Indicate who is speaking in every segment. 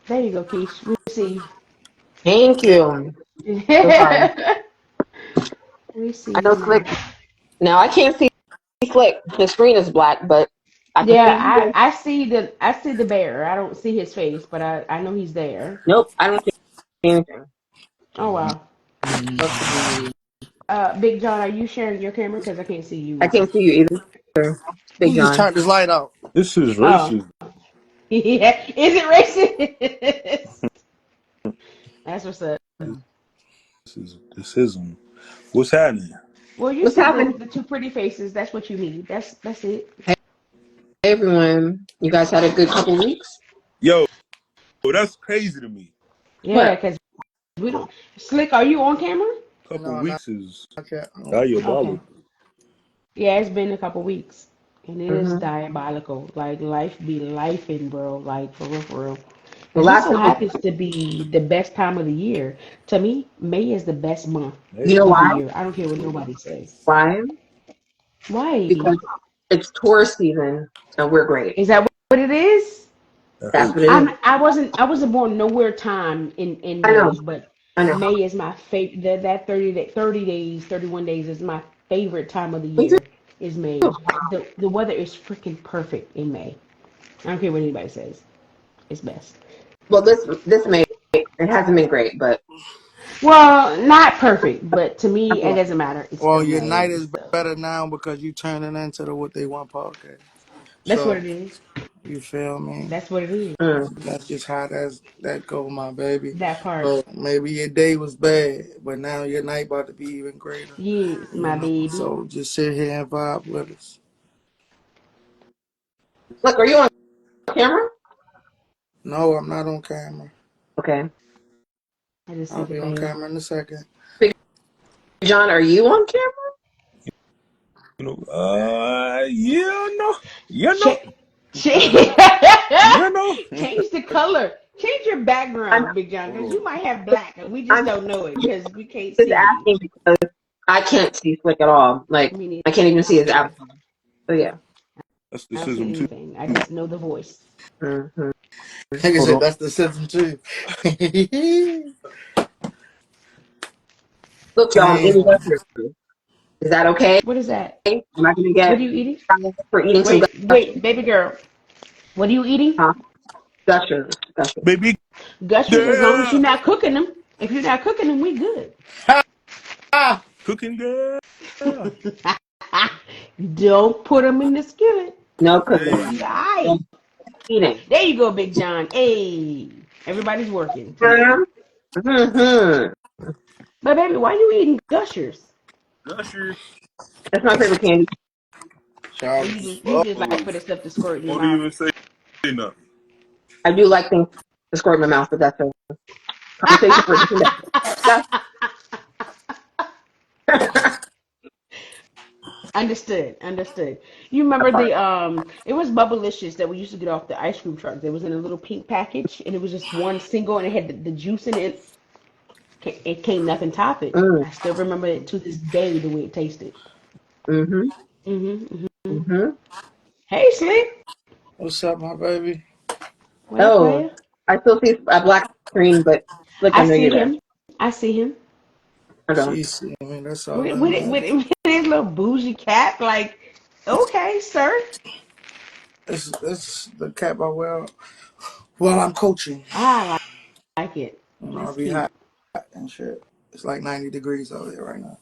Speaker 1: There you go, Keish. We see
Speaker 2: Thank you.
Speaker 1: you.
Speaker 2: So sorry.
Speaker 1: We see
Speaker 2: I
Speaker 1: you
Speaker 2: know Slick.
Speaker 1: now.
Speaker 2: Now I can't see Slick. His screen is black, but I can
Speaker 1: Yeah,
Speaker 2: see you.
Speaker 1: I see the bear. I don't see his face, but I know he's there.
Speaker 2: Nope, I don't see anything.
Speaker 1: Oh wow.
Speaker 2: Okay.
Speaker 1: Big John, are you sharing your camera? Because I can't see you
Speaker 2: I
Speaker 1: either.
Speaker 2: can't see you either, Big
Speaker 3: Who just
Speaker 2: John.
Speaker 3: turned this light out?
Speaker 4: This is
Speaker 1: Oh,
Speaker 4: racist.
Speaker 1: yeah. Is it racist? That's what's up.
Speaker 4: This is what's happening.
Speaker 1: Well, you
Speaker 2: What's
Speaker 1: see
Speaker 2: happening?
Speaker 1: the two pretty faces. That's what you need. That's it.
Speaker 2: Hey everyone, you guys had a good couple weeks.
Speaker 4: Yo, that's crazy to me.
Speaker 1: Yeah,
Speaker 2: What?
Speaker 1: because we don't. Slick, are you on camera?
Speaker 4: Couple
Speaker 3: No, not
Speaker 4: weeks is
Speaker 3: yet.
Speaker 1: Okay.
Speaker 4: diabolical.
Speaker 1: Yeah, it's been a couple weeks, and it is
Speaker 2: Mm-hmm.
Speaker 1: diabolical. Like life be lifing, bro. Like for real, for real.
Speaker 2: The
Speaker 1: And this
Speaker 2: last
Speaker 1: so
Speaker 2: couple.
Speaker 1: happens to be the best time of the year. To me, May is the best month
Speaker 2: You know
Speaker 4: Hey,
Speaker 1: of the
Speaker 2: why?
Speaker 1: year. I don't care what nobody says.
Speaker 2: Why?
Speaker 1: Why?
Speaker 2: Because it's tourist season, and we're great.
Speaker 1: Is that what it is?
Speaker 4: that
Speaker 2: That's what
Speaker 4: hurts.
Speaker 2: it is.
Speaker 1: I wasn't born nowhere time in
Speaker 2: I know.
Speaker 1: May, but
Speaker 2: I know.
Speaker 1: May is my favorite. That 30 days, 31 days is my favorite time of the
Speaker 2: Me too.
Speaker 1: year. Is May. The weather is freaking perfect in May. I don't care what anybody says. It's best.
Speaker 2: Well, this May it hasn't been great, but
Speaker 1: Well, not perfect, but to me, it
Speaker 2: okay.
Speaker 1: doesn't matter. It's
Speaker 3: Well,
Speaker 1: still
Speaker 3: your
Speaker 1: May
Speaker 3: night
Speaker 1: and
Speaker 3: is
Speaker 1: stuff.
Speaker 3: better now because you turning into the What They Want podcast.
Speaker 1: That's what
Speaker 3: So
Speaker 1: it is.
Speaker 3: you feel me?
Speaker 1: That's what it is.
Speaker 2: Mm.
Speaker 3: That's just how that go, my baby.
Speaker 1: That part.
Speaker 3: So maybe your day was bad, but now your night about to be even greater.
Speaker 1: Yes,
Speaker 3: You
Speaker 1: my
Speaker 3: know.
Speaker 1: baby.
Speaker 3: So just sit here and vibe with us.
Speaker 2: Look, are you on camera?
Speaker 3: No, I'm not on camera.
Speaker 2: Okay.
Speaker 1: I just see
Speaker 3: I'll
Speaker 1: the
Speaker 3: be on
Speaker 1: bear.
Speaker 3: camera in a second.
Speaker 2: Big John, are you on camera?
Speaker 4: Yeah, no, you know,
Speaker 1: Ch- Change,
Speaker 4: you know.
Speaker 1: change the color. Change your
Speaker 2: I'm
Speaker 1: background, Big John, because
Speaker 4: Oh,
Speaker 1: you might have black and we just
Speaker 2: I'm
Speaker 1: don't know it because we can't
Speaker 2: just
Speaker 1: see you.
Speaker 2: asking because I can't see Slick at all. Like
Speaker 1: Me
Speaker 2: I can't even see his
Speaker 1: neither.
Speaker 2: avatar. So yeah.
Speaker 4: that's the
Speaker 1: I don't see
Speaker 4: sism too.
Speaker 1: anything. I just know the voice.
Speaker 2: Hmm.
Speaker 3: Like I
Speaker 4: Hold
Speaker 3: said,
Speaker 4: on.
Speaker 3: that's the system too.
Speaker 2: Look, y'all, I'm eating
Speaker 3: Damn.
Speaker 2: gushers. Is that okay?
Speaker 1: What is that?
Speaker 2: Am I gonna
Speaker 1: What
Speaker 2: get
Speaker 1: are you eating?
Speaker 2: fired for eating some
Speaker 1: Wait,
Speaker 2: gushers?
Speaker 1: baby girl. What are you eating?
Speaker 2: Huh? Gushers, gushers.
Speaker 4: Baby
Speaker 1: Gushers, as long as you're
Speaker 4: girl,
Speaker 1: not cooking them. If you're not cooking them, we good.
Speaker 3: Ah,
Speaker 4: cooking girl.
Speaker 1: Don't put them in the skillet.
Speaker 2: No
Speaker 1: You'll
Speaker 2: cooking.
Speaker 1: be
Speaker 4: Hey,
Speaker 1: alright.
Speaker 2: No eating.
Speaker 1: There you go, Big John. Hey, everybody's working tonight.
Speaker 2: Mm-hmm.
Speaker 1: But baby, why you eating Gushers?
Speaker 4: Usher.
Speaker 2: That's my favorite candy.
Speaker 1: Or
Speaker 3: child.
Speaker 1: you just like for the stuff to squirt in your
Speaker 4: Won't
Speaker 1: mouth?
Speaker 4: even say nothing.
Speaker 2: I do like things to squirt in my mouth, but that's a conversation for a different day. That's
Speaker 1: Understood, understood. You remember
Speaker 2: that part.
Speaker 1: it was Bubblicious that we used to get off the ice cream truck. It was in a little pink package and it was just one single and it had the juice in it. It can't nothing top it.
Speaker 2: Mm.
Speaker 1: I still remember it to this day the way it tasted.
Speaker 2: Mm-hmm.
Speaker 1: Mm-hmm.
Speaker 2: Mm-hmm.
Speaker 1: Hey, Slick.
Speaker 3: What's up, my baby?
Speaker 1: What up,
Speaker 2: Oh,
Speaker 1: player?
Speaker 2: I still see a black screen, but look, I
Speaker 1: I
Speaker 2: know you're
Speaker 1: see
Speaker 2: there.
Speaker 1: him. I see him.
Speaker 2: I don't.
Speaker 3: She see me. That's all
Speaker 1: With,
Speaker 3: that
Speaker 1: with,
Speaker 3: matters.
Speaker 1: with, with his little bougie cap. Like, okay, sir.
Speaker 3: This the cap I wear while I'm coaching.
Speaker 1: I like it.
Speaker 3: You know, I
Speaker 1: That's
Speaker 3: be
Speaker 1: cute.
Speaker 3: hot and shit. It's like 90 degrees out here right now.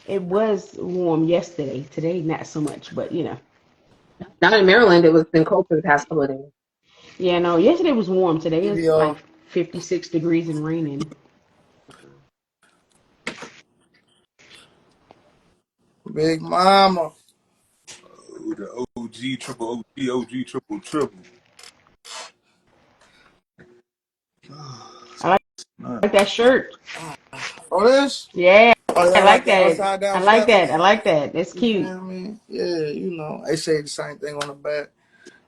Speaker 1: It was warm yesterday. Today, not so much, but
Speaker 2: Not in Maryland. It was been cold for the past couple of days.
Speaker 1: Yeah, no, yesterday was warm. Today is like
Speaker 3: PBR,
Speaker 1: 56 degrees and raining.
Speaker 3: Big Mama.
Speaker 4: Oh, the OG triple OG OG triple triple.
Speaker 1: I
Speaker 4: Nice.
Speaker 1: like that shirt.
Speaker 3: Oh, this?
Speaker 1: Yeah,
Speaker 3: Oh,
Speaker 1: I
Speaker 3: yeah,
Speaker 1: like
Speaker 3: like the
Speaker 1: that.
Speaker 3: upside
Speaker 1: I
Speaker 3: down
Speaker 1: like that. I
Speaker 3: feathers.
Speaker 1: like that. That's
Speaker 3: You
Speaker 1: cute.
Speaker 3: feel me? Yeah, you know. They say the same thing on the back.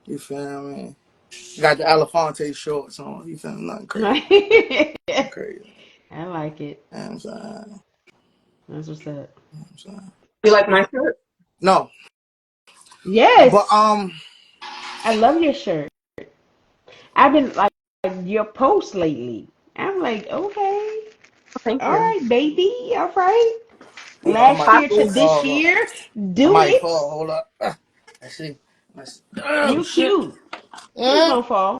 Speaker 3: You feel me? Got the Elefante shorts on. You feel me? Nothing crazy.
Speaker 1: I
Speaker 3: Nothing crazy.
Speaker 1: like it.
Speaker 3: You know what I'm saying?
Speaker 1: That's what's up.
Speaker 3: You know what I'm saying?
Speaker 2: You like my shirt?
Speaker 3: No, but
Speaker 1: Yes, I love your shirt. I've been like your posts lately. I'm like, okay,
Speaker 2: Thank
Speaker 1: all
Speaker 2: you.
Speaker 1: right, baby, all right.
Speaker 3: You know, I
Speaker 1: Last
Speaker 3: might
Speaker 1: year to
Speaker 2: Clapping.
Speaker 1: this
Speaker 3: fall.
Speaker 1: year,
Speaker 3: I
Speaker 1: do
Speaker 3: might
Speaker 1: it.
Speaker 3: fall. Hold up. Let's see. Oh
Speaker 1: You
Speaker 3: shit.
Speaker 1: cute. Please
Speaker 3: Yeah.
Speaker 1: don't fall.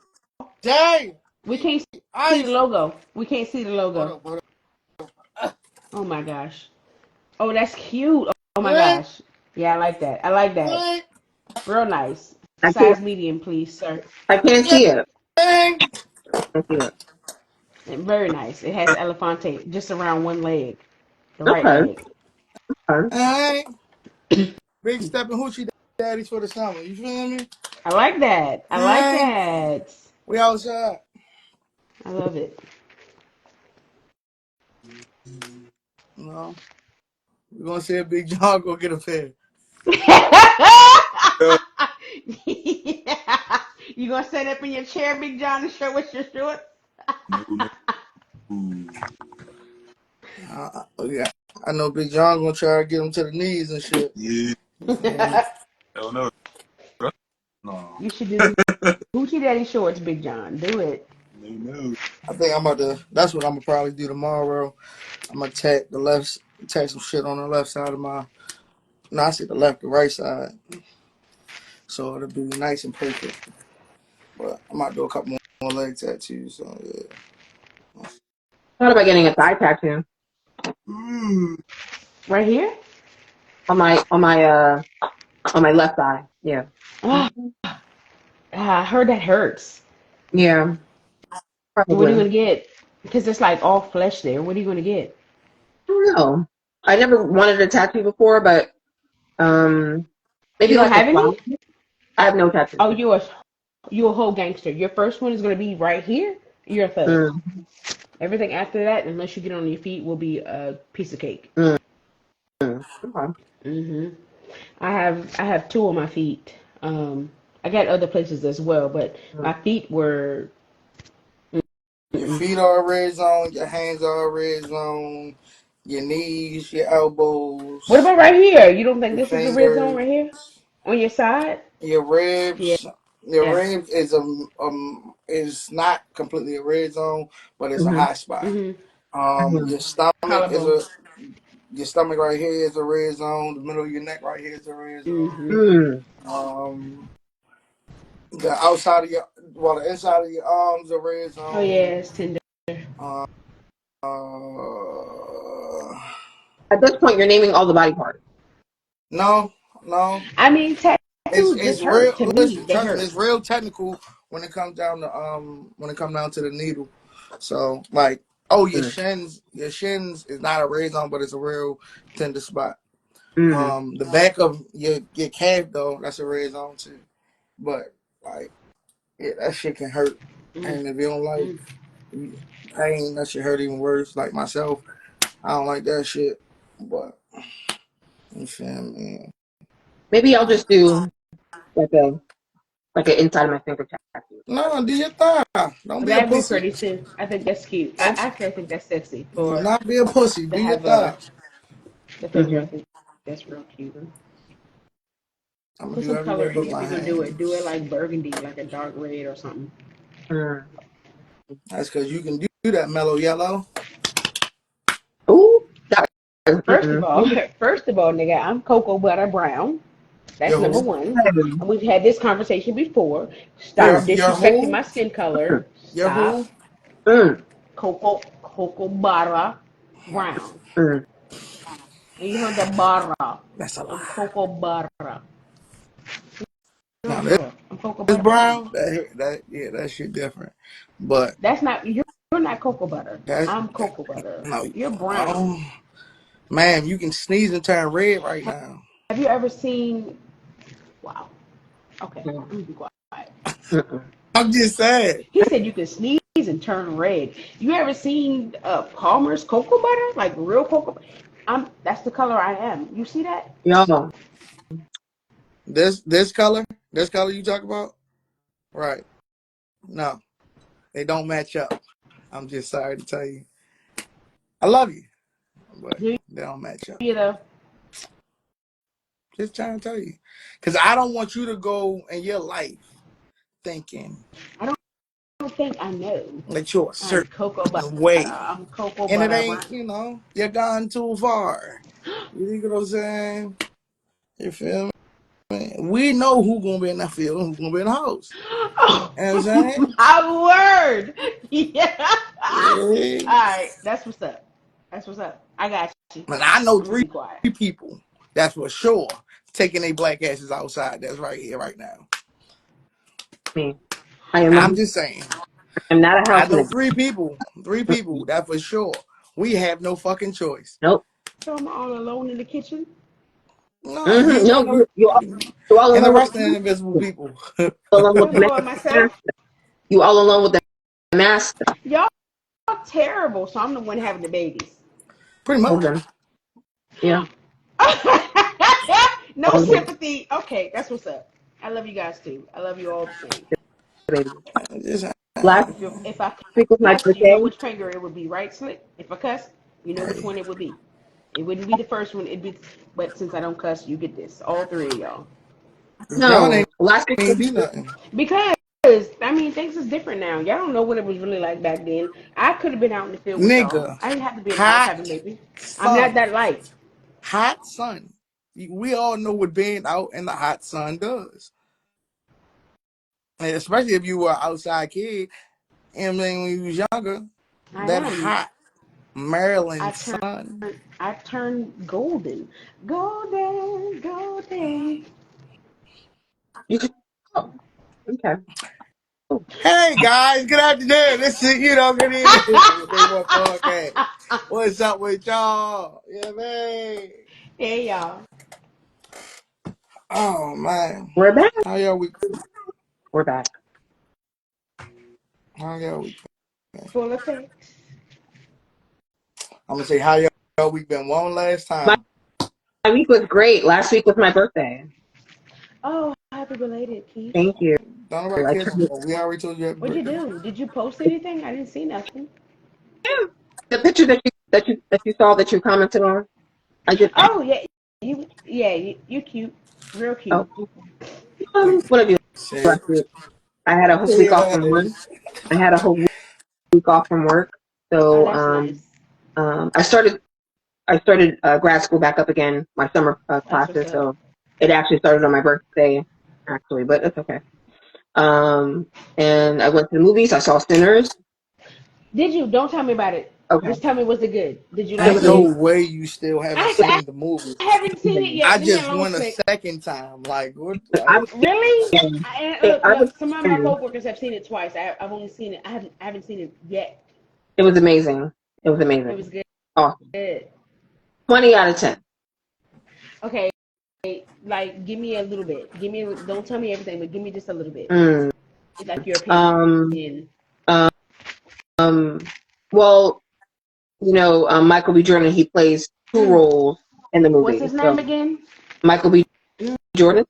Speaker 3: Dang.
Speaker 1: We can't see the
Speaker 3: Ice.
Speaker 1: logo. We can't see the
Speaker 3: Hold
Speaker 1: logo.
Speaker 3: up. Hold up.
Speaker 1: Oh my gosh. Oh, that's cute. Oh my
Speaker 3: Yeah.
Speaker 1: gosh. Yeah, I like that. I like that.
Speaker 3: Yeah.
Speaker 1: Real nice.
Speaker 2: I can't.
Speaker 1: Size medium, please, sir.
Speaker 2: I can't see it.
Speaker 3: Dang.
Speaker 2: I can't see it.
Speaker 1: And very nice. It has Elefante just around one leg, the right
Speaker 2: Okay.
Speaker 1: leg.
Speaker 2: Okay.
Speaker 3: Dang. Big stepping hoochie daddies for the summer. You feel me?
Speaker 1: I like that. I like
Speaker 3: Dang.
Speaker 1: that.
Speaker 3: We outside.
Speaker 1: I love it.
Speaker 3: You know. We're gonna see if Big John go get a pair.
Speaker 4: Yeah.
Speaker 1: You gonna sit up in your chair, Big John, and show us your shorts?
Speaker 4: No, no. Ooh.
Speaker 3: Yeah. I know Big John gonna try to get him to the knees and shit.
Speaker 4: Yeah.
Speaker 3: You feel me?
Speaker 4: Hell no. No.
Speaker 1: You should do the Hoochie Daddy shorts, Big John. Do it.
Speaker 4: No, no.
Speaker 3: I think I'm about to. That's what I'm gonna probably do tomorrow. I'm gonna tack some shit on the left side of my. No, I said the left, the right side, so it'll be nice and perfect. But I might do a couple more leg tattoos. So yeah.
Speaker 2: Thought about getting a thigh tattoo
Speaker 4: Ooh.
Speaker 1: Right here?
Speaker 2: on my left thigh. Yeah.
Speaker 1: Oh, I heard that hurts.
Speaker 2: Yeah.
Speaker 1: What are you
Speaker 2: Probably.
Speaker 1: gonna get? Because it's like all flesh there. What are you gonna get?
Speaker 2: I don't know. I never wanted a tattoo before, but
Speaker 1: You
Speaker 2: maybe
Speaker 1: don't
Speaker 2: like a
Speaker 1: have
Speaker 2: flower.
Speaker 1: any?
Speaker 2: I have no tattoos.
Speaker 1: Oh, you a whole gangster. Your first one is gonna be right here. You're a thug.
Speaker 2: Mm,
Speaker 1: Everything after that, unless you get on your feet, will be a piece of cake.
Speaker 2: mm, okay.
Speaker 1: Mhm. I have two on my feet. I got other places as well, but
Speaker 2: Mm.
Speaker 1: my feet were.
Speaker 3: Your
Speaker 1: Mm-mm.
Speaker 3: feet are a red zone. Your hands are a red zone. Your knees, your
Speaker 1: What
Speaker 3: elbows,
Speaker 1: about right here? You don't think
Speaker 3: your
Speaker 1: this is a red zone right
Speaker 3: fingers,
Speaker 1: here on your side?
Speaker 3: your
Speaker 1: Yeah.
Speaker 3: ribs. Your
Speaker 1: Yeah.
Speaker 3: ribs is not completely a red zone, but it's a
Speaker 2: Mhm,
Speaker 3: high spot.
Speaker 1: Mhm.
Speaker 2: mhm,
Speaker 3: Your stomach is
Speaker 1: Collarbone.
Speaker 3: your stomach right here is a red zone. The middle of your neck right here is a red zone.
Speaker 1: Mhm.
Speaker 2: mm.
Speaker 3: Um, the outside of your, well, the inside of your arms a red
Speaker 1: Oh yeah,
Speaker 3: zone.
Speaker 1: it's tender.
Speaker 3: Uh, uh,
Speaker 2: At this point, you're naming all the body parts.
Speaker 3: no, no.
Speaker 1: I mean, tattoos
Speaker 3: It's
Speaker 1: just hurt.
Speaker 3: real.
Speaker 1: To me,
Speaker 3: Listen,
Speaker 1: they
Speaker 3: trust me,
Speaker 1: hurt.
Speaker 3: it's real technical when it comes down to the needle. So like, oh,
Speaker 2: Mm,
Speaker 3: your shins is not a red zone, but it's a real tender spot.
Speaker 2: mm,
Speaker 3: The back of your calf though, that's a red zone too. But like, yeah, that shit can hurt.
Speaker 1: Mm.
Speaker 3: And if you don't like
Speaker 1: Mm.
Speaker 3: pain, that shit hurt even worse. Like myself, I don't like that shit. But you feel me?
Speaker 2: Maybe I'll just do like a inside of my finger tattoo.
Speaker 3: No, do your thigh. Don't be a
Speaker 1: That'd be
Speaker 3: pussy.
Speaker 1: pretty too. I think that's cute. I
Speaker 3: Don't
Speaker 1: actually I think that's sexy
Speaker 3: do
Speaker 1: for
Speaker 3: not be a pussy.
Speaker 1: to
Speaker 3: Do your
Speaker 1: have
Speaker 3: thigh.
Speaker 1: the finger. I
Speaker 2: Hmm.
Speaker 1: think that's real cute.
Speaker 3: I'm gonna
Speaker 1: Put
Speaker 3: do
Speaker 1: some color
Speaker 3: everywhere
Speaker 1: in
Speaker 3: but
Speaker 1: it if
Speaker 3: my
Speaker 1: you're gonna do it. Do it
Speaker 3: hands.
Speaker 1: like burgundy, like a dark red or something.
Speaker 2: Mm.
Speaker 3: That's because you can do that mellow yellow.
Speaker 2: Ooh, that.
Speaker 1: First of
Speaker 2: Mm-mm.
Speaker 1: all, first of all, nigga, I'm cocoa butter brown. That's
Speaker 3: Your
Speaker 1: number
Speaker 3: who?
Speaker 1: one. And we've had this conversation before.
Speaker 3: Your
Speaker 1: Stop disrespecting
Speaker 3: who?
Speaker 1: my skin color.
Speaker 3: Your
Speaker 1: Stop.
Speaker 3: who?
Speaker 2: Mm,
Speaker 1: Cocoa butter brown.
Speaker 2: mm.
Speaker 1: And you heard the butter.
Speaker 3: That's a
Speaker 1: I'm
Speaker 3: lie.
Speaker 1: cocoa butter. No,
Speaker 3: Now
Speaker 1: for
Speaker 3: this,
Speaker 1: real. I'm cocoa
Speaker 3: this
Speaker 1: butter brown.
Speaker 3: brown. That shit different. But
Speaker 1: That's not you're not cocoa butter.
Speaker 3: that's
Speaker 1: I'm
Speaker 3: that,
Speaker 1: cocoa butter.
Speaker 3: no,
Speaker 1: You're brown.
Speaker 3: no, man. You can sneeze and turn red right now.
Speaker 1: Have you ever seen wow. Okay,
Speaker 2: Mm,
Speaker 1: I'm gonna be quiet.
Speaker 2: mm-mm.
Speaker 3: I'm just saying.
Speaker 1: He said you could sneeze and turn red. You ever seen Palmer's cocoa butter? Like real cocoa that's the color I am. You see that?
Speaker 2: Y'all,
Speaker 3: This color you talk about, right? No, they don't match up. I'm just sorry to tell you. I love you, but
Speaker 1: Do
Speaker 3: they don't match up.
Speaker 1: you though?
Speaker 3: Just trying to tell you, because I don't want you to go in your life thinking
Speaker 1: I don't think I know.
Speaker 3: that you're a
Speaker 1: I'm
Speaker 3: certain
Speaker 1: cocoa butter.
Speaker 3: way.
Speaker 1: I'm cocoa
Speaker 3: And it
Speaker 1: butter.
Speaker 3: ain't, you're gone too far. You know what I'm saying? You feel me? We know who gonna be in that field and who gonna be in the house.
Speaker 1: Oh,
Speaker 3: You know what I'm saying?
Speaker 1: my word. Yeah.
Speaker 3: Yeah.
Speaker 1: All right. That's what's up. That's what's up. I got you.
Speaker 3: And I know
Speaker 1: I'm going to
Speaker 3: three
Speaker 1: be quiet.
Speaker 3: people that's for sure taking their black asses outside that's right here, right now.
Speaker 2: Me. I am
Speaker 3: I'm
Speaker 2: not,
Speaker 3: just saying.
Speaker 2: I'm not a
Speaker 3: I
Speaker 2: house
Speaker 3: know
Speaker 2: nigga.
Speaker 3: three people that for sure. We have no fucking choice.
Speaker 2: Nope.
Speaker 1: So I'm all alone in the kitchen.
Speaker 3: No, you
Speaker 2: No,
Speaker 3: one of
Speaker 2: you all
Speaker 3: and the
Speaker 2: alone with
Speaker 3: rest of the invisible people.
Speaker 2: all alone with
Speaker 1: Feel
Speaker 2: the
Speaker 1: good about
Speaker 2: master.
Speaker 1: myself.
Speaker 2: You all alone with the master.
Speaker 1: Y'all terrible. So I'm the one having the babies.
Speaker 3: Pretty
Speaker 2: All of
Speaker 3: much.
Speaker 2: them. Yeah.
Speaker 1: No
Speaker 2: All of them.
Speaker 1: sympathy. Okay, that's what's up. I love you guys too. I love you all the same.
Speaker 2: Baby.
Speaker 3: Just,
Speaker 2: Last
Speaker 1: If I
Speaker 2: week was my
Speaker 1: cuss, you know
Speaker 2: birthday.
Speaker 1: which finger it would be, right, Slick? If I cuss, you know which
Speaker 3: hey,
Speaker 1: one it would be. It wouldn't be the first one. It'd be, but since I don't cuss, you get this. All three of y'all.
Speaker 3: John
Speaker 2: No. Last week was
Speaker 3: ain't do nothing.
Speaker 1: Because I mean, things is different now. Y'all don't know what it was really like back then. I could have been out in the field with y'all.
Speaker 3: Nigga,
Speaker 1: I didn't have to be in the house
Speaker 3: hot
Speaker 1: having baby. I'm not
Speaker 3: sun.
Speaker 1: that light.
Speaker 3: Hot sun. We all know what being out in the hot sun does. And especially if you were an outside kid. And when you was younger,
Speaker 1: I
Speaker 3: that
Speaker 1: am.
Speaker 3: hot
Speaker 1: I
Speaker 3: Maryland
Speaker 1: turn.
Speaker 3: sun.
Speaker 1: I turned golden. Golden, golden.
Speaker 2: you could oh, okay. Oh,
Speaker 3: Hey guys, good afternoon. This is good evening. Day one podcast. What's up with y'all? Yeah, man.
Speaker 1: Hey y'all.
Speaker 3: Oh man.
Speaker 2: we're back.
Speaker 3: How y'all week?
Speaker 2: We're back.
Speaker 3: How y'all week?
Speaker 1: Full effects.
Speaker 3: I'm gonna say how y'all week been one last
Speaker 2: My,
Speaker 3: time.
Speaker 2: my week was great. Last week was my birthday.
Speaker 1: Oh, happy belated, Keith.
Speaker 2: Thank you.
Speaker 3: Don't nobody
Speaker 2: I
Speaker 3: care no
Speaker 2: turned
Speaker 3: more. We already told you happy
Speaker 1: What'd you
Speaker 3: birthday.
Speaker 1: do? Did you post anything? I didn't see nothing.
Speaker 2: the picture that you saw that you commented on. I did.
Speaker 1: Oh you cute, real
Speaker 2: Oh,
Speaker 1: cute.
Speaker 2: what have you
Speaker 3: See?
Speaker 2: last week? I had a whole week
Speaker 3: Yeah,
Speaker 2: off
Speaker 3: that
Speaker 2: from work.
Speaker 3: is.
Speaker 2: I had a whole week off from work.
Speaker 1: Oh,
Speaker 2: So
Speaker 1: that's nice.
Speaker 2: I started grad school back up again, my summer
Speaker 1: That's what's
Speaker 2: classes.
Speaker 1: up.
Speaker 2: So it actually started on my birthday, actually, but it's okay. And I went to the movies. I saw Sinners.
Speaker 1: Did you? Don't tell me about it.
Speaker 2: Okay,
Speaker 1: Just tell me, was it good? Did you
Speaker 2: it
Speaker 1: like
Speaker 3: Ain't
Speaker 2: was
Speaker 1: it?
Speaker 3: no
Speaker 2: amazing.
Speaker 3: way you still haven't
Speaker 1: I,
Speaker 3: seen the movie.
Speaker 1: I haven't seen it yet.
Speaker 3: I
Speaker 1: Leave me
Speaker 3: just
Speaker 1: alone,
Speaker 3: went a
Speaker 1: Slick.
Speaker 3: second time. Like what?
Speaker 2: I
Speaker 3: Like
Speaker 2: was,
Speaker 1: Really? Look,
Speaker 2: I was,
Speaker 1: look. Some of my coworkers have seen it twice. I've only seen it. I haven't seen it yet.
Speaker 2: it was amazing. It was
Speaker 1: It was
Speaker 2: amazing.
Speaker 1: good.
Speaker 2: Awesome. 20 out of 10.
Speaker 1: Okay, like give me a little bit. Give me. Don't tell me everything, but give me just a little bit.
Speaker 2: Mm.
Speaker 1: Like your
Speaker 2: Um,
Speaker 1: opinion.
Speaker 2: um, well, Michael B. Jordan, he plays two
Speaker 1: Mm.
Speaker 2: roles in the
Speaker 1: What's
Speaker 2: movie.
Speaker 1: his name
Speaker 2: So
Speaker 1: again?
Speaker 2: Michael B.
Speaker 1: Mm.
Speaker 2: Jordan.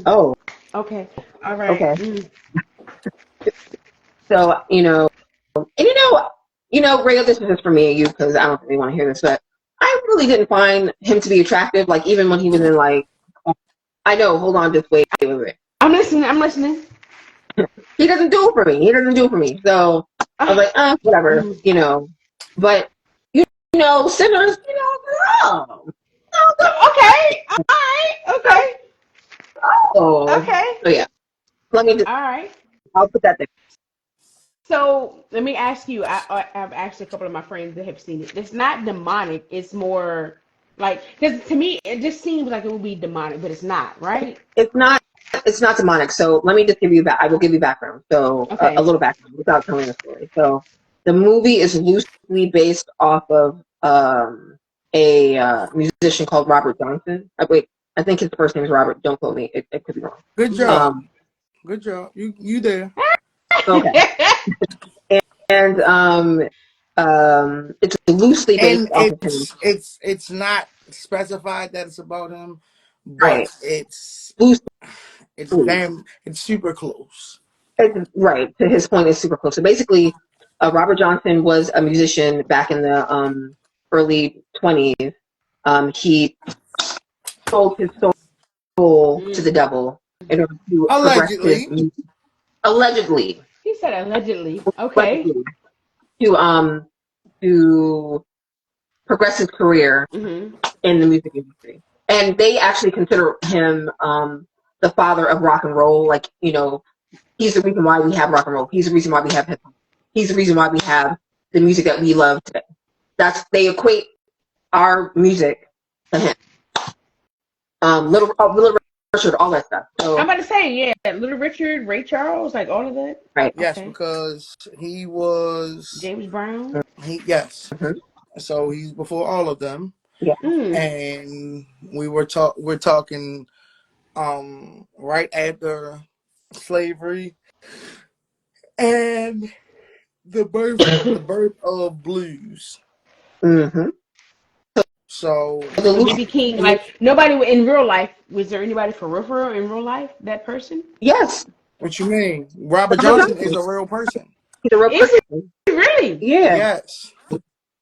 Speaker 2: Oh,
Speaker 1: Okay. All right.
Speaker 2: okay.
Speaker 1: Mm.
Speaker 2: So, and Ray, this is just for me and you because I don't really want to hear this, but I really didn't find him to be attractive. Like even when he was in I know, hold on, just wait.
Speaker 1: I'm listening. I'm listening.
Speaker 2: He doesn't do it for me. He doesn't do it for me. So I was
Speaker 1: Uh,
Speaker 2: like, whatever,
Speaker 1: mm.
Speaker 2: But Sinners, oh,
Speaker 1: Okay. All right. Okay.
Speaker 2: oh,
Speaker 1: Okay.
Speaker 2: so yeah. Let me just,
Speaker 1: All right.
Speaker 2: I'll put that there.
Speaker 1: So let me ask you. I've asked a couple of my friends that have seen it. It's not demonic. It's more like because to me it just seems like it would be demonic, but it's not, right?
Speaker 2: It's not, it's not demonic. So let me just give you back. I will give you background. So a
Speaker 1: Okay.
Speaker 2: little background without telling the story. So the movie is loosely based off of a musician called Robert Johnson. Wait, I think his first name is Robert. Don't quote me. It could be wrong.
Speaker 3: good
Speaker 1: Mhm.
Speaker 3: job.
Speaker 2: Um,
Speaker 3: Good job. You there?
Speaker 2: okay. And it's loosely based
Speaker 3: And
Speaker 2: off of him.
Speaker 3: it's not specified that it's about him, but
Speaker 2: Right.
Speaker 3: it's
Speaker 2: Loosely.
Speaker 3: it's super close.
Speaker 2: It's, right. To his point, is super close. So basically, Robert Johnson was a musician back in the early 20s. He sold his soul to the
Speaker 1: Mm.
Speaker 2: devil in order to progress his
Speaker 3: Allegedly.
Speaker 2: music. Allegedly.
Speaker 1: He said allegedly. Okay.
Speaker 2: allegedly, to progress his career
Speaker 1: Hmm.
Speaker 2: in the music industry. And they actually consider him the father of rock and roll. Like, he's the reason why we have rock and roll. He's the reason why we have hip hop. He's the reason why we have the music that we love today. They equate our music to him. Little Richard, all that stuff.
Speaker 1: I'm
Speaker 2: So,
Speaker 1: about to say, yeah, Little Richard, Ray Charles, like all of that.
Speaker 2: right.
Speaker 3: Yes,
Speaker 1: Okay.
Speaker 3: because he was
Speaker 1: James Brown.
Speaker 3: yes.
Speaker 2: Mm-hmm.
Speaker 3: So he's before all of them,
Speaker 2: Yeah.
Speaker 1: Mm.
Speaker 3: and we're talking right after slavery and the birth of blues.
Speaker 2: Mm-hmm.
Speaker 3: So
Speaker 2: The
Speaker 1: So BB King, like nobody in real life. Was there anybody for real in real life? That person?
Speaker 2: yes,
Speaker 3: what you mean? Robert
Speaker 2: Robert
Speaker 3: Johnson is
Speaker 2: Johnson.
Speaker 3: a real person.
Speaker 2: He's a real
Speaker 1: Is it
Speaker 2: person.
Speaker 1: really?
Speaker 2: Yeah.
Speaker 3: Yes.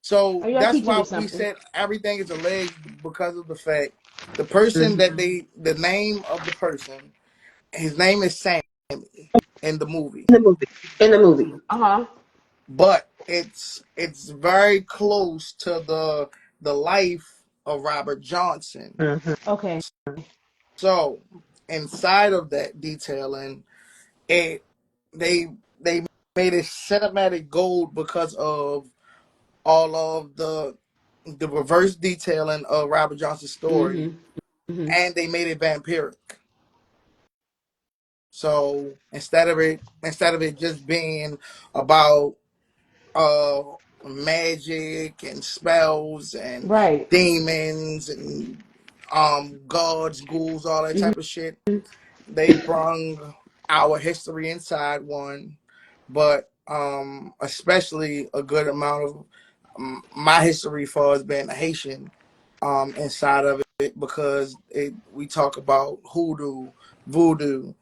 Speaker 3: So
Speaker 1: Are y'all
Speaker 3: that's
Speaker 1: teaching me
Speaker 3: why we
Speaker 1: something?
Speaker 3: said everything is alleged because of the fact the person
Speaker 2: Mm-hmm.
Speaker 3: the name of the person, his name is Sammy in the movie,
Speaker 2: In the movie. In the movie.
Speaker 1: Uh huh.
Speaker 3: but it's very close to the life of Robert Johnson.
Speaker 2: Mm-hmm.
Speaker 1: Okay.
Speaker 3: So inside of that detailing, it they they made it cinematic gold because of all of the reverse detailing of Robert Johnson's story,
Speaker 1: Mhm. Mhm.
Speaker 3: and they made it vampiric. So instead of it just being about uh magic and spells and
Speaker 1: Right.
Speaker 3: demons and gods, ghouls, all that
Speaker 1: Mhm.
Speaker 3: type of shit, they brung our history inside one, but especially a good amount of my history for as being a Haitian inside of it because we talk about hoodoo, voodoo,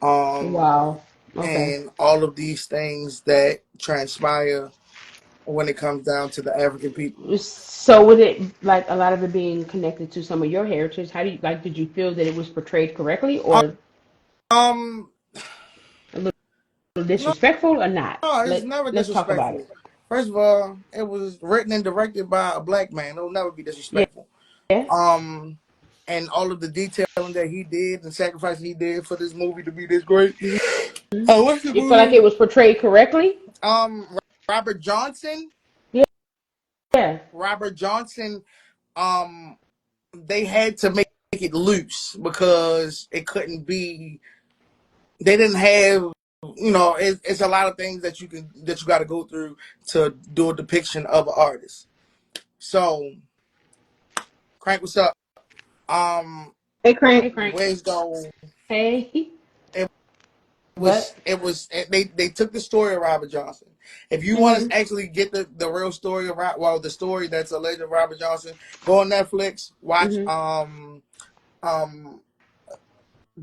Speaker 3: um,
Speaker 1: Wow. Okay.
Speaker 3: and all of these things that transpire when it comes down to the African people.
Speaker 1: So with it, like a lot of it being connected to some of your heritage, how do you like? Did you feel that it was portrayed correctly, or
Speaker 3: Um,
Speaker 1: a little
Speaker 3: no,
Speaker 1: disrespectful, or not?
Speaker 3: no, it's never
Speaker 1: Let's talk about it.
Speaker 3: disrespectful. First of all, it was written and directed by a black man. It'll never be
Speaker 1: Yeah.
Speaker 3: disrespectful. Um, and all of the detailing that he did and sacrifice he did for this movie to be this great.
Speaker 1: Mhm.
Speaker 3: Oh, what's the
Speaker 1: You feel like it
Speaker 3: movie?
Speaker 1: was portrayed correctly?
Speaker 3: Robert Johnson.
Speaker 1: Yeah. Yeah.
Speaker 3: Robert Johnson. Um, they had to make it loose because it couldn't be. They didn't have. It's a lot of things that you got to go through to do a depiction of an artist. So, Crank, what's up?
Speaker 2: Hey, Crank.
Speaker 1: Hey, Frank.
Speaker 3: Ways go.
Speaker 1: Hey.
Speaker 3: It
Speaker 1: What?
Speaker 3: they took the story of Robert Johnson. If you want
Speaker 1: Mhm.
Speaker 3: to actually get the real story of the story that's alleged of Robert Johnson, go on Netflix, watch
Speaker 1: Mhm.
Speaker 3: um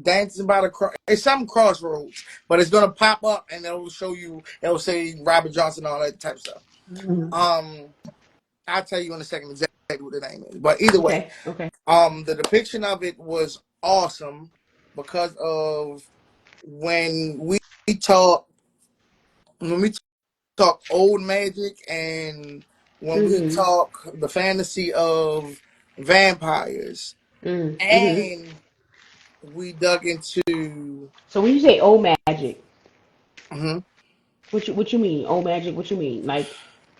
Speaker 3: Dancing by the Cross. It's some crossroads, but it's gonna pop up and it'll show you. It'll say Robert Johnson, all that type of stuff.
Speaker 2: Mm-hmm.
Speaker 3: Um, I'll tell you in a second exactly what the name is. But either way,
Speaker 1: Okay. Okay.
Speaker 3: the depiction of it was awesome because of when talk when we talk old magic and when we
Speaker 1: Mhm.
Speaker 3: talk the fantasy of vampires
Speaker 1: Mhm. Mhm.
Speaker 3: and we dug into
Speaker 1: So when you say old magic,
Speaker 3: mhm.
Speaker 1: what you mean? Old magic? What you mean? Like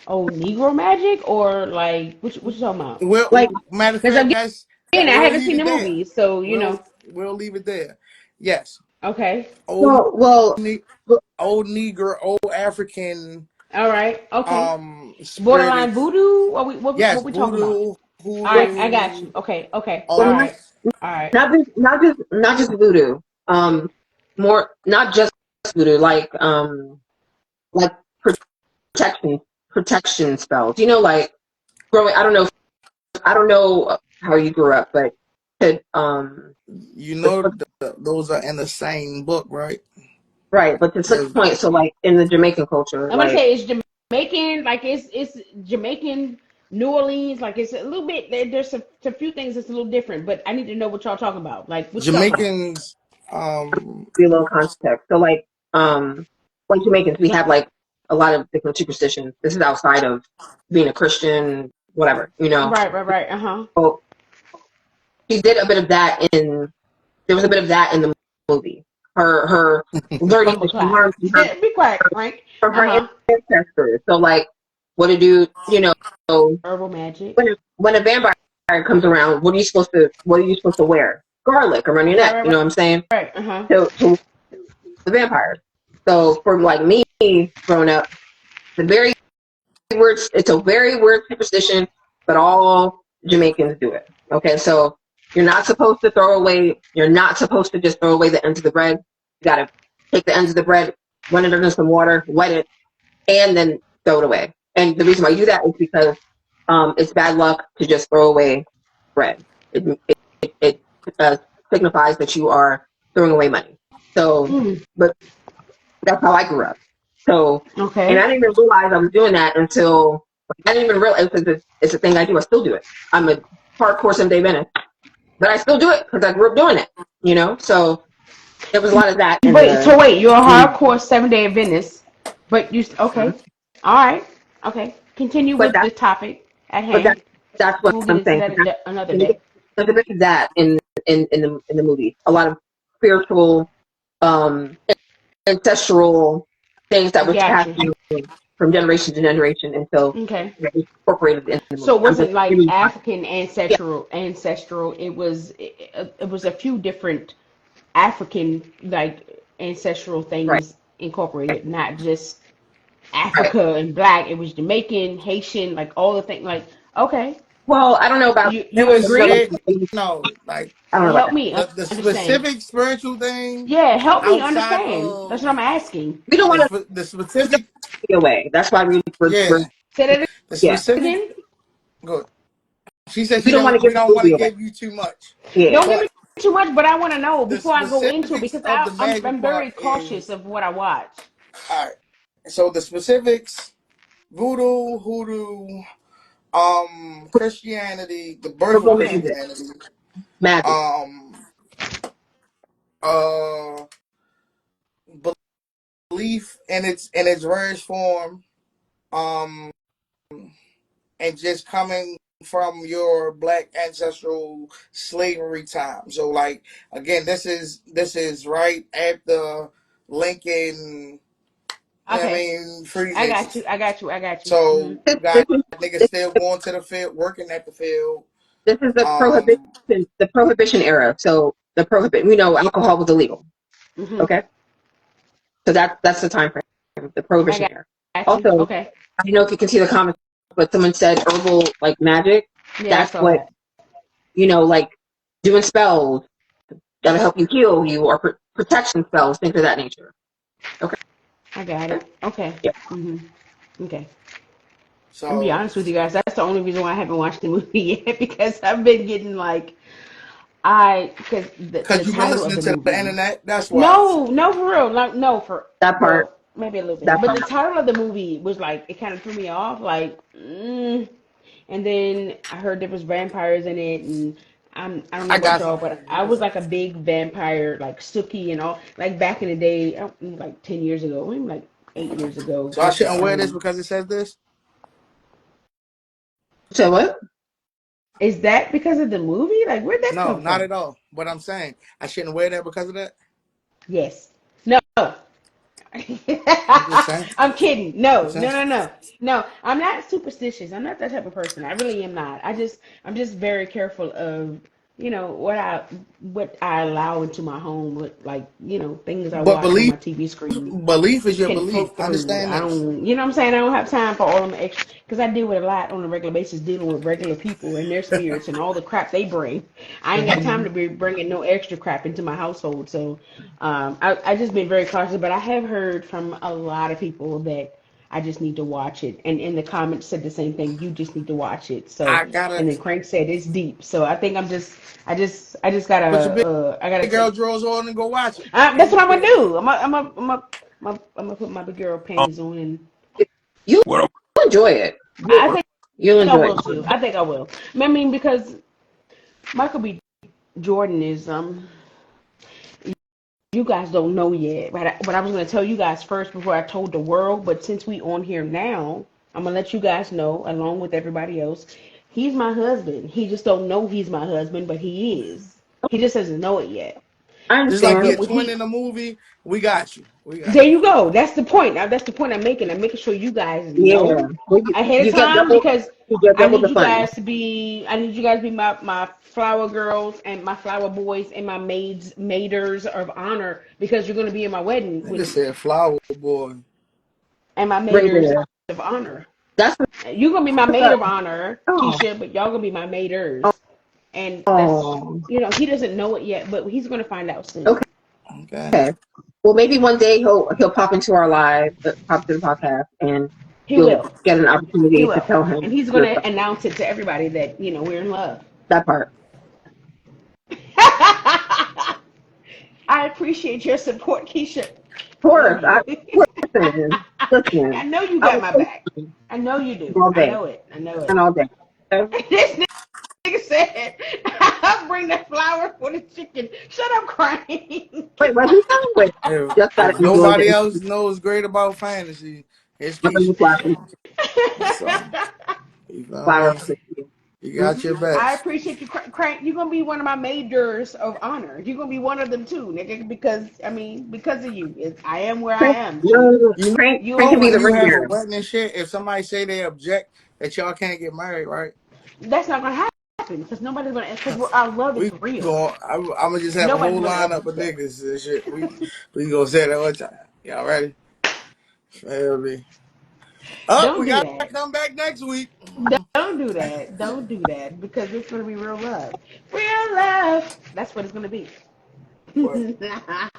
Speaker 1: old Negro magic, or like what you talking about?
Speaker 2: Like,
Speaker 3: Matter of
Speaker 1: Because
Speaker 3: fact,
Speaker 1: again,
Speaker 3: that's that
Speaker 1: I
Speaker 3: we'll
Speaker 1: haven't
Speaker 3: leave
Speaker 1: seen
Speaker 3: it
Speaker 1: the
Speaker 3: there.
Speaker 1: movie, so
Speaker 3: We'll leave it there. Yes,
Speaker 1: Okay.
Speaker 3: old
Speaker 2: well,
Speaker 3: old Negro, old African
Speaker 1: All right. Okay. Borderline
Speaker 3: spirits.
Speaker 1: voodoo? What
Speaker 3: Yes,
Speaker 1: we talking about?
Speaker 3: voodoo,
Speaker 1: All right. I got
Speaker 3: hoodoo,
Speaker 1: you. Okay. Okay.
Speaker 3: all
Speaker 2: well,
Speaker 1: All
Speaker 3: of
Speaker 2: not,
Speaker 1: right.
Speaker 3: that.
Speaker 1: All right.
Speaker 2: not just voodoo. More not just voodoo. Like protection protection spells. Like growing. I don't know how you grew up, but to, but,
Speaker 3: Those are in the same book, right?
Speaker 2: right. But to such a
Speaker 3: There's
Speaker 2: point, so like in the Jamaican culture,
Speaker 1: I'm gonna
Speaker 2: like
Speaker 1: say it's Jamaican. Like it's Jamaican New Orleans. Like it's a little bit. There's a few things that's a little different, but I need to know what y'all talking about. Like what you talking about?
Speaker 3: Jamaicans.
Speaker 2: be a little context. So like um like Jamaicans, we have like a lot of different superstitions. This is outside of being a Christian, whatever, you know.
Speaker 1: Right. Uh-huh.
Speaker 2: So she did a bit of that in. There was a bit of that in the movie. Her learning
Speaker 1: Bumble
Speaker 2: that she
Speaker 1: clap.
Speaker 2: learned
Speaker 1: Be quiet, Frank.
Speaker 2: from her
Speaker 1: Uh-huh.
Speaker 2: ancestors. So like, what to do, you know,
Speaker 1: Herbal magic.
Speaker 2: when a vampire comes around, what are you supposed to wear? Garlic around your neck.
Speaker 1: Right,
Speaker 2: You know what I'm saying?
Speaker 1: Uh-huh.
Speaker 2: To the vampires. So for like me growing up, it's a very weird superstition, but all Jamaicans do it. Okay, so you're not supposed to just throw away the ends of the bread. You gotta take the ends of the bread, run it under some water, wet it, and then throw it away. And the reason why you do that is because it's bad luck to just throw away bread. It signifies that you are throwing away money. So, but that's how I grew up. So, and I
Speaker 1: Okay.
Speaker 2: didn't even realize I was doing that until I didn't even realize it's a thing I do. I still do it. I'm a hardcore Sunday Adventist, but I still do it because I grew up doing it. You know, so there was a lot of that in
Speaker 1: Wait, you're a
Speaker 2: the.
Speaker 1: hardcore 7 Day Adventist, but okay. All right. Okay. Continue
Speaker 2: But
Speaker 1: with the topic at
Speaker 2: but
Speaker 1: hand.
Speaker 2: that's what
Speaker 1: We'll get
Speaker 2: I'm
Speaker 1: into
Speaker 2: saying.
Speaker 1: that another
Speaker 2: There's
Speaker 1: day.
Speaker 2: a bit of that in the movie. A lot of spiritual, um, ancestral things that was
Speaker 1: Got
Speaker 2: passed
Speaker 1: you.
Speaker 2: from generation to generation until
Speaker 1: Okay.
Speaker 2: it was incorporated in the
Speaker 1: So
Speaker 2: movie.
Speaker 1: it
Speaker 2: I'm just
Speaker 1: wasn't like
Speaker 2: giving
Speaker 1: African
Speaker 2: yeah,
Speaker 1: ancestral. It was a few different African like ancestral
Speaker 2: right.
Speaker 1: things incorporated, not just Africa and black. It was Jamaican, Haitian, like all the things. Like okay,
Speaker 2: Well, I don't know about
Speaker 3: It
Speaker 1: you
Speaker 3: was
Speaker 1: agree?
Speaker 3: it. No, like
Speaker 2: I don't know about
Speaker 1: Help
Speaker 2: that.
Speaker 1: me
Speaker 3: the
Speaker 1: understand.
Speaker 3: specific spiritual thing
Speaker 1: Yeah, help me
Speaker 3: outside
Speaker 1: understand. That's
Speaker 3: of
Speaker 1: what I'm asking.
Speaker 2: We don't want to
Speaker 3: the
Speaker 2: give
Speaker 3: specific.
Speaker 2: it away. That's why we're
Speaker 3: Yeah,
Speaker 1: Say that
Speaker 3: the
Speaker 2: yeah.
Speaker 3: specific.
Speaker 1: again.
Speaker 3: Good. She said
Speaker 2: We
Speaker 3: she
Speaker 2: don't want to
Speaker 3: don't. We
Speaker 2: give the
Speaker 3: don't want to
Speaker 2: movie away.
Speaker 3: give you too much,
Speaker 2: Yeah.
Speaker 1: Don't give me
Speaker 3: but
Speaker 1: too much, but I want to know
Speaker 3: the
Speaker 1: before I go into it
Speaker 3: specifics
Speaker 1: because
Speaker 3: of the
Speaker 1: I'm
Speaker 3: magic part
Speaker 1: very cautious
Speaker 3: is
Speaker 1: of what I watch.
Speaker 3: all right. So the specifics: voodoo, hoodoo, Christianity, the birth of
Speaker 2: Purple
Speaker 1: Okay.
Speaker 2: magic,
Speaker 3: Christianity,
Speaker 2: magic.
Speaker 3: um, uh, belief in its rarest form, um, and just coming from your black ancestral slavery time. So like again, this is right after Lincoln, you know what I
Speaker 1: Okay.
Speaker 3: mean, freeze
Speaker 1: I got you.
Speaker 3: days.
Speaker 1: I got you. I got you.
Speaker 3: So
Speaker 2: This,
Speaker 3: you
Speaker 2: this
Speaker 3: got
Speaker 2: is
Speaker 3: niggas
Speaker 2: this,
Speaker 3: still going to the field, working at the field.
Speaker 2: this is
Speaker 3: Um,
Speaker 2: the prohibition era. So we know alcohol was illegal.
Speaker 1: Hmm.
Speaker 2: Okay, so that's the time frame, the
Speaker 1: I
Speaker 2: prohibition era.
Speaker 1: got you.
Speaker 2: Also,
Speaker 1: Okay.
Speaker 2: I don't know if you can see the comments, but someone said herbal like magic.
Speaker 1: Yeah, I
Speaker 2: That's
Speaker 1: saw
Speaker 2: what
Speaker 1: that.
Speaker 2: like doing spells that'll help you heal you or protection spells, things of that nature. Okay,
Speaker 1: I got it. Okay.
Speaker 2: yeah.
Speaker 1: Hmm. Okay. I'm gonna be
Speaker 3: so
Speaker 1: honest with you guys. That's the only reason why I haven't watched the movie yet because I've been getting like because the
Speaker 3: because you've been
Speaker 1: title of
Speaker 3: listening
Speaker 1: the
Speaker 3: to the
Speaker 1: movie.
Speaker 3: internet, that's why.
Speaker 1: No, for real. No, for
Speaker 2: That part,
Speaker 1: well, maybe a little bit.
Speaker 2: that
Speaker 1: But
Speaker 2: part.
Speaker 1: the title of the movie was like it kind of threw me off. Like, and then I heard there was vampires in it, and I don't know
Speaker 3: I
Speaker 1: about
Speaker 3: got
Speaker 1: y'all,
Speaker 3: something for
Speaker 1: but
Speaker 3: you.
Speaker 1: I was like a big vampire, like Sookie and all. Like back in the day, like 10 years ago, maybe like 8 years ago.
Speaker 3: So I
Speaker 1: Just
Speaker 3: shouldn't wear this because it says this.
Speaker 2: So what?
Speaker 1: is that because of the movie? Like, where'd that
Speaker 3: No,
Speaker 1: come
Speaker 3: not
Speaker 1: from?
Speaker 3: at all. But I'm saying I shouldn't wear that because of that.
Speaker 1: Yes. No.
Speaker 3: I'm just saying.
Speaker 1: I'm kidding.
Speaker 3: I'm
Speaker 1: No,
Speaker 3: saying.
Speaker 1: no, no, no. No, I'm not superstitious. I'm not that type of person. I really am not. I'm just very careful of, what I allow into my home, like, things I
Speaker 3: But
Speaker 1: watch on
Speaker 3: belief
Speaker 1: my TV screen
Speaker 3: belief is your
Speaker 1: can
Speaker 3: belief.
Speaker 1: float through.
Speaker 3: Understand
Speaker 1: I
Speaker 3: this.
Speaker 1: don't, you know what I'm saying? I don't have time for all of them extra, because I deal with a lot on a regular basis, dealing with regular people and their spirits and all the crap they bring. I ain't got time to be bringing no extra crap into my household. So, I just been very cautious, but I have heard from a lot of people that I just need to watch it. And in the comments said the same thing. You just need to watch it. So,
Speaker 3: I gotta
Speaker 1: and then Crank said it's deep. So I think I just
Speaker 3: put your
Speaker 1: I gotta
Speaker 3: big girl
Speaker 1: take.
Speaker 3: drawers on and go watch it.
Speaker 1: That's
Speaker 3: Ain't
Speaker 1: what I'm gonna
Speaker 3: no
Speaker 1: do. I'm gonna put my big girl
Speaker 4: Um,
Speaker 1: panties on, and
Speaker 2: You'll
Speaker 4: what up?
Speaker 2: enjoy it.
Speaker 1: I think
Speaker 2: You'll
Speaker 1: I
Speaker 2: enjoy
Speaker 1: will
Speaker 2: it.
Speaker 1: too. I think I will. I mean, because Michael B. Jordan is you guys don't know yet, but I was gonna tell you guys first before I told the world. But since we on here now, I'm gonna let you guys know, along with everybody else. He's my husband. He just don't know he's my husband, but he is. He just doesn't know it yet.
Speaker 2: I
Speaker 3: Just like
Speaker 2: understand.
Speaker 3: your
Speaker 1: But when
Speaker 3: twin
Speaker 1: he,
Speaker 3: in the movie, we got you. We got
Speaker 1: there you go. That's the point. Now that's the point I'm making. I'm making sure you guys
Speaker 2: Yeah,
Speaker 1: know
Speaker 2: well,
Speaker 1: ahead
Speaker 2: you
Speaker 1: of
Speaker 2: get
Speaker 1: time
Speaker 2: double.
Speaker 1: because
Speaker 2: You get double the fun.
Speaker 1: I need you guys to be my flower girls and my flower boys and my maiders of honor because you're gonna be in my wedding with
Speaker 3: nigga
Speaker 1: me
Speaker 3: said flower boy.
Speaker 1: and my
Speaker 2: Right
Speaker 1: maiders
Speaker 2: there.
Speaker 1: of honor.
Speaker 2: That's
Speaker 1: You're gonna be my maid of honor,
Speaker 2: oh
Speaker 1: Keisha, but y'all gonna be my maiders. And that's
Speaker 2: oh.
Speaker 1: he doesn't know it yet, but he's gonna find out soon.
Speaker 2: Okay.
Speaker 3: Okay.
Speaker 2: Well, maybe one day he'll pop into our live, pop to the podcast, and
Speaker 1: He
Speaker 2: you'll
Speaker 1: will.
Speaker 2: get an
Speaker 1: He
Speaker 2: opportunity to
Speaker 1: will.
Speaker 2: tell
Speaker 1: And
Speaker 2: him
Speaker 1: he's
Speaker 2: your
Speaker 1: gonna announce it to everybody that, we're in love.
Speaker 2: that part.
Speaker 1: I appreciate your support, Keisha.
Speaker 2: Of
Speaker 1: I love
Speaker 2: course,
Speaker 1: you.
Speaker 2: listen,
Speaker 1: I
Speaker 2: listen.
Speaker 1: know you
Speaker 2: I
Speaker 1: got
Speaker 2: will
Speaker 1: my
Speaker 2: take
Speaker 1: back. I know you do.
Speaker 2: all
Speaker 1: I
Speaker 2: day
Speaker 1: know it. I know
Speaker 2: and
Speaker 1: it.
Speaker 2: all day. Okay?
Speaker 1: This nigga said, I'll bring the flour for the chicken. Shut up, crying.
Speaker 2: Wait, what he sound? Wait, just gotta
Speaker 3: If
Speaker 2: enjoy
Speaker 3: nobody
Speaker 2: the
Speaker 3: else knows great about fantasy, it's
Speaker 2: nothing
Speaker 3: Keisha.
Speaker 2: but flowers.
Speaker 3: So you feel
Speaker 2: Flowers.
Speaker 3: me? You got your
Speaker 1: I
Speaker 3: best.
Speaker 1: appreciate you, Crank. You're gonna be one of my maiders of honor. You're gonna be one of them too, nigga. Because of you, I am where I am. So
Speaker 3: You
Speaker 1: you
Speaker 2: Crank
Speaker 3: know
Speaker 2: can be
Speaker 1: over.
Speaker 2: the
Speaker 3: when you
Speaker 2: ring
Speaker 3: have a
Speaker 2: bearer.
Speaker 3: wedding and shit, if somebody say they object that y'all can't get married, right?
Speaker 1: That's not gonna happen because nobody's gonna. Because our love is
Speaker 3: We
Speaker 1: real.
Speaker 3: going I'm gonna just have a
Speaker 1: Nobody's
Speaker 3: whole
Speaker 1: gonna ever
Speaker 3: lineup of
Speaker 1: object.
Speaker 3: niggas and shit. We gonna say that one time. Y'all ready? Feel me? Up,
Speaker 1: Don't
Speaker 3: we
Speaker 1: do
Speaker 3: gotta
Speaker 1: that.
Speaker 3: come back next week.
Speaker 1: Don't do that. Don't do that because it's gonna be real love. Real love. That's what it's gonna be.
Speaker 3: But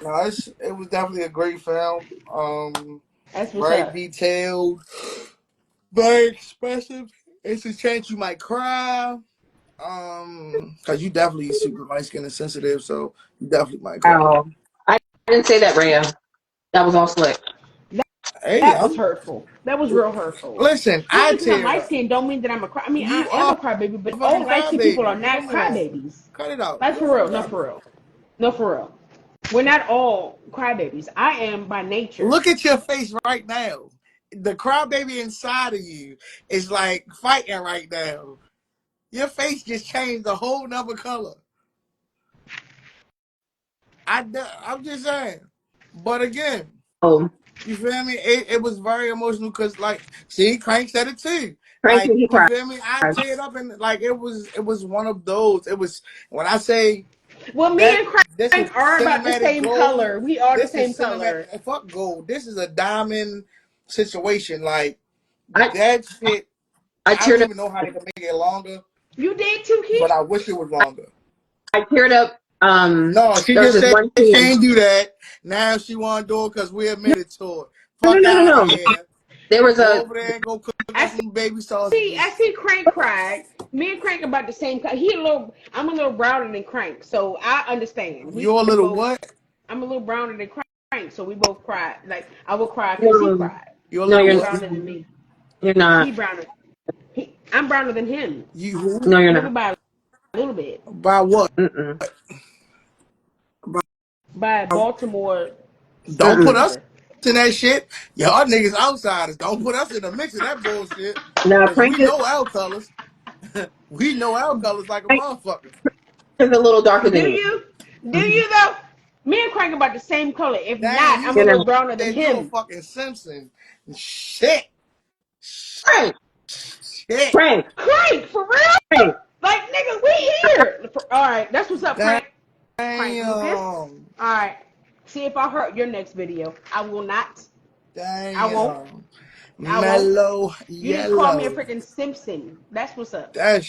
Speaker 3: no, it was definitely a great film.
Speaker 1: That's what's
Speaker 3: Very
Speaker 1: up.
Speaker 3: detailed, very expressive. It's a chance you might cry. Cause you definitely super light skinned and sensitive, so you definitely might cry.
Speaker 2: Oh, I didn't say that, Rhea. That was all slick.
Speaker 1: That,
Speaker 3: Hey,
Speaker 1: that was hurtful. That was real hurtful.
Speaker 3: listen,
Speaker 1: Just
Speaker 3: I
Speaker 1: because I'm
Speaker 3: teared
Speaker 1: light
Speaker 3: up.
Speaker 1: skinned don't mean that I'm a cry. I mean, I
Speaker 3: You
Speaker 1: am a
Speaker 3: are
Speaker 1: crybaby,
Speaker 3: a
Speaker 1: but
Speaker 3: fucking
Speaker 1: all light skinned people are
Speaker 3: crybaby.
Speaker 1: not
Speaker 3: Come on,
Speaker 1: crybabies.
Speaker 3: cut it out.
Speaker 1: Like
Speaker 3: You a
Speaker 1: for real,
Speaker 3: fucking
Speaker 1: no for
Speaker 3: crybaby.
Speaker 1: real, no for real. We're not all crybabies. I am by nature.
Speaker 3: Look at your face right now. The crybaby inside of you is like fighting right now. Your face just changed a whole nother color. I'm just saying. But again,
Speaker 2: Oh,
Speaker 3: you feel me? It was very emotional because, like, see, Crank said it too.
Speaker 2: Crank
Speaker 3: Like,
Speaker 2: he
Speaker 3: you
Speaker 2: cried.
Speaker 3: feel me? I teared up and like it was one of those. It was when I say
Speaker 1: Well, me
Speaker 3: that
Speaker 1: and
Speaker 3: this is
Speaker 1: Crank are about the
Speaker 3: cinematic
Speaker 1: same
Speaker 3: gold.
Speaker 1: color. We are the
Speaker 3: This
Speaker 1: same
Speaker 3: is cinematic.
Speaker 1: color.
Speaker 3: Fuck gold. This is a diamond situation. Like
Speaker 2: I
Speaker 3: that shit.
Speaker 2: I
Speaker 3: I don't
Speaker 2: teared up.
Speaker 3: even know how they can make it longer,
Speaker 1: You did too,
Speaker 3: but
Speaker 1: Keith?
Speaker 3: I wish it was longer.
Speaker 2: I teared up.
Speaker 3: No, she
Speaker 2: There's
Speaker 3: just
Speaker 2: this
Speaker 3: said
Speaker 2: one
Speaker 3: she
Speaker 2: scene.
Speaker 3: can't do that. Now she want to do it because we admitted to it.
Speaker 2: No, no,
Speaker 3: Fuck
Speaker 2: no, no,
Speaker 3: out of
Speaker 2: no.
Speaker 3: here.
Speaker 2: There was
Speaker 3: Go
Speaker 2: a.
Speaker 3: over there and go cook
Speaker 1: I
Speaker 3: us some baby
Speaker 1: I
Speaker 3: sausages.
Speaker 1: see Crank cried. Me and Crank about the same color. I'm a little browner than Crank, so I understand. We
Speaker 3: You're a little
Speaker 1: both,
Speaker 3: what?
Speaker 1: I'm a little browner than Crank, so we both cried. Like I will cry because he
Speaker 2: No,
Speaker 1: cried.
Speaker 3: You're a
Speaker 2: no,
Speaker 3: little
Speaker 1: He
Speaker 2: you're
Speaker 3: what?
Speaker 1: browner than me.
Speaker 2: you're not.
Speaker 1: He browner. I'm browner than him,
Speaker 3: You who?
Speaker 2: No, you're
Speaker 1: maybe
Speaker 2: not.
Speaker 1: by a little bit.
Speaker 3: By what?
Speaker 2: Mm-mm.
Speaker 3: By,
Speaker 1: By Baltimore
Speaker 3: don't put
Speaker 2: Mm-mm.
Speaker 3: us
Speaker 1: standard.
Speaker 3: in that shit. Y'all niggas outsiders. Don't put us in the mix of that bullshit.
Speaker 2: Now
Speaker 3: Cause
Speaker 2: Crank
Speaker 3: we
Speaker 2: is
Speaker 3: know our colors. We know our colors like a
Speaker 2: Crank
Speaker 3: motherfucker.
Speaker 2: is a little darker
Speaker 1: Do
Speaker 2: than you.
Speaker 1: you? Do
Speaker 2: Mm-hmm.
Speaker 1: you though? Me and Crank about the same color. If
Speaker 3: Damn,
Speaker 1: not,
Speaker 3: you
Speaker 1: I'm a
Speaker 2: You
Speaker 1: little
Speaker 2: know,
Speaker 1: browner than
Speaker 3: said you a
Speaker 1: him.
Speaker 3: fucking Simpson. Shit.
Speaker 2: Crank,
Speaker 3: Shit.
Speaker 2: Crank,
Speaker 1: Crank, for real?
Speaker 2: Crank.
Speaker 1: Like, nigga, we here. All right, that's what's up, Crank. Crank Lucas.
Speaker 3: Damn.
Speaker 1: All right. See if I hurt your next video. I will not. I won't.
Speaker 3: Damn.
Speaker 1: I won't.
Speaker 3: Mellow
Speaker 1: You didn't call me a
Speaker 3: yellow.
Speaker 1: freaking Simpson. That's what's up.
Speaker 3: That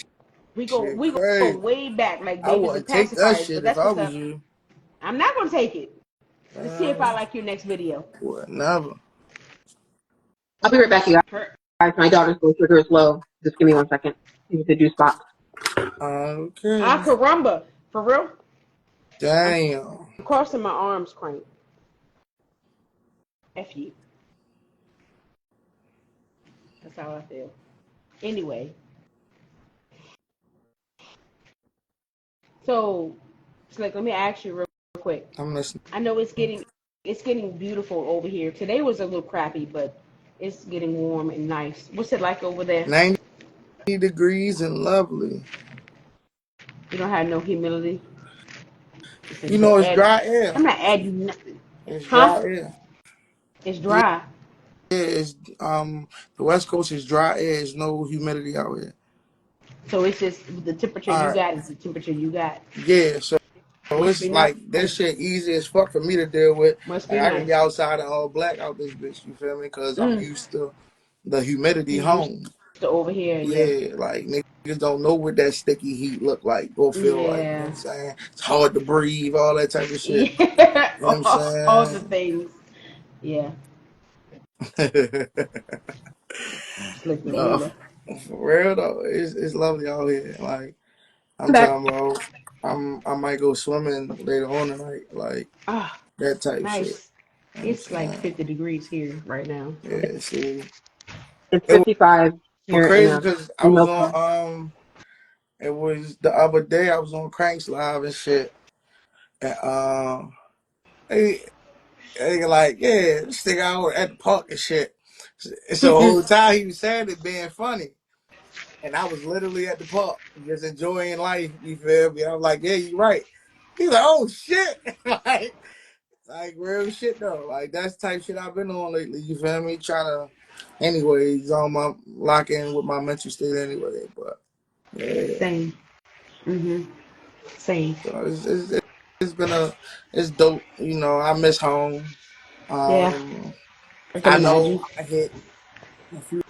Speaker 1: We go
Speaker 3: shit
Speaker 1: we go
Speaker 3: crazy.
Speaker 1: way back like
Speaker 3: I
Speaker 1: babies and
Speaker 3: wouldn't take that
Speaker 1: pacifiers,
Speaker 3: shit
Speaker 1: but
Speaker 3: if
Speaker 1: that's
Speaker 3: I
Speaker 1: what's
Speaker 3: was
Speaker 1: up.
Speaker 3: you.
Speaker 1: I'm not gonna take it. Let's see if I
Speaker 3: Uh,
Speaker 1: like your next video.
Speaker 3: would never.
Speaker 2: I'll be right back, you
Speaker 1: Hurt.
Speaker 2: guys. My daughter's blood sugar is low. Just give me 1 second. Need to do spots.
Speaker 3: Okay.
Speaker 1: Ah, caramba. For real? I'm
Speaker 3: Damn.
Speaker 1: crossing my arms, Crank. F you. That's how I feel. Anyway, so let me ask you real quick. quick.
Speaker 3: I'm listening.
Speaker 1: I know it's getting beautiful over here. Today was a little crappy, but it's getting warm and nice. What's it like over there?
Speaker 3: 90 degrees and lovely.
Speaker 1: You don't have no humidity.
Speaker 3: You know, it's
Speaker 1: Add,
Speaker 3: dry air.
Speaker 1: I'm not adding nothing.
Speaker 3: It's
Speaker 1: Huh?
Speaker 3: dry air.
Speaker 1: It's
Speaker 3: Yeah,
Speaker 1: dry.
Speaker 3: it's the West Coast is dry air. There's no humidity out here.
Speaker 1: So it's just the temperature
Speaker 3: All
Speaker 1: you
Speaker 3: right.
Speaker 1: got is the temperature you got.
Speaker 3: Yeah, so
Speaker 1: Must
Speaker 3: it's
Speaker 1: be
Speaker 3: like that
Speaker 1: nice.
Speaker 3: shit easy as fuck for me to deal with.
Speaker 1: Must
Speaker 3: Like
Speaker 1: be
Speaker 3: I can be
Speaker 1: nice.
Speaker 3: outside and all black out this bitch, you feel me? Because I'm
Speaker 1: Mm.
Speaker 3: used to the humidity
Speaker 1: You used
Speaker 3: home.
Speaker 1: to over here, yeah.
Speaker 3: Yeah, like niggas don't know what that sticky heat look like or feel like. You know what
Speaker 1: Yeah.
Speaker 3: I'm saying? It's hard to breathe, all that type of shit.
Speaker 1: Yeah.
Speaker 3: You know what I'm
Speaker 1: All the
Speaker 3: saying?
Speaker 1: things. Yeah. Slick the
Speaker 3: No,
Speaker 1: ruler.
Speaker 3: for real though, it's lovely out here. Like I'm
Speaker 2: Back.
Speaker 3: talking about, I might go swimming later on tonight, like
Speaker 1: Ah,
Speaker 3: that type shit.
Speaker 1: nice.
Speaker 3: You know what I'm
Speaker 1: It's like
Speaker 3: saying?
Speaker 1: 50 degrees here right now. So
Speaker 3: Yeah, see,
Speaker 2: It's
Speaker 3: it
Speaker 2: 55
Speaker 3: was
Speaker 2: here
Speaker 3: crazy because I
Speaker 2: in
Speaker 3: was
Speaker 2: Milford.
Speaker 3: on it was the other day I was on Cranks Live and shit, and they, they like yeah, this nigga out at the park and shit. So the whole time he was saying it being funny. And I was literally at the park, just enjoying life. You feel me? I'm like, yeah, you're right. He's like, oh shit, like real shit though. Like that's the type shit I've been on lately. You feel me? Trying to, anyways, on my lock in with my mental state anyway. But yeah,
Speaker 1: same. Mhm. Same.
Speaker 3: so it's been it's dope. You know, I miss home.
Speaker 1: Yeah.
Speaker 3: Um,
Speaker 1: I can
Speaker 3: I know
Speaker 1: imagine.
Speaker 3: I hit a few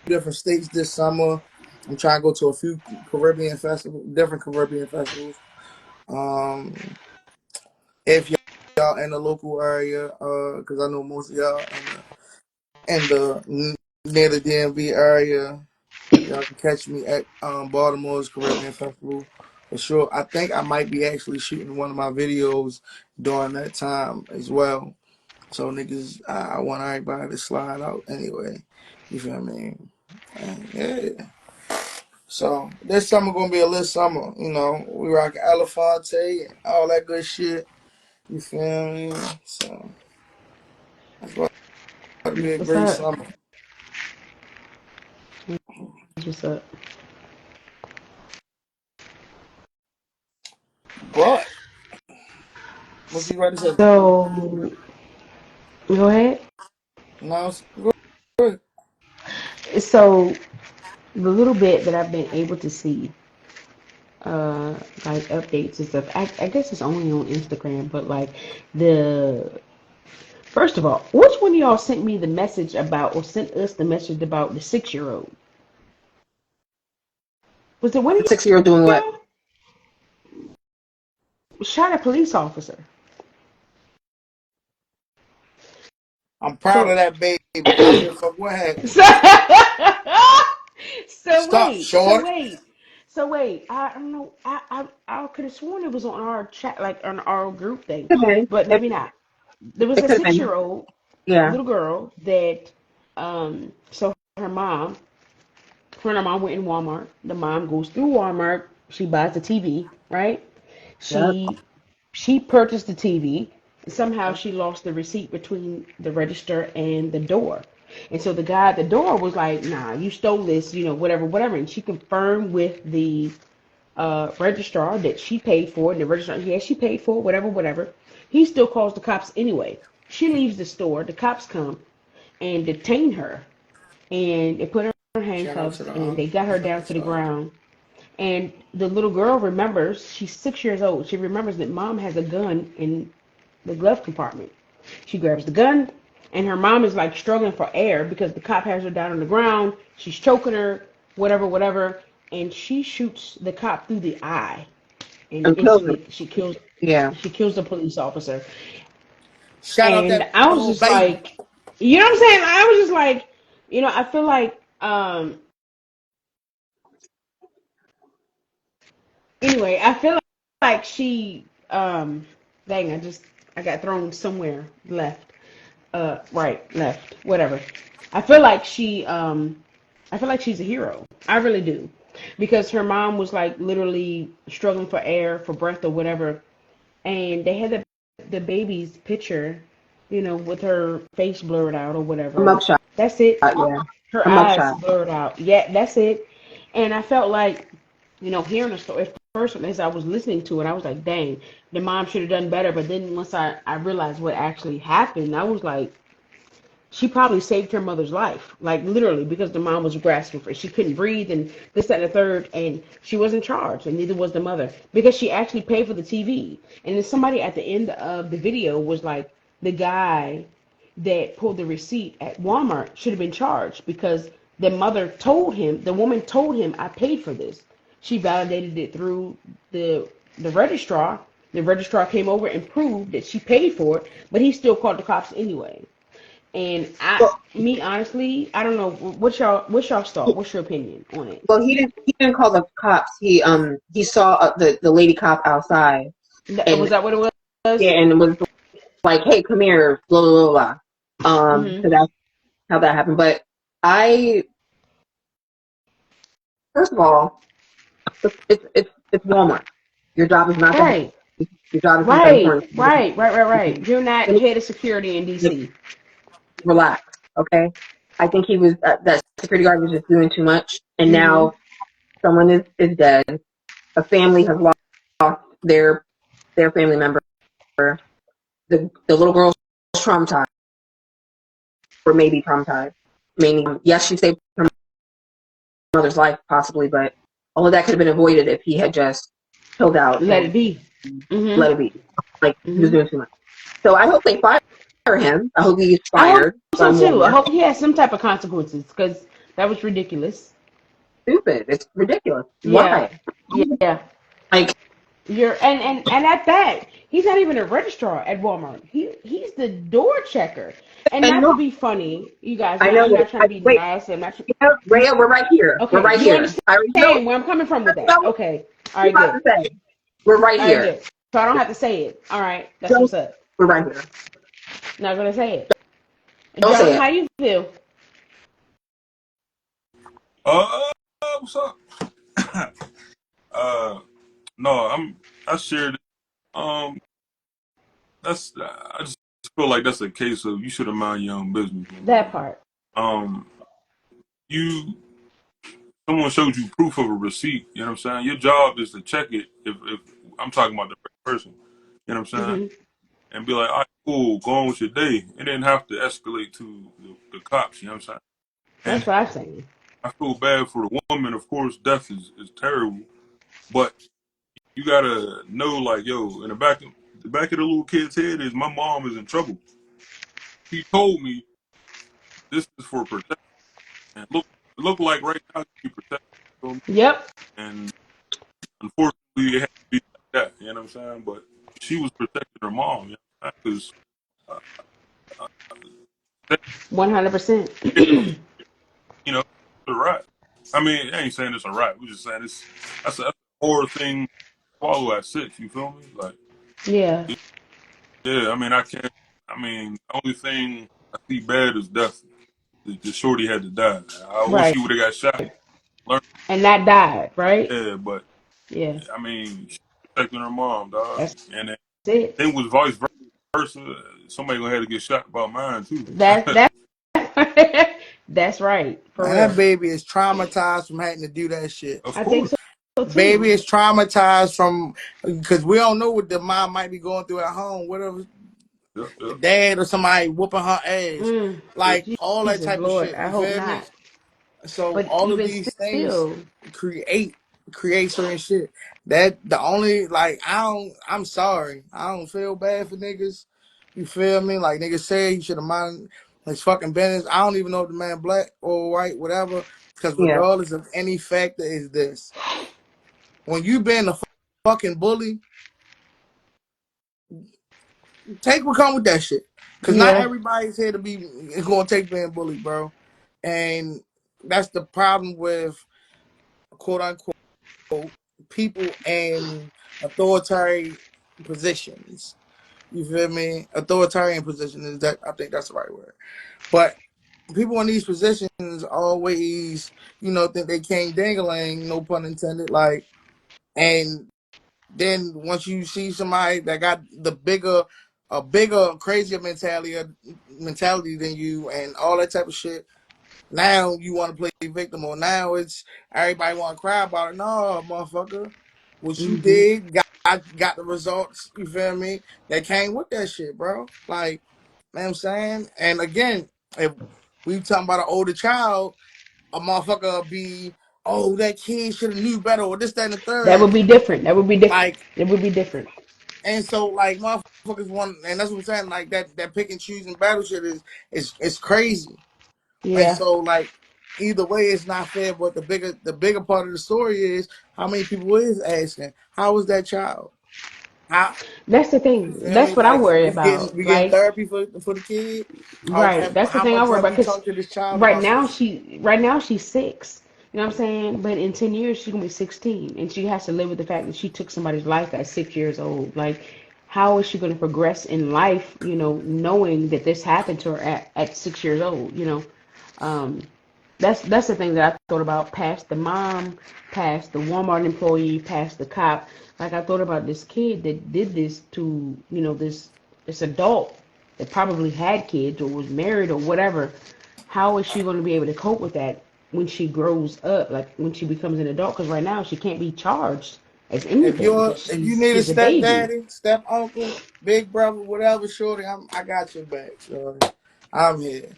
Speaker 3: different states this summer. I'm trying to go to a few Caribbean festivals, different Caribbean festivals. Um, if y'all in the local area, because I know most of y'all in the near the DMV area, y'all can catch me at Baltimore's Caribbean Festival for sure. I think I might be actually shooting one of my videos during that time as well. So niggas, I want everybody to slide out anyway. You feel me? And yeah. So this summer gonna be a lit summer. You know, we rock Elefante and all that good shit. You feel me? So that's about to be
Speaker 1: That's
Speaker 3: a
Speaker 1: what's
Speaker 3: great
Speaker 1: up.
Speaker 3: summer.
Speaker 1: That's what's up.
Speaker 3: But what you ready to say?
Speaker 1: So go ahead.
Speaker 3: No, good.
Speaker 1: So the little bit that I've been able to see, like updates and stuff. I guess it's only on Instagram, but like the first of all, which one of y'all sent me the message about or sent us the message about the 6-year-old? Was it one of
Speaker 2: 6 year doing what?
Speaker 1: y'all? Shot a police officer.
Speaker 3: I'm proud of
Speaker 1: So
Speaker 3: that baby. I don't give a fuck what happened.
Speaker 1: so, so
Speaker 3: Stop,
Speaker 1: wait, so
Speaker 3: short.
Speaker 1: wait, so wait. I don't know. I could have sworn it was on our chat, like on our group thing,
Speaker 2: Could have been.
Speaker 1: but maybe not. There was
Speaker 2: It
Speaker 1: a
Speaker 2: could have
Speaker 1: six
Speaker 2: been.
Speaker 1: year old
Speaker 2: Yeah.
Speaker 1: little girl that so her mom her and her mom went in Walmart. The mom goes through Walmart. She buys the TV, right?
Speaker 2: Yep.
Speaker 1: She purchased the TV. Somehow she lost the receipt between the register and the door. And so the guy at the door was like, nah, you stole this, whatever, whatever. And she confirmed with the registrar that she paid for it. And the registrar, yeah, she paid for it, whatever, whatever. He still calls the cops anyway. She leaves the store. The cops come and detain her. And they put her in
Speaker 3: Shout out to
Speaker 1: handcuffs
Speaker 3: the
Speaker 1: and they got her down to the
Speaker 3: sorry.
Speaker 1: ground. And the little girl remembers, she's 6 years old. She remembers that mom has a gun in the glove compartment. She grabs the gun, and her mom is like struggling for air because the cop has her down on the ground. She's choking her, whatever, whatever. And she shoots the cop through the eye, and
Speaker 2: And killed him.
Speaker 1: instantly she kills
Speaker 2: Yeah.
Speaker 1: the police officer.
Speaker 3: Shout out
Speaker 1: And
Speaker 3: that
Speaker 1: I was
Speaker 3: little
Speaker 1: just
Speaker 3: baby.
Speaker 1: like, you know what I'm saying? I was just like, I feel like anyway, I feel like she dang, I got thrown somewhere left. Right, left, whatever. I feel like I feel like she's a hero. I really do. Because her mom was like literally struggling for air, for breath or whatever, and they had that the baby's picture, with her face blurred out or
Speaker 2: A
Speaker 1: whatever.
Speaker 2: mugshot,
Speaker 1: That's it.
Speaker 2: yeah.
Speaker 1: Her
Speaker 2: A
Speaker 1: eyes
Speaker 2: mugshot.
Speaker 1: blurred out. Yeah, that's it. And I felt like, hearing the story at first as I was listening to it, I was like, dang, the mom should have done better. But then once I realized what actually happened, I was like, she probably saved her mother's life, like literally, because the mom was grasping for it. She couldn't breathe and this, that, and the third, and she wasn't charged, and neither was the mother because she actually paid for the TV. And then somebody at the end of the video was like, the guy that pulled the receipt at Walmart should have been charged because the mother told him, the woman told him, I paid for this. She validated it through the the registrar. The registrar came over and proved that she paid for it, but he still called the cops anyway. And
Speaker 2: Well,
Speaker 1: me honestly, I don't know what's y'all thought. What's your opinion on it?
Speaker 2: well, he didn't call the cops. He saw the lady cop outside,
Speaker 1: Was
Speaker 2: and
Speaker 1: that what it was?
Speaker 2: yeah, and it was like, hey, come here, blah blah blah blah.
Speaker 1: Mhm.
Speaker 2: So that's how that happened. But I, first of all, it's Walmart. Your job is not to have.
Speaker 1: Right,
Speaker 2: Your job is not to
Speaker 1: right,
Speaker 2: inform.
Speaker 1: right. You're not head of security in DC.
Speaker 2: Relax, okay? I think he was that security guard was just doing too much, and
Speaker 1: Mhm.
Speaker 2: now someone is dead. A family has lost their family member. The little girl's traumatized, or maybe traumatized. Meaning, yes, she saved her mother's life possibly, but all of that could have been avoided if he had just chilled out
Speaker 1: Let it
Speaker 2: and
Speaker 1: be. Mhm.
Speaker 2: let it be. Like he was
Speaker 1: Mhm.
Speaker 2: doing too much. So I hope they fire him. I hope he's
Speaker 1: I hope
Speaker 2: fired
Speaker 1: so
Speaker 2: from
Speaker 1: too. I
Speaker 2: Walmart.
Speaker 1: hope he has some type of consequences because that was ridiculous.
Speaker 2: Stupid. It's ridiculous.
Speaker 1: Yeah,
Speaker 2: Why?
Speaker 1: yeah.
Speaker 2: Like
Speaker 1: You're and at that, he's not even a registrar at Walmart. He's the door checker. And
Speaker 2: and
Speaker 1: not to
Speaker 2: no,
Speaker 1: be funny, you guys.
Speaker 2: I know.
Speaker 1: I'm not trying to be
Speaker 2: Wait,
Speaker 1: nice. I'm not.
Speaker 2: Rhea, we're right here. We're
Speaker 1: Okay,
Speaker 2: right
Speaker 1: you
Speaker 2: here. I already know.
Speaker 1: understand where I'm coming from with
Speaker 2: Know
Speaker 1: that.
Speaker 2: what
Speaker 1: Okay, all
Speaker 2: you're
Speaker 1: right,
Speaker 2: about
Speaker 1: good.
Speaker 2: to say. We're right
Speaker 1: All right,
Speaker 2: here.
Speaker 1: good. So I don't have to say it. All right, that's
Speaker 2: Don't.
Speaker 1: what's up.
Speaker 2: We're right here.
Speaker 1: Not gonna say it.
Speaker 2: Don't
Speaker 1: John,
Speaker 2: say it.
Speaker 1: how you feel?
Speaker 4: What's up? uh, no, I shared it. Um, I just feel like that's a case of you should have mind your own business,
Speaker 1: That
Speaker 4: man.
Speaker 1: part.
Speaker 4: Um, you someone showed you proof of a receipt. You know what I'm saying? Your job is to check it. If I'm talking about the right person, you know what I'm saying?
Speaker 1: Mhm.
Speaker 4: And be like, all right, cool, go on with your day. It didn't have to escalate to the cops. You know what I'm saying?
Speaker 1: That's
Speaker 4: And
Speaker 1: what I'm saying.
Speaker 4: I feel bad for the woman. Of course, death is terrible, but you gotta know, like, yo, in the back of the little kid's head is my mom is in trouble. He told me this is for protection, and look like right now she protected him,
Speaker 1: Yep.
Speaker 4: and unfortunately it had to be like that. You know what I'm saying? But she was protecting her mom, you know, because uh, uh,
Speaker 1: 100%.
Speaker 4: you know, it's a right. I mean, I ain't saying it's a right. We're just saying that's a horror thing to swallow at 6. You feel me? Like,
Speaker 1: Yeah.
Speaker 4: yeah. I mean, I can't. I mean, the only thing I see bad is death. The shorty had to die. I wish
Speaker 1: Right.
Speaker 4: he would have got shot. Learn,
Speaker 1: And that died. Right.
Speaker 4: yeah, but
Speaker 1: Yeah.
Speaker 4: I mean, she protecting her mom, dog,
Speaker 1: That's
Speaker 4: and
Speaker 1: it.
Speaker 4: then was vice versa. Somebody gonna have to get shot about mine too.
Speaker 1: That that's right. For
Speaker 3: Man,
Speaker 1: real.
Speaker 3: that baby is traumatized from having to do that shit.
Speaker 4: Of
Speaker 1: I think
Speaker 4: course.
Speaker 1: so
Speaker 3: Baby
Speaker 1: too.
Speaker 3: is traumatized from because we don't know what the mom might be going through at home. Whatever,
Speaker 4: Yeah, yeah,
Speaker 3: dad or somebody whooping her ass,
Speaker 1: Mm.
Speaker 4: yeah.
Speaker 3: like all that
Speaker 1: Jesus
Speaker 3: type of
Speaker 1: Lord.
Speaker 3: shit.
Speaker 1: I
Speaker 3: You
Speaker 1: hope
Speaker 3: feel me?
Speaker 1: not.
Speaker 3: So
Speaker 1: But
Speaker 3: all of
Speaker 1: even
Speaker 3: these things
Speaker 1: still,
Speaker 3: create create certain shit. That the only like I'm sorry. I don't feel bad for niggas. You feel me? Like niggas say he should have minded his fucking business. I don't even know if the man black or white, whatever. Because
Speaker 2: Yeah.
Speaker 3: regardless of any factor, is this when you been a fucking bully, take what come with that shit. Because not
Speaker 1: yeah.
Speaker 3: everybody's here to be is gonna take being bullied, bro. And that's the problem with quote unquote people in authoritarian positions. You feel me? Authoritarian position is that I think that's the right word. But people in these positions always, think they can't dangling, no pun intended, and then once you see somebody that got the bigger a bigger, crazier mentality than you, and all that type of shit. Now you want to play victim, or now it's everybody want to cry about it. No, motherfucker, what you
Speaker 1: Hmm.
Speaker 3: did got the results. You feel me? That came with that shit, bro. Like, you know what I'm saying? And again, if we talking about an older child, a motherfucker be, oh, that kid should have knew better, or this, that, and the
Speaker 1: That
Speaker 3: third.
Speaker 1: would be different. That would be different.
Speaker 3: Like,
Speaker 1: It would be different.
Speaker 3: and so like motherfuckers want, and that's what I'm saying. Like that pick and choosing battle shit is crazy. And
Speaker 1: Yeah.
Speaker 3: so like either way, it's not fair. But the bigger part of the story is how many people is asking, how was that child? How,
Speaker 1: That's the
Speaker 3: you
Speaker 1: thing.
Speaker 3: feel
Speaker 1: That's
Speaker 3: me?
Speaker 1: what I
Speaker 3: Like
Speaker 1: worry
Speaker 3: we getting
Speaker 1: about.
Speaker 3: we getting
Speaker 1: Like,
Speaker 3: therapy for the kid.
Speaker 1: right. That's the
Speaker 3: How
Speaker 1: thing I
Speaker 3: much
Speaker 1: worry
Speaker 3: have
Speaker 1: about
Speaker 3: we
Speaker 1: because
Speaker 3: talked to this child about some shit?
Speaker 1: right now she's 6. You know what I'm saying? But in 10 years she's gonna be 16, and she has to live with the fact that she took somebody's life at 6 years old. Like, how is she gonna progress in life? You know, knowing that this happened to her at 6 years old. You know, um, that's the thing that I thought about. Past the mom, past the Walmart employee, past the cop. Like, I thought about this kid that did this to, this adult that probably had kids or was married or whatever. How is she going to be able to cope with that when she grows up, like when she becomes an adult? Because right now she can't be charged as anything because
Speaker 3: If you need a
Speaker 1: she's a baby.
Speaker 3: stepdaddy, step uncle, big brother, whatever, shorty, I got your back, shorty. I'm here.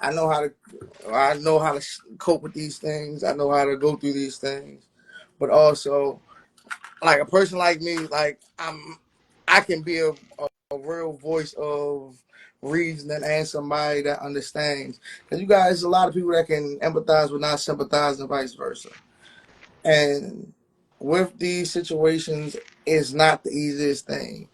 Speaker 3: I know how to cope with these things. I know how to go through these things. But also, like a person like me, like I can be a real voice of reason and somebody that understands. Because you guys, a lot of people that can empathize but not sympathize, and vice versa. And with these situations, it's not the easiest thing.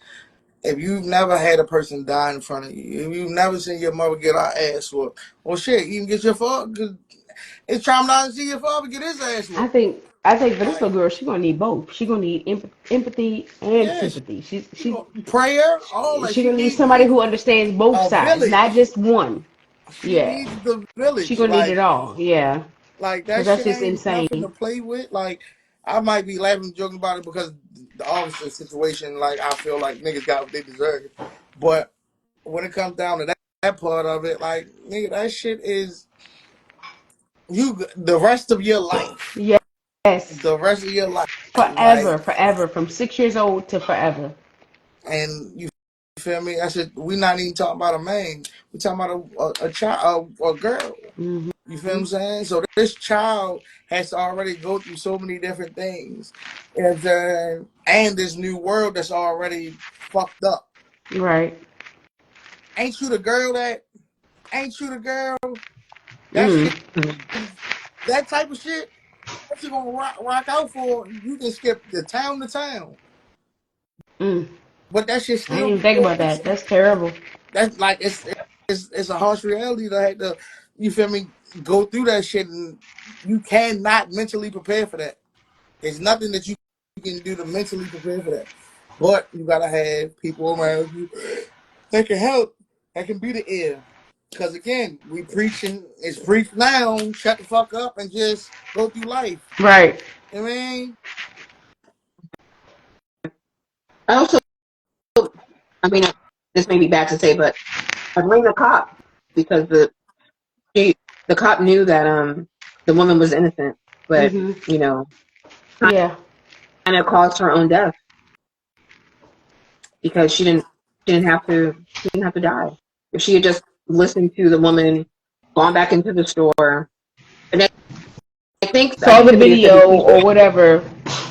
Speaker 3: If you've never had a person die in front of you, if you've never seen your mother get her ass whooped, well, shit, you can get your father. Cause it's traumatizing to see your father get his ass whooped.
Speaker 1: I think for this
Speaker 3: Like,
Speaker 1: little girl, she's gonna need both. She's gonna need empathy and
Speaker 3: yes,
Speaker 1: sympathy.
Speaker 3: you know, prayer, all that.
Speaker 1: She's
Speaker 3: She
Speaker 1: gonna need somebody
Speaker 3: needs
Speaker 1: who understands both
Speaker 3: a
Speaker 1: sides, not
Speaker 3: village.
Speaker 1: just one.
Speaker 3: She
Speaker 1: Yeah,
Speaker 3: needs the
Speaker 1: she's
Speaker 3: village.
Speaker 1: gonna need it all. Yeah,
Speaker 3: Like
Speaker 1: because
Speaker 3: that
Speaker 1: that's
Speaker 3: shit
Speaker 1: just
Speaker 3: ain't nothing to
Speaker 1: insane.
Speaker 3: play with. Like I might be laughing, joking about it because the officer situation. Like I feel like niggas got what they deserve, but when it comes down to that part of it, like nigga, that shit is you the rest of your life.
Speaker 1: Yes,
Speaker 3: The rest of your life,
Speaker 1: forever,
Speaker 3: like,
Speaker 1: forever, from 6 years old to forever.
Speaker 3: and you feel me? I said we not even talking about a man. We talking about a child, a girl.
Speaker 1: Hmm.
Speaker 3: You feel what I'm saying? So this child has to already go through so many different things, and this new world that's already fucked up.
Speaker 1: Right.
Speaker 3: Ain't you the girl that? Ain't you the girl? That
Speaker 1: Mm.
Speaker 3: shit, that type of shit. What you gonna rock out for? You can skip the town to town,
Speaker 1: Mm.
Speaker 3: but that shit
Speaker 1: I didn't
Speaker 3: still
Speaker 1: even
Speaker 3: be
Speaker 1: think
Speaker 3: your
Speaker 1: about that.
Speaker 3: mission.
Speaker 1: That's terrible.
Speaker 3: That's like it's a harsh reality to have to. You feel me? Go through that shit, and you cannot mentally prepare for that. There's nothing that you can do to mentally prepare for that. But you gotta have people around you that can help, that can be the ear. Because again, we preaching, it's preached now, shut the fuck up and just go through life.
Speaker 1: Right.
Speaker 3: You know what I mean?
Speaker 2: I also, I mean, this may be bad to say, but I blame the cop because she, the cop knew that the woman was innocent, but
Speaker 1: Hmm.
Speaker 2: you know,
Speaker 1: Yeah.
Speaker 2: kind of caused her own death because she didn't have to die. If she had just listened to the woman, gone back into the store, and I
Speaker 1: Saw
Speaker 2: think
Speaker 1: the
Speaker 2: the video said that
Speaker 1: video
Speaker 2: she
Speaker 1: or whatever.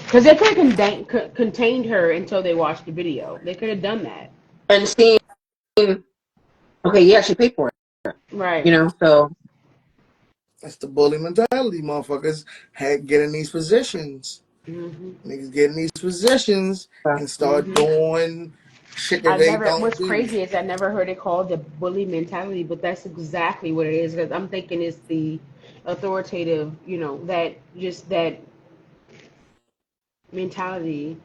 Speaker 1: Because they could have contained her until they watched the video. They could have done that.
Speaker 2: and seen, okay, yeah, she paid for it,
Speaker 1: Right.
Speaker 2: you know, so
Speaker 3: That's the bully mentality, motherfuckers had get in these positions.
Speaker 1: Hmm.
Speaker 3: Niggas get in these positions and start
Speaker 1: Hmm.
Speaker 3: doing shit that they don't
Speaker 1: What's
Speaker 3: do.
Speaker 1: crazy is I never heard it called the bully mentality, but that's exactly what it is. Because I'm thinking it's the authoritative, that mentality.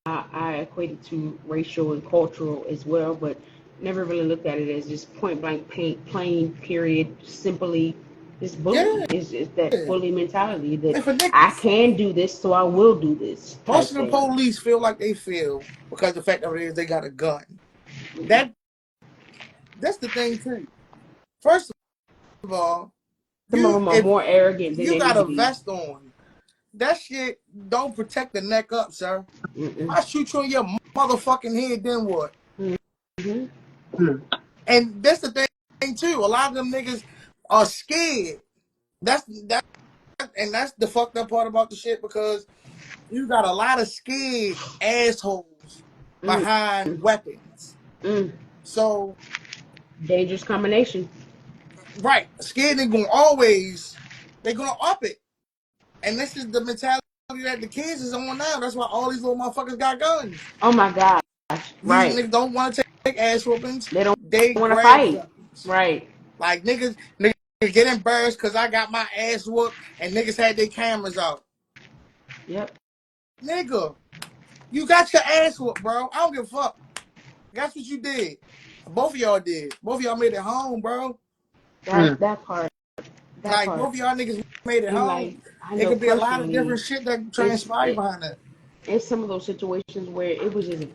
Speaker 1: I equate it to racial and cultural as well, but never really looked at it as just point blank, plain, period, simply, It's
Speaker 3: Yeah.
Speaker 1: bullying. It's that bully mentality that
Speaker 3: If a
Speaker 1: I
Speaker 3: nigga,
Speaker 1: can do this, so I will do this
Speaker 3: most
Speaker 1: type
Speaker 3: of the
Speaker 1: thing.
Speaker 3: police feel like they feel because the fact of it is they got a gun. That that's the thing too. First of all,
Speaker 1: Some of
Speaker 3: you
Speaker 1: them are
Speaker 3: if
Speaker 1: more arrogant than
Speaker 3: you
Speaker 1: they
Speaker 3: got
Speaker 1: need to
Speaker 3: a
Speaker 1: be.
Speaker 3: vest on, that shit don't protect the neck up, sir.
Speaker 1: Mm-mm.
Speaker 3: I shoot you in your motherfucking head, then what?
Speaker 1: Mm-hmm.
Speaker 2: Hmm.
Speaker 3: And that's the thing too. A lot of them niggas are scared. That and that's the fucked up part about the shit because you got a lot of scared assholes
Speaker 1: Mm.
Speaker 3: behind weapons.
Speaker 1: Mm.
Speaker 3: So
Speaker 1: Dangerous combination.
Speaker 3: right, scared they're gonna up it. And this is the mentality that the kids is on now. That's why all these little motherfuckers got guns.
Speaker 1: Oh my gosh.
Speaker 3: These
Speaker 1: Right.
Speaker 3: niggas don't want to take ass whoopings.
Speaker 1: They don't
Speaker 3: They
Speaker 1: want to
Speaker 3: grab
Speaker 1: fight.
Speaker 3: guns.
Speaker 1: Right.
Speaker 3: Like niggas get embarrassed because I got my ass whooped and niggas had their cameras out.
Speaker 1: Yep.
Speaker 3: Nigga, you got your ass whooped, bro. I don't give a fuck. That's what you did. Both of y'all did. Both of y'all made it home, bro.
Speaker 2: Hmm.
Speaker 1: That part. That
Speaker 3: Like
Speaker 1: part.
Speaker 3: both of y'all niggas made it
Speaker 1: And
Speaker 3: home.
Speaker 1: like I
Speaker 3: It
Speaker 1: know
Speaker 3: could be a lot of
Speaker 1: personally,
Speaker 3: different shit that
Speaker 1: it's
Speaker 3: transpired behind that.
Speaker 1: it's some of those situations where it was just a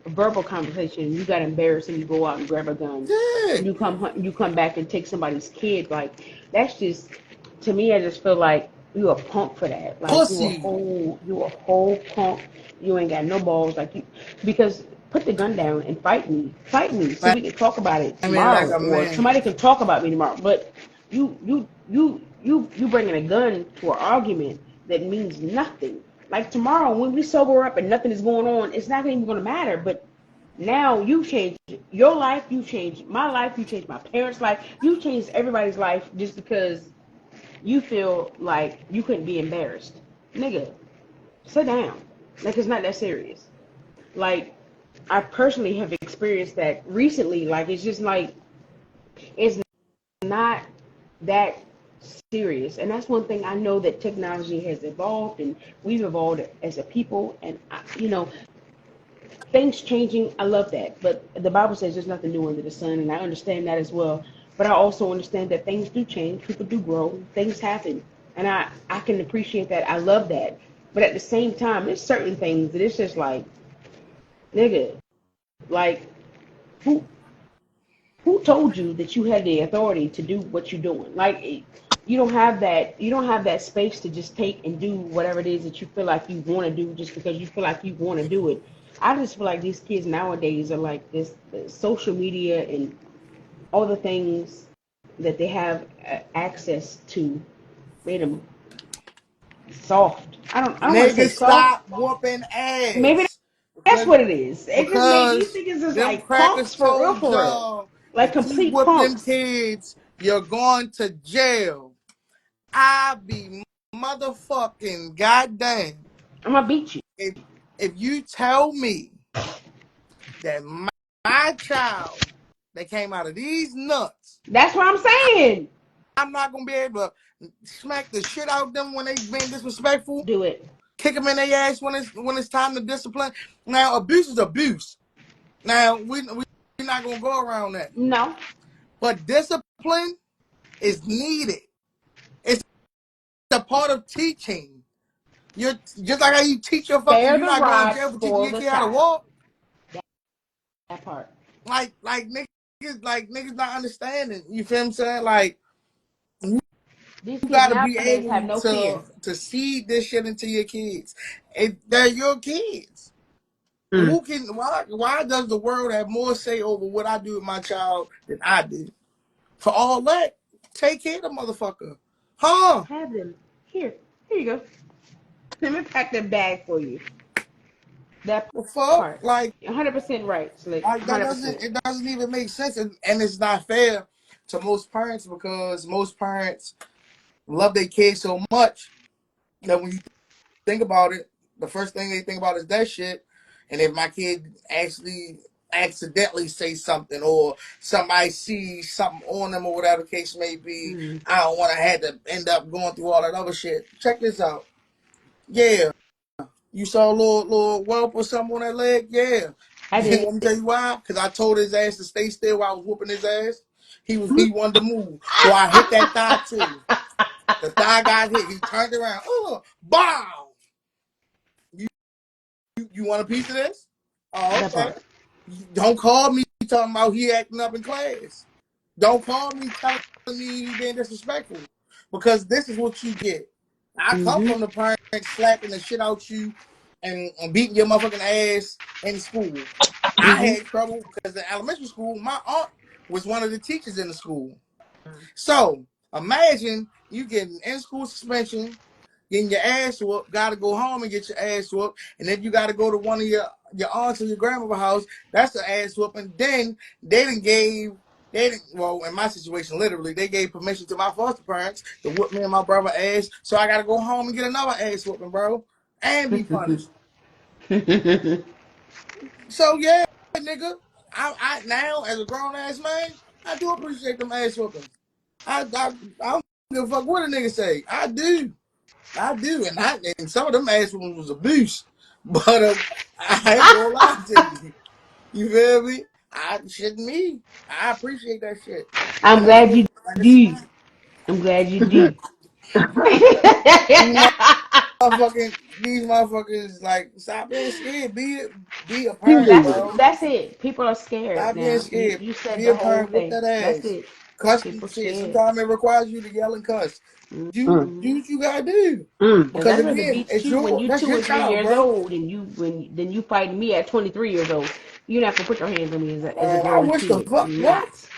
Speaker 1: verbal conversation. You got embarrassed and you go out and grab a gun.
Speaker 3: Yeah.
Speaker 1: You come back and take somebody's kid. Like that's just to me. I just feel like you a punk for that. Like
Speaker 3: Pussy.
Speaker 1: you a whole punk. You ain't got no balls. Like you because put the gun down and fight me so
Speaker 3: I
Speaker 1: we can talk about it
Speaker 3: mean, like
Speaker 1: tomorrow
Speaker 3: a
Speaker 1: or
Speaker 3: man.
Speaker 1: somebody can talk about me tomorrow. But you bringing a gun to an argument that means nothing. Like tomorrow when we sober up and nothing is going on, it's not even going to matter. But now you changed your life, you changed my life, you changed my parents' life, you changed everybody's life just because you feel like you couldn't be embarrassed. Nigga, sit down. Like it's not that serious. Like I personally have experienced that recently. Like it's just like it's not that serious. And that's one thing I know that technology has evolved and we've evolved as a people. And things changing, I love that. But the Bible says there's nothing new under the sun, and I understand that as well. But I also understand that things do change, people do grow, things happen, and I can appreciate that. I love that. But at the same time, there's certain things that it's just like, nigga, like who who told you that you had the authority to do what you're doing? Like you don't have that. You don't have that space to just take and do whatever it is that you feel like you want to do just because you feel like you want to do it. I just feel like these kids nowadays are like this social media and all the things that they have access to made them soft. I don't want to say
Speaker 3: Niggas
Speaker 1: soft.
Speaker 3: stop whooping
Speaker 1: Maybe
Speaker 3: ass.
Speaker 1: that's
Speaker 3: Because
Speaker 1: what it is. It just made these
Speaker 3: because
Speaker 1: niggas just
Speaker 3: them
Speaker 1: like
Speaker 3: crackers
Speaker 1: punks for real,
Speaker 3: told
Speaker 1: for real,
Speaker 3: y'all
Speaker 1: like
Speaker 3: if you
Speaker 1: complete
Speaker 3: whoop them
Speaker 1: punks.
Speaker 3: kids, you're going to jail. I be motherfucking goddamn.
Speaker 1: I'm gonna beat you.
Speaker 3: If if you tell me that my child that came out of these nuts,
Speaker 1: That's what I'm saying.
Speaker 3: I'm not gonna be able to smack the shit out of them when they being disrespectful,
Speaker 1: Do it.
Speaker 3: kick them in their ass when it's time to discipline. Now abuse is abuse. Now we're not gonna go around that.
Speaker 1: No.
Speaker 3: But discipline is needed. It's a part of teaching. You're just like how you teach your fucking.
Speaker 1: Spare
Speaker 3: You're
Speaker 1: the
Speaker 3: not going to
Speaker 1: rod,
Speaker 3: jail for teaching
Speaker 1: spoil
Speaker 3: your
Speaker 1: the
Speaker 3: kid how to
Speaker 1: child.
Speaker 3: walk.
Speaker 1: That part.
Speaker 3: Niggas not understanding. You feel what I'm saying? Like you
Speaker 1: These kids
Speaker 3: gotta be
Speaker 1: nowadays have
Speaker 3: able
Speaker 1: no fear.
Speaker 3: to seed this shit into your kids. They're your kids.
Speaker 2: Hmm.
Speaker 3: Why does the world have more say over what I do with my child than I do? For all that, take care of the motherfucker. Huh?
Speaker 1: Have them. Here you go. Let me pack that bag for you. That
Speaker 3: The fuck?
Speaker 1: part.
Speaker 3: Like
Speaker 1: 100% right, Slick.
Speaker 3: that
Speaker 1: 100%.
Speaker 3: doesn't even make sense, and it's not fair to most parents because most parents love their kids so much that when you think about it, the first thing they think about is that shit. And if my kid actually accidentally say something or somebody sees something on them or whatever the case may be,
Speaker 1: Mm.
Speaker 3: I don't want to have to end up going through all that other shit. Check this out. Yeah, you saw a little whelp or something on that leg. Yeah,
Speaker 1: I did.
Speaker 3: Let me tell you why. Because I told his ass to stay still while I was whooping his ass. He wanted to move, so I hit that thigh too. The thigh got hit. He turned around. Oh, bow! You want a piece of this? Oh,
Speaker 1: That
Speaker 3: okay.
Speaker 1: part.
Speaker 3: Don't call me talking about he acting up in class. Don't call me telling me he being disrespectful, because this is what you get. I come
Speaker 1: Mm-hmm.
Speaker 3: from the parents slapping the shit out you and beating your motherfucking ass in school. I
Speaker 1: Mm-hmm.
Speaker 3: had trouble because in elementary school, my aunt was one of the teachers in the school. So imagine you getting in school suspension, getting your ass whooped, gotta go home and get your ass whooped, and then you gotta go to one of your aunts or your grandmother's house. That's the ass whooping. Then well, in my situation, literally, they gave permission to my foster parents to whoop me and my brother ass. So I gotta go home and get another ass whooping, bro, and be punished. So yeah, nigga, I now as a grown ass man, I do appreciate them ass whoopings. I don't give a fuck what a nigga say. I do, and some of them ass whoopings was abuse, but I ain't gonna lie to you. You feel me? I appreciate that shit.
Speaker 1: I'm
Speaker 3: Like
Speaker 1: glad you do. I'm glad you do.
Speaker 3: these these motherfuckers, like, stop being scared. Be a parent, bro.
Speaker 1: That's it. People are scared
Speaker 3: Stop being
Speaker 1: now. You
Speaker 3: scared.
Speaker 1: you said
Speaker 3: Be
Speaker 1: the
Speaker 3: a
Speaker 1: whole
Speaker 3: parent. Whoop
Speaker 1: thing.
Speaker 3: that
Speaker 1: That's
Speaker 3: ass.
Speaker 1: it.
Speaker 3: Cuss
Speaker 1: People
Speaker 3: shit.
Speaker 1: scared.
Speaker 3: Sometimes it requires you to yell and cuss.
Speaker 2: Mm,
Speaker 3: Do what you gotta do.
Speaker 2: mm.
Speaker 1: Cause
Speaker 3: Because
Speaker 1: I'd rather
Speaker 3: again,
Speaker 1: beat you when you
Speaker 3: that's
Speaker 1: two
Speaker 3: your
Speaker 1: and 3 years
Speaker 3: child, bro.
Speaker 1: old and then you fighting me at 23 years old. You're not gonna put your hands on me as a
Speaker 3: Man, I
Speaker 1: grown
Speaker 3: wish the
Speaker 1: kid.
Speaker 3: fuck
Speaker 1: You're
Speaker 3: what?
Speaker 1: not.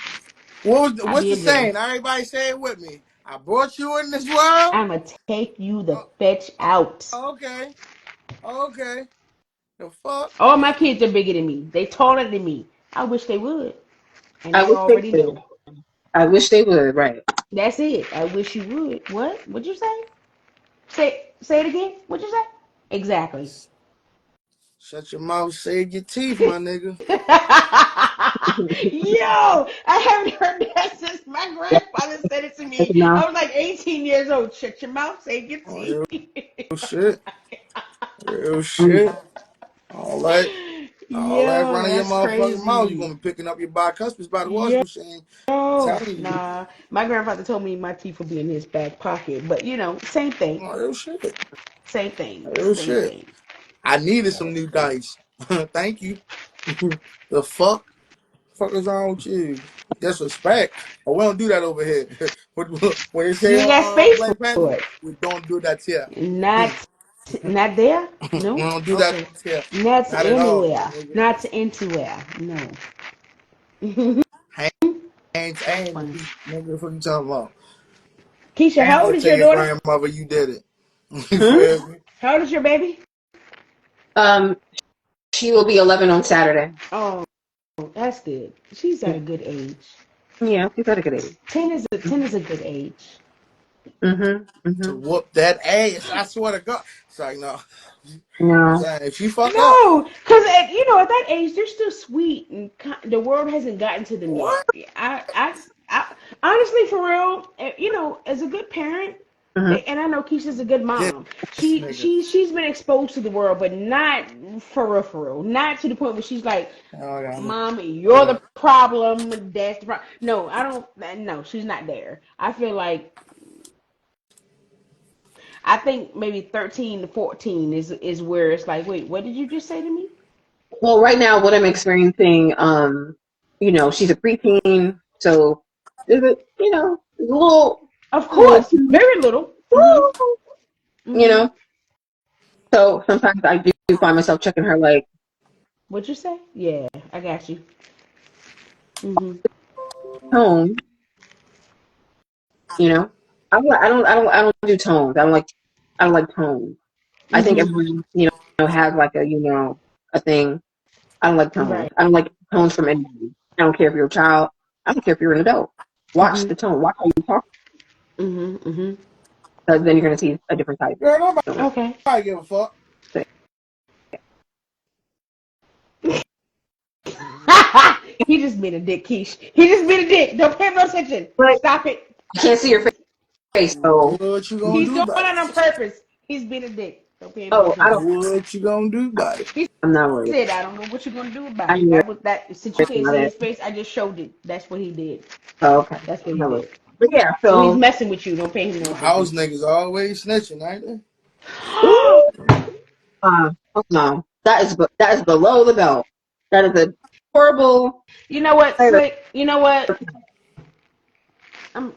Speaker 1: I'll
Speaker 3: What's
Speaker 1: be
Speaker 3: the
Speaker 1: in there.
Speaker 3: saying? Everybody say it with me. I brought you in this world.
Speaker 1: I'ma take you the
Speaker 3: Oh,
Speaker 1: fetch out.
Speaker 3: okay, okay. The fuck?
Speaker 1: All my kids are bigger than me. They taller than me. I wish they would. And
Speaker 2: I
Speaker 1: they
Speaker 2: wish they
Speaker 1: already
Speaker 2: would.
Speaker 1: know.
Speaker 2: I wish they would. Right.
Speaker 1: That's it. I wish you would. What? What'd you say? Say it again. What'd you say? Exactly.
Speaker 3: Shut your mouth. Save your teeth, my nigga.
Speaker 1: Yo, I haven't heard that since my grandfather said it to
Speaker 2: That's
Speaker 1: me.
Speaker 2: enough.
Speaker 1: I was like 18 years old. Shut your mouth, save your
Speaker 3: Oh,
Speaker 1: teeth.
Speaker 3: real shit. Real
Speaker 2: Mm.
Speaker 3: shit. All that. All that
Speaker 1: Yo,
Speaker 3: running your
Speaker 1: that's
Speaker 3: motherfucking mouth. You
Speaker 1: crazy.
Speaker 3: gonna be picking up your bicuspids by the washing
Speaker 1: Yo,
Speaker 3: machine. Telling you.
Speaker 1: nah. My grandfather told me my teeth would be in his back pocket, but same thing.
Speaker 3: Oh, real shit.
Speaker 1: Same thing.
Speaker 3: Real
Speaker 1: Same
Speaker 3: shit.
Speaker 1: thing.
Speaker 3: I needed some new dice. Thank you. The fuck? Fuck is wrong with you? Disrespect. Oh, we don't do that over here. When they
Speaker 1: You
Speaker 3: say
Speaker 1: ain't got
Speaker 3: on
Speaker 1: space
Speaker 3: Black
Speaker 1: for
Speaker 3: Panther,
Speaker 1: it.
Speaker 3: we don't do that here.
Speaker 1: Not not there?
Speaker 3: We
Speaker 1: No?
Speaker 3: don't do that
Speaker 1: Okay.
Speaker 3: here.
Speaker 1: Not
Speaker 3: Not at all, my
Speaker 1: anywhere.
Speaker 3: nigga.
Speaker 1: Not anywhere. No.
Speaker 3: Hands
Speaker 1: That's
Speaker 3: and
Speaker 1: funny.
Speaker 3: feet, nigga. What you talking about?
Speaker 1: Keisha,
Speaker 3: And
Speaker 1: how
Speaker 3: I'm
Speaker 1: old
Speaker 3: gonna
Speaker 1: is
Speaker 3: tell
Speaker 1: your
Speaker 3: your
Speaker 1: daughter?
Speaker 3: grandmother you did it. You
Speaker 2: Hmm?
Speaker 3: feel me?
Speaker 1: How old is your baby?
Speaker 2: Um, she will be 11 on Saturday.
Speaker 1: Oh, that's good. She's at
Speaker 2: Yeah,
Speaker 1: a good age.
Speaker 2: yeah, she's at a good age.
Speaker 1: 10 is a good age.
Speaker 2: Mm-hmm.
Speaker 3: To
Speaker 2: Mm-hmm.
Speaker 3: whoop that ass. I swear to God. It's like, no. I'm
Speaker 2: No.
Speaker 3: saying, if she fuck up,
Speaker 1: No, because at that age they're still sweet, and the world hasn't gotten to them yet.
Speaker 3: what?
Speaker 1: I honestly, for real, as a good parent,
Speaker 2: Mm-hmm.
Speaker 1: and I know Keisha's a good
Speaker 3: This
Speaker 1: mom.
Speaker 3: nigga.
Speaker 1: She's been exposed to the world, but not for real, not to the point where she's like,
Speaker 3: Oh, I got it.
Speaker 1: "Mom, you're the problem. That's the problem." No, I don't. No, she's not there. I feel like I think maybe 13 to 14 is where it's like, wait, what did you just say to me?
Speaker 2: Well, right now, what I'm experiencing, she's a preteen, so there's a
Speaker 1: Of
Speaker 2: little,
Speaker 1: course, very little.
Speaker 2: you
Speaker 1: Mhm.
Speaker 2: know. So sometimes I do find myself checking her like
Speaker 1: What'd you say? Yeah, I got you. Mhm.
Speaker 2: tone. You know, I don't do tones. I don't like tones. I think
Speaker 1: Mhm.
Speaker 2: everyone has like a thing. I don't like tones.
Speaker 1: Right.
Speaker 2: I don't like tones from anybody. I don't care if you're a child. I don't care if you're an adult. Watch
Speaker 1: Mhm.
Speaker 2: the tone. Watch how you talk,
Speaker 1: Mhm. Mhm.
Speaker 2: because then you're gonna see a different type.
Speaker 3: Girl,
Speaker 2: So,
Speaker 1: Okay.
Speaker 3: nobody give a fuck.
Speaker 1: He just being a dick, Keish. He just being a dick. Don't pay no attention.
Speaker 2: but
Speaker 1: Stop it.
Speaker 2: I can't see your face. So,
Speaker 3: What you gonna
Speaker 1: He's
Speaker 3: do
Speaker 1: doing
Speaker 3: about
Speaker 1: it
Speaker 3: it?
Speaker 1: on purpose. He's being a dick. Don't pay no
Speaker 2: oh, I don't.
Speaker 1: attention.
Speaker 3: What you gonna do about it?
Speaker 2: I'm not worried.
Speaker 1: Said I don't know what you're gonna do about
Speaker 2: I
Speaker 1: it.
Speaker 2: knew
Speaker 1: That was that. Since you
Speaker 2: it
Speaker 1: can't
Speaker 2: about
Speaker 1: see
Speaker 2: it.
Speaker 1: his face, I just showed it. That's what he did.
Speaker 2: Oh, okay.
Speaker 1: That's what
Speaker 2: I'm
Speaker 1: he
Speaker 2: not worried.
Speaker 1: did.
Speaker 2: But yeah,
Speaker 1: So he's
Speaker 2: so
Speaker 1: messing with you. Don't pay him no
Speaker 3: Them house
Speaker 1: attention.
Speaker 3: niggas always snitching, ain't they?
Speaker 2: ooh, oh no, that is below the belt. That is a horrible.
Speaker 1: You know what, Slick? You know what? I'm.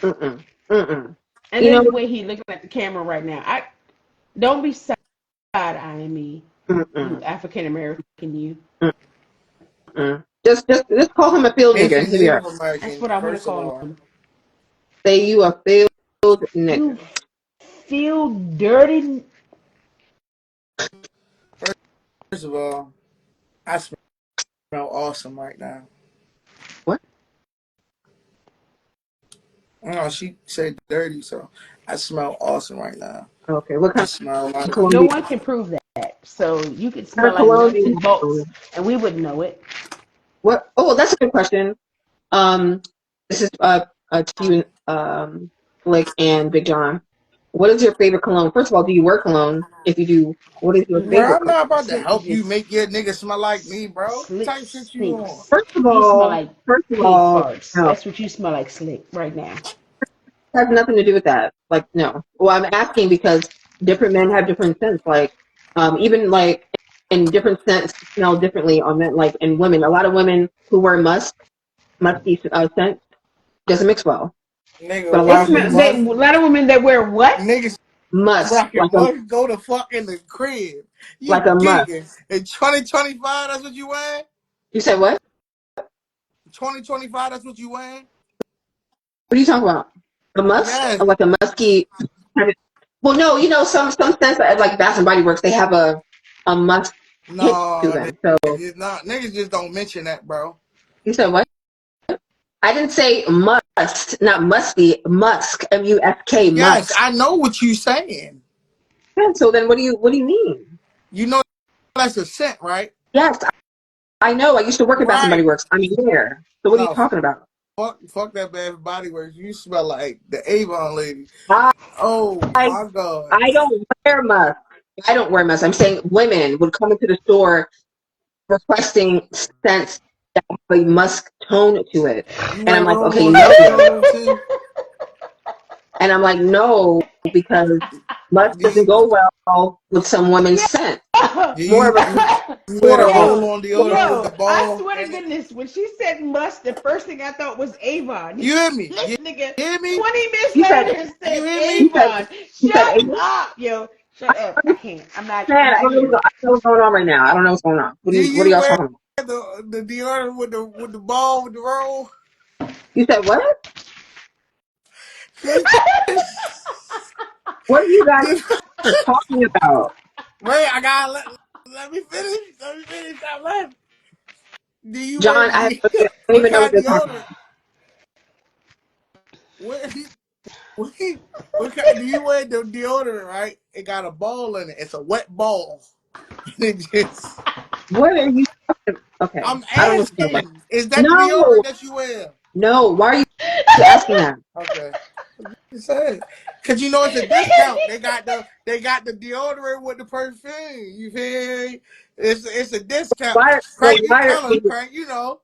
Speaker 2: Mm-mm, mm-mm.
Speaker 1: And
Speaker 2: You
Speaker 1: then
Speaker 2: know,
Speaker 1: the way he looking at the camera right now. I don't be side eyeing me, you
Speaker 2: mm-mm,
Speaker 1: African American, you.
Speaker 2: mm-mm. Just call him a field
Speaker 3: If
Speaker 2: nigga,
Speaker 3: he
Speaker 2: and he'll be all right.
Speaker 3: Native
Speaker 1: That's
Speaker 3: American,
Speaker 1: what I want to
Speaker 3: first of
Speaker 1: call
Speaker 3: all.
Speaker 1: him.
Speaker 2: Say you a field
Speaker 1: You
Speaker 2: nigga.
Speaker 1: feel dirty.
Speaker 3: First of all, I smell awesome right now.
Speaker 2: What?
Speaker 3: Oh, she said dirty, so I smell awesome right now.
Speaker 2: Okay, what
Speaker 3: I
Speaker 2: kind
Speaker 3: smell
Speaker 2: of
Speaker 3: like
Speaker 2: cologne
Speaker 1: No
Speaker 2: do you,
Speaker 1: one can prove that. So you could
Speaker 2: what kind
Speaker 1: smell
Speaker 2: of
Speaker 1: like
Speaker 2: cologne do
Speaker 1: nuts
Speaker 2: you
Speaker 1: and
Speaker 2: have
Speaker 1: bolts,
Speaker 2: on?
Speaker 1: and we wouldn't know it.
Speaker 2: What? Oh, that's a good question. Um, this is to you, Blake and Big John. What is your favorite cologne? First of all, do you wear cologne? If you do, what is your
Speaker 3: bro,
Speaker 2: favorite
Speaker 3: I'm
Speaker 2: cologne?
Speaker 3: not about to
Speaker 1: Slick is
Speaker 3: help you make
Speaker 1: just
Speaker 3: your nigga smell like me, bro. What
Speaker 1: Slick
Speaker 3: type shit you on?
Speaker 1: stinks.
Speaker 2: First of
Speaker 1: You smell
Speaker 2: all,
Speaker 1: like
Speaker 2: first of
Speaker 1: pig
Speaker 2: all,
Speaker 1: farts.
Speaker 2: no,
Speaker 1: That's what you smell like, Slick, right now.
Speaker 2: it has nothing to do with that. Like, no. Well, I'm asking because different men have different scents. Like, even like in different scents smell differently on men. Like in women, a lot of women who wear musky scents doesn't mix well.
Speaker 3: Nigga
Speaker 2: But a lot of
Speaker 3: rocking
Speaker 2: women
Speaker 1: A
Speaker 3: must.
Speaker 1: lot of women that wear what?
Speaker 3: Niggas
Speaker 2: musk,
Speaker 3: rocking must go to fuck in the crib. You
Speaker 2: like a musk.
Speaker 3: gigging. In 2025, that's what you wearing?
Speaker 2: You said what?
Speaker 3: 2025, that's what you wearing?
Speaker 2: What are you talking about? A musk,
Speaker 3: Yes.
Speaker 2: or like a musky. Well, no, some scents like Bath and Body Works, they have a musk hit to
Speaker 3: No,
Speaker 2: them. So
Speaker 3: niggas, not, niggas just don't mention that, bro.
Speaker 2: you said what? I didn't say must, not musky, musk, musk,
Speaker 3: Yes,
Speaker 2: musk.
Speaker 3: I know what you saying.
Speaker 2: Yeah, so then what do you mean?
Speaker 3: You know that's a scent, right?
Speaker 2: Yes, I know. I used to work at Bath and Body
Speaker 3: Right.
Speaker 2: Works. I mean, there. So what are you
Speaker 3: No,
Speaker 2: talking about?
Speaker 3: fuck that bad body works. You smell like the Avon lady.
Speaker 2: I
Speaker 3: Oh my god.
Speaker 2: I don't wear musk. I don't wear musk. I'm saying women would come into the store requesting scents that have a musk tone to it.
Speaker 3: You
Speaker 2: And I'm
Speaker 3: wear
Speaker 2: like,
Speaker 3: roll
Speaker 2: okay,
Speaker 3: on
Speaker 2: no.
Speaker 3: deodorant too?
Speaker 2: And I'm like, no, because musk
Speaker 3: Do
Speaker 2: doesn't
Speaker 3: you
Speaker 2: go well with some women's scent.
Speaker 3: do
Speaker 2: More of a
Speaker 3: you wear
Speaker 2: more
Speaker 3: the
Speaker 2: of a
Speaker 3: roll
Speaker 1: yo,
Speaker 3: on deodorant with the
Speaker 1: I
Speaker 3: ball
Speaker 1: swear to
Speaker 3: in it?
Speaker 1: goodness, when she said must, the first thing I thought was Avon.
Speaker 3: You hear me?
Speaker 1: This
Speaker 3: You
Speaker 1: nigga,
Speaker 3: hear me?
Speaker 1: 20 minutes
Speaker 2: you said
Speaker 1: later
Speaker 3: You
Speaker 1: said
Speaker 3: hear me?
Speaker 2: you said
Speaker 1: Avon.
Speaker 2: you said
Speaker 1: Shut
Speaker 2: Ava?
Speaker 1: up, yo. Shut up. I can't. I'm
Speaker 2: Man,
Speaker 1: not here.
Speaker 2: I don't know what's going on right now. I don't know what's going on.
Speaker 3: Do
Speaker 2: What are
Speaker 3: you
Speaker 2: y'all
Speaker 3: wear
Speaker 2: talking about?
Speaker 3: the deodorant with the ball with the roll?
Speaker 2: You said what?
Speaker 3: Wait,
Speaker 2: What are you guys talking about?
Speaker 3: I gotta let me finish. Let me finish. Stop laughing. Do you wear
Speaker 2: John, I don't
Speaker 3: what
Speaker 2: even know
Speaker 3: kind
Speaker 2: what
Speaker 3: of
Speaker 2: you're talking
Speaker 3: deodorant? What, what, what kind, do you wear the deodorant, right? It got a ball in it. It's a wet ball. And it just
Speaker 2: What are you talking about? Okay.
Speaker 3: I'm
Speaker 2: I don't know what you're talking
Speaker 3: asking, is
Speaker 2: about.
Speaker 3: that the
Speaker 2: No,
Speaker 3: deodorant that you wear?
Speaker 2: no. Why are you asking that?
Speaker 3: Okay. Just saying. Cause you know it's a discount. They got the deodorant with the perfume. You feel me? It's a discount.
Speaker 2: Well,
Speaker 3: Crank, you
Speaker 2: why are
Speaker 3: tell them, Crank, you know.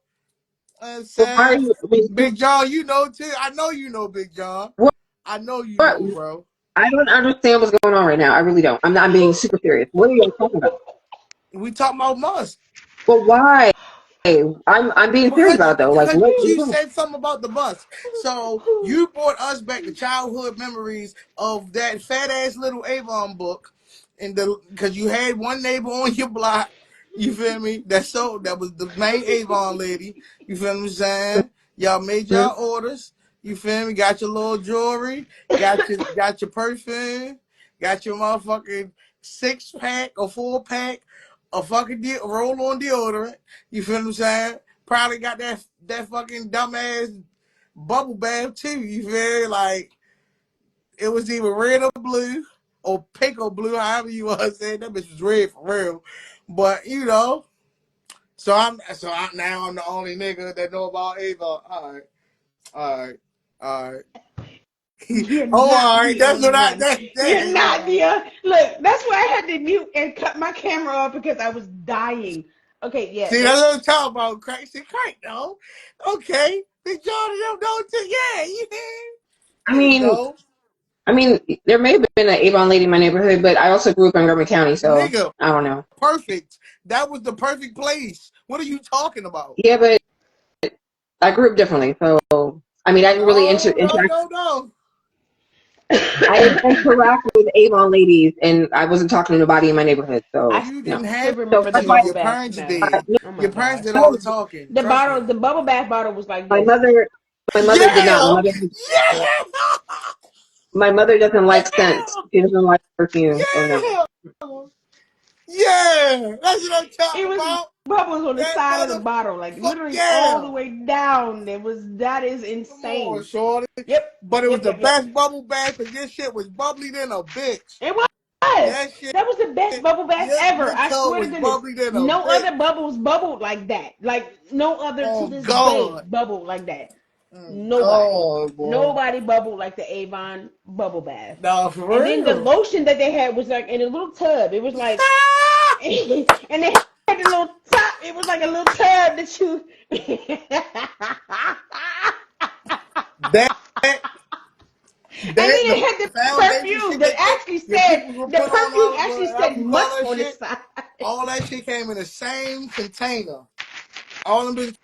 Speaker 3: I'm
Speaker 2: well, why are
Speaker 3: saying.
Speaker 2: you I mean,
Speaker 3: Big John, you know too. I know you know Big John.
Speaker 2: what,
Speaker 3: I know you
Speaker 2: what
Speaker 3: know, bro.
Speaker 2: I don't understand what's going on right now. I really don't. I'm being super serious. What are you talking about?
Speaker 3: We talking about Musk.
Speaker 2: Well, why? I'm being serious
Speaker 3: Because
Speaker 2: about it though. Like
Speaker 3: because
Speaker 2: what are you
Speaker 3: you
Speaker 2: doing?
Speaker 3: said something about the bus. So you brought us back to childhood memories of that fat ass little Avon book, and because you had one neighbor on your block. You feel me? That was the main Avon lady. You feel what I'm saying? Y'all made
Speaker 2: Hmm?
Speaker 3: y'all orders. You feel me? Got your little jewelry. Got your perfume. Got your motherfucking 6-pack or 4-pack. A fucking roll on deodorant. You feel what I'm saying? Probably got that fucking dumbass bubble bath too. You feel me? Like it was either red or blue or pink or blue, however you want to say it. That bitch was red for real. But you know, now I'm the only nigga that know about Ava. All right, all right, all right.
Speaker 1: You're
Speaker 3: Oh,
Speaker 1: not
Speaker 3: all right.
Speaker 1: the
Speaker 3: That's
Speaker 1: only
Speaker 3: what I.
Speaker 1: one.
Speaker 3: That.
Speaker 1: You're not
Speaker 3: Damn.
Speaker 1: look. That's why I had to mute and cut my camera off because I was dying. Okay, yeah,
Speaker 3: See, that's what I'm talking about. Crack. See, crack though. Okay. Big John and them know too. Yeah.
Speaker 2: I
Speaker 3: There you
Speaker 2: mean,
Speaker 3: go.
Speaker 2: there may have been an Avon lady in my neighborhood, but I also grew up in Garvin County, so
Speaker 3: Nigga,
Speaker 2: I don't know.
Speaker 3: perfect. That was the perfect place. What are you talking about?
Speaker 2: Yeah, but I grew up differently, so I mean, I didn't really
Speaker 3: No, no,
Speaker 2: interact.
Speaker 3: no, no.
Speaker 2: I didn't interact with Avon ladies, and I wasn't talking to nobody in my neighborhood,
Speaker 1: I
Speaker 2: so
Speaker 3: You
Speaker 2: no.
Speaker 3: didn't
Speaker 1: still
Speaker 3: have
Speaker 2: So
Speaker 1: remember the
Speaker 2: that's
Speaker 3: to.
Speaker 2: why
Speaker 1: bubble
Speaker 3: Your
Speaker 1: bath
Speaker 3: parents
Speaker 1: smell.
Speaker 3: did.
Speaker 1: Oh my
Speaker 3: Your parents
Speaker 1: gosh.
Speaker 3: did all the talking.
Speaker 1: The
Speaker 3: Trust me.
Speaker 1: bottle, the bubble bath bottle was like
Speaker 2: my
Speaker 1: this.
Speaker 2: mother did not.
Speaker 3: Yeah. Yeah.
Speaker 2: My mother doesn't like scents.
Speaker 3: Yeah.
Speaker 2: She doesn't like perfume, so no.
Speaker 3: Yeah. Yeah. That's what I'm
Speaker 1: It
Speaker 3: talking
Speaker 1: was
Speaker 3: about.
Speaker 1: bubbles on the
Speaker 3: That
Speaker 1: side of the bottle, like
Speaker 3: motherfucker.
Speaker 1: literally all the
Speaker 3: Yeah.
Speaker 1: way down. That is
Speaker 3: Come on,
Speaker 1: insane.
Speaker 3: shorty.
Speaker 1: Yep,
Speaker 3: But it was
Speaker 1: yep,
Speaker 3: the
Speaker 1: yep, yep.
Speaker 3: best bubble bath because this shit was bubbly than a bitch.
Speaker 1: It was.
Speaker 3: That shit,
Speaker 1: That was the best bubble bath ever.
Speaker 3: your
Speaker 1: I
Speaker 3: toe
Speaker 1: swear to
Speaker 3: was
Speaker 1: goodness.
Speaker 3: bubbly than a
Speaker 1: No
Speaker 3: bitch.
Speaker 1: other bubbles bubbled like that. Like no other to
Speaker 3: Oh,
Speaker 1: this day
Speaker 3: God.
Speaker 1: bubbled like that. Nobody.
Speaker 3: God, boy.
Speaker 1: Nobody bubbled like the Avon bubble bath.
Speaker 3: Nah, for
Speaker 1: And then the
Speaker 3: real.
Speaker 1: lotion that they had was like in a little tub. It was like, and they had the little top. It was like a little tub that you.
Speaker 3: that,
Speaker 1: And then
Speaker 3: that,
Speaker 1: it
Speaker 3: the
Speaker 1: had the
Speaker 3: foundation
Speaker 1: perfume
Speaker 3: shit
Speaker 1: that
Speaker 3: that
Speaker 1: actually
Speaker 3: your
Speaker 1: said
Speaker 3: people will
Speaker 1: the
Speaker 3: put on
Speaker 1: perfume
Speaker 3: all
Speaker 1: actually
Speaker 3: the
Speaker 1: said musk
Speaker 3: color
Speaker 1: on its
Speaker 3: shit,
Speaker 1: side.
Speaker 3: all that shit came in the same container. All them bitches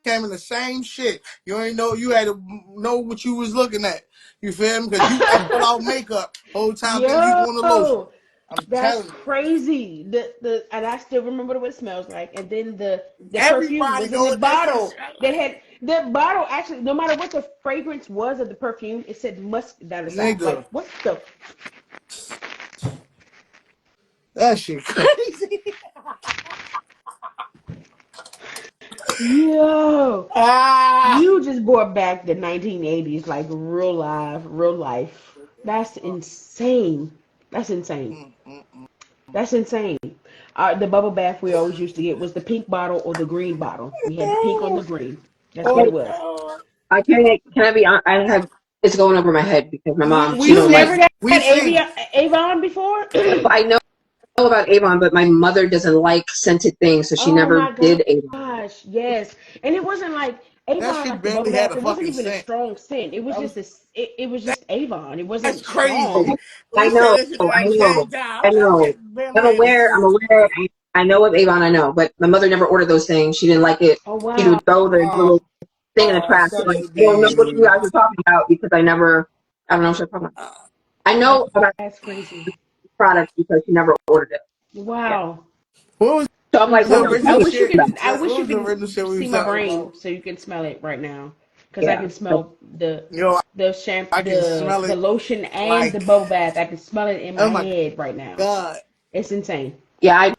Speaker 3: came in the same shit. You ain't know, you had to know what you was looking at. You feel me? Because you act without makeup whole time thinking you going to lotion.
Speaker 1: Yo,
Speaker 3: I'm
Speaker 1: that's
Speaker 3: telling you.
Speaker 1: crazy. The and I still remember what it smells like. And then the perfume
Speaker 3: Everybody
Speaker 1: was in
Speaker 3: know
Speaker 1: the
Speaker 3: what that shit
Speaker 1: bottle
Speaker 3: smell
Speaker 1: that
Speaker 3: like.
Speaker 1: had the bottle actually no matter what the fragrance was of the perfume, it said musk down the side.
Speaker 3: Nigga,
Speaker 1: Like what the
Speaker 3: that shit crazy.
Speaker 1: yo.
Speaker 3: Ah.
Speaker 1: You just brought back the 1980s like real life. That's insane. That's insane.
Speaker 3: Mm, mm, mm.
Speaker 1: That's insane. The bubble bath we always used to get was the pink bottle or the green bottle. We had the pink or the
Speaker 3: Oh,
Speaker 1: green. That's what
Speaker 2: Okay,
Speaker 1: it was.
Speaker 3: God.
Speaker 2: I can't. Can I be? I have. It's going over my head because my
Speaker 3: We,
Speaker 2: mom. She
Speaker 3: we
Speaker 1: You've
Speaker 2: don't like.
Speaker 1: never
Speaker 3: see.
Speaker 1: got
Speaker 3: We see.
Speaker 1: Avon before?
Speaker 2: I know about Avon, but my mother doesn't like scented things, so she
Speaker 1: Oh
Speaker 2: never
Speaker 1: my
Speaker 2: did Avon.
Speaker 1: gosh, yes. And it wasn't like
Speaker 3: That
Speaker 1: Avon,
Speaker 3: shit
Speaker 1: like the bubble
Speaker 3: barely had
Speaker 1: bath.
Speaker 3: a
Speaker 1: It wasn't
Speaker 3: fucking
Speaker 1: even a
Speaker 3: scent.
Speaker 1: strong scent. It was
Speaker 3: That was,
Speaker 1: just it was just Avon. It
Speaker 3: that's
Speaker 1: wasn't strong.
Speaker 3: crazy.
Speaker 2: I
Speaker 3: We said
Speaker 2: know.
Speaker 3: that shit
Speaker 2: I
Speaker 3: like
Speaker 2: know.
Speaker 3: 10 times.
Speaker 2: I
Speaker 3: That
Speaker 2: know.
Speaker 3: shit barely
Speaker 2: I'm
Speaker 3: had a
Speaker 2: aware. I'm
Speaker 3: scent.
Speaker 2: aware. I know of Avon. I know, but my mother never ordered those things. She didn't like it.
Speaker 1: Oh
Speaker 2: She
Speaker 1: wow,
Speaker 2: would throw the
Speaker 3: Oh,
Speaker 2: little thing in the trash. So,
Speaker 3: sucks
Speaker 2: like,
Speaker 3: to
Speaker 2: I don't
Speaker 3: be
Speaker 2: know what you
Speaker 3: you.
Speaker 2: guys are talking about because I never. I don't know what you're talking about. I
Speaker 1: that's
Speaker 2: know about
Speaker 1: that's crazy.
Speaker 2: products because she never ordered it. Yeah.
Speaker 1: Wow.
Speaker 3: What was
Speaker 2: So I'm like,
Speaker 3: the
Speaker 2: what are you
Speaker 1: I
Speaker 3: original
Speaker 2: talking
Speaker 1: wish you
Speaker 3: shit?
Speaker 2: about?
Speaker 1: could. I wish
Speaker 3: What
Speaker 1: you
Speaker 3: was the original
Speaker 1: could
Speaker 3: shit we
Speaker 1: see
Speaker 3: was
Speaker 1: my
Speaker 3: talking
Speaker 1: brain
Speaker 3: about?
Speaker 1: so you can smell it right now, because I
Speaker 2: Yeah.
Speaker 1: can
Speaker 2: So,
Speaker 1: smell the
Speaker 3: Yo,
Speaker 1: the shampoo,
Speaker 3: I can smell
Speaker 1: the
Speaker 3: it
Speaker 1: lotion, and the
Speaker 3: like,
Speaker 1: bubble bath. I can smell it in my
Speaker 3: oh my
Speaker 1: head right now.
Speaker 3: God.
Speaker 1: It's insane.
Speaker 2: yeah.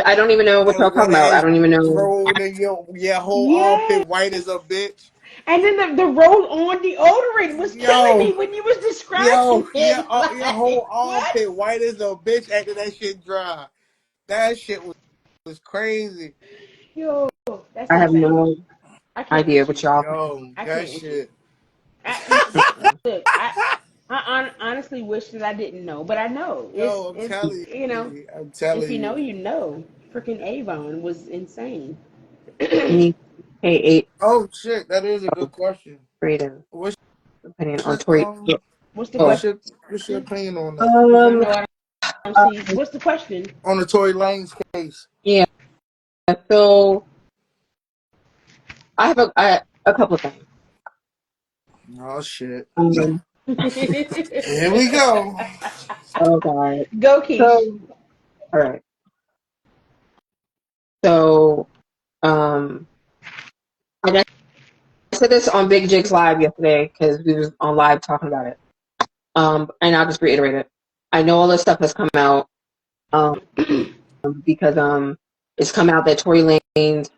Speaker 2: I don't even know what
Speaker 3: And
Speaker 2: y'all
Speaker 3: when
Speaker 2: talking about. I
Speaker 3: that
Speaker 2: don't even know.
Speaker 3: rolled in your whole
Speaker 1: Yeah.
Speaker 3: armpit white as a bitch.
Speaker 1: And then the roll-on deodorant was killing me
Speaker 3: Yo,
Speaker 1: when you was describing
Speaker 3: yeah,
Speaker 1: it.
Speaker 3: your whole
Speaker 1: Like what?
Speaker 3: armpit white as a bitch after that shit dry. That shit was crazy.
Speaker 1: Yo, that's
Speaker 2: I have
Speaker 1: insane.
Speaker 2: no
Speaker 1: I can't
Speaker 2: idea
Speaker 1: with
Speaker 2: what
Speaker 1: you.
Speaker 2: y'all.
Speaker 3: Yo,
Speaker 1: I
Speaker 3: that
Speaker 1: can't with you.
Speaker 3: shit.
Speaker 1: Look, I honestly wish that I didn't know, but I know.
Speaker 3: Yo, I'm
Speaker 1: It's
Speaker 3: telling
Speaker 1: you know,
Speaker 3: you. I'm
Speaker 1: if
Speaker 3: telling
Speaker 1: you know,
Speaker 3: you.
Speaker 1: you know. Freaking Avon was insane.
Speaker 2: Any K8
Speaker 3: Oh shit, that is a good question.
Speaker 2: creative
Speaker 3: What's
Speaker 2: opinion on
Speaker 3: your
Speaker 2: Tory?
Speaker 1: What's the
Speaker 2: Oh,
Speaker 3: what's your opinion on that?
Speaker 1: Because I
Speaker 2: um,
Speaker 1: know I don't
Speaker 2: uh,
Speaker 1: see. What's the question?
Speaker 3: On the Tory Lanez case.
Speaker 2: yeah. So I have a couple of things.
Speaker 3: Oh shit.
Speaker 2: Um,
Speaker 3: Here we go.
Speaker 2: oh God.
Speaker 1: Go, Keish.
Speaker 2: So all right. So I said this on Big Jig's live yesterday because we was on live talking about it. And I'll just reiterate it. I know all this stuff has come out. Um, because it's come out that Tory Lanez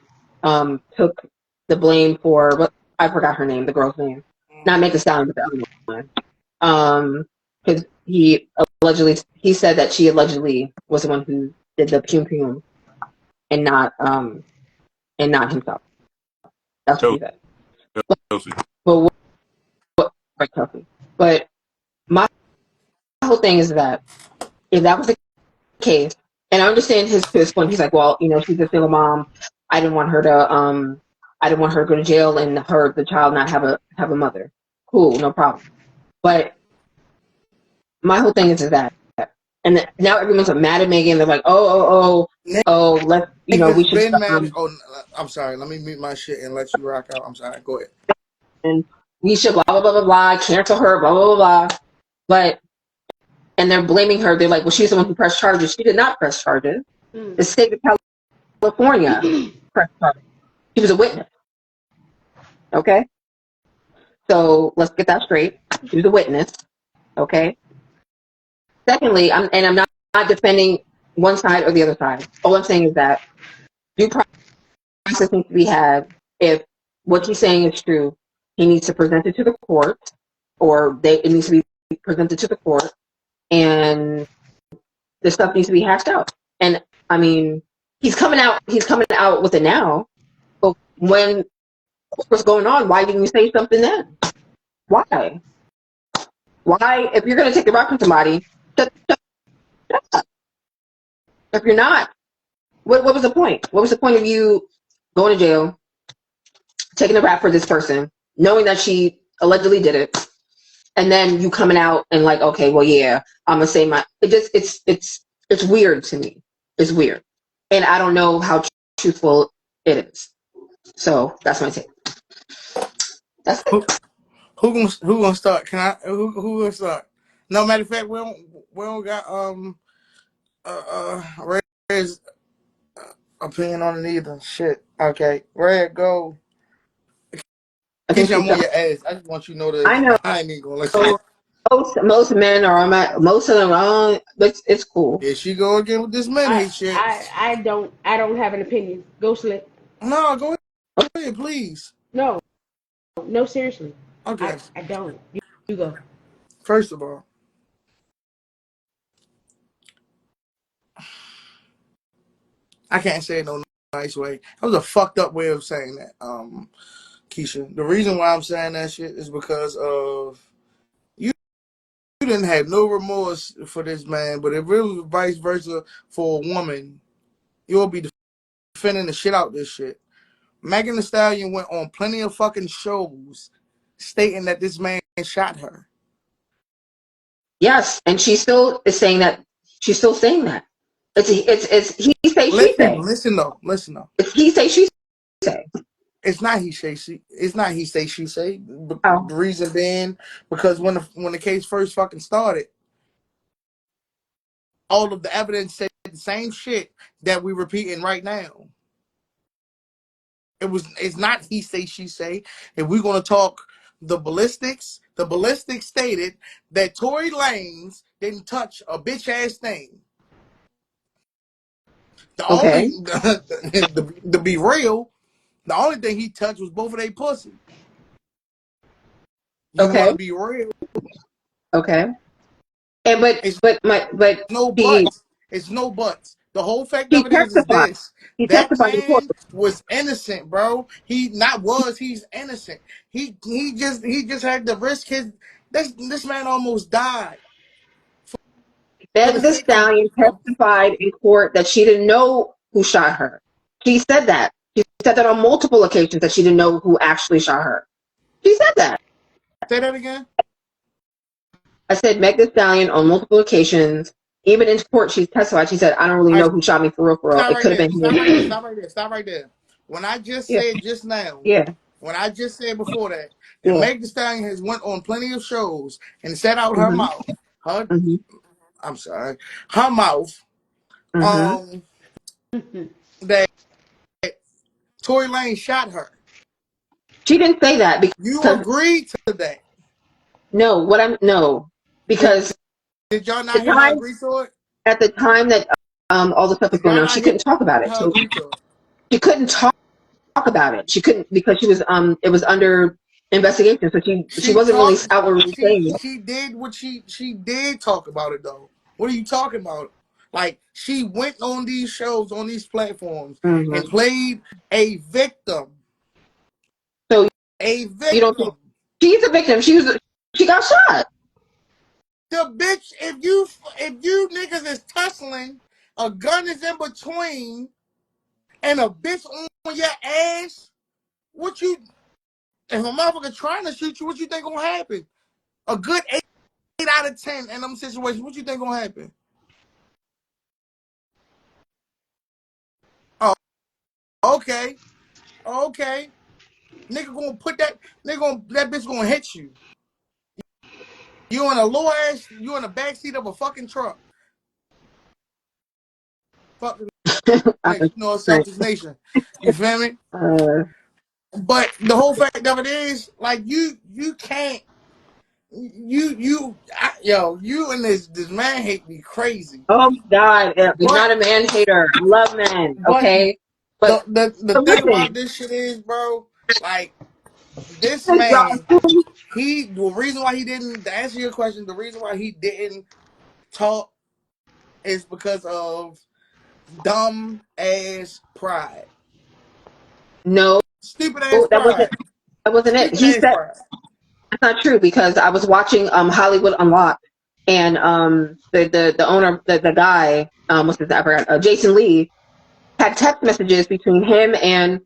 Speaker 2: took the blame for what I forgot her name, the girl's name. Not Make the Stallion, but the other one. Because he said that she allegedly was the one who did the pum pum and not himself. That's what he said.
Speaker 4: Chelsea.
Speaker 2: But what, quite healthy. But my whole thing is that if that was the case, and I understand to his point, he's like, well, she's a single mom. I didn't want her to go to jail and the child not have a mother. Cool, no problem. But my whole thing is that, and now everyone's mad at Megan. They're like, let's, we
Speaker 3: Niggas
Speaker 2: should
Speaker 3: been
Speaker 2: stop.
Speaker 3: mad. Oh, I'm sorry. Let me mute my shit and let you rock out. I'm sorry. Go ahead.
Speaker 2: And we should blah blah blah blah blah, cancel her, blah blah blah blah. And they're blaming her. They're like, well, she's the one who pressed charges. She did not press charges. The state of California pressed charges. She was a witness. Okay, so let's get that straight. She was a witness. Okay. Secondly, I'm not defending one side or the other side. All I'm saying is that due process needs to be had. If what he's saying is true, he needs to present it to the court, or it needs to be presented to the court, and the stuff needs to be hashed out. And I mean, he's coming out with it now. But when what's going on, why didn't you say something then? Why? Why? If you're going to take the rap from somebody, shut up. If you're not, what was the point? What was the point of you going to jail, taking the rap for this person, knowing that she allegedly did it, and then you coming out and like, okay, well, yeah, I'm gonna say it's weird to me. It's weird, and I don't know how truthful it is. So that's my take. That's it.
Speaker 3: Who gonna start? Can I? Who gonna start? No, matter of fact, we don't got Red's opinion on it either. Shit. Okay, Red, go.
Speaker 2: I think
Speaker 3: Keisha, I'm on
Speaker 2: she's.
Speaker 3: your ass. I just want you to know
Speaker 2: I
Speaker 3: this.
Speaker 2: know.
Speaker 3: I ain't even gonna let you.
Speaker 2: Most men are on my. Most of them are on. It's cool.
Speaker 3: Here she go again with this men hate shit.
Speaker 1: I don't have an opinion. Go Slick.
Speaker 3: No, go ahead, please.
Speaker 1: No, seriously.
Speaker 3: Okay.
Speaker 1: I don't. You go.
Speaker 3: First of all, I can't say it no nice way. That was a fucked up way of saying that, Keisha. The reason why I'm saying that shit is because of you. You didn't have no remorse for this man, but if it was vice versa for a woman, you'll be defending the shit out this shit. Megan Thee Stallion went on plenty of fucking shows stating that this man shot her.
Speaker 2: Yes, and she still is saying that. She's still saying that. It's he say she say.
Speaker 3: Listen though.
Speaker 2: It's he say she say.
Speaker 3: It's not he say she. It's not he say she say.
Speaker 2: Oh.
Speaker 3: The reason being because when the case first fucking started, all of the evidence said the same shit that we repeating right now. It's not he say she say. If we're gonna talk the ballistics stated that Tory Lanez didn't touch a bitch ass thing. The
Speaker 2: Okay.
Speaker 3: only to be real, the only thing he touched was both of their pussy. You
Speaker 2: Okay.
Speaker 3: want to be real?
Speaker 2: Okay. And
Speaker 3: It's no
Speaker 2: he
Speaker 3: buts. It's no buts. The whole fact of it is
Speaker 2: testified.
Speaker 3: this:
Speaker 2: He
Speaker 3: that
Speaker 2: testified in court.
Speaker 3: man was innocent, bro. He's innocent. He just had to risk his. This man almost died for the
Speaker 2: Meg Thee
Speaker 3: sake of.
Speaker 2: Stallion testified in court that she didn't know who shot her. She said that. She said that on multiple occasions that she didn't know who actually shot her. She said that.
Speaker 3: Say that again.
Speaker 2: I said Meg Thee Stallion on multiple occasions, even in court, she testified. She said, "I don't really know who shot me for real, for real.
Speaker 3: Stop
Speaker 2: It
Speaker 3: right
Speaker 2: could have
Speaker 3: there.
Speaker 2: been
Speaker 3: Stop
Speaker 2: him."
Speaker 3: right there. Stop right there. Stop right there. When I just
Speaker 2: Yeah.
Speaker 3: said just now,
Speaker 2: Yeah.
Speaker 3: when I just said before that
Speaker 2: Yeah.
Speaker 3: Meg Thee Stallion has went on plenty of shows and set out her
Speaker 2: Mm-hmm.
Speaker 3: mouth,
Speaker 2: Mm-hmm.
Speaker 3: I'm sorry, her mouth,
Speaker 2: Mm-hmm.
Speaker 3: that Tory Lanez shot her.
Speaker 2: She didn't say that
Speaker 3: You
Speaker 2: because
Speaker 3: agreed to that.
Speaker 2: because
Speaker 3: Did y'all
Speaker 2: the
Speaker 3: not hear her
Speaker 2: time
Speaker 3: agree to it?
Speaker 2: at the time that all the stuff was
Speaker 3: Did
Speaker 2: going
Speaker 3: y'all
Speaker 2: on,
Speaker 3: not
Speaker 2: she
Speaker 3: hear
Speaker 2: couldn't talk about it.
Speaker 3: her
Speaker 2: So
Speaker 3: agree to it?
Speaker 2: she couldn't talk about it. She couldn't because she was it was under investigation. So she wasn't really outwardly saying it.
Speaker 3: She did what she did talk about it though. What are you talking about? Like she went on these shows, on these platforms,
Speaker 2: Mm-hmm.
Speaker 3: and played a victim.
Speaker 2: So
Speaker 3: A
Speaker 2: you don't think
Speaker 3: victim.
Speaker 2: she's a victim? She got shot.
Speaker 3: The bitch, if you niggas is tussling, a gun is in between, and a bitch on your ass, what you? If a motherfucker trying to shoot you, what you think gonna happen? A good 8 out of 10 in them situations, what you think gonna happen? Oh, okay. Nigga gonna put that that bitch gonna hit you. You in a low ass, you in the backseat of a fucking truck. Fuck the nation, you know, selfish nation. You feel me? But the whole fact of it is, like, you can't, you and this man hate me crazy.
Speaker 2: Oh God, I'm
Speaker 3: But
Speaker 2: not a man hater. I love men.
Speaker 3: but
Speaker 2: Okay, but
Speaker 3: the thing about
Speaker 2: listen,
Speaker 3: this shit is, bro, like, this man, the reason why he didn't, to answer your question, the reason why he didn't talk is because of dumb ass pride.
Speaker 2: no,
Speaker 3: Stupid ass
Speaker 2: that
Speaker 3: pride.
Speaker 2: wasn't it.
Speaker 3: Stupid
Speaker 2: He
Speaker 3: ass
Speaker 2: said
Speaker 3: pride.
Speaker 2: that's not true because I was watching Hollywood Unlocked, and the owner, the guy, what's his name? I forgot, Jason Lee, had text messages between him and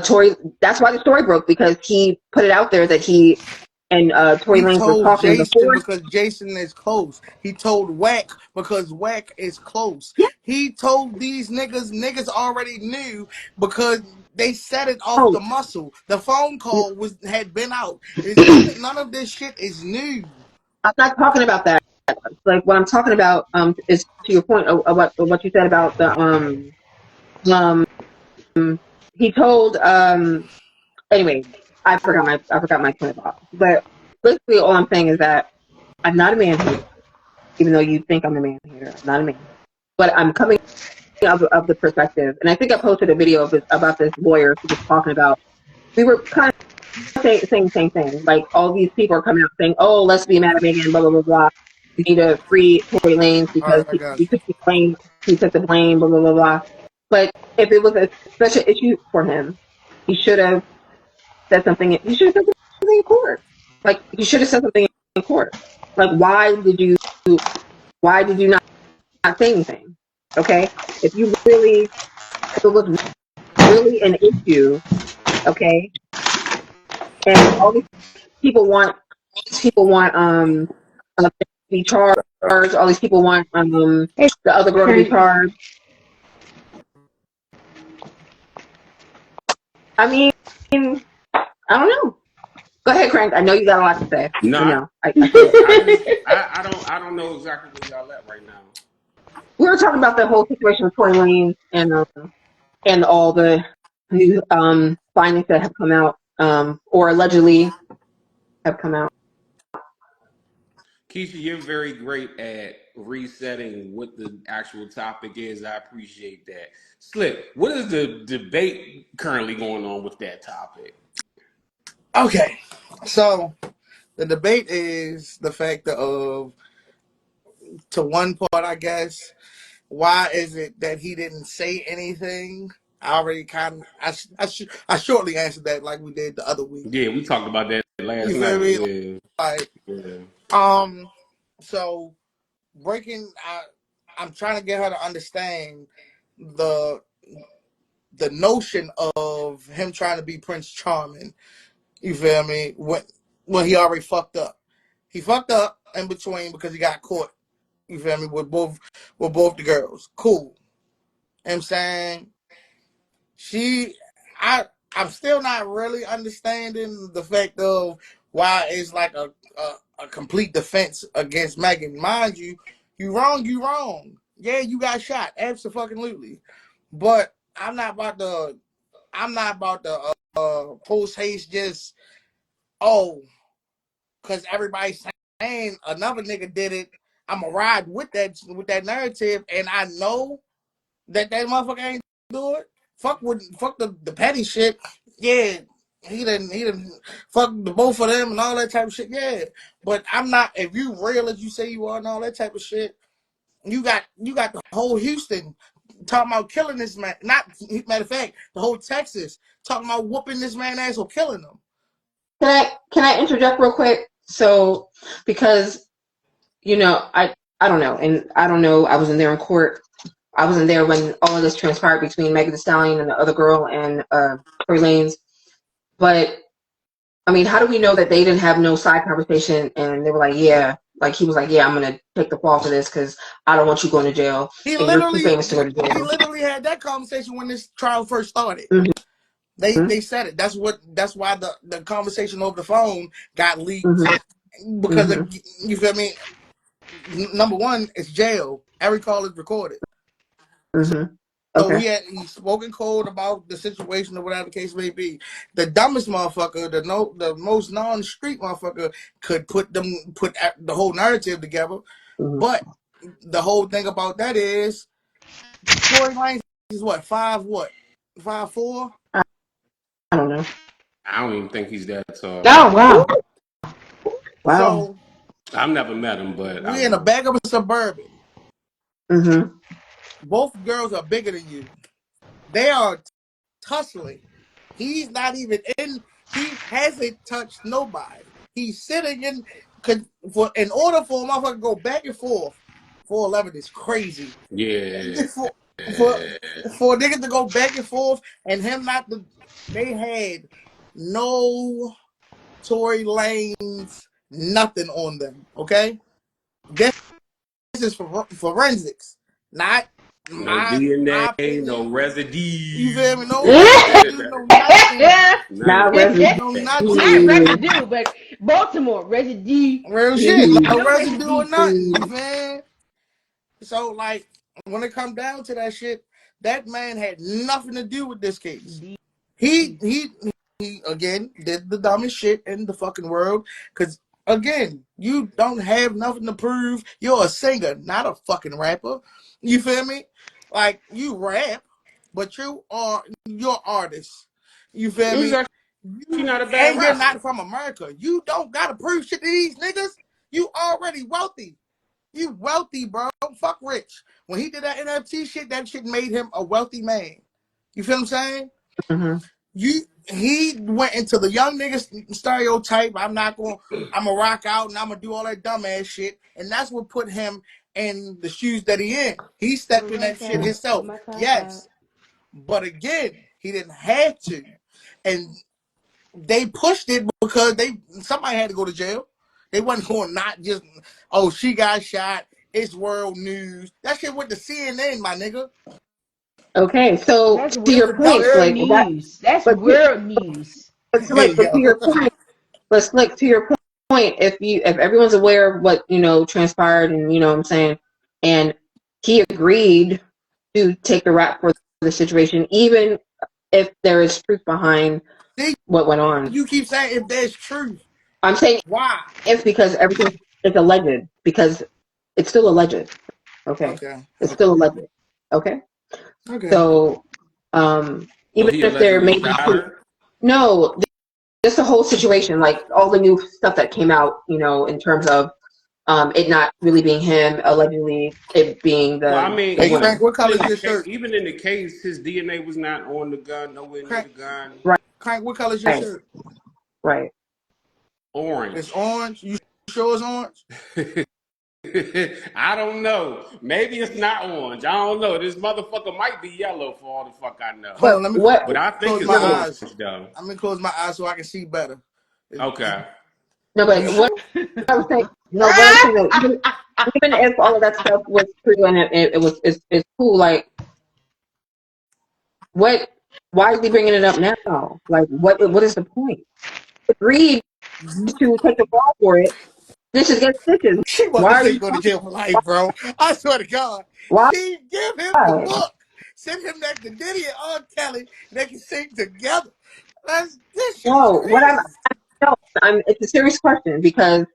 Speaker 2: Tory. That's why the story broke, because he put it out there that he and Tory
Speaker 3: He
Speaker 2: Lanez were
Speaker 3: told
Speaker 2: talking
Speaker 3: Jason
Speaker 2: before.
Speaker 3: because Jason is close. He told Wack because Wack is close.
Speaker 2: Yeah.
Speaker 3: He told these niggas already knew because they set it off
Speaker 2: Oh,
Speaker 3: the muscle. The phone call had been out. It's nothing. None of this shit is new.
Speaker 2: I'm not talking about that. Like what I'm talking about is to your point of what you said about the um he told anyway, I forgot my point of thought. But basically all I'm saying is that I'm not a man hater, even though you think I'm a man hater. I'm not a man hater. But I'm coming of the perspective, and I think I posted a video about this lawyer who was talking about, we were kind of saying the same thing. Like all these people are coming out saying, "Oh, let's be mad at Megan," blah blah blah blah. We need to free Tory Lanez
Speaker 3: All
Speaker 2: because
Speaker 3: right, I got
Speaker 2: he
Speaker 3: you.
Speaker 2: took the blame. He took the blame. Blah blah blah blah. But if it was a special issue for him, he should have said something. He should have said something in court. Like he should have said something in court. Like why did you not say anything? Okay, if it was really an issue, okay, and all these people want to be charged. All these people want
Speaker 1: Hey,
Speaker 2: the other girl to be
Speaker 1: Crank.
Speaker 2: charged. I mean, I don't know. Go ahead, Crank. I know you got a lot to say.
Speaker 5: No,
Speaker 2: I
Speaker 5: I,
Speaker 2: know. I feel it.
Speaker 5: I don't know exactly where y'all at right now.
Speaker 2: We were talking about the whole situation with Tory Lanez and all the new findings that have come out or allegedly have come out.
Speaker 5: Keisha, you're very great at resetting what the actual topic is. I appreciate that. Slip, what is the debate currently going on with that topic?
Speaker 3: Okay, so the debate is the fact of, to one part, I guess, why is it that he didn't say anything? I already kind of, I shortly answered that like we did the other week.
Speaker 5: Yeah, we talked about that last
Speaker 3: You feel
Speaker 5: night.
Speaker 3: me?
Speaker 5: Yeah,
Speaker 3: Like,
Speaker 5: yeah.
Speaker 3: so breaking, I'm trying to get her to understand the notion of him trying to be Prince Charming. You feel me? When he already fucked up. He fucked up in between because he got caught. You feel me? With both the girls. Cool. You know what I'm saying? I'm still not really understanding the fact of why it's like a complete defense against Megan. Mind you, you wrong. Yeah, you got shot. Absolutely. But I'm not about to post haste just, oh, because everybody's saying another nigga did it. I'ma ride with that narrative, and I know that motherfucker ain't do it. Fuck the petty shit. Yeah, he didn't fuck the both of them and all that type of shit. Yeah, but I'm not. If you real as you say you are and all that type of shit, you got the whole Houston talking about killing this man. Not, matter of fact, the whole Texas talking about whooping this man ass or killing him.
Speaker 2: Can I interject real quick? So because I don't know, and I don't know. I wasn't there in court. I wasn't there when all of this transpired between Megan Thee Stallion and the other girl and Tory Lanez. But I mean, how do we know that they didn't have no side conversation and they were like, yeah, like he was like, yeah, I'm gonna take the fall for this because I don't want you going to jail
Speaker 3: He
Speaker 2: and you're too
Speaker 3: literally
Speaker 2: famous to go to
Speaker 3: he
Speaker 2: jail.
Speaker 3: literally had that conversation when this trial first started.
Speaker 2: Mm-hmm.
Speaker 3: They said it. That's why the conversation over the phone got leaked
Speaker 2: Mm-hmm.
Speaker 3: because
Speaker 2: Mm-hmm.
Speaker 3: you feel me? Number one, it's jail. Every call is recorded.
Speaker 2: Mm-hmm.
Speaker 3: So
Speaker 2: Okay.
Speaker 3: he's spoken cold about the situation or whatever the case may be. The dumbest motherfucker, the most non-street motherfucker could put the whole narrative together.
Speaker 2: Mm-hmm.
Speaker 3: But the whole thing about that is Tory Lanez is what 5'4"?
Speaker 2: I don't know.
Speaker 5: I don't even think he's that tall.
Speaker 1: Oh wow.
Speaker 2: Wow.
Speaker 3: So
Speaker 5: I've never met him, but
Speaker 3: we're in a bag of a Suburban.
Speaker 2: Mm-hmm.
Speaker 3: Both girls are bigger than you. They are tussling. He's not even in. He hasn't touched nobody. He's sitting in. In order for a motherfucker to go back and forth, 411 is crazy.
Speaker 5: yeah.
Speaker 3: For a nigga to go back and forth and him not to. They had no Tory Lanez, nothing on them. Okay, this is for forensics, not
Speaker 5: No
Speaker 3: my
Speaker 5: DNA,
Speaker 3: opinion.
Speaker 5: no residue.
Speaker 3: You feel me? No residue, no nothing.
Speaker 2: Not
Speaker 3: No
Speaker 2: residue.
Speaker 1: Not
Speaker 3: nothing.
Speaker 1: residue, but Baltimore residue.
Speaker 3: Real shit. No
Speaker 1: No
Speaker 3: residue or
Speaker 1: residue.
Speaker 3: nothing. You feel? So like when it come down to that shit, that man had nothing to do with this case. He again did the dumbest shit in the fucking world. Cause again, you don't have nothing to prove. You're a singer, not a fucking rapper. You feel me? Like you rap, but you're artist. You feel
Speaker 5: He's
Speaker 3: me?
Speaker 5: actually not a bad
Speaker 3: And you're
Speaker 5: rapper.
Speaker 3: not from America. You don't gotta prove shit to these niggas. You already wealthy. You wealthy, bro. Fuck rich. When he did that NFT shit, that shit made him a wealthy man. You feel what I'm saying?
Speaker 2: Mm-hmm.
Speaker 3: He went into the young nigga stereotype. I'm gonna rock out and I'm gonna do all that dumbass shit. And that's what put him in the shoes that he in. He stepped in that shit himself. Yes. But again, he didn't have to. And they pushed it because somebody had to go to jail. They wasn't going not just, oh, she got shot. It's world news. That shit went to CNN, my nigga.
Speaker 2: Okay, so
Speaker 1: That's
Speaker 2: to your point,
Speaker 1: world
Speaker 2: Slick,
Speaker 1: news. That's
Speaker 2: but
Speaker 1: world news.
Speaker 3: There you
Speaker 2: But to
Speaker 3: go.
Speaker 2: your point, Slick, to your point, if everyone's aware of what transpired, and what I'm saying, and he agreed to take the rap for the situation, even if there is truth behind
Speaker 3: See,
Speaker 2: what went on.
Speaker 3: you keep saying if there's truth.
Speaker 2: I'm saying
Speaker 3: Why?
Speaker 2: it's because everything is alleged, because it's still alleged. Okay, it's still alleged. Okay, so
Speaker 5: So
Speaker 2: even
Speaker 5: he
Speaker 2: if there
Speaker 5: allegedly
Speaker 2: may be
Speaker 5: shot her.
Speaker 2: no, just the whole situation, like all the new stuff that came out, in terms of it not really being him, allegedly it being
Speaker 5: Well, I mean,
Speaker 3: Hey,
Speaker 2: woman.
Speaker 3: Crank, what color is your shirt?
Speaker 5: even in the case, his DNA was not on the gun, nowhere near the
Speaker 3: Crank,
Speaker 5: gun.
Speaker 2: Right,
Speaker 3: Crank, what color is your shirt?
Speaker 2: right.
Speaker 5: Orange.
Speaker 3: It's orange. You sure it's orange?
Speaker 5: I don't know. Maybe it's not orange. I don't know. This motherfucker might be yellow for all the fuck I know.
Speaker 3: Hold
Speaker 2: But
Speaker 3: on, let me
Speaker 2: what?
Speaker 5: But I think
Speaker 3: close
Speaker 5: it's
Speaker 3: my
Speaker 2: No,
Speaker 5: orange,
Speaker 3: eyes.
Speaker 5: though.
Speaker 3: I'm gonna close my eyes so I can see better.
Speaker 5: Okay.
Speaker 2: no,
Speaker 3: You
Speaker 2: but what
Speaker 3: sure?
Speaker 2: I'm saying, no, what I'm saying, though, even if all of that stuff was true and it's cool, like what? Why is he bringing it up now? Like, what is the point? Agreed to take the fall for it. Stitches get stitches.
Speaker 3: She about
Speaker 2: Why
Speaker 3: to
Speaker 2: are
Speaker 3: say
Speaker 2: you
Speaker 3: you go to
Speaker 2: talking?
Speaker 3: jail for life, bro. I swear to God.
Speaker 2: Why?
Speaker 3: She give him the book. Send him that to Diddy and R. Kelly. They can sing together. This shit is
Speaker 2: No,
Speaker 3: crazy.
Speaker 2: no, it's a serious question because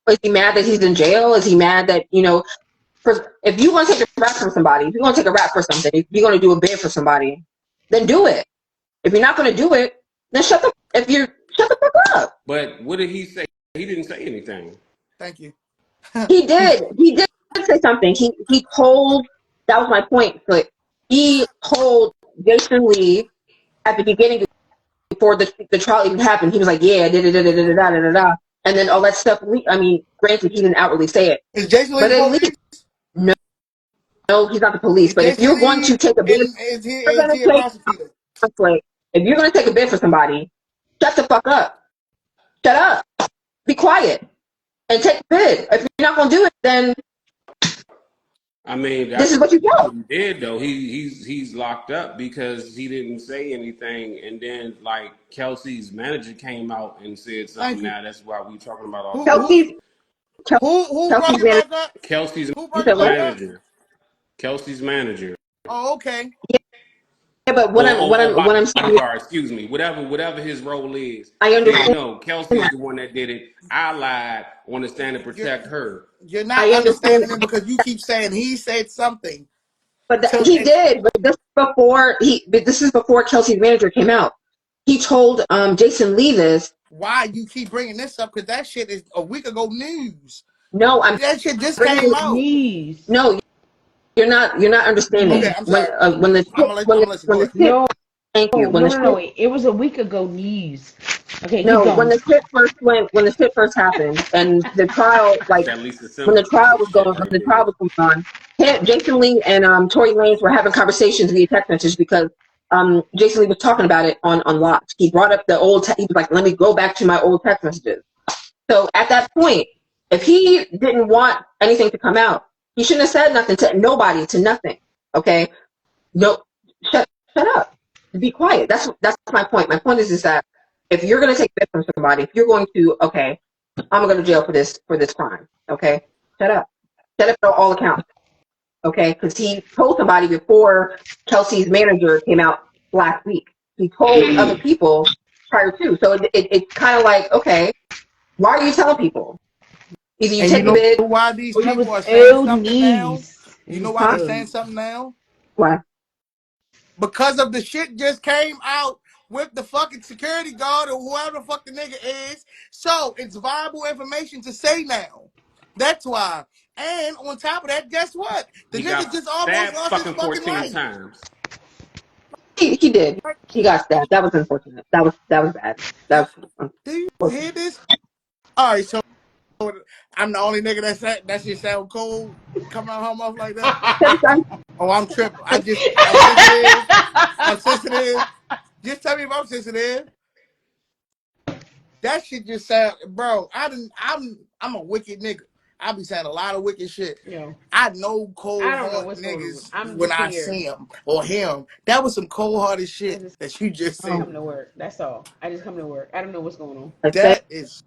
Speaker 2: is he mad that he's in jail? Is he mad that, if you want to take a rap from somebody, if you want to take a rap for something, if you're going to do a bid for somebody, then do it. If you're not going to do it, then shut the fuck up.
Speaker 5: But what did he say? He didn't say anything.
Speaker 3: Thank you.
Speaker 2: He did say something. He told, that was my point, but he told Jason Lee at the beginning before the trial even happened, he was like, yeah, da da da da da da da da. and then all that stuff. I mean, granted, he didn't outwardly say it,
Speaker 3: Is Jason Lee
Speaker 2: but
Speaker 3: the
Speaker 2: it
Speaker 3: police?
Speaker 2: leaked. No, he's not the police.
Speaker 3: Is
Speaker 2: But if
Speaker 3: Jason
Speaker 2: you're going to
Speaker 3: Lee
Speaker 2: take a bid,
Speaker 3: and is
Speaker 2: you're going to
Speaker 3: he a
Speaker 2: take
Speaker 3: prosecutor?
Speaker 2: like, if you're going to take a bid for somebody, shut the fuck up. Shut up. Be quiet and take the bid. If you're not going to do it, then
Speaker 5: I mean,
Speaker 2: this
Speaker 5: that's
Speaker 2: is what you get.
Speaker 5: what he did though. He's locked up because he didn't say anything, and then like Kelsey's manager came out and said
Speaker 3: Thank
Speaker 5: something.
Speaker 3: you.
Speaker 5: Now that's why we talking about all
Speaker 3: Who
Speaker 5: this.
Speaker 3: who
Speaker 2: Kelsey's
Speaker 3: who brought
Speaker 2: Kelsey's
Speaker 3: it
Speaker 2: manager.
Speaker 3: back up?
Speaker 5: Kelsey's
Speaker 3: Who
Speaker 2: You
Speaker 3: brought
Speaker 2: said
Speaker 3: it
Speaker 2: what?
Speaker 3: back up?
Speaker 5: manager. Kelsey's manager.
Speaker 3: Oh, okay.
Speaker 2: Yeah, but
Speaker 5: Or
Speaker 2: what I'm saying is,
Speaker 5: bodyguard, excuse me, whatever his role is,
Speaker 2: I
Speaker 5: said
Speaker 2: understand
Speaker 5: no. Kelsey's
Speaker 2: that.
Speaker 5: the one that did it. I lied on the stand to
Speaker 3: You're,
Speaker 5: protect her.
Speaker 3: you're not
Speaker 2: I understand
Speaker 3: understanding it because you keep saying he said something
Speaker 2: But
Speaker 3: to
Speaker 2: he
Speaker 3: and
Speaker 2: did. But this is before Kelsey's manager came out. He told Jason Lee this.
Speaker 3: why you keep bringing this up because that shit is a week ago news.
Speaker 2: No, I'm
Speaker 3: That shit just
Speaker 2: bringing.
Speaker 3: came out.
Speaker 1: Knees.
Speaker 2: No, you're not. You're not understanding.
Speaker 3: Okay,
Speaker 1: Knees.
Speaker 3: I'm sorry.
Speaker 2: When the
Speaker 3: I'm
Speaker 2: tip,
Speaker 3: gonna
Speaker 2: when
Speaker 3: I'm
Speaker 2: the
Speaker 3: gonna listen.
Speaker 2: when
Speaker 3: Go
Speaker 2: the
Speaker 3: ahead.
Speaker 2: tip.
Speaker 1: No,
Speaker 2: Thank you. When
Speaker 1: no,
Speaker 2: the
Speaker 1: no,
Speaker 2: tip.
Speaker 1: no. It was a week ago. Knees. Okay, keep
Speaker 2: No,
Speaker 1: going.
Speaker 2: when the tip first happened, and the trial, like
Speaker 5: That Lisa
Speaker 2: when the
Speaker 5: Simpson
Speaker 2: trial was
Speaker 5: shit
Speaker 2: going, when
Speaker 5: right
Speaker 2: the trial
Speaker 5: there.
Speaker 2: was going on, Jason Lee and Tory Lanez were having conversations via text message because Jason Lee was talking about it on Lots. He brought up the old. He was like, "Let me go back to my old text messages." So at that point, if he didn't want anything to come out, he shouldn't have said nothing to nobody, to nothing. Okay, no, shut up, be quiet. That's my point. My point is that if you're going to take this from somebody, if you're going to, okay, I'm going to go to jail for this crime. Okay, shut up on all accounts. Okay, because he told somebody before Kelsey's manager came out last week. He told other people prior to. So it's kind of like, okay, why are you telling people? Either you
Speaker 3: And you
Speaker 2: take a
Speaker 3: know
Speaker 2: bid,
Speaker 3: why these
Speaker 1: That
Speaker 3: people
Speaker 1: was
Speaker 3: are saying
Speaker 1: old
Speaker 3: something now?
Speaker 1: knees. It
Speaker 3: You know
Speaker 1: was
Speaker 3: why they
Speaker 2: huh?
Speaker 3: saying
Speaker 1: old.
Speaker 3: something now?
Speaker 2: Why?
Speaker 3: Because of the shit just came out with the fucking security guard or whoever the fuck the nigga is. So it's viable information to say now. That's why. And on top of that, guess what? The
Speaker 5: He
Speaker 3: nigga
Speaker 5: got
Speaker 3: just almost
Speaker 5: stabbed
Speaker 3: lost his
Speaker 5: fucking
Speaker 3: fucking
Speaker 5: 14
Speaker 3: life.
Speaker 5: times.
Speaker 2: He did. He got stabbed. That was unfortunate. That was bad. That was
Speaker 3: Do you
Speaker 2: unfortunate.
Speaker 3: hear this? All right, so I'm the only nigga that shit sound cold coming out her mouth like that. Oh, I'm tripping. I'm sensitive. I'm sensitive. Just tell me if I'm sensitive. That shit just sound, bro. I'm a wicked nigga. I be saying a lot of wicked shit.
Speaker 1: Yo,
Speaker 3: I know
Speaker 1: I
Speaker 3: cold
Speaker 1: don't know
Speaker 3: hard
Speaker 1: what's going on.
Speaker 3: niggas
Speaker 1: I'm
Speaker 3: when
Speaker 1: just
Speaker 3: I
Speaker 1: here.
Speaker 3: see them or him. That was some cold hearted
Speaker 1: I
Speaker 3: shit
Speaker 1: just
Speaker 3: that you just said.
Speaker 2: Oh,
Speaker 1: come to work. That's all. I just come to work. I don't know what's going on.
Speaker 2: I said,
Speaker 3: That is,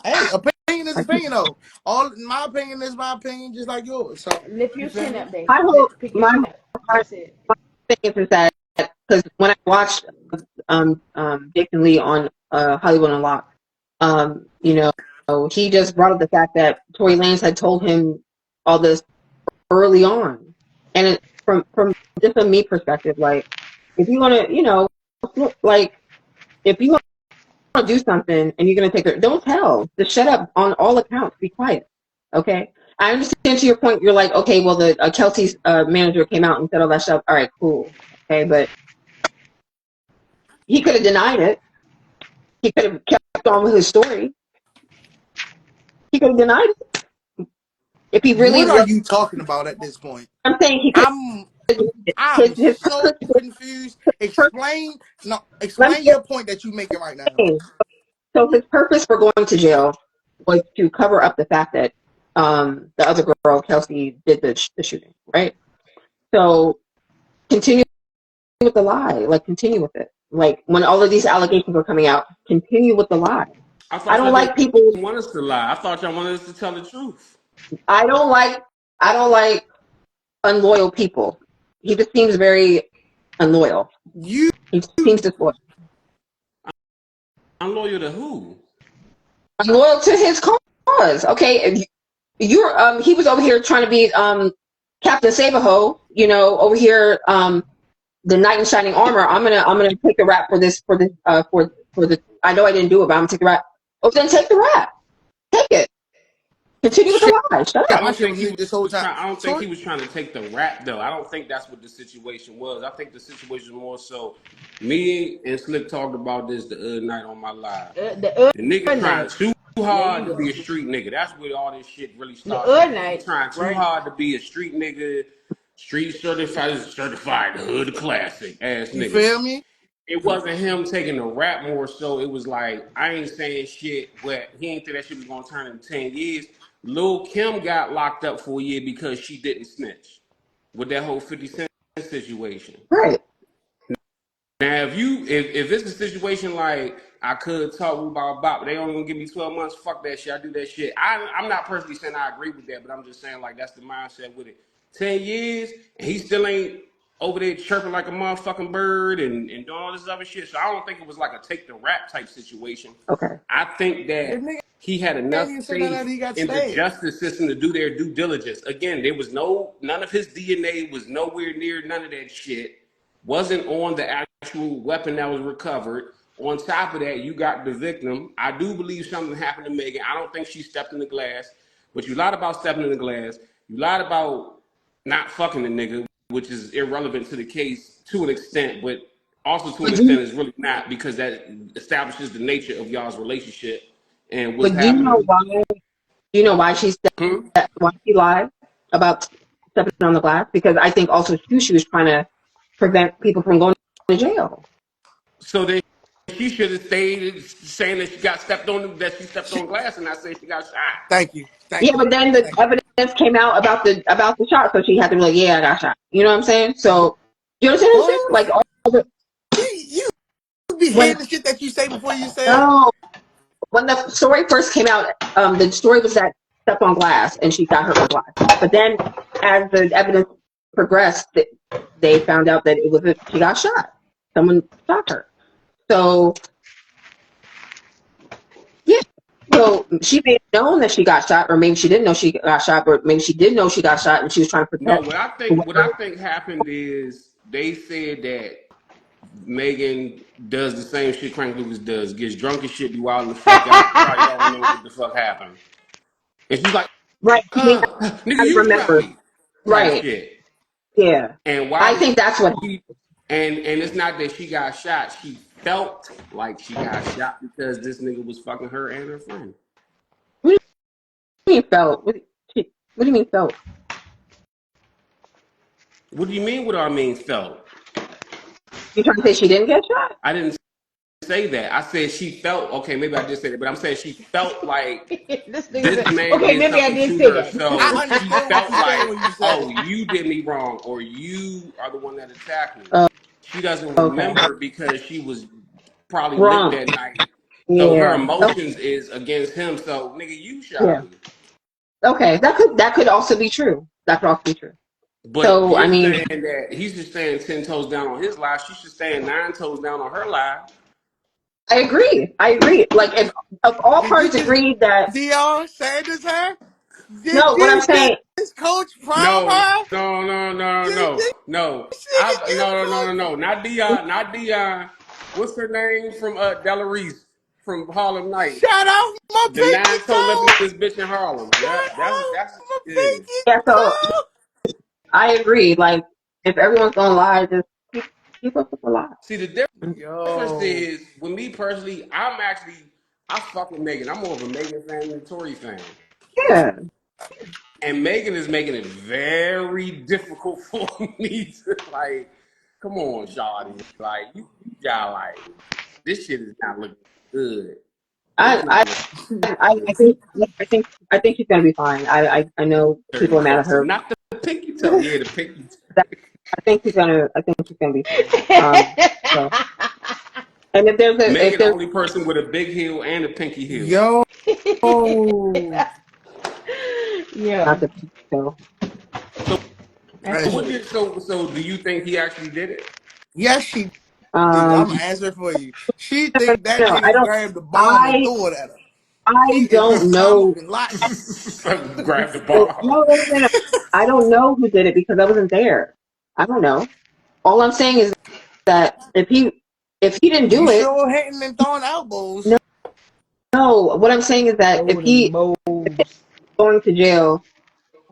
Speaker 3: hey, opinion is
Speaker 2: I
Speaker 3: opinion though. All my opinion is my opinion, just like yours. So
Speaker 1: Lift
Speaker 3: you
Speaker 1: your
Speaker 3: feel
Speaker 1: chin
Speaker 3: me?
Speaker 1: up, Dave.
Speaker 2: hope
Speaker 1: Pick your
Speaker 2: my
Speaker 1: chin up. That's it.
Speaker 2: thing is that because when I watched Jason Lee on Hollywood Unlocked, you know, he just brought up the fact that Tory Lanez had told him all this early on, and from just a me perspective, like if you want to, like if you want to do something and you're going to take it, don't tell. Just shut up on all accounts. Be quiet. Okay. I understand to your point. You're like, okay, well, the Kelsey's manager came out and said all that stuff. All right, cool. Okay, but he could have denied it. He could have kept on with his story. He could have denied it if he really
Speaker 3: What are
Speaker 2: was.
Speaker 3: you talking about at this point?
Speaker 2: I'm saying he could.
Speaker 3: I'm
Speaker 2: His
Speaker 3: I'm
Speaker 2: his
Speaker 3: so confused.
Speaker 2: let me
Speaker 3: Explain your point that you're making right now.
Speaker 2: explain. So his purpose for going to jail was to cover up the fact that the other girl, Kelsey, did the shooting, right? So continue with the lie. Like, continue with it. Like, when all of these allegations are coming out, continue with the lie.
Speaker 5: I
Speaker 2: I
Speaker 5: thought
Speaker 2: don't
Speaker 5: y'all didn't
Speaker 2: like people.
Speaker 5: want us to lie. I thought y'all wanted us to tell the truth.
Speaker 2: I don't like. I don't like unloyal people. He just seems very unloyal.
Speaker 3: You
Speaker 2: He seems disloyal.
Speaker 5: I'm loyal to who?
Speaker 2: Unloyal to his cause. Okay, you're he was over here trying to be Captain Save-A-Ho, over here the knight in shining armor. I'm gonna take the rap for this for the I know I didn't do it, but I'm gonna take the rap. Oh, then take the rap. Take it. Continue with the lie. Shut
Speaker 5: I
Speaker 2: up.
Speaker 3: My
Speaker 5: don't
Speaker 3: shit
Speaker 5: think
Speaker 3: was
Speaker 5: he
Speaker 3: lit this whole
Speaker 5: was
Speaker 3: time.
Speaker 5: trying. I don't think
Speaker 3: So
Speaker 5: he was trying to take the rap though. I don't think that's what the situation was. I think the situation was more so. Me and Slick talked about this the other night on my live.
Speaker 1: The
Speaker 5: The nigga
Speaker 1: other
Speaker 5: trying
Speaker 1: night.
Speaker 5: too
Speaker 1: There you
Speaker 5: hard to be
Speaker 1: go.
Speaker 5: a street nigga. That's where all this shit really
Speaker 1: The
Speaker 5: starts
Speaker 1: other
Speaker 5: at. He
Speaker 1: night,
Speaker 5: trying too
Speaker 1: right?
Speaker 5: hard to be a street nigga, street certified hood classic ass
Speaker 3: you
Speaker 5: nigga.
Speaker 3: feel me?
Speaker 5: It wasn't him taking the rap more so. It was like, I ain't saying shit, but he ain't think that shit was gonna turn in 10 years. Lil Kim got locked up for a year because she didn't snitch with that whole 50 Cent situation.
Speaker 2: Right.
Speaker 5: Now, if it's a situation like I could talk about bop, they only gonna give me 12 months. Fuck that shit. I do that shit. I'm not personally saying I agree with that, but I'm just saying like that's the mindset with it. 10 years and he still ain't over there chirping like a motherfucking bird and doing all this other shit. So I don't think it was like a take the rap type situation.
Speaker 2: Okay.
Speaker 5: I think
Speaker 3: The
Speaker 5: that
Speaker 3: nigga
Speaker 5: he had
Speaker 3: ain't
Speaker 5: enough
Speaker 3: even say nothing
Speaker 5: faith
Speaker 3: after he got
Speaker 5: in the
Speaker 3: stabbed.
Speaker 5: justice system to do their due diligence. Again, there was none of his DNA was nowhere near none of that shit. Wasn't on the actual weapon that was recovered. On top of that, you got the victim. I do believe something happened to Megan. I don't think she stepped in the glass, but you lied about stepping in the glass. You lied about not fucking the nigga, which is irrelevant to the case to an extent, but also to an
Speaker 2: But do
Speaker 5: extent is really not because that establishes the nature of y'all's relationship and what's
Speaker 2: but do you know
Speaker 5: happening.
Speaker 2: why? Do you know why
Speaker 5: Hmm?
Speaker 2: why she lied about stepping on the glass? Because I think also too she was trying to prevent people from going to jail.
Speaker 5: So then she should have stayed saying that she stepped
Speaker 3: Shit.
Speaker 5: on glass, and I say she got shot.
Speaker 3: Thank you.
Speaker 2: Yeah,
Speaker 3: Thank you.
Speaker 2: but then the
Speaker 3: Thank you.
Speaker 2: evidence came out about the shot, so she had to be like, "Yeah, I got shot." You know what I'm saying? So you understand what I'm saying?
Speaker 3: What?
Speaker 2: Like all the
Speaker 3: You be
Speaker 2: when
Speaker 3: hearing the shit that you say before you say it?
Speaker 2: no, when the story first came out, the story was that she stepped on glass and she got hurt with glass. But then, as the evidence progressed, they found out that it was she got shot. Someone shot her. So yeah. So she may have known that she got shot, or maybe she didn't know she got shot, but maybe she did know she got shot and she was trying to
Speaker 5: No,
Speaker 2: protect
Speaker 5: what I
Speaker 2: whoever.
Speaker 5: think happened is they said that Megan does the same shit Frank Lucas does, gets drunk and shit, be wilding the fuck out, probably don't remember what the fuck happened. And she's like,
Speaker 2: Right. She may
Speaker 5: nigga,
Speaker 2: not
Speaker 5: you shot
Speaker 2: remember.
Speaker 5: me, type
Speaker 2: Right.
Speaker 5: shit.
Speaker 2: Yeah.
Speaker 5: And why
Speaker 2: I
Speaker 5: did
Speaker 2: think that's what
Speaker 5: she? And it's not that she got shot. She felt like she got shot because this nigga was fucking her and her friend.
Speaker 2: what do you mean felt? What do you mean felt?
Speaker 5: What do you mean? What do I mean felt?
Speaker 2: You trying to say she didn't get shot?
Speaker 5: I didn't say that. I said she felt. Okay, maybe I did say that, but I'm saying she felt like
Speaker 1: This nigga
Speaker 5: this
Speaker 1: said,
Speaker 5: man
Speaker 1: okay,
Speaker 5: did
Speaker 1: maybe I
Speaker 5: something
Speaker 1: did
Speaker 5: to
Speaker 1: say
Speaker 5: her,
Speaker 3: I
Speaker 5: so
Speaker 1: that.
Speaker 5: she
Speaker 3: understood what
Speaker 5: felt
Speaker 3: you said
Speaker 5: like,
Speaker 3: when you said
Speaker 5: oh,
Speaker 3: it.
Speaker 5: you did me wrong, or you are the one that attacked me.
Speaker 2: Oh,
Speaker 5: She doesn't
Speaker 2: okay.
Speaker 5: remember because she was probably lit
Speaker 2: Wrong.
Speaker 5: that night. So her
Speaker 2: Yeah. Okay.
Speaker 5: emotions is against him. So nigga, you
Speaker 2: Yeah.
Speaker 5: shot me.
Speaker 2: Okay. That could also be true. That could also be true.
Speaker 5: But
Speaker 2: So I
Speaker 5: you're
Speaker 2: mean,
Speaker 5: saying that he should stand 10 toes down on his lie. She should stand 9 toes down on her lie.
Speaker 2: I agree. I agree. Like if all
Speaker 3: Did you
Speaker 2: parties
Speaker 3: just
Speaker 2: agreed that
Speaker 3: Deion Sanders her? Did
Speaker 2: no, what I'm
Speaker 3: you
Speaker 2: saying
Speaker 3: just coach prom
Speaker 5: No,
Speaker 3: her?
Speaker 5: no, no, no,
Speaker 3: Did
Speaker 5: no,
Speaker 3: this
Speaker 5: no.
Speaker 3: nigga just
Speaker 5: No, no, no, no,
Speaker 3: coach?
Speaker 5: no. Not Dion, not Dion. What's her name from Della Reese from Harlem Nights?
Speaker 3: Shout out my
Speaker 5: The
Speaker 3: pinky
Speaker 5: 9 toe lipping
Speaker 3: toe.
Speaker 5: this bitch in Harlem. Yeah,
Speaker 3: Shout out
Speaker 5: that's
Speaker 3: my
Speaker 5: yeah.
Speaker 3: pinky
Speaker 2: yeah, so
Speaker 3: toe.
Speaker 2: I agree. Like if everyone's gonna lie, just keep up with the lie.
Speaker 5: See, the difference
Speaker 3: Yo.
Speaker 5: is with me personally, I fuck with Megan. I'm more of a Megan fan than a Tory fan.
Speaker 2: Yeah.
Speaker 5: And Megan is making it very difficult for me to like, come on, Shawty. Like you got like this shit is not looking good. It's
Speaker 2: I
Speaker 5: not
Speaker 2: I
Speaker 5: looking
Speaker 2: I
Speaker 5: good.
Speaker 2: I think she's gonna be fine. I know
Speaker 5: Dirty
Speaker 2: people are mad at
Speaker 5: cross.
Speaker 2: her.
Speaker 5: Not the pinky toe. Yeah, the pinky toe.
Speaker 2: I think she's gonna be fine. So and if
Speaker 5: Megan, the
Speaker 2: there's
Speaker 5: only person with a big heel and a pinky heel.
Speaker 3: Yo.
Speaker 1: Yeah,
Speaker 2: not the so
Speaker 5: So
Speaker 1: that's
Speaker 3: Hey,
Speaker 5: what
Speaker 1: funny.
Speaker 5: did so do you think he actually did it?
Speaker 3: yes, she did.
Speaker 2: um
Speaker 3: I'm gonna answer for you. She think that
Speaker 2: no, I
Speaker 3: nigga
Speaker 2: don't
Speaker 3: grabbed the bomb and
Speaker 2: I
Speaker 3: threw it at her. He
Speaker 2: I
Speaker 3: is
Speaker 2: don't
Speaker 3: Osama
Speaker 2: know
Speaker 3: bin Laden.
Speaker 5: Grab the
Speaker 2: no
Speaker 5: ball.
Speaker 2: no no no. I don't know who did it because I wasn't there. I don't know. All I'm saying is that if he didn't
Speaker 3: You
Speaker 2: do it,
Speaker 3: sure hitting and throwing
Speaker 2: no
Speaker 3: elbows.
Speaker 2: no. What I'm saying is that
Speaker 1: Oh, them moves.
Speaker 2: going to jail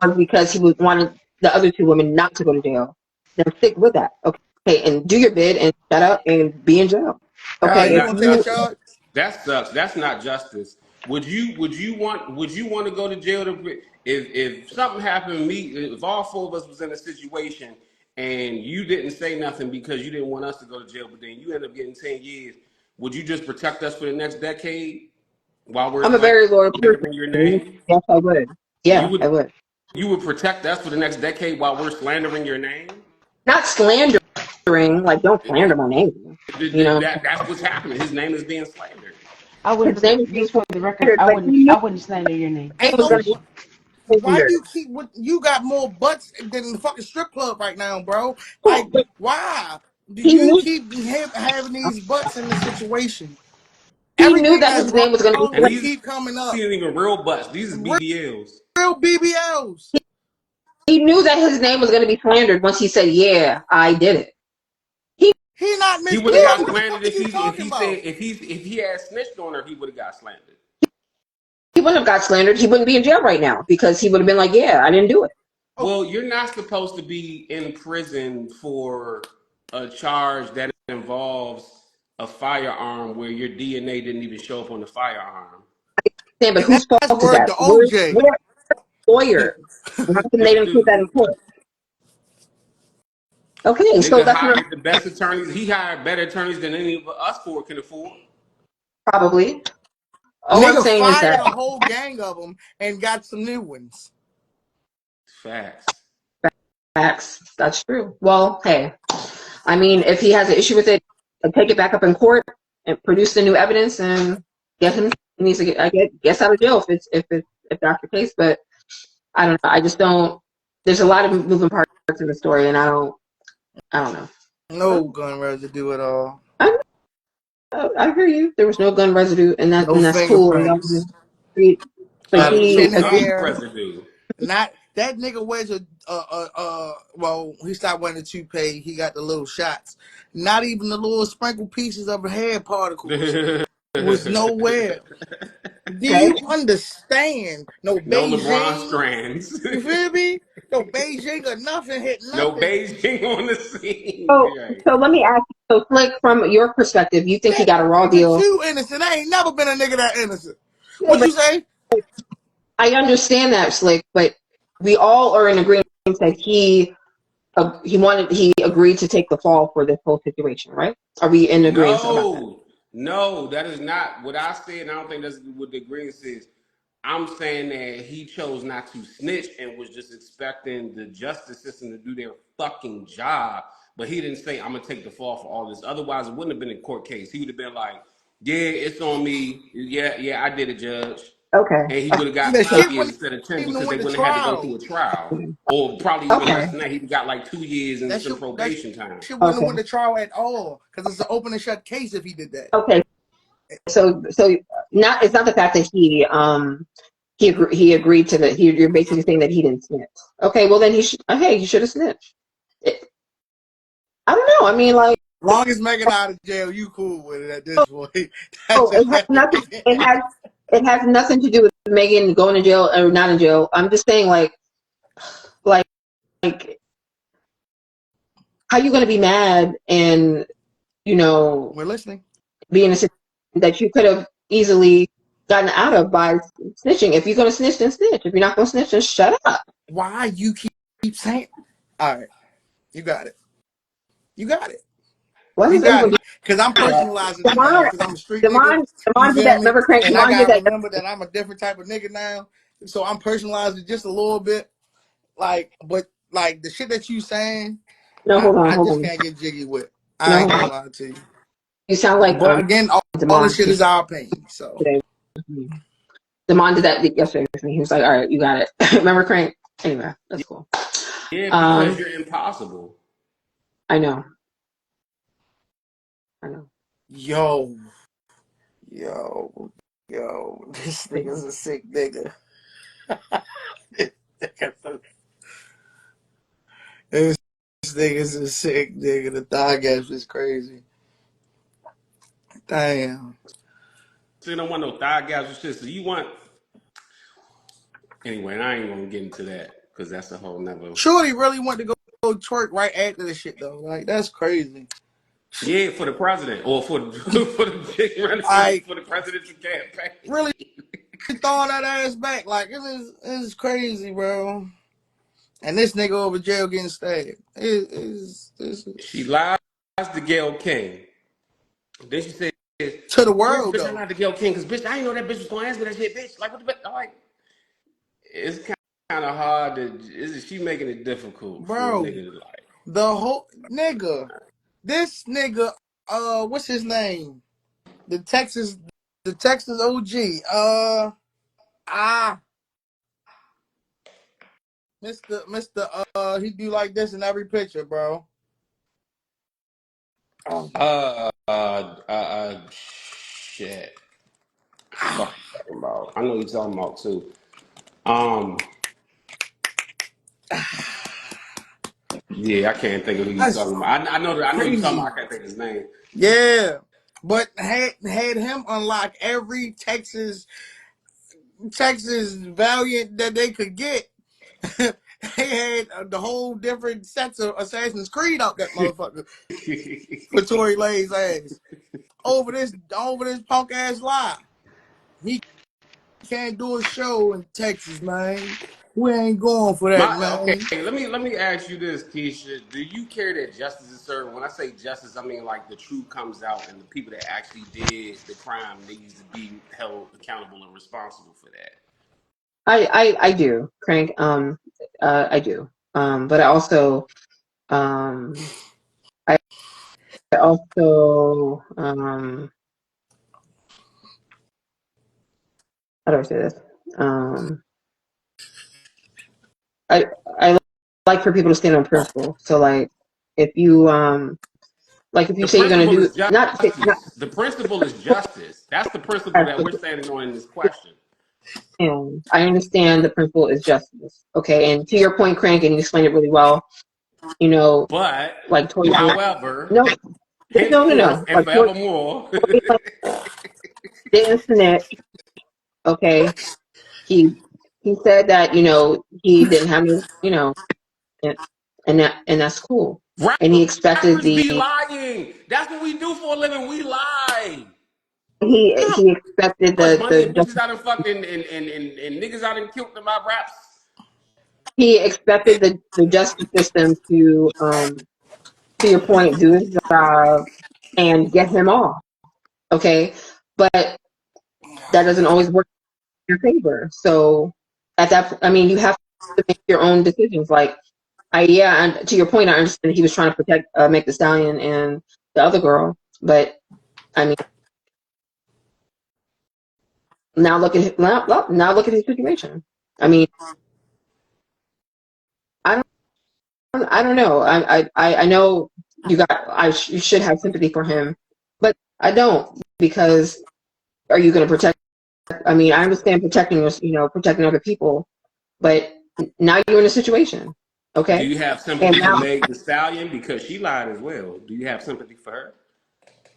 Speaker 2: was because he was wanted the other two women not to go to jail, then stick with that. Okay, and do your bid and shut up and be in jail.
Speaker 3: Kyle,
Speaker 5: That's
Speaker 2: Okay,
Speaker 3: you
Speaker 2: if
Speaker 5: not
Speaker 3: gonna take a
Speaker 2: you
Speaker 5: justice.
Speaker 3: shot?
Speaker 5: That sucks. That's not justice. Would you want to go to jail if something happened to me, if all four of us was in a situation and you didn't say nothing because you didn't want us to go to jail, but then you end up getting 10 years, would you just protect us for the next decade while we're
Speaker 2: I'm a very loyal
Speaker 5: slandering your
Speaker 2: person,
Speaker 5: name?
Speaker 2: yes, I would.
Speaker 5: You
Speaker 2: Yeah,
Speaker 5: would
Speaker 2: I would.
Speaker 5: you would protect us for the next decade while we're slandering your name?
Speaker 2: Not slandering, like don't slander my name. You know,
Speaker 5: That's what's happening. His name is being slandered.
Speaker 1: I
Speaker 2: his
Speaker 1: wouldn't.
Speaker 2: name is being
Speaker 1: Just for the record,
Speaker 2: slandered, but he knew
Speaker 1: I wouldn't slander your name.
Speaker 2: his
Speaker 3: Ain't
Speaker 2: name was
Speaker 3: no.
Speaker 2: going to
Speaker 1: Just
Speaker 2: be
Speaker 3: Why
Speaker 2: slandered.
Speaker 3: you keep what you got more butts than the fucking strip club right now, bro?
Speaker 2: Oh,
Speaker 3: Like,
Speaker 2: but
Speaker 3: why do
Speaker 2: he
Speaker 3: you
Speaker 2: knew
Speaker 3: keep having these butts in the situation?
Speaker 2: he knew
Speaker 3: Everything
Speaker 2: that
Speaker 3: that's
Speaker 2: his name was going to be
Speaker 5: And
Speaker 3: wrong
Speaker 5: these
Speaker 2: slandered.
Speaker 3: keep coming up.
Speaker 5: ain't even real butts. These is
Speaker 3: Real,
Speaker 5: BBLs.
Speaker 3: real BBLs.
Speaker 2: He knew that his name was going to be slandered once he said, "Yeah, I did it." He
Speaker 3: He not
Speaker 5: He
Speaker 3: Miss
Speaker 5: would have
Speaker 3: Piggy.
Speaker 5: got
Speaker 3: What the
Speaker 5: slandered
Speaker 3: fuck are
Speaker 5: if
Speaker 3: you talking
Speaker 5: he said
Speaker 3: about?
Speaker 5: if he had snitched on her, he would have got slandered.
Speaker 2: he wouldn't have got slandered. He wouldn't be in jail right now because he would have been like, "Yeah, I didn't do it."
Speaker 3: Oh,
Speaker 5: Well, you're not supposed to be in prison for a charge that involves a firearm where your DNA didn't even show up on the firearm.
Speaker 2: Saying, but
Speaker 3: and
Speaker 2: whose fault
Speaker 3: that's
Speaker 2: is
Speaker 3: word
Speaker 2: that?
Speaker 3: to
Speaker 2: Where's
Speaker 3: OJ.
Speaker 2: where lawyer? How come they didn't put that in court? Okay, so
Speaker 5: Nigga
Speaker 2: that's what I'm
Speaker 5: hired the best attorneys. He hired better attorneys than any of us four can afford.
Speaker 2: probably. All I'm
Speaker 3: Nigga
Speaker 2: saying is
Speaker 3: fired
Speaker 2: that
Speaker 3: a whole gang of them and got some new ones.
Speaker 5: Facts.
Speaker 2: facts. That's true. Well, hey, I mean, if he has an issue with it, take it back up in court and produce the new evidence and get him. He needs to get, I guess, out of jail if that's the case. But I don't know. I just don't. There's a lot of moving parts in the story, and I don't know.
Speaker 3: No gun residue at all.
Speaker 2: I, I hear you. There was no gun residue, and
Speaker 3: No
Speaker 2: that's cool. And y'all
Speaker 3: fingerprints.
Speaker 2: agreed. But
Speaker 3: Not
Speaker 5: There
Speaker 3: a
Speaker 5: was
Speaker 2: he
Speaker 5: no
Speaker 3: chin
Speaker 2: agreed.
Speaker 5: gun
Speaker 3: hair.
Speaker 5: residue.
Speaker 3: Not that nigga wears well, he stopped wearing the toupee. He got the little shots. Not even the little sprinkle pieces of hair particles
Speaker 5: No
Speaker 3: was nowhere. Do
Speaker 2: Okay.
Speaker 3: you understand? No
Speaker 5: LeBron
Speaker 3: Beijing.
Speaker 5: strands.
Speaker 3: You feel me? No Beijing or nothing hit
Speaker 5: No
Speaker 3: nothing.
Speaker 5: Beijing on the scene.
Speaker 2: So,
Speaker 5: Right.
Speaker 2: so let me ask you. So, Flick, from your perspective, you think he
Speaker 3: That
Speaker 2: got a raw
Speaker 3: nigga
Speaker 2: deal?
Speaker 3: too innocent. I ain't never been a nigga that innocent.
Speaker 2: Yeah,
Speaker 3: What
Speaker 2: but
Speaker 3: you say?
Speaker 2: I understand that, Slick. But we all are in agreement that he agreed to take the fall for this whole situation, right? Are we in agreement about that?
Speaker 5: No, that is not what I said. And I don't think that's what the agreement says. I'm saying that he chose not to snitch and was just expecting the justice system to do their fucking job. But he didn't say, I'm going to take the fall for all this. Otherwise, it wouldn't have been a court case. He would have been like, yeah, it's on me. Yeah, I did it, judge.
Speaker 2: Okay.
Speaker 5: And he would have got
Speaker 3: The
Speaker 5: 5
Speaker 3: shit
Speaker 5: years
Speaker 3: wouldn't
Speaker 5: instead of 10
Speaker 3: even
Speaker 5: because they
Speaker 3: went to
Speaker 5: wouldn't have had to go
Speaker 3: trial.
Speaker 5: through a trial. Or probably even less
Speaker 2: Okay.
Speaker 5: than that. He'd got like 2 years and
Speaker 3: That
Speaker 5: some
Speaker 3: shit that
Speaker 5: probation time.
Speaker 3: shit wouldn't have
Speaker 2: Okay.
Speaker 3: went to trial at all. Because it's an open and shut case if he did that.
Speaker 2: Okay. So not it's not the fact that he agreed to that. You're basically saying that he didn't snitch. Okay. Well, then he should have snitched. It, I don't know. I mean, like,
Speaker 3: As long as Megan out of jail, you cool with it at this point.
Speaker 2: oh,
Speaker 3: That's just
Speaker 2: it has nothing to do with Megan going to jail or not in jail. I'm just saying, like, how you going to be mad and
Speaker 3: we're listening.
Speaker 2: be in a situation that you could have easily gotten out of by snitching? If you're going to snitch, then snitch. If you're not going to snitch, then shut up.
Speaker 3: Why you keep saying? All right, you got it. You got it.
Speaker 2: Why
Speaker 3: You
Speaker 2: does
Speaker 3: got
Speaker 2: everyone
Speaker 3: it.
Speaker 2: do
Speaker 3: Because I'm
Speaker 2: that?
Speaker 3: personalizing it now. Because I'm a street nigga. You
Speaker 2: Devon did
Speaker 3: feel
Speaker 2: that.
Speaker 3: me?
Speaker 2: Remember, Crank?
Speaker 3: And I
Speaker 2: Devon did
Speaker 3: gotta
Speaker 2: that.
Speaker 3: remember that I'm a different type of nigga now. So I'm personalizing just a little bit. But the shit that you saying,
Speaker 2: No,
Speaker 3: I
Speaker 2: hold
Speaker 3: just
Speaker 2: on.
Speaker 3: can't get jiggy with. I
Speaker 2: No,
Speaker 3: ain't
Speaker 2: hold
Speaker 3: gonna
Speaker 2: on.
Speaker 3: lie to you.
Speaker 2: You sound like
Speaker 3: But again, all this
Speaker 2: Demond
Speaker 3: shit is our opinion. So
Speaker 2: today. Demond did that yesterday with me. He was like, "All right, you got it." Remember, Crank? Anyway, that's cool.
Speaker 5: Yeah, because
Speaker 2: Um,
Speaker 5: you're impossible.
Speaker 2: I know. I know.
Speaker 3: yo, yo, this nigga's a sick nigga. This nigga's a sick nigga. The thigh gaps is crazy. Damn.
Speaker 5: So you don't want no thigh gaps and shit. So you want Anyway, and I ain't gonna get into that because that's a whole nother.
Speaker 3: Shorty really went to go twerk right after this shit though. Like that's crazy.
Speaker 5: Yeah, for the president or for for the chick running
Speaker 3: I
Speaker 5: for the presidential campaign.
Speaker 3: really throwing that ass back. Like it's crazy, bro. And this nigga over jail getting stabbed.
Speaker 5: She lies to Gayle King. Then she said,
Speaker 3: To the
Speaker 5: "Where's
Speaker 3: world
Speaker 5: bitch? I
Speaker 3: though.
Speaker 5: lied to Gayle King because bitch, I didn't know that bitch was gonna ask me that shit, bitch. Like what the bitch? I'm like, it's kind of hard to. She making it difficult for a
Speaker 3: Bro,
Speaker 5: nigga to like.
Speaker 3: the whole nigga. This nigga, what's his name? The Texas OG. Ah, Mr. He do like this in every picture, bro. Oh.
Speaker 5: Shit. Fuck you talking about? I know you're talking about too. Um, yeah, I can't think of who you
Speaker 3: That's
Speaker 5: talking about. I know you talking
Speaker 3: crazy.
Speaker 5: about. I can't think of his name.
Speaker 3: Yeah. But had him unlock every Texas Valiant that they could get. They had the whole different sets of Assassin's Creed out that motherfucker for Tory Lanez ass over this punk ass lie. He can't do a show in Texas, man. We ain't going for that,
Speaker 5: Okay,
Speaker 3: man.
Speaker 5: let me ask you this, Keisha. Do you care that justice is served? When I say justice, I mean like the truth comes out and the people that actually did the crime needs to be held accountable and responsible for that.
Speaker 2: I do, Crank. I do. But I also I also how do I say this? I like for people to stand on principle. So like if you if you
Speaker 5: The
Speaker 2: say you're gonna
Speaker 5: principle is
Speaker 2: do not
Speaker 5: justice. The principle is justice. That's the principle that we're standing on in this question.
Speaker 2: and I understand the principle is justice. Okay, and to your point, Crank, and you explained it really well. You know,
Speaker 5: But,
Speaker 2: like Tory Lanez.
Speaker 5: however,
Speaker 2: No,
Speaker 5: henceforth
Speaker 2: no.
Speaker 5: and
Speaker 2: Like
Speaker 5: forevermore.
Speaker 2: Tory Lanez didn't snitch. Okay, he said that he didn't have no and, and that's cool. And he expected
Speaker 5: Rappers be
Speaker 2: the
Speaker 5: lying. That's what we do for a living. We lie.
Speaker 2: he expected
Speaker 5: Much money
Speaker 2: the
Speaker 5: and bitches out and fucked and niggas out and killed in my raps.
Speaker 2: he expected the justice system to your point, do his job and get him off. Okay, but that doesn't always work in your favor. So at that, I mean, you have to make your own decisions. Like and to your point, I understand he was trying to protect Meg Thee Stallion and the other girl, but I mean, now look at his situation. I mean, I I don't know. I know you should have sympathy for him, but I don't, because are you going to protect? I mean, I understand protecting other people, but now you're in a situation,
Speaker 5: Do
Speaker 2: okay?
Speaker 5: you have
Speaker 2: And
Speaker 5: sympathy for
Speaker 2: now,
Speaker 5: Meg Thee Stallion because she lied as well? Do you have sympathy for her?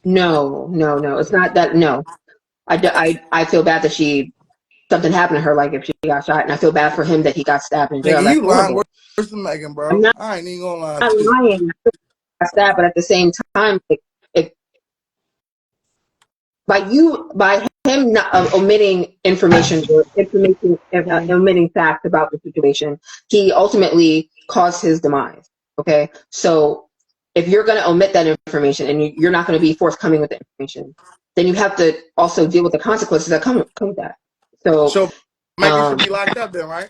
Speaker 2: no, it's not that. No, I feel bad that something happened to her, like if she got shot, and I feel bad for him that he got stabbed in jail.
Speaker 3: Nigga,
Speaker 2: That's
Speaker 3: you lying
Speaker 2: horrible.
Speaker 3: worse than Megan,
Speaker 2: I'm
Speaker 3: bro.
Speaker 2: not,
Speaker 3: I ain't even gonna lie
Speaker 2: not
Speaker 3: to you.
Speaker 2: lying. I feel bad that, but at the same time, like, if by him not omitting information or omitting facts about the situation, he ultimately caused his demise. Okay, so if you're going to omit that information and you're not going to be forthcoming with the information, then you have to also deal with the consequences that come with that. So
Speaker 3: So Megan should be locked up then, right?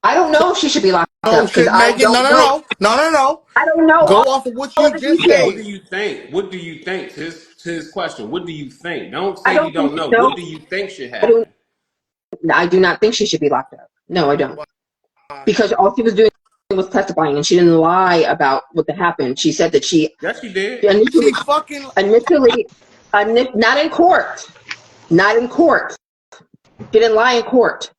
Speaker 2: I don't know if she should be locked
Speaker 3: No
Speaker 2: up because
Speaker 3: shit,
Speaker 2: I
Speaker 3: Megan.
Speaker 2: don't know.
Speaker 3: No.
Speaker 2: I don't know
Speaker 3: Go
Speaker 2: all
Speaker 3: off of what you
Speaker 2: of the
Speaker 3: just
Speaker 5: What
Speaker 2: details.
Speaker 5: do
Speaker 3: said.
Speaker 5: you think? What do you think? To his question, what do you think? Don't
Speaker 2: I
Speaker 5: say you
Speaker 2: don't think
Speaker 5: don't know.
Speaker 2: no.
Speaker 5: What do you think should
Speaker 2: I don't.
Speaker 5: happen?
Speaker 2: I do not think she should be locked up. No, I don't.
Speaker 3: Why?
Speaker 2: Because all she was doing was testifying, and she didn't lie about what happened. She said that she
Speaker 5: Yes, you did.
Speaker 2: initially,
Speaker 3: She fucking
Speaker 2: initially, not in court, not in court. She didn't lie in court.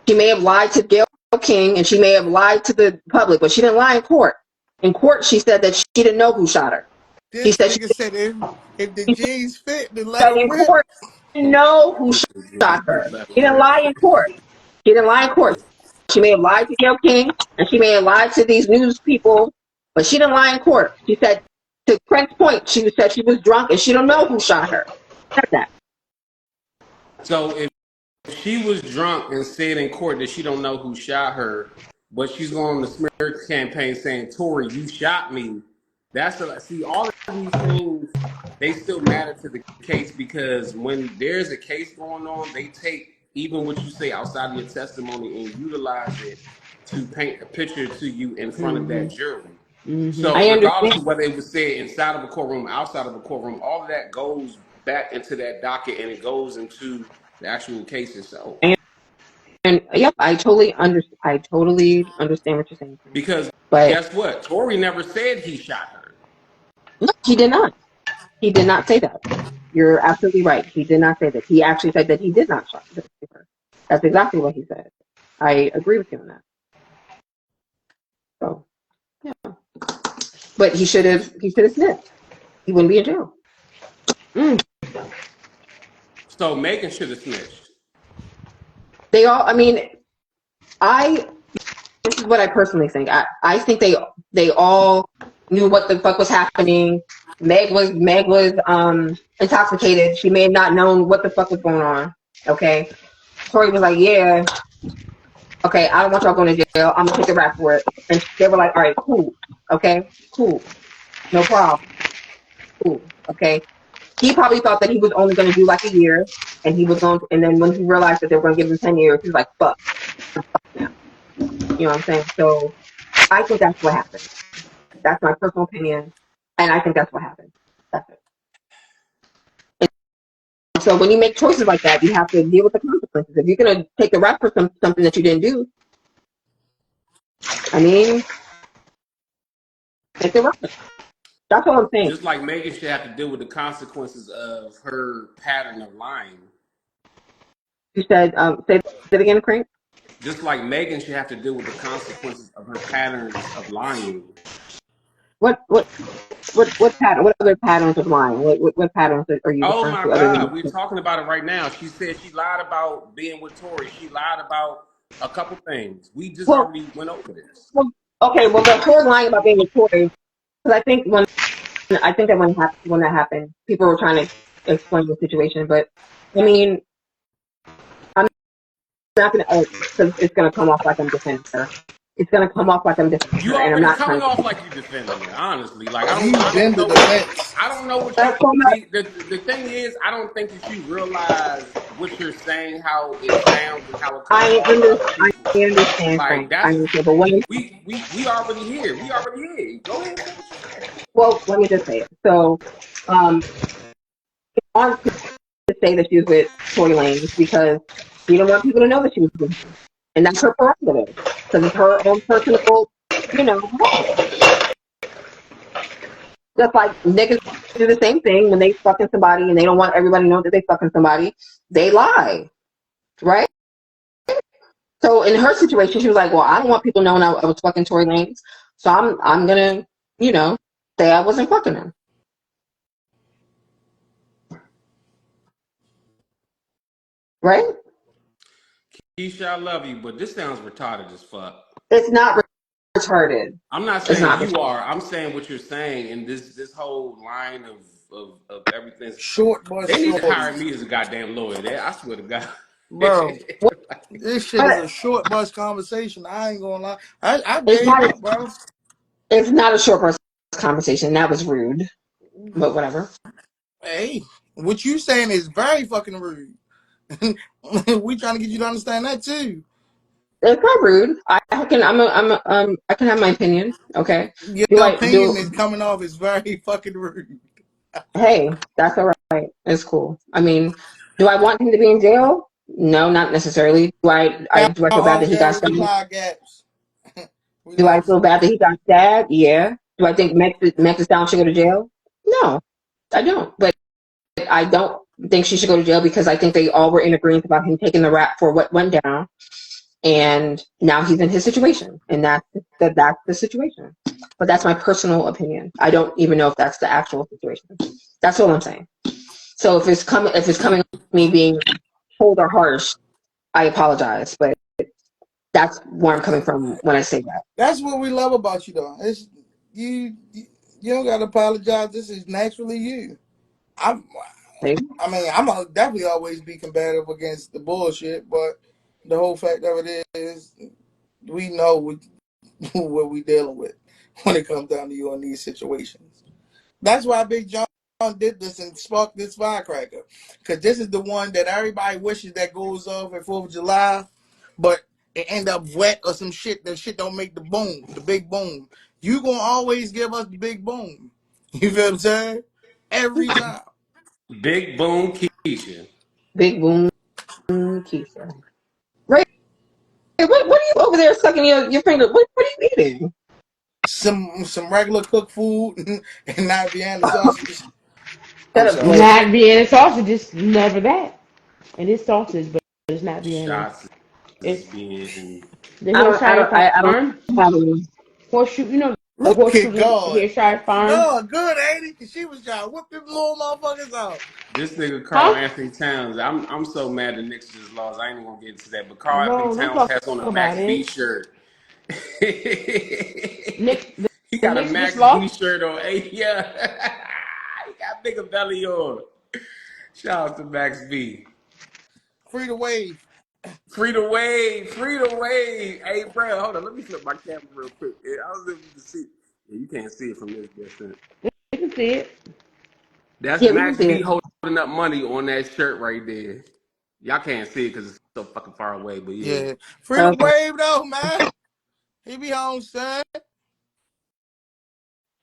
Speaker 2: She may have lied to Gayle King, and she may have lied to the public, but she didn't lie in court. In court, she said that she didn't know who shot her. She
Speaker 3: This
Speaker 2: said she
Speaker 3: nigga said if the jeans fit, then let
Speaker 2: said
Speaker 3: them
Speaker 2: in
Speaker 3: rip.
Speaker 2: court she didn't know who shot her. She didn't lie in court. She didn't lie in court. She may have lied to Gayle King and she may have lied to these news people, but she didn't lie in court. She said, to Craig's point, she said she was drunk and she don't know who shot her. Said that.
Speaker 5: So if she was drunk and said in court that she don't know who shot her, but she's going on the smear campaign saying, Tory, you shot me. See, all of these things, they still matter to the case because when there's a case going on, they take even what you say outside of your testimony and utilize it to paint a picture to you in front of
Speaker 1: Mm-hmm.
Speaker 5: that jury.
Speaker 1: Mm-hmm.
Speaker 5: So
Speaker 2: I
Speaker 5: regardless
Speaker 2: understand.
Speaker 5: of whether it was said inside of a courtroom, outside of a courtroom, all of that goes back into that docket and it goes into the actual case itself.
Speaker 2: And yep, I totally understand what you're saying.
Speaker 5: Because
Speaker 2: But
Speaker 5: guess what? Tory never said he shot her.
Speaker 2: no, he did not. He did not say that. You're absolutely right. He did not say that. He actually said that he did not shot her. That's exactly what he said. I agree with you on that. So yeah. But he should have snitched. He wouldn't be in jail. Mm.
Speaker 5: So Megan should have snitched.
Speaker 2: They all I mean, I this is what I personally think. I think they all knew what the fuck was happening. Meg was intoxicated. She may have not known what the fuck was going on. Okay. Tori was like, yeah, okay, I don't want y'all going to jail. I'm gonna take a rap for it. And they were like, all right, cool. Okay, cool. No problem. Cool. Okay. He probably thought that he was only gonna do like a year and he was going to, and then when he realized that they were gonna give him 10 years, he was like, fuck now. You know what I'm saying? So I think that's what happened. That's my personal opinion. And I think that's what happened. That's it. And so when you make choices like that, you have to deal with the consequences. If you're gonna take the rap for something that you didn't do, I mean, take the rap. That's all I'm saying.
Speaker 5: Just like Megan should have to deal with the consequences of her pattern of lying.
Speaker 2: You said, say it again, Crank.
Speaker 5: Just like Megan should have to deal with the consequences of her patterns of lying.
Speaker 2: What pattern? What other patterns of lying? What patterns are you
Speaker 5: Oh
Speaker 2: referring
Speaker 5: my
Speaker 2: to other than?
Speaker 5: God, we're talking about it right now. She said she lied about being with Tory. She lied about a couple things. We just
Speaker 2: Well,
Speaker 5: already went over this.
Speaker 2: well, okay. Well, the whole lying about being notorious, because I think that when that happened, people were trying to explain the situation. But I mean, I'm not gonna because it's gonna come off like I'm defending her. It's gonna come off like I'm defending
Speaker 5: You
Speaker 2: her, and I'm
Speaker 5: already
Speaker 2: not
Speaker 5: coming
Speaker 2: trying to.
Speaker 5: off like you defending her, honestly. Like
Speaker 3: He's
Speaker 5: I
Speaker 3: been
Speaker 5: don't
Speaker 3: the
Speaker 5: know.
Speaker 3: defense.
Speaker 5: I don't know what you
Speaker 2: That's so much.
Speaker 5: see. The thing is, I don't think that you realize what you're saying, how it sounds, and how it comes off to other people.
Speaker 2: I understand,
Speaker 5: Like
Speaker 2: Frank. I
Speaker 5: that's
Speaker 2: understand, but when
Speaker 5: we already here. We already here. Go ahead and say what you said.
Speaker 2: well, let me just say it. So, on to say that she was with Tory Lanez because she don't want people to know that she was with him. And that's her prerogative. Because it's her own personal, prerogative. Just like niggas do the same thing when they fucking somebody and they don't want everybody to know that they fucking somebody. They lie. Right? So in her situation, she was like, well, I don't want people knowing I was fucking Tory Lanez. So I'm gonna, say I wasn't fucking him. Right?
Speaker 5: Keisha, I love you, but this sounds retarded as fuck.
Speaker 2: It's not retarded.
Speaker 5: I'm not
Speaker 2: It's
Speaker 5: saying
Speaker 2: not
Speaker 5: you
Speaker 2: retarded.
Speaker 5: are. I'm saying what you're saying, and this whole line of everything.
Speaker 3: Short but
Speaker 5: They need to
Speaker 3: shorty.
Speaker 5: hire me as a goddamn lawyer. I swear to God.
Speaker 3: Bro, this shit is
Speaker 2: But
Speaker 3: a short bus conversation. I ain't gonna lie. I
Speaker 2: it's
Speaker 3: gave
Speaker 2: not.
Speaker 3: up, bro.
Speaker 2: It's not a short person conversation. That was rude. But whatever.
Speaker 3: Hey, what you saying is very fucking rude. We trying to get you to understand that too.
Speaker 2: It's not rude. I can have my opinion. Okay.
Speaker 3: Your
Speaker 2: Do I
Speaker 3: opinion
Speaker 2: do?
Speaker 3: is coming off as very fucking rude.
Speaker 2: Hey, that's all right. It's cool. I mean, do I want him to be in jail? No, not necessarily. Do I feel bad
Speaker 3: Oh
Speaker 2: that he
Speaker 3: yeah,
Speaker 2: got
Speaker 3: we
Speaker 2: stabbed?
Speaker 3: lie gaps. We
Speaker 2: Do I
Speaker 3: love
Speaker 2: feel
Speaker 3: you.
Speaker 2: bad that he got stabbed? Yeah. Do I think Memphis Down should go to jail? No, I don't. But I don't think she should go to jail because I think they all were in agreement about him taking the rap for what went down, and now he's in his situation, and that's the situation. But that's my personal opinion. I don't even know if that's the actual situation. That's all I'm saying. So if it's coming me being cold or harsh, I apologize. But that's where I'm coming from when I say that.
Speaker 3: That's what we love about you, though. It's you. You don't gotta apologize. This is naturally you. I'm.
Speaker 2: See?
Speaker 3: I mean, I'm gonna definitely always be combative against the bullshit, but the whole fact of it is, we know what we dealing with when it comes down to you in these situations. That's why Big John did this and sparked this firecracker, because this is the one that everybody wishes that goes off at 4th of July, but it end up wet or some shit. That shit don't make the boom, the big boom. You gonna always give us the big boom. You feel what I'm saying? Every time.
Speaker 5: Big Boom Keisha.
Speaker 2: Big boom, Keisha. Right? What are you over there sucking your finger? What are you eating?
Speaker 3: Some regular cooked food and not Vienna sausage. I'm
Speaker 2: Shut up,
Speaker 3: sorry.
Speaker 2: Blake.
Speaker 1: Not Vienna sausage, it's never that. It is sausage, but it's not Vienna.
Speaker 5: Shots is
Speaker 1: It's
Speaker 5: being.
Speaker 1: the Hillshire
Speaker 2: I don't
Speaker 1: Farm
Speaker 2: have any.
Speaker 1: horseshoe. You know the
Speaker 3: Look at
Speaker 1: horseshoe
Speaker 3: God.
Speaker 1: Hillshire Farm,
Speaker 3: God, good, ain't it? 'Cause she was trying to whip them little motherfuckers out.
Speaker 5: This nigga Carl
Speaker 1: huh?
Speaker 5: Anthony Towns. I'm so mad the Knicks just lost. I ain't even gonna get into that. But Carl Anthony
Speaker 1: No, don't
Speaker 5: Towns
Speaker 1: talk
Speaker 5: has on a
Speaker 1: about
Speaker 5: Max B
Speaker 1: it.
Speaker 5: shirt.
Speaker 1: Knicks,
Speaker 5: He
Speaker 1: the
Speaker 5: got a
Speaker 1: Knicks just
Speaker 5: Max B
Speaker 1: lost.
Speaker 5: shirt on. Hey, yeah. He got bigger belly on. Shout out to Max B.
Speaker 3: Free the wave.
Speaker 5: Free the wave. Free the wave. Hey, bro, hold on. Let me flip my camera real quick. Yeah, I was able to see. Yeah, you can't see it from this distance.
Speaker 1: You can see it.
Speaker 5: That's
Speaker 2: Yeah, we can
Speaker 5: Max
Speaker 2: see
Speaker 5: B
Speaker 2: it.
Speaker 5: holding up money on that shirt right there. Y'all can't see it because it's so fucking far away, but yeah.
Speaker 3: Yeah. Free the
Speaker 2: Okay.
Speaker 3: wave though, man. He be home, son.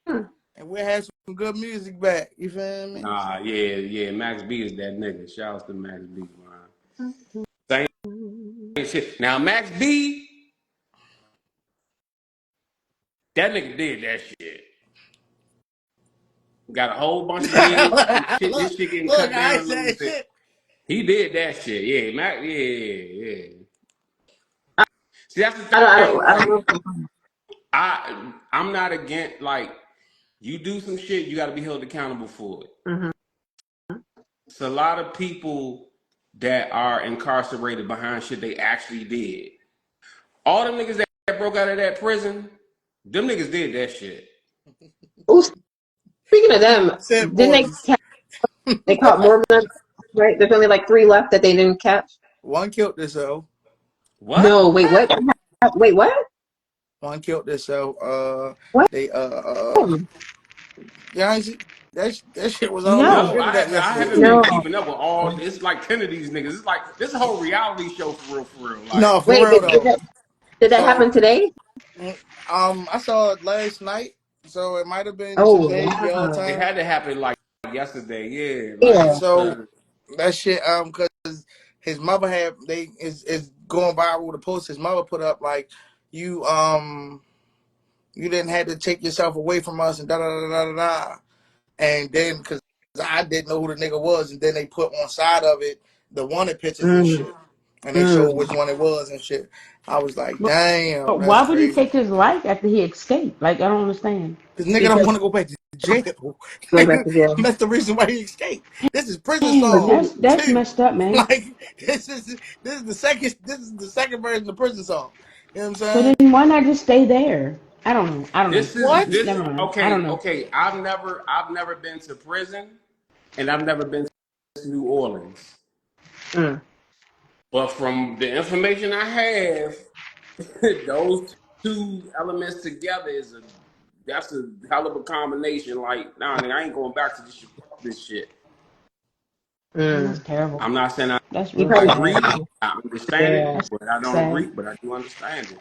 Speaker 2: Hmm.
Speaker 3: And we'll have some good music back. You feel me?
Speaker 5: Nah, yeah. Max B is that nigga. Shouts to Max B, man. Same shit. Now Max B, that nigga did that shit. Got a whole bunch of years. Shit,
Speaker 3: look,
Speaker 5: this shit getting
Speaker 3: look,
Speaker 5: cut
Speaker 3: I
Speaker 5: down a
Speaker 3: ain't
Speaker 5: little
Speaker 3: saying
Speaker 5: bit.
Speaker 3: shit.
Speaker 5: He did that shit. Yeah, Max. Yeah. See, that's the thing,
Speaker 2: I don't
Speaker 5: right?
Speaker 2: know.
Speaker 5: I'm not against like you do some shit, you got to be held accountable for it.
Speaker 2: Mm-hmm.
Speaker 5: It's a lot of people that are incarcerated behind shit they actually did. All them niggas that broke out of that prison, them niggas did that shit.
Speaker 2: Oh, speaking of them,
Speaker 3: Said
Speaker 2: didn't
Speaker 3: boys.
Speaker 2: they caught more of them? Right? There's only like 3 left that they didn't catch.
Speaker 3: One killed themself.
Speaker 5: What?
Speaker 2: No, wait, what? Wait, what?
Speaker 3: One killed themself.
Speaker 2: What?
Speaker 3: They yeah, that shit was all over
Speaker 1: No,
Speaker 5: No,
Speaker 3: the internet
Speaker 5: I
Speaker 3: yesterday.
Speaker 5: haven't been
Speaker 2: No.
Speaker 5: keeping up with all. It's like 10 of these niggas. It's like this whole reality show for real. Like
Speaker 3: No, for
Speaker 2: Wait,
Speaker 3: real though.
Speaker 2: did that
Speaker 3: So
Speaker 2: happen today?
Speaker 3: I saw it last night, so it might have been
Speaker 2: Oh,
Speaker 3: today, your
Speaker 2: wow.
Speaker 5: it
Speaker 3: time.
Speaker 5: had to happen like yesterday. Yeah, like
Speaker 2: Yeah.
Speaker 3: So that shit, because his mother had is going viral. The post his mother put up like you you didn't have to take yourself away from us and da da da da da da. And then because I didn't know who the nigga was, and then they put on side of it the wanted pictures and
Speaker 2: Mm,
Speaker 3: shit, and they showed
Speaker 2: mm.
Speaker 3: which one it was and shit. I was like,
Speaker 1: but,
Speaker 3: damn,
Speaker 1: but
Speaker 3: that's
Speaker 1: why would he
Speaker 3: crazy.
Speaker 1: take his life after he escaped? Like I don't understand.
Speaker 3: Because nigga don't
Speaker 2: Because
Speaker 3: want to go back to jail.
Speaker 2: go back
Speaker 3: Nigga,
Speaker 2: to jail.
Speaker 3: that's the reason why he escaped. This is prison
Speaker 1: Damn,
Speaker 3: song
Speaker 1: that's
Speaker 3: too.
Speaker 1: messed up, man.
Speaker 3: Like this is the second version of prison song. You know what I'm
Speaker 1: So
Speaker 3: saying?
Speaker 1: then why not just stay there? I don't know. I don't know.
Speaker 5: this is
Speaker 3: What?
Speaker 5: this.
Speaker 1: Never mind. I don't
Speaker 5: Okay,
Speaker 1: know.
Speaker 5: okay. I've never been to prison, and I've never been to New Orleans.
Speaker 2: Mm.
Speaker 5: But from the information I have, those two elements together is a that's a hell of a combination. Like, nah, nigga, I ain't going back to this shit. Fuck this shit.
Speaker 1: That's
Speaker 2: Mm.
Speaker 1: terrible.
Speaker 5: I'm not saying I
Speaker 1: That's
Speaker 2: He
Speaker 1: real
Speaker 2: probably,
Speaker 1: sad.
Speaker 5: agree. I understand it,
Speaker 2: yeah.
Speaker 1: That's
Speaker 5: but I don't
Speaker 1: sad.
Speaker 5: agree. But I do understand it.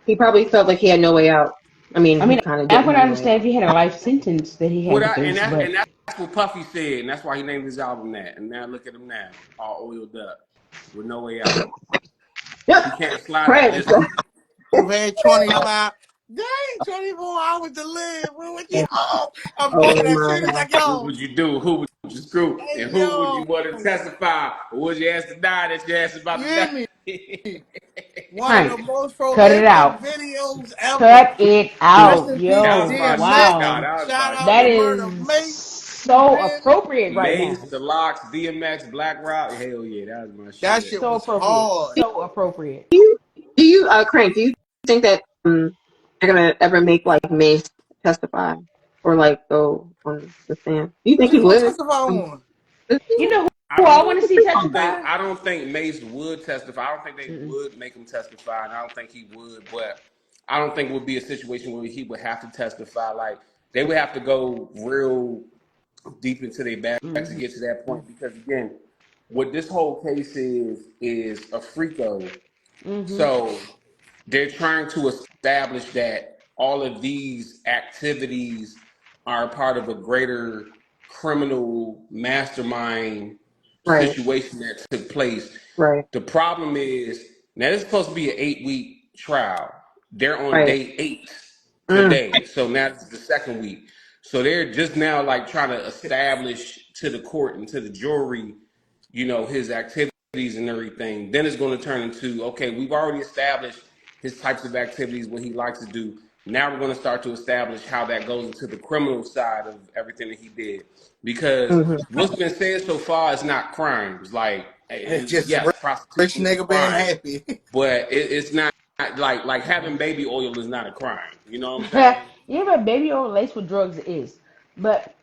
Speaker 2: He probably felt like he had no way out. I mean,
Speaker 1: I
Speaker 2: he
Speaker 1: mean,
Speaker 2: kind of
Speaker 1: I
Speaker 2: didn't
Speaker 1: would
Speaker 2: have a way
Speaker 1: understand if
Speaker 2: out.
Speaker 1: he had a life sentence that he had
Speaker 5: What
Speaker 1: to
Speaker 5: I
Speaker 1: face,
Speaker 5: and
Speaker 1: but
Speaker 5: that's what Puffy said, and that's why he named his album that. And now look at him now, all oiled up with no way out. He
Speaker 2: Yeah,
Speaker 5: can't slide out
Speaker 2: Prince.
Speaker 5: this one.
Speaker 3: You had 25. Dang, 24 hours to live. When would you home? I'm
Speaker 2: Oh
Speaker 3: thinking as
Speaker 2: my
Speaker 3: soon as I
Speaker 2: God.
Speaker 3: get
Speaker 5: What
Speaker 3: home.
Speaker 5: would you do? Who would you screw?
Speaker 3: Hey
Speaker 5: And who would
Speaker 3: yo,
Speaker 5: you want to testify? Or would you ask to die that you asked about
Speaker 3: you
Speaker 5: to
Speaker 3: hear me?
Speaker 5: die?
Speaker 3: one of the
Speaker 1: Frank,
Speaker 3: most
Speaker 1: cut it
Speaker 3: prolific
Speaker 1: out.
Speaker 3: videos ever.
Speaker 1: Cut it
Speaker 3: Rest
Speaker 1: out.
Speaker 3: in peace to
Speaker 5: That was my shit.
Speaker 3: DMX.
Speaker 5: Nah,
Speaker 1: Wow.
Speaker 5: that was
Speaker 3: Shout
Speaker 5: my
Speaker 3: out
Speaker 1: That
Speaker 3: to
Speaker 5: shit.
Speaker 3: Murder
Speaker 1: is
Speaker 3: Mase.
Speaker 1: so
Speaker 3: Man,
Speaker 1: appropriate right now.
Speaker 5: Maze, the Locks, DMX, Black Rock. Hell yeah, that was my
Speaker 3: that
Speaker 5: shit.
Speaker 3: shit
Speaker 1: So
Speaker 3: was
Speaker 1: appropriate.
Speaker 3: hard.
Speaker 1: So appropriate.
Speaker 2: Crank, do you think that they're gonna ever make like Mace testify or like go on the stand? Do you
Speaker 3: What
Speaker 2: think
Speaker 3: you
Speaker 2: he
Speaker 3: gonna
Speaker 2: would?
Speaker 3: testify on?
Speaker 1: You know
Speaker 5: I
Speaker 1: who I
Speaker 5: don't.
Speaker 1: want to see testify?
Speaker 5: I don't think Mace would testify. I don't think they
Speaker 1: Mm-mm.
Speaker 5: would make him testify, and I don't think he would. But I don't think it would be a situation where he would have to testify. Like they would have to go real deep into their back to
Speaker 1: Mm-hmm.
Speaker 5: get to that point. Because again, what this whole case is a freako.
Speaker 1: Mm-hmm.
Speaker 5: So they're trying to establish that all of these activities are part of a greater criminal mastermind
Speaker 2: Right,
Speaker 5: situation that took place.
Speaker 2: right,
Speaker 5: The problem is now this is supposed to be an 8-week trial. They're on
Speaker 2: right.
Speaker 5: day 8
Speaker 2: Mm,
Speaker 5: today, so now it's the second week. So they're just now like trying to establish to the court and to the jury, his activities and everything. Then it's going to turn into, okay, we've already established his types of activities, what he likes to do. Now we're going to start to establish how that goes into the criminal side of everything that he did. Because
Speaker 2: hmm
Speaker 5: what's been said so far is not crimes. Like,
Speaker 3: It's just
Speaker 5: yes,
Speaker 3: rich
Speaker 5: prostitution is a
Speaker 3: nigga being
Speaker 5: crime,
Speaker 3: happy.
Speaker 5: but it's not like having baby oil is not a crime. You know what I'm
Speaker 1: Yeah,
Speaker 5: saying?
Speaker 1: but baby oil laced with drugs is. But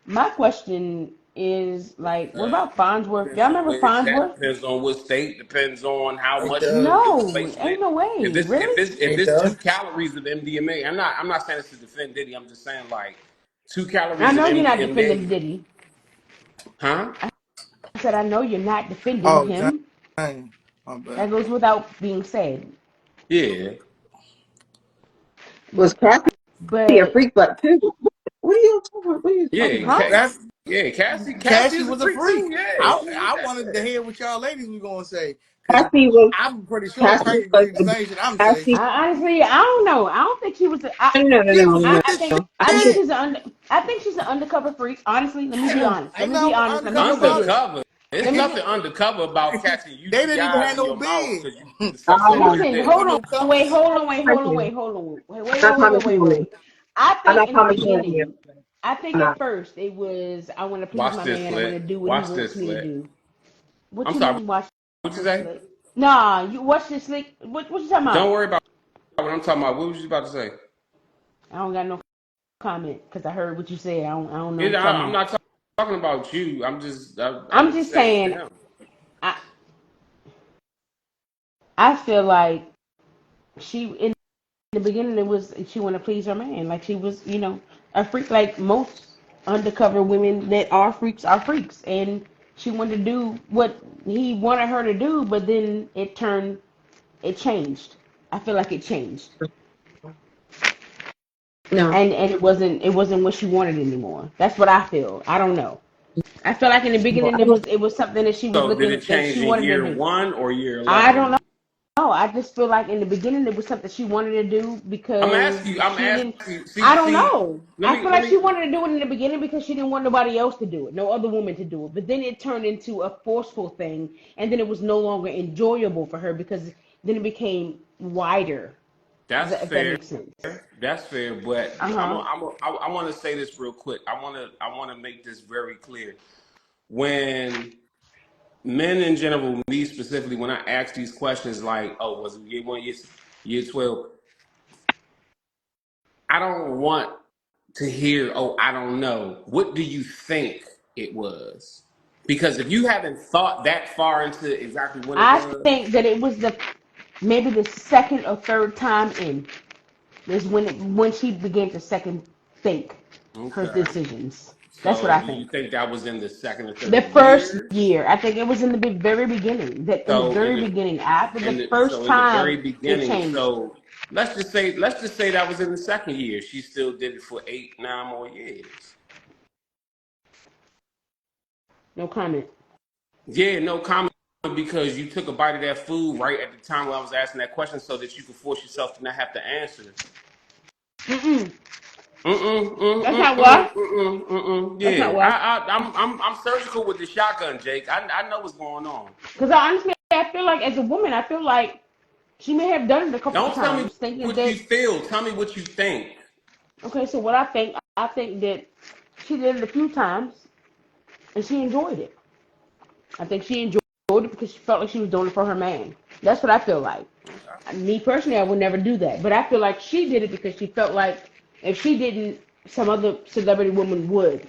Speaker 1: my question is like, what about Farnsworth?
Speaker 5: Depends
Speaker 1: Y'all
Speaker 5: on
Speaker 1: remember
Speaker 5: where it's at.
Speaker 1: Farnsworth?
Speaker 5: Depends on what state. Depends on how
Speaker 3: It
Speaker 5: much he
Speaker 3: does.
Speaker 5: was
Speaker 1: No,
Speaker 5: lacing
Speaker 1: ain't
Speaker 5: it.
Speaker 1: no
Speaker 5: If
Speaker 1: way.
Speaker 5: it's if
Speaker 1: Really?
Speaker 5: it's if
Speaker 3: It
Speaker 5: it's
Speaker 3: does.
Speaker 5: 2 calories of MDMA, I'm not saying this to defend Diddy. I'm just saying like two
Speaker 1: I
Speaker 5: calories of
Speaker 1: know you're not defending
Speaker 5: MDMA,
Speaker 1: Diddy.
Speaker 5: huh?
Speaker 1: I said I know you're not defending
Speaker 3: Oh,
Speaker 1: him.
Speaker 3: dang. My
Speaker 1: That
Speaker 3: bad.
Speaker 1: goes without being said.
Speaker 5: Yeah,
Speaker 2: Was Cassie a
Speaker 1: But
Speaker 2: freak butt too? What are you talking about? What are you talking
Speaker 5: yeah,
Speaker 2: about?
Speaker 1: huh?
Speaker 3: That's
Speaker 5: Cassie
Speaker 3: Cassie
Speaker 5: is a
Speaker 3: was a
Speaker 5: freak
Speaker 3: freak.
Speaker 5: too. Yeah,
Speaker 3: I wanted to hear what y'all ladies were gonna say because
Speaker 2: Cassie was
Speaker 3: I'm pretty sure
Speaker 2: Cassie
Speaker 3: Crank
Speaker 2: was
Speaker 3: agreed the same shit I'm saying.
Speaker 2: Cassie.
Speaker 1: I honestly, I don't know. I don't think she was.
Speaker 2: No, no,
Speaker 3: She
Speaker 2: no,
Speaker 3: was
Speaker 2: no,
Speaker 3: with
Speaker 1: I
Speaker 3: this
Speaker 1: think
Speaker 2: no. I
Speaker 1: I
Speaker 2: think
Speaker 1: think
Speaker 3: shit.
Speaker 1: she's I think she's an undercover freak. Honestly, let me be honest. Let
Speaker 3: Ain't
Speaker 1: me be
Speaker 3: nothing
Speaker 1: honest. Let me
Speaker 3: undercover
Speaker 1: just say
Speaker 3: about it.
Speaker 1: this.
Speaker 5: undercover. There's
Speaker 1: Let me
Speaker 5: nothing
Speaker 1: just
Speaker 5: undercover about catching
Speaker 3: They didn't even
Speaker 5: UTIs
Speaker 3: have
Speaker 5: in
Speaker 3: no
Speaker 5: your mouth
Speaker 3: bid.
Speaker 5: because you the stuff
Speaker 2: I'm
Speaker 5: that
Speaker 2: not
Speaker 5: you
Speaker 1: listen.
Speaker 5: did.
Speaker 3: Wasn't
Speaker 1: Hold
Speaker 3: no
Speaker 1: on. Wait.
Speaker 3: cups.
Speaker 1: Hold on. Wait. Hold on.
Speaker 2: commenting.
Speaker 1: Wait. Hold on.
Speaker 2: I'm not commenting on it.
Speaker 1: I
Speaker 2: I'm
Speaker 1: think
Speaker 2: not
Speaker 1: in the
Speaker 2: commenting on it.
Speaker 1: beginning, I think
Speaker 2: I'm
Speaker 1: at
Speaker 2: not.
Speaker 1: first it was I want to please
Speaker 5: Watch
Speaker 1: my
Speaker 5: this,
Speaker 1: man. I want to
Speaker 5: Slit.
Speaker 1: do what he
Speaker 5: Watch
Speaker 1: wants
Speaker 5: this,
Speaker 1: me to
Speaker 5: Slit.
Speaker 1: do. What
Speaker 5: I'm
Speaker 1: you
Speaker 5: sorry.
Speaker 1: mean? Watch
Speaker 5: What you
Speaker 1: this
Speaker 5: say?
Speaker 1: slick? Nah, you watch this slick. What you talking
Speaker 5: Don't
Speaker 1: about?
Speaker 5: worry about what I'm talking about. What was you about to say?
Speaker 1: I don't got no comment because I heard what you said. I don't know what
Speaker 5: Yeah,
Speaker 1: you're talking
Speaker 5: I'm
Speaker 1: about.
Speaker 5: not talking about you. I
Speaker 1: I'm
Speaker 5: was
Speaker 1: just
Speaker 5: saying to
Speaker 1: saying.
Speaker 5: him.
Speaker 1: I I feel like she in the beginning it was she wanted to please her man. Like she was, a freak. Like most undercover women that are freaks, and she wanted to do what he wanted her to do. But then it changed. I feel like it changed,
Speaker 2: No.
Speaker 1: and it wasn't what she wanted anymore. That's what I feel. I don't know. I feel like in the
Speaker 2: No,
Speaker 1: beginning
Speaker 2: I don't.
Speaker 1: it was something that she was
Speaker 5: So did it
Speaker 1: looking that
Speaker 5: change
Speaker 1: she
Speaker 5: in
Speaker 1: wanted to
Speaker 5: year
Speaker 1: do.
Speaker 5: 1 or year
Speaker 1: I don't
Speaker 5: 11?
Speaker 1: know. I just feel like in the beginning it was something she wanted to do
Speaker 5: I'm
Speaker 1: because
Speaker 5: asking you. I'm
Speaker 1: she didn't.
Speaker 5: asking you.
Speaker 1: I don't
Speaker 5: See.
Speaker 1: know.
Speaker 5: Let
Speaker 1: I
Speaker 5: me
Speaker 1: feel
Speaker 5: let
Speaker 1: like she
Speaker 5: me.
Speaker 1: wanted to do it in the beginning because she didn't want nobody else to do it, no other woman to do it. But then it turned into a forceful thing, and then it was no longer enjoyable for her because then it became wider.
Speaker 5: That's
Speaker 1: If that
Speaker 5: fair.
Speaker 1: makes sense.
Speaker 5: That's fair. But
Speaker 1: Uh huh.
Speaker 5: I want to say this real quick. I want to make this very clear. When men in general, me specifically, when I ask these questions, like, oh, was it year 1, year 12? I don't want to hear, oh, I don't know. What do you think it was? Because if you haven't thought that far into exactly when it
Speaker 1: I
Speaker 5: was,
Speaker 1: think that it was maybe the second or third time in is when she began to second think her
Speaker 5: okay.
Speaker 1: decisions. That's what
Speaker 5: So
Speaker 1: I
Speaker 5: do you
Speaker 1: think.
Speaker 5: think that was in the second or
Speaker 1: The
Speaker 5: third
Speaker 1: first
Speaker 5: year?
Speaker 1: year, I think it was in the very beginning. That in the
Speaker 5: So
Speaker 1: very beginning, after the
Speaker 5: so
Speaker 1: first
Speaker 5: in the
Speaker 1: time,
Speaker 5: very
Speaker 1: it
Speaker 5: beginning,
Speaker 1: changed.
Speaker 5: so let's just say that was in the second year. She still did it for 8, 9 more years.
Speaker 1: No comment.
Speaker 5: Yeah, no comment because you took a bite of that food right at the time when I was asking that question so that you could force yourself to not have to answer.
Speaker 1: Mm-mm.
Speaker 5: Mm-mm,
Speaker 1: That's
Speaker 5: mm-mm,
Speaker 1: not
Speaker 5: mm-mm,
Speaker 1: what.
Speaker 5: mm-mm, mm-mm.
Speaker 1: That's not
Speaker 5: Yeah,
Speaker 1: what.
Speaker 5: I'm surgical with the shotgun, Jake. I know what's going on.
Speaker 1: Because I honestly, I feel like as a woman, I feel like She may have done it a couple
Speaker 5: Don't tell me
Speaker 1: times, thinking
Speaker 5: what you
Speaker 1: that.
Speaker 5: feel. Tell me what you think.
Speaker 1: Okay, so what I think that she did it a few times and she enjoyed it. I think she enjoyed it because she felt like she was doing it for her man. That's what I feel like. Me personally, I would never do that, but I feel like she did it because she felt like if she didn't, some other celebrity woman would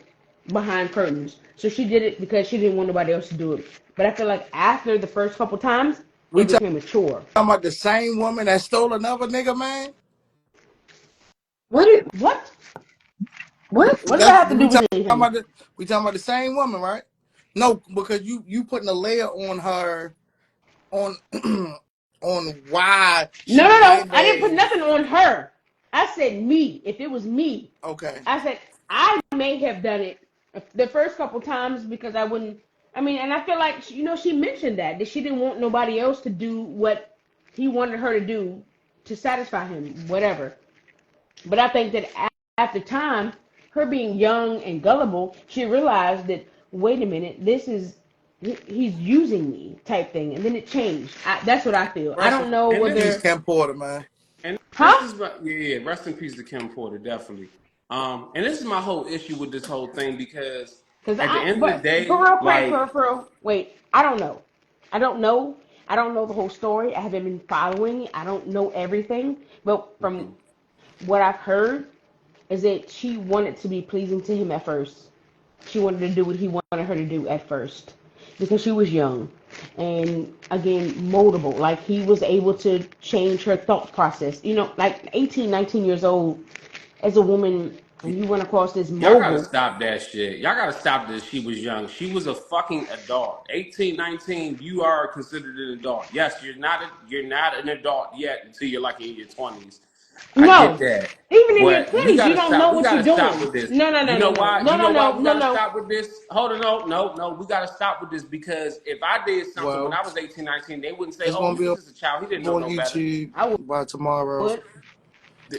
Speaker 1: behind curtains. So she did it because she didn't want nobody else to do it. But I feel like after the first couple times,
Speaker 3: We
Speaker 1: it
Speaker 3: talking
Speaker 1: became a chore.
Speaker 3: about the same woman that stole another nigga, man.
Speaker 2: What? Is,
Speaker 1: What?
Speaker 2: what?
Speaker 1: What does that have to do
Speaker 3: We
Speaker 1: with
Speaker 3: talking
Speaker 1: anything?
Speaker 3: about we talking about the same woman, right? No, because you putting a layer on her on on why
Speaker 1: No,
Speaker 3: she
Speaker 1: no, no.
Speaker 3: might
Speaker 1: I didn't put
Speaker 3: have.
Speaker 1: nothing on her. I said me. If it was me,
Speaker 3: Okay.
Speaker 1: I said I may have done it the first couple times because I wouldn't. I mean, and I feel like she mentioned that she didn't want nobody else to do what he wanted her to do to satisfy him, whatever. But I think that after time, her being young and gullible, she realized that wait a minute, this is he's using me type thing, and then it changed. That's what I feel. I
Speaker 3: Rest
Speaker 1: don't know
Speaker 3: in
Speaker 5: And
Speaker 3: peace,
Speaker 1: whether,
Speaker 3: Kim Porter, man.
Speaker 5: And this
Speaker 1: huh?
Speaker 5: is my yeah. Rest in peace to Kim Porter, definitely. And this is my whole issue with this whole thing because
Speaker 1: Because
Speaker 5: at the end of the
Speaker 1: but for
Speaker 5: day,
Speaker 1: real, Craig,
Speaker 5: like
Speaker 1: for real, wait, I don't know. I don't know. I don't know the whole story. I haven't been following. I don't know everything. But from what I've heard, is that she wanted to be pleasing to him at first. She wanted to do what he wanted her to do at first because she was young and again moldable. Like he was able to change her thought process. Like 18, 19 years old as a woman, and you went across this
Speaker 5: y'all gotta
Speaker 1: mogul.
Speaker 5: stop that shit. Y'all gotta stop this. She was young. She was a fucking adult. 18, 19. You are considered an adult. Yes, you're not an adult yet until you're like in your 20s. I get
Speaker 1: No,
Speaker 5: that.
Speaker 1: even in your
Speaker 5: But we
Speaker 1: twenties, you
Speaker 5: gotta
Speaker 1: don't know
Speaker 5: stop. We
Speaker 1: what you're
Speaker 5: gotta stop
Speaker 1: doing.
Speaker 5: with this.
Speaker 1: No, no,
Speaker 5: You
Speaker 1: no,
Speaker 5: know
Speaker 1: no, no,
Speaker 5: why?
Speaker 1: no,
Speaker 5: You
Speaker 1: no,
Speaker 5: know why
Speaker 1: no,
Speaker 5: we
Speaker 1: no,
Speaker 5: gotta
Speaker 1: no.
Speaker 5: stop with this? Hold on, no, no, no. We gotta stop with this because if I did something when
Speaker 3: Well,
Speaker 5: I was 18, 19, they wouldn't say,
Speaker 3: it's
Speaker 5: "Oh,
Speaker 3: gonna
Speaker 5: he
Speaker 3: be
Speaker 5: was
Speaker 3: up
Speaker 5: just a child. He didn't know
Speaker 3: on
Speaker 5: no better."
Speaker 3: YouTube
Speaker 1: I
Speaker 3: by tomorrow.
Speaker 1: would.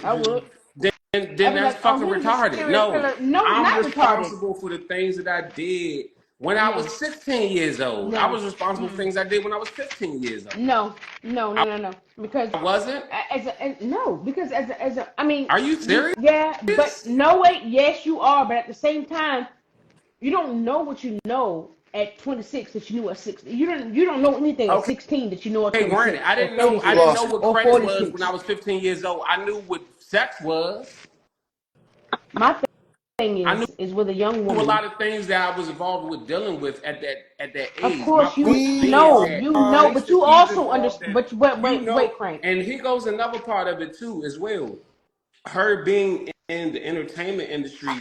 Speaker 1: I would.
Speaker 5: Then
Speaker 1: I'd be
Speaker 5: that's
Speaker 1: like, oh,
Speaker 5: fucking
Speaker 1: he was a
Speaker 5: retarded.
Speaker 1: serial
Speaker 5: No,
Speaker 1: killer. No,
Speaker 5: I'm
Speaker 1: not retarded.
Speaker 5: responsible for the things that I did when I
Speaker 1: No,
Speaker 5: was 16 years old. I
Speaker 1: no,
Speaker 5: was responsible for
Speaker 1: mm-mm.
Speaker 5: things I did when I was 15 years old.
Speaker 1: No, no, no, no, no. Because
Speaker 5: I wasn't.
Speaker 1: no, because I mean,
Speaker 5: Are you serious?
Speaker 1: yeah, but no, wait, yes, you are, but at the same time, you don't know what you know at 26 that you knew at 16. You don't know anything at
Speaker 5: Okay,
Speaker 1: 16 that you know at
Speaker 5: granted,
Speaker 1: 26
Speaker 5: I
Speaker 1: or
Speaker 5: didn't know.
Speaker 3: You
Speaker 5: I
Speaker 1: 36
Speaker 5: didn't know
Speaker 3: lost it.
Speaker 5: what
Speaker 1: or
Speaker 5: credit was when I
Speaker 1: 46.
Speaker 5: was 15 years old. I knew what sex was.
Speaker 1: My thing
Speaker 5: I knew
Speaker 1: is with a young
Speaker 5: a
Speaker 1: woman.
Speaker 5: lot of things that I was involved with dealing with at that
Speaker 1: Of
Speaker 5: age. My
Speaker 1: course, you
Speaker 5: point
Speaker 3: We
Speaker 5: being
Speaker 1: know,
Speaker 5: that
Speaker 1: you
Speaker 5: the
Speaker 1: know,
Speaker 3: are.
Speaker 5: things
Speaker 1: but
Speaker 5: that
Speaker 1: you
Speaker 5: she was
Speaker 1: also
Speaker 5: involved
Speaker 1: understand.
Speaker 5: in,
Speaker 1: But
Speaker 5: you
Speaker 1: wait,
Speaker 5: know.
Speaker 1: Crank.
Speaker 5: And here goes another part of it too, as well. Her being in the entertainment industry,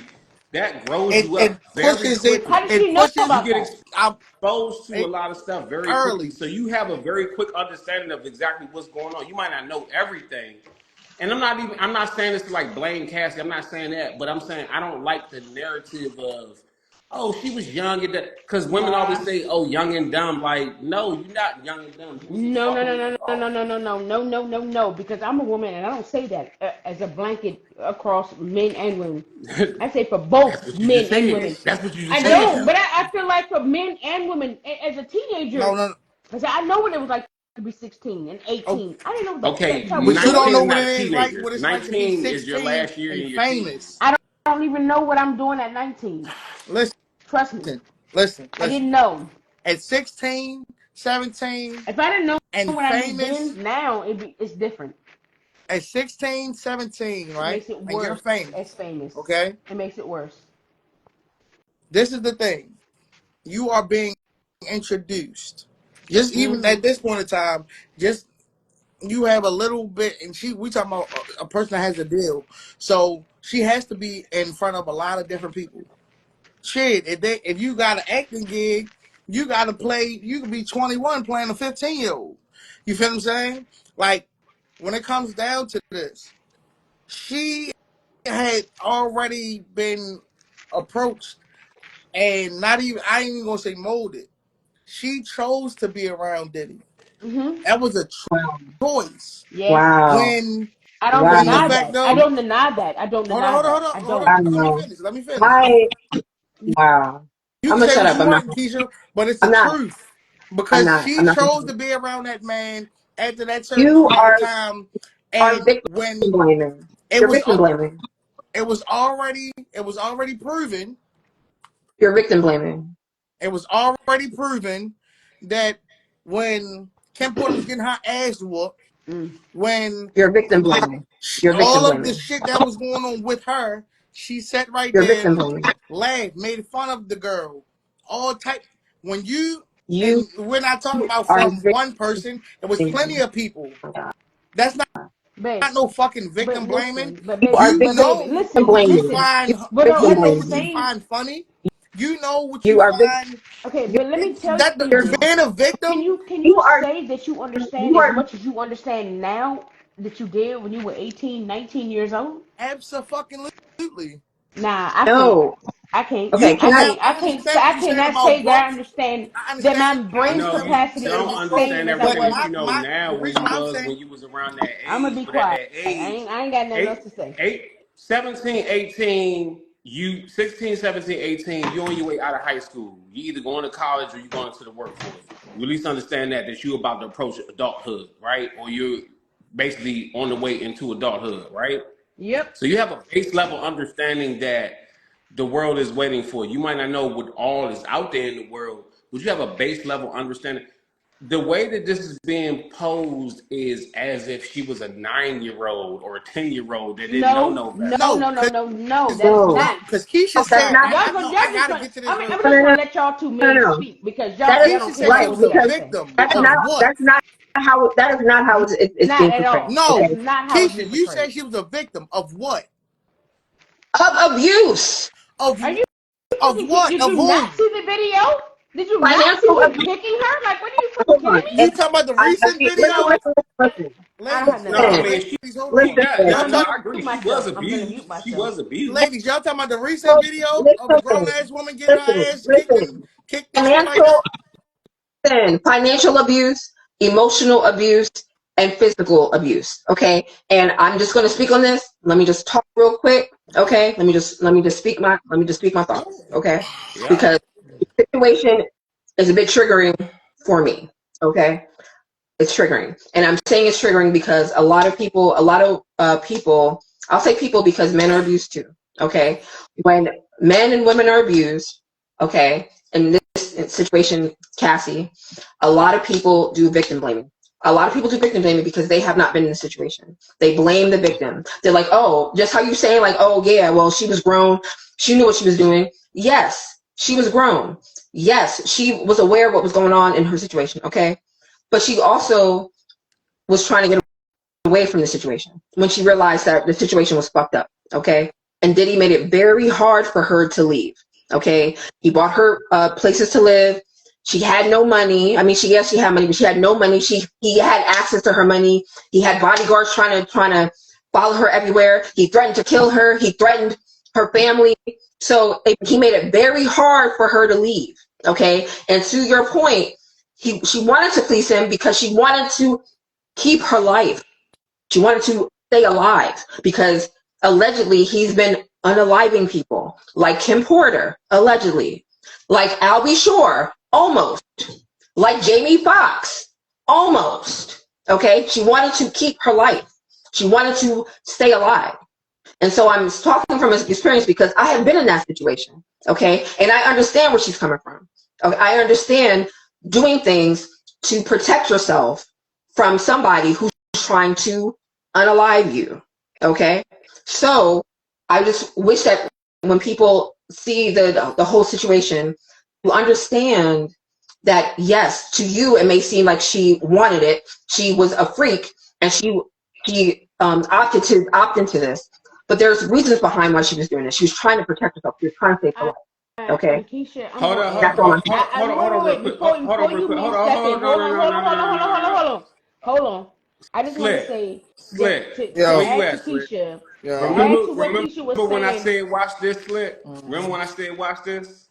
Speaker 5: that grows you
Speaker 3: It
Speaker 5: up very
Speaker 3: pushes it.
Speaker 1: How
Speaker 5: quickly.
Speaker 1: does
Speaker 3: It
Speaker 1: she know
Speaker 3: pushes
Speaker 5: You
Speaker 1: about
Speaker 5: get
Speaker 1: that?
Speaker 3: out
Speaker 5: exposed to a
Speaker 3: it
Speaker 5: lot of stuff very quickly,
Speaker 3: early.
Speaker 5: so you have a very quick understanding of exactly what's going on. You might not know everything, and I'm not saying this to like blame Cassie. I'm not saying that, but I'm saying I don't like the narrative of, oh, she was young and that, because women always
Speaker 1: Nah.
Speaker 5: say, oh, young and dumb. Like, no, you're not young and dumb. You was a
Speaker 1: No, no, no,
Speaker 5: fucking
Speaker 1: no, no, no,
Speaker 5: adult.
Speaker 1: no, no, no, no, no, no, no. Because I'm a woman, and I don't say that as a blanket across men and women. I say for
Speaker 5: That's
Speaker 1: both
Speaker 5: what you
Speaker 1: men
Speaker 5: just
Speaker 1: and
Speaker 5: said.
Speaker 1: women.
Speaker 5: That's what you just
Speaker 1: I
Speaker 5: said,
Speaker 1: don't,
Speaker 5: though.
Speaker 1: but I feel like for men and women, as a
Speaker 3: No,
Speaker 1: teenager,
Speaker 3: no.
Speaker 1: I said I know what it was like to be 16 and
Speaker 3: Oh,
Speaker 1: 18. I didn't know the
Speaker 5: Okay,
Speaker 1: child was
Speaker 3: but you don't
Speaker 5: 19
Speaker 3: know
Speaker 5: is
Speaker 1: 14.
Speaker 3: what
Speaker 5: not
Speaker 3: it
Speaker 5: a
Speaker 3: is like.
Speaker 5: teenager.
Speaker 3: What it's like to be
Speaker 5: 19 is your
Speaker 3: 16
Speaker 5: last year
Speaker 3: and
Speaker 5: in your teens.
Speaker 3: famous.
Speaker 1: I don't even know what I'm doing at 19.
Speaker 3: Listen,
Speaker 1: Trust me,
Speaker 3: listen,
Speaker 1: I
Speaker 3: listen.
Speaker 1: didn't know.
Speaker 3: At 16, 17,
Speaker 1: If I didn't know
Speaker 3: and
Speaker 1: what I knew
Speaker 3: famous,
Speaker 1: then, now it's different.
Speaker 3: at 16, 17,
Speaker 1: It
Speaker 3: right?
Speaker 1: makes it
Speaker 3: And you're
Speaker 1: worse as
Speaker 3: famous,
Speaker 1: famous.
Speaker 3: okay?
Speaker 1: It makes it worse.
Speaker 3: This is the thing. You are being introduced. Just even
Speaker 1: Hmm.
Speaker 3: at this point in time, just you have a little bit, and we talking about a person that has a deal. So she has to be in front of a lot of different people. Shit, if you got an acting gig, you got to play. You could be 21 playing a 15-year-old. You feel what I'm saying? Like when it comes down to this, she had already been approached and not even. I ain't even gonna say molded. She chose to be around Diddy.
Speaker 1: Hmm.
Speaker 3: That was a
Speaker 2: Wow.
Speaker 3: choice.
Speaker 1: Yes.
Speaker 2: Wow.
Speaker 3: When
Speaker 1: I don't
Speaker 3: when the
Speaker 1: deny
Speaker 2: Wow.
Speaker 3: fact
Speaker 1: that. I
Speaker 3: though,
Speaker 1: don't deny that. I don't
Speaker 3: hold on,
Speaker 1: deny
Speaker 3: hold on,
Speaker 1: that.
Speaker 3: hold on,
Speaker 1: I
Speaker 3: hold
Speaker 1: don't.
Speaker 3: on.
Speaker 2: I
Speaker 3: Let me
Speaker 2: know.
Speaker 3: finish. Let me finish.
Speaker 2: I wow.
Speaker 3: You
Speaker 2: I'm
Speaker 3: can
Speaker 2: gonna
Speaker 3: say
Speaker 2: shut
Speaker 3: what
Speaker 2: up.
Speaker 3: you
Speaker 2: I'm not.
Speaker 3: want, Keisha, but it's the
Speaker 2: I'm not.
Speaker 3: truth
Speaker 2: I'm
Speaker 3: because
Speaker 2: not.
Speaker 3: she
Speaker 2: I'm not.
Speaker 3: chose to be around that man after that certain
Speaker 2: You
Speaker 3: amount of time,
Speaker 2: are
Speaker 3: and
Speaker 2: victim
Speaker 3: when
Speaker 2: blaming.
Speaker 3: it
Speaker 2: You're
Speaker 3: was
Speaker 2: victim blaming.
Speaker 3: it was already proven
Speaker 2: You're victim blaming.
Speaker 3: it was already proven that when Kim Porter was getting her ass whooped,
Speaker 1: Mm.
Speaker 3: when
Speaker 2: You're victim blaming. You're victim
Speaker 3: all of the
Speaker 2: blaming.
Speaker 3: shit that was going on with her, she sat right
Speaker 2: You're
Speaker 3: there,
Speaker 2: victim blaming.
Speaker 3: laughed, made fun of the girl, all type. When you
Speaker 2: You
Speaker 3: and we're not talking about
Speaker 2: are
Speaker 3: from
Speaker 2: victim
Speaker 3: one person, it was plenty
Speaker 2: blaming.
Speaker 3: of people. That's
Speaker 1: Babe,
Speaker 3: not no fucking
Speaker 1: but
Speaker 3: victim blaming.
Speaker 1: listen, but
Speaker 2: You
Speaker 1: baby,
Speaker 2: are
Speaker 3: You
Speaker 1: but
Speaker 2: victim
Speaker 1: baby,
Speaker 3: know
Speaker 1: listen,
Speaker 3: what you
Speaker 2: blaming.
Speaker 1: listen.
Speaker 3: find.
Speaker 2: You
Speaker 1: But
Speaker 2: are
Speaker 1: no,
Speaker 3: You
Speaker 2: victim
Speaker 1: at
Speaker 3: know
Speaker 1: the
Speaker 3: what you
Speaker 2: blaming.
Speaker 1: same,
Speaker 3: find funny. You know what you
Speaker 2: You are victim.
Speaker 3: find.
Speaker 1: okay,
Speaker 2: You
Speaker 1: but let me tell
Speaker 3: That
Speaker 1: you
Speaker 2: you're
Speaker 1: this.
Speaker 3: being a victim.
Speaker 1: Can
Speaker 2: you
Speaker 1: you
Speaker 2: are
Speaker 1: say that you understand
Speaker 2: you
Speaker 1: as
Speaker 2: are
Speaker 1: much as you understand now that you did when you were 18, 19 years old?
Speaker 3: Absolutely.
Speaker 1: Nah, I can't.
Speaker 2: no.
Speaker 1: I can't.
Speaker 2: Okay,
Speaker 1: I
Speaker 2: can I
Speaker 1: can't. I
Speaker 3: I
Speaker 1: can't.
Speaker 3: understand
Speaker 1: I
Speaker 3: what you're saying
Speaker 1: cannot
Speaker 3: about
Speaker 1: say that
Speaker 3: growth.
Speaker 1: I understand
Speaker 3: I
Speaker 1: that my
Speaker 3: understand. I
Speaker 1: brain
Speaker 3: understand
Speaker 5: No,
Speaker 3: what you're
Speaker 5: you
Speaker 1: capacity
Speaker 3: saying
Speaker 1: is
Speaker 5: don't
Speaker 1: the
Speaker 3: about growth.
Speaker 1: same
Speaker 5: understand
Speaker 1: as I
Speaker 3: But
Speaker 5: everything
Speaker 1: was.
Speaker 5: that you know now
Speaker 3: the
Speaker 5: when
Speaker 3: reason
Speaker 5: you
Speaker 3: why I'm
Speaker 5: was
Speaker 3: saying
Speaker 5: when you was around that
Speaker 1: I'm gonna
Speaker 5: age.
Speaker 1: be
Speaker 5: But at
Speaker 1: quiet.
Speaker 5: that age,
Speaker 1: I ain't got nothing else
Speaker 5: eight,
Speaker 1: to say.
Speaker 5: 17, 18, you 16, 17, 18, you on your way out of high school. You either going to college or you going to the workforce. You at least understand that you about to approach adulthood, right? Or you're basically on the way into adulthood, right?
Speaker 1: Yep.
Speaker 5: So you have a base level understanding that the world is waiting for you. You might not know what all is out there in the world, but you have a base level understanding. The way that this is being posed is as if she was a 9-year old or a 10-year old that didn't know
Speaker 1: No.
Speaker 5: no better.
Speaker 1: No.
Speaker 3: no,
Speaker 1: No. No. No. No. That is
Speaker 2: no.
Speaker 1: not.
Speaker 3: because Keisha
Speaker 2: No, that's
Speaker 3: said
Speaker 1: No.
Speaker 2: not
Speaker 1: Y'all
Speaker 3: no.
Speaker 1: gonna.
Speaker 3: I
Speaker 1: Y'all just
Speaker 3: gotta
Speaker 1: gonna.
Speaker 3: get to this
Speaker 1: I'm.
Speaker 3: real
Speaker 1: I'm
Speaker 2: no
Speaker 1: just
Speaker 2: no
Speaker 3: quick.
Speaker 1: gonna
Speaker 2: no
Speaker 1: let y'all two
Speaker 2: no
Speaker 1: men
Speaker 2: no.
Speaker 1: speak because
Speaker 2: That
Speaker 1: y'all
Speaker 2: is
Speaker 1: don't
Speaker 3: Keisha
Speaker 1: care
Speaker 3: said she
Speaker 2: right
Speaker 1: about
Speaker 3: was
Speaker 1: what we
Speaker 3: a
Speaker 1: got
Speaker 2: because
Speaker 1: to say.
Speaker 3: victim of what?
Speaker 2: that's not how it's
Speaker 1: Not
Speaker 2: being
Speaker 1: at
Speaker 2: portrayed.
Speaker 1: all. That is
Speaker 2: Okay.
Speaker 3: No,
Speaker 1: not how it's being
Speaker 3: Keisha, you
Speaker 1: portrayed.
Speaker 3: said she was a victim of what?
Speaker 2: Of abuse.
Speaker 3: Of
Speaker 1: Are you
Speaker 3: of
Speaker 1: fucking kidding?
Speaker 3: what?
Speaker 1: Did
Speaker 3: Of
Speaker 1: you not
Speaker 3: who?
Speaker 1: see the video? Did you not
Speaker 2: Financial
Speaker 1: see him
Speaker 2: abuse.
Speaker 1: kicking her? Like, what are you fucking
Speaker 2: Hold on.
Speaker 1: kidding me?
Speaker 3: You talking about the recent
Speaker 2: Listen,
Speaker 3: video?
Speaker 2: listen, listen,
Speaker 1: I don't have
Speaker 3: Ladies,
Speaker 1: nothing
Speaker 5: No,
Speaker 1: else
Speaker 5: I
Speaker 1: to
Speaker 2: listen,
Speaker 5: mean
Speaker 1: say.
Speaker 5: she
Speaker 3: hold
Speaker 2: listen,
Speaker 3: on.
Speaker 5: got.
Speaker 3: Y'all
Speaker 1: I'm
Speaker 5: No,
Speaker 3: talk,
Speaker 1: gonna
Speaker 5: I
Speaker 1: mute
Speaker 5: agree. She was
Speaker 1: myself. I'm gonna
Speaker 5: abused.
Speaker 1: mute
Speaker 5: She
Speaker 1: myself.
Speaker 5: was abused.
Speaker 3: ladies, y'all talking about the recent video of a grown
Speaker 2: listen,
Speaker 3: ass woman getting her
Speaker 2: listen,
Speaker 3: ass
Speaker 2: listen.
Speaker 3: kicked and shit like
Speaker 2: Financial,
Speaker 3: that?
Speaker 2: financial abuse, emotional abuse, and physical abuse. Okay, and I'm just going to speak on this. Let me just talk real quick. Okay, let me just speak my
Speaker 5: Yeah.
Speaker 2: thoughts. Okay,
Speaker 5: Yeah.
Speaker 2: because the situation is a bit triggering for me. Okay, it's triggering, and I'm saying it's triggering because a lot of people, I'll say people because men are abused too. Okay, when men and women are abused, okay, in this situation, Cassie, a lot of people do victim blaming. A lot of people do victim blaming because they have not been in the situation. They blame the victim. They're like, oh, just how you say, like, oh yeah, well, she was grown, she knew what she was doing. Yes, she was grown. Yes, she was aware of what was going on in her situation. Okay, but she also was trying to get away from the situation when she realized that the situation was fucked up. Okay. And Diddy made it very hard for her to leave. Okay. He bought her places to live. She had no money. I mean, yes, she had money, but she had no money. He had access to her money. He had bodyguards trying to follow her everywhere. He threatened to kill her. He threatened her family. So he made it very hard for her to leave. Okay. And to your point, she wanted to please him because she wanted to keep her life. She wanted to stay alive because allegedly he's been unaliving people like Kim Porter, allegedly, like Albie Shore, almost, like Jamie Foxx, almost. Okay, she wanted to keep her life. She wanted to stay alive. And so I'm talking from experience because I have been in that situation. Okay, and I understand where she's coming from. Okay? I understand doing things to protect yourself from somebody who's trying to unalive you. Okay, so I just wish that when people see the whole situation, you understand that yes, to you it may seem like she wanted it, she was a freak, and she opt into this, but there's reasons behind why she was doing this. She was trying to protect herself. She was trying to save her
Speaker 1: I,
Speaker 2: life. Okay,
Speaker 1: Keisha, I'm
Speaker 5: Hold
Speaker 1: gonna
Speaker 5: on, hold on,
Speaker 2: that's
Speaker 1: ask
Speaker 2: all
Speaker 5: hold
Speaker 2: I'm
Speaker 1: you.
Speaker 2: saying.
Speaker 5: on, hold on, hold on, real
Speaker 1: Wait.
Speaker 5: quick. Hold
Speaker 1: Before
Speaker 5: on, real
Speaker 1: you
Speaker 5: quick.
Speaker 1: men
Speaker 5: Hold on,
Speaker 1: step
Speaker 5: hold
Speaker 1: in,
Speaker 5: on. No,
Speaker 1: hold
Speaker 5: no,
Speaker 1: on,
Speaker 5: no,
Speaker 1: hold
Speaker 5: no,
Speaker 1: on,
Speaker 5: no,
Speaker 1: hold on,
Speaker 5: no,
Speaker 1: hold on,
Speaker 5: no,
Speaker 1: hold on,
Speaker 5: no,
Speaker 1: hold
Speaker 5: no.
Speaker 1: on, hold on. I just want to
Speaker 5: Slick,
Speaker 1: say
Speaker 5: where
Speaker 3: Yo,
Speaker 5: you
Speaker 1: to
Speaker 5: at, Slick?
Speaker 1: Keisha, to
Speaker 3: yo.
Speaker 1: add
Speaker 5: Remember,
Speaker 1: to what
Speaker 5: remember
Speaker 1: Keisha was
Speaker 5: when I
Speaker 1: saying.
Speaker 5: said watch this, Slick? Remember
Speaker 3: Mm-hmm.
Speaker 5: when I said watch this?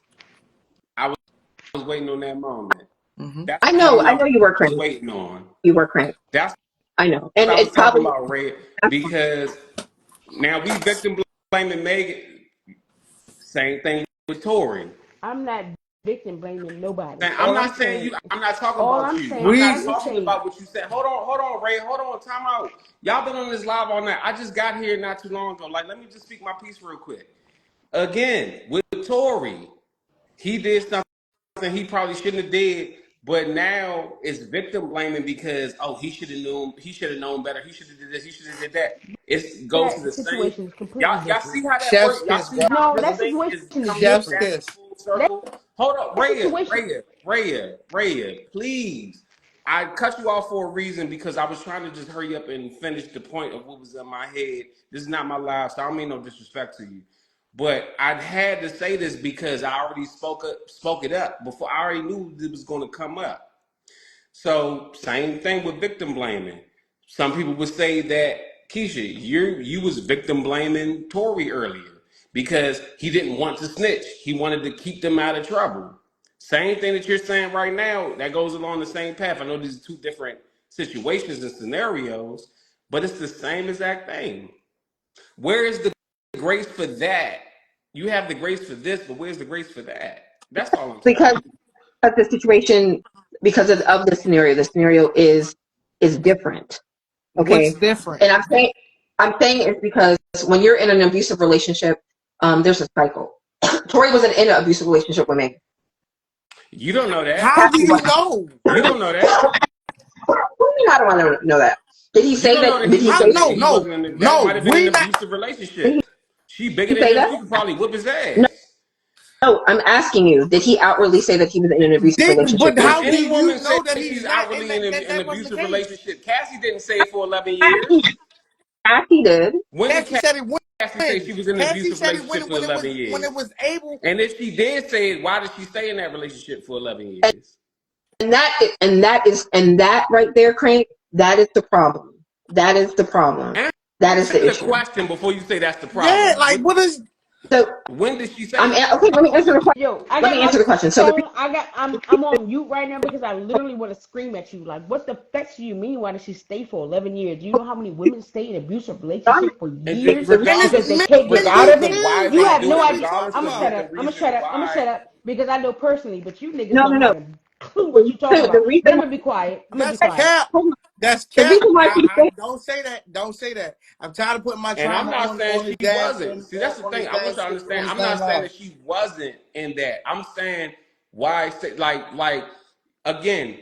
Speaker 5: I was waiting on that moment.
Speaker 3: Mm-hmm.
Speaker 5: That's
Speaker 2: I
Speaker 5: the
Speaker 2: know,
Speaker 5: moment
Speaker 2: I
Speaker 5: I
Speaker 2: know you were
Speaker 5: was
Speaker 2: crazy.
Speaker 5: waiting on.
Speaker 2: You were crazy.
Speaker 5: That's
Speaker 2: I know,
Speaker 5: what
Speaker 2: and
Speaker 5: I was
Speaker 2: it
Speaker 5: talking
Speaker 2: probably.
Speaker 5: about, Red. Because now we victim blaming Megan. Same thing with Tory.
Speaker 1: I'm not victim blaming nobody.
Speaker 5: And I'm
Speaker 1: All I'm
Speaker 5: not saying
Speaker 1: saying,
Speaker 5: you. I'm not talking
Speaker 1: all
Speaker 5: about
Speaker 1: I'm
Speaker 5: you.
Speaker 1: saying,
Speaker 5: I'm
Speaker 3: We
Speaker 5: not
Speaker 1: Kanye
Speaker 5: talking
Speaker 1: say,
Speaker 5: about what you said. Hold on, Ray. Hold on, time out. Y'all been on this live all night. I just got here not too long ago. Like, let me just speak my piece real quick. Again, with Tory, he did something he probably shouldn't have did, but now it's victim blaming because he should have known. He should have known better. He should have did this. He should have did that. It goes to
Speaker 1: that
Speaker 5: the same.
Speaker 1: situation is completely
Speaker 5: Y'all
Speaker 1: different.
Speaker 5: see how that
Speaker 3: chef's
Speaker 5: works? Y'all
Speaker 3: kiss,
Speaker 5: see
Speaker 3: bro.
Speaker 5: how
Speaker 1: No,
Speaker 5: this
Speaker 1: that
Speaker 5: thing
Speaker 1: situation
Speaker 5: is
Speaker 1: is
Speaker 5: coming
Speaker 3: Chef's
Speaker 1: different.
Speaker 5: back
Speaker 3: kiss.
Speaker 5: full
Speaker 1: That
Speaker 5: circle? Hold up,
Speaker 1: situation,
Speaker 5: Raya, please. I cut you off for a reason because I was trying to just hurry up and finish the point of what was in my head. This is not my life, so I don't mean no disrespect to you. But I had to say this because I already spoke it up before. I already knew it was going to come up. So same thing with victim blaming. Some people would say that Keisha, you was victim blaming Tory earlier because he didn't want to snitch. He wanted to keep them out of trouble. Same thing that you're saying right now, that goes along the same path. I know these are two different situations and scenarios, but it's the same exact thing. Where is the grace for that? You have the grace for this, but where's the grace for that? That's all I'm saying.
Speaker 2: because of the situation, because of the scenario is different.
Speaker 3: What's
Speaker 2: Okay,
Speaker 3: different?
Speaker 2: and I'm saying it's because when you're in an abusive relationship, there's a cycle. Tori wasn't in an abusive relationship with me.
Speaker 5: You don't know that.
Speaker 3: How do
Speaker 2: Cassie
Speaker 3: you
Speaker 2: wasn't.
Speaker 3: know?
Speaker 5: You don't know that.
Speaker 2: What do you mean I don't want to know that? Did he
Speaker 5: You
Speaker 2: say
Speaker 5: don't know
Speaker 2: that?
Speaker 5: that
Speaker 2: Did he say that?
Speaker 3: No,
Speaker 5: he
Speaker 3: no,
Speaker 5: wasn't in that
Speaker 3: no.
Speaker 5: might have been an
Speaker 3: We not.
Speaker 5: abusive
Speaker 2: Did
Speaker 5: relationship. She bigger
Speaker 2: he
Speaker 5: than
Speaker 2: say
Speaker 5: him.
Speaker 2: that?
Speaker 5: She could probably whip his
Speaker 2: No,
Speaker 5: ass.
Speaker 2: no. I'm asking you. Did he outwardly say that he was in an abusive relationship
Speaker 3: But
Speaker 2: with
Speaker 5: If
Speaker 2: me?
Speaker 3: how do
Speaker 5: any
Speaker 3: you
Speaker 5: woman
Speaker 3: know
Speaker 5: says
Speaker 3: that he's
Speaker 5: she's
Speaker 3: not? And
Speaker 5: outwardly in an
Speaker 3: that wasn't the
Speaker 5: abusive
Speaker 3: case.
Speaker 5: relationship, Cassie didn't say it for 11
Speaker 2: Cassie,
Speaker 5: years.
Speaker 2: Cassie did.
Speaker 5: When did
Speaker 3: Cassie said it
Speaker 5: Cassie say
Speaker 3: when.
Speaker 5: she was in an
Speaker 3: Cassie
Speaker 5: abusive
Speaker 3: said it
Speaker 5: relationship for
Speaker 3: when it
Speaker 5: 11
Speaker 3: was
Speaker 5: years?
Speaker 3: able.
Speaker 5: And if she did say it, why did she stay in that relationship for 11
Speaker 2: And,
Speaker 5: years?
Speaker 2: and that right there, Crank, that is the problem. That is the problem. That is
Speaker 5: Answer
Speaker 2: the
Speaker 5: the
Speaker 2: issue.
Speaker 5: question before you say that's the
Speaker 3: Yeah,
Speaker 5: problem.
Speaker 3: like what is?
Speaker 2: So
Speaker 5: When did she say it?
Speaker 2: okay. Let me answer the question.
Speaker 1: yo, I
Speaker 2: Let
Speaker 1: got
Speaker 2: me
Speaker 1: my
Speaker 2: answer the question. So the
Speaker 1: phone. I'm on mute right now because I literally want to scream at you. Like, what the fuck do you mean? Why did she stay for 11 years? Do you know how many women stay in abusive relationship for
Speaker 5: And then
Speaker 1: years
Speaker 3: And it's
Speaker 1: because
Speaker 5: regardless,
Speaker 1: they can't get
Speaker 3: men
Speaker 1: out
Speaker 3: do
Speaker 1: of
Speaker 5: regardless
Speaker 1: it?
Speaker 5: of why
Speaker 3: too.
Speaker 1: You
Speaker 5: they
Speaker 3: Like
Speaker 1: have
Speaker 5: do
Speaker 1: no
Speaker 3: what
Speaker 5: it,
Speaker 3: are we
Speaker 1: idea.
Speaker 5: regardless
Speaker 3: talking
Speaker 1: I'm
Speaker 5: of
Speaker 1: gonna
Speaker 5: what
Speaker 1: shut
Speaker 3: about?
Speaker 5: the
Speaker 1: up. I'm gonna
Speaker 5: reason
Speaker 1: shut up. I'm gonna
Speaker 5: why.
Speaker 1: shut up because I know personally, but you niggas
Speaker 2: no,
Speaker 1: don't
Speaker 2: no,
Speaker 1: know
Speaker 2: no.
Speaker 1: what a clue what you talking
Speaker 2: The
Speaker 1: about. But I'm
Speaker 2: reason,
Speaker 1: gonna be quiet. I'm gonna be
Speaker 3: That's
Speaker 1: quiet.
Speaker 3: cap.
Speaker 2: hold on.
Speaker 3: That's
Speaker 2: The
Speaker 3: cap.
Speaker 2: reason why she's
Speaker 3: I
Speaker 2: staying,
Speaker 3: don't say that. Don't say that. I'm tired of putting my
Speaker 5: And I'm
Speaker 3: trauma
Speaker 5: not saying
Speaker 3: on his
Speaker 5: she
Speaker 3: dad
Speaker 5: wasn't.
Speaker 3: on
Speaker 5: See, that's the
Speaker 3: on his
Speaker 5: thing. I want
Speaker 3: dad
Speaker 5: you to
Speaker 3: on
Speaker 5: understand.
Speaker 3: his
Speaker 5: I'm
Speaker 3: dad
Speaker 5: not saying
Speaker 3: live.
Speaker 5: that she wasn't in that. I'm saying why. Like again,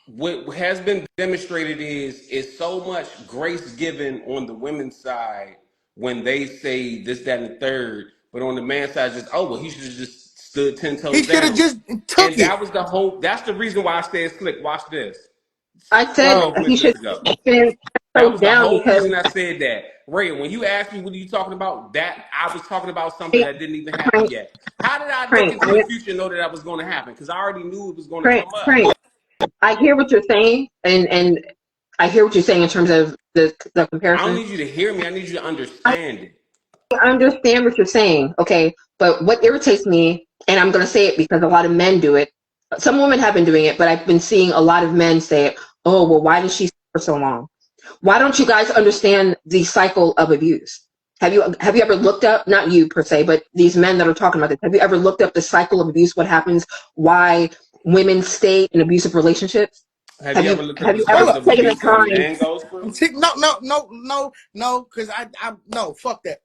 Speaker 5: what has been demonstrated is so much grace given on the women's side when they say this, that, and the third, but on the man's side, just well, he should have just stood 10 toes
Speaker 3: He should have
Speaker 5: down.
Speaker 3: just took
Speaker 5: And
Speaker 3: it.
Speaker 5: that was the whole. That's the reason why I said slick. Watch this.
Speaker 2: I said
Speaker 5: 12
Speaker 2: he should
Speaker 5: winters ago.
Speaker 2: stand
Speaker 5: That
Speaker 2: toes
Speaker 5: was the
Speaker 2: down
Speaker 5: whole
Speaker 2: because
Speaker 5: reason I said that. Ray, when you asked me what are you talking about, that I was talking about something
Speaker 2: Crank,
Speaker 5: that didn't even happen yet. How did I look
Speaker 2: Crank,
Speaker 5: into the future and know that that was going to happen? Because I already knew it was going to
Speaker 2: Crank,
Speaker 5: come up.
Speaker 2: Crank. I hear what you're saying, and I hear what you're saying in terms of the
Speaker 5: I don't
Speaker 2: comparison.
Speaker 5: need you to hear me. I need you to understand it.
Speaker 2: I understand what you're saying, okay? But what irritates me, and I'm going to say it because a lot of men do it. Some women have been doing it, but I've been seeing a lot of men say it. Oh, well, why did she stay for so long? Why don't you guys understand the cycle of abuse? Have you ever looked up, not you per se, but these men that are talking about this? Have you ever looked up the cycle of abuse? What happens? Why women stay in abusive relationships?
Speaker 5: Have
Speaker 2: Have
Speaker 5: you
Speaker 2: you
Speaker 5: ever looked up
Speaker 2: have
Speaker 5: the
Speaker 2: you ever
Speaker 3: Hold
Speaker 5: cycle
Speaker 3: up.
Speaker 5: of
Speaker 2: taken the
Speaker 5: abuse that a
Speaker 2: time?
Speaker 5: man goes through?
Speaker 3: No, because I no, fuck that.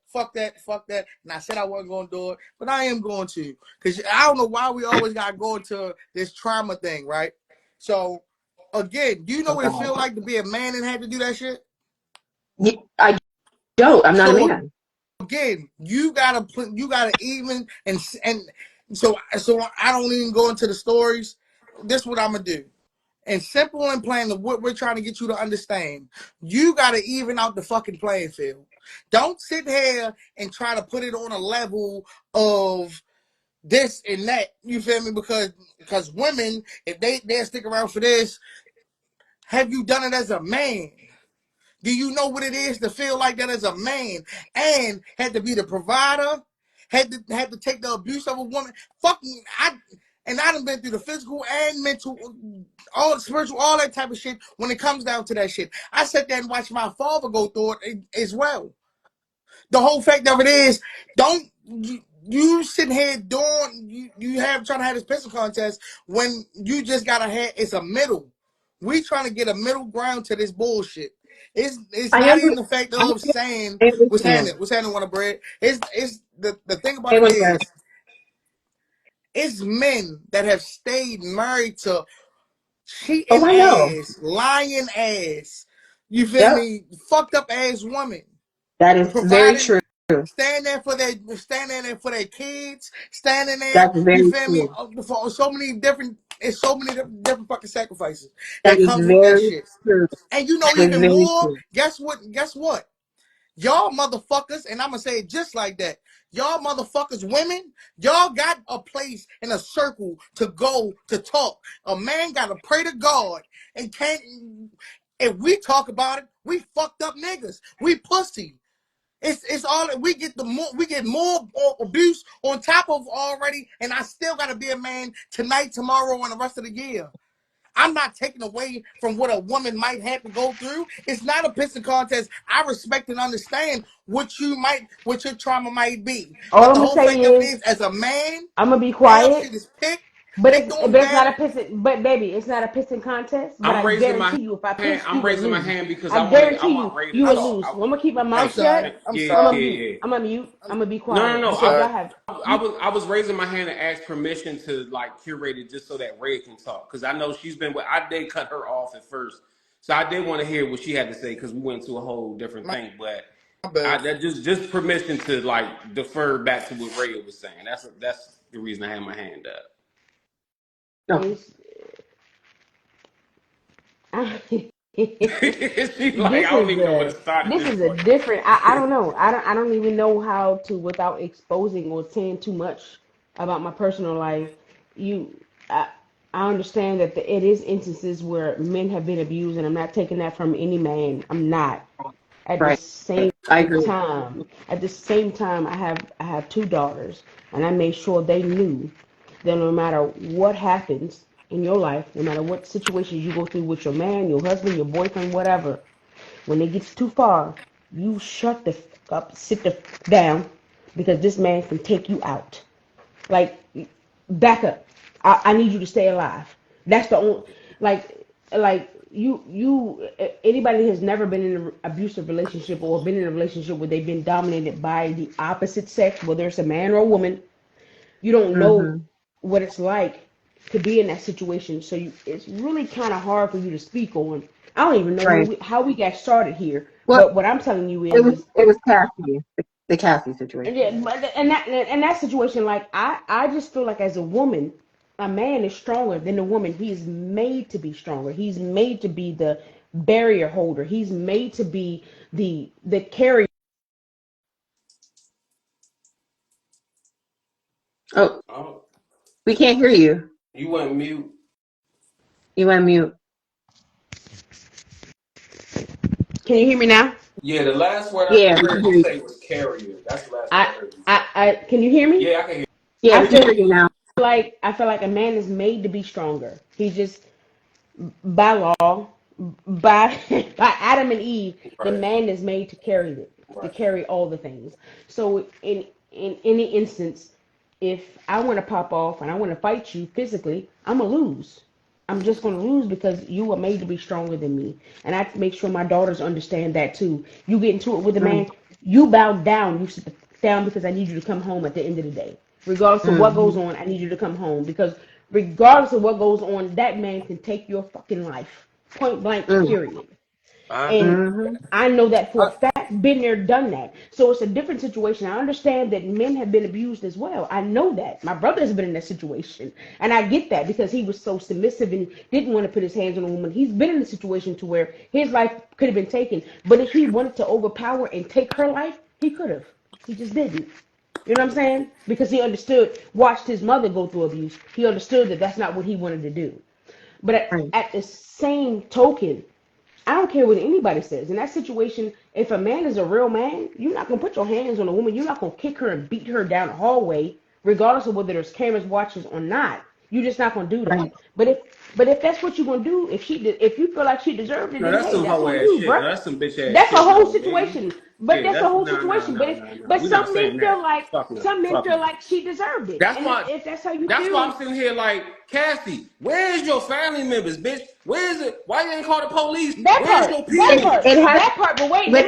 Speaker 3: And I said I wasn't going to do it, but I am going to. Because I don't know why we always got to go into this trauma thing, right? So, again, do you know what it feels like to be a man and had to do that shit?
Speaker 2: I don't. I'm not a
Speaker 3: So,
Speaker 2: man.
Speaker 3: again, you gotta even, and so I don't even go into the stories. This is what I'm gonna do. And simple and plain of what we're trying to get you to understand. You got to even out the fucking playing field. Don't sit here and try to put it on a level of this and that. You feel me? Because women, if they stick around for this, have you done it as a man? Do you know what it is to feel like that as a man and had to be the provider, had to take the abuse of a woman? Fucking I done been through the physical and mental, all spiritual, all that type of shit. When it comes down to that shit, I sat there and watched my father go through it as well. The whole fact of it is, don't you sitting here doing you have trying to have this pistol contest when you just gotta have it's a middle. We trying to get a middle ground to this bullshit. It's
Speaker 2: I
Speaker 3: not
Speaker 2: under,
Speaker 3: even the fact
Speaker 2: I
Speaker 3: of saying
Speaker 2: understand.
Speaker 3: what's happening with a bread. It's the thing about
Speaker 2: Hey,
Speaker 3: it
Speaker 2: what's that?
Speaker 3: is it's men that have stayed married to
Speaker 2: Oh,
Speaker 3: cheating
Speaker 2: I know.
Speaker 3: ass, lying ass, you feel
Speaker 2: Yep,
Speaker 3: me, fucked up ass woman,
Speaker 2: that is very
Speaker 3: providing
Speaker 2: true.
Speaker 3: standing there for their kids, standing there,
Speaker 2: That's
Speaker 3: you
Speaker 2: very
Speaker 3: feel me,
Speaker 2: true.
Speaker 3: for so many different it's so many different fucking sacrifices
Speaker 2: That
Speaker 3: that
Speaker 2: is
Speaker 3: comes with that
Speaker 2: very
Speaker 3: shit.
Speaker 2: true.
Speaker 3: And you know
Speaker 2: That is
Speaker 3: even
Speaker 2: very
Speaker 3: more,
Speaker 2: true.
Speaker 3: guess what? Y'all motherfuckers, and I'm gonna say it just like that. Y'all motherfuckers, women, y'all got a place in a circle to go to talk. A man gotta pray to God and can't. If we talk about it, we fucked up niggas. We pussy. It's all we get more abuse on top of already, and I still gotta be a man tonight, tomorrow, and the rest of the year. I'm not taking away from what a woman might have to go through. It's not a pissing contest. I respect and understand what your trauma might be.
Speaker 1: All
Speaker 3: But
Speaker 1: I'm
Speaker 3: the
Speaker 1: gonna
Speaker 3: whole fact
Speaker 1: say
Speaker 3: of it
Speaker 1: is
Speaker 3: is, as a man,
Speaker 1: I'm gonna be
Speaker 3: all
Speaker 1: quiet.
Speaker 3: shit is picked.
Speaker 1: But
Speaker 3: Picked on
Speaker 1: it's not a
Speaker 3: battle.
Speaker 1: pissing. But baby, it's not a pissing contest. But
Speaker 5: I'm
Speaker 1: I
Speaker 5: raising my
Speaker 1: guarantee you, if I
Speaker 5: hand.
Speaker 1: pissed, you
Speaker 5: I'm
Speaker 1: would
Speaker 5: raising my
Speaker 1: lose.
Speaker 5: hand because
Speaker 1: I
Speaker 5: I
Speaker 1: guarantee you,
Speaker 5: want Ray to
Speaker 1: you would
Speaker 3: I'm
Speaker 5: talk.
Speaker 1: lose. So I'm gonna keep my
Speaker 3: I'm
Speaker 1: mouth
Speaker 3: sorry.
Speaker 1: shut.
Speaker 3: I'm
Speaker 5: Yeah,
Speaker 1: I'm gonna
Speaker 3: sorry.
Speaker 5: yeah,
Speaker 1: mute.
Speaker 5: yeah.
Speaker 1: I'm gonna mute. I'm gonna be
Speaker 5: No, no,
Speaker 1: quiet
Speaker 5: no.
Speaker 3: I'm
Speaker 1: because
Speaker 3: sorry.
Speaker 1: y'all have
Speaker 5: I
Speaker 1: you.
Speaker 5: was I was raising my hand to ask permission to like curate it just so that Ray can talk because I know she's been. I did cut her off at first, so I did want to hear what she had to say because we went to a whole different
Speaker 3: My,
Speaker 5: thing. But
Speaker 3: my
Speaker 5: I
Speaker 3: bad.
Speaker 5: that just permission to like defer back to what Ray was saying. That's the reason I had my hand up.
Speaker 2: No.
Speaker 1: It's,
Speaker 5: She's like, I
Speaker 1: this
Speaker 5: don't
Speaker 1: is
Speaker 5: even know where
Speaker 1: a
Speaker 5: to start at
Speaker 1: this
Speaker 5: this
Speaker 1: is a
Speaker 5: point.
Speaker 1: different. I don't know. I don't even know how to without exposing or saying too much about my personal life. You, I, I understand that it is instances where men have been abused, and I'm not taking that from any man. I'm not. At the
Speaker 2: Right.
Speaker 1: same
Speaker 2: I agree.
Speaker 1: time, I have two daughters, and I made sure they knew that no matter what happens in your life, no matter what situations you go through with your man, your husband, your boyfriend, whatever, when it gets too far, you shut the fuck up, sit the fuck down, because this man can take you out. Like, back up. I need you to stay alive. That's the only, like anybody that has never been in an abusive relationship or been in a relationship where they've been dominated by the opposite sex, whether it's a man or a woman, you don't know
Speaker 2: Mm-hmm.
Speaker 1: what it's like to be in that situation. So it's really kind of hard for you to speak on. I don't even know
Speaker 2: Right.
Speaker 1: how we got started here,
Speaker 2: Well,
Speaker 1: but what I'm telling you
Speaker 2: it was
Speaker 1: is
Speaker 2: it was Cassie, the Cassie
Speaker 1: yeah,
Speaker 2: situation.
Speaker 1: but in that situation, like I just feel like as a woman, a man is stronger than the woman. He's made to be stronger. He's made to be the barrier holder. He's made to be the carrier.
Speaker 2: Oh,
Speaker 5: Oh,
Speaker 2: we can't hear you.
Speaker 5: you went mute.
Speaker 2: You went mute.
Speaker 1: Can you hear me now?
Speaker 5: Yeah, the last word
Speaker 2: Yeah,
Speaker 5: I
Speaker 2: we can
Speaker 5: heard
Speaker 2: hear
Speaker 5: you
Speaker 2: you.
Speaker 5: say was carrier. That's the last word
Speaker 1: I
Speaker 5: I heard you say.
Speaker 1: I can you hear me?
Speaker 5: Yeah, I can hear.
Speaker 2: Yeah,
Speaker 1: I
Speaker 2: we can
Speaker 1: feel
Speaker 2: hear you now.
Speaker 1: I feel like a man is made to be stronger. He's just by law, by by Adam and Eve, the
Speaker 5: Right,
Speaker 1: man is made to carry it, to
Speaker 5: right.
Speaker 1: carry all the things. So in any instance, if I want to pop off and I want to fight you physically, I'm gonna lose. I'm just gonna lose because you are made to be stronger than me, and I have to make sure my daughters understand that too. You get into it with a man, you bow down, you sit down because I need you to come home at the end of the day. Regardless of what goes
Speaker 2: Mm-hmm.
Speaker 1: on, I need you to come home because regardless of what goes on, that man can take your fucking life. Point blank, period. And
Speaker 2: Mm-hmm.
Speaker 1: I know that for a
Speaker 3: I,
Speaker 1: fact, been there, done that. So it's a different situation. I understand that men have been abused as well. I know that. My brother has been in that situation. And I get that because he was so submissive and didn't want to put his hands on a woman. He's been in a situation to where his life could have been taken. But if he wanted to overpower and take her life, he could have. He just didn't. You know what I'm saying? Because he understood, watched his mother go through abuse. He understood that that's not what he wanted to do. But
Speaker 2: Right.
Speaker 1: at the same token, I don't care what anybody says. In that situation, if a man is a real man, you're not gonna put your hands on a woman. You're not gonna kick her and beat her down the hallway, regardless of whether there's cameras watchers or not. You're just not gonna do
Speaker 2: Right.
Speaker 1: that. But if that's what you're gonna do, if you feel like she deserved it,
Speaker 5: No,
Speaker 1: then
Speaker 5: that's
Speaker 1: hey,
Speaker 5: some
Speaker 1: that's
Speaker 5: hoe
Speaker 1: on
Speaker 5: ass
Speaker 1: you,
Speaker 5: shit.
Speaker 1: bro.
Speaker 5: No, that's some bitch ass
Speaker 1: That's a
Speaker 5: shit
Speaker 1: whole
Speaker 5: though. Man.
Speaker 1: situation. But
Speaker 5: Yeah,
Speaker 1: that's a
Speaker 5: that's
Speaker 1: whole
Speaker 5: nah.
Speaker 1: situation. But
Speaker 5: We're not
Speaker 1: some men
Speaker 5: saying
Speaker 1: feel
Speaker 5: that.
Speaker 1: like
Speaker 5: Fuck no.
Speaker 1: some men
Speaker 5: Fuck
Speaker 1: feel
Speaker 5: no.
Speaker 1: like she deserved it.
Speaker 5: That's
Speaker 1: And
Speaker 5: why.
Speaker 1: if that's how you
Speaker 5: That's why I'm
Speaker 1: feel,
Speaker 5: sitting here like, Cassie, where's your family members, bitch? Where is it? Why you ain't call the police?
Speaker 1: that
Speaker 5: Where's
Speaker 1: part,
Speaker 5: your
Speaker 1: that
Speaker 2: It,
Speaker 1: part,
Speaker 5: people?
Speaker 2: it has,
Speaker 1: that part. But wait,
Speaker 2: but
Speaker 1: let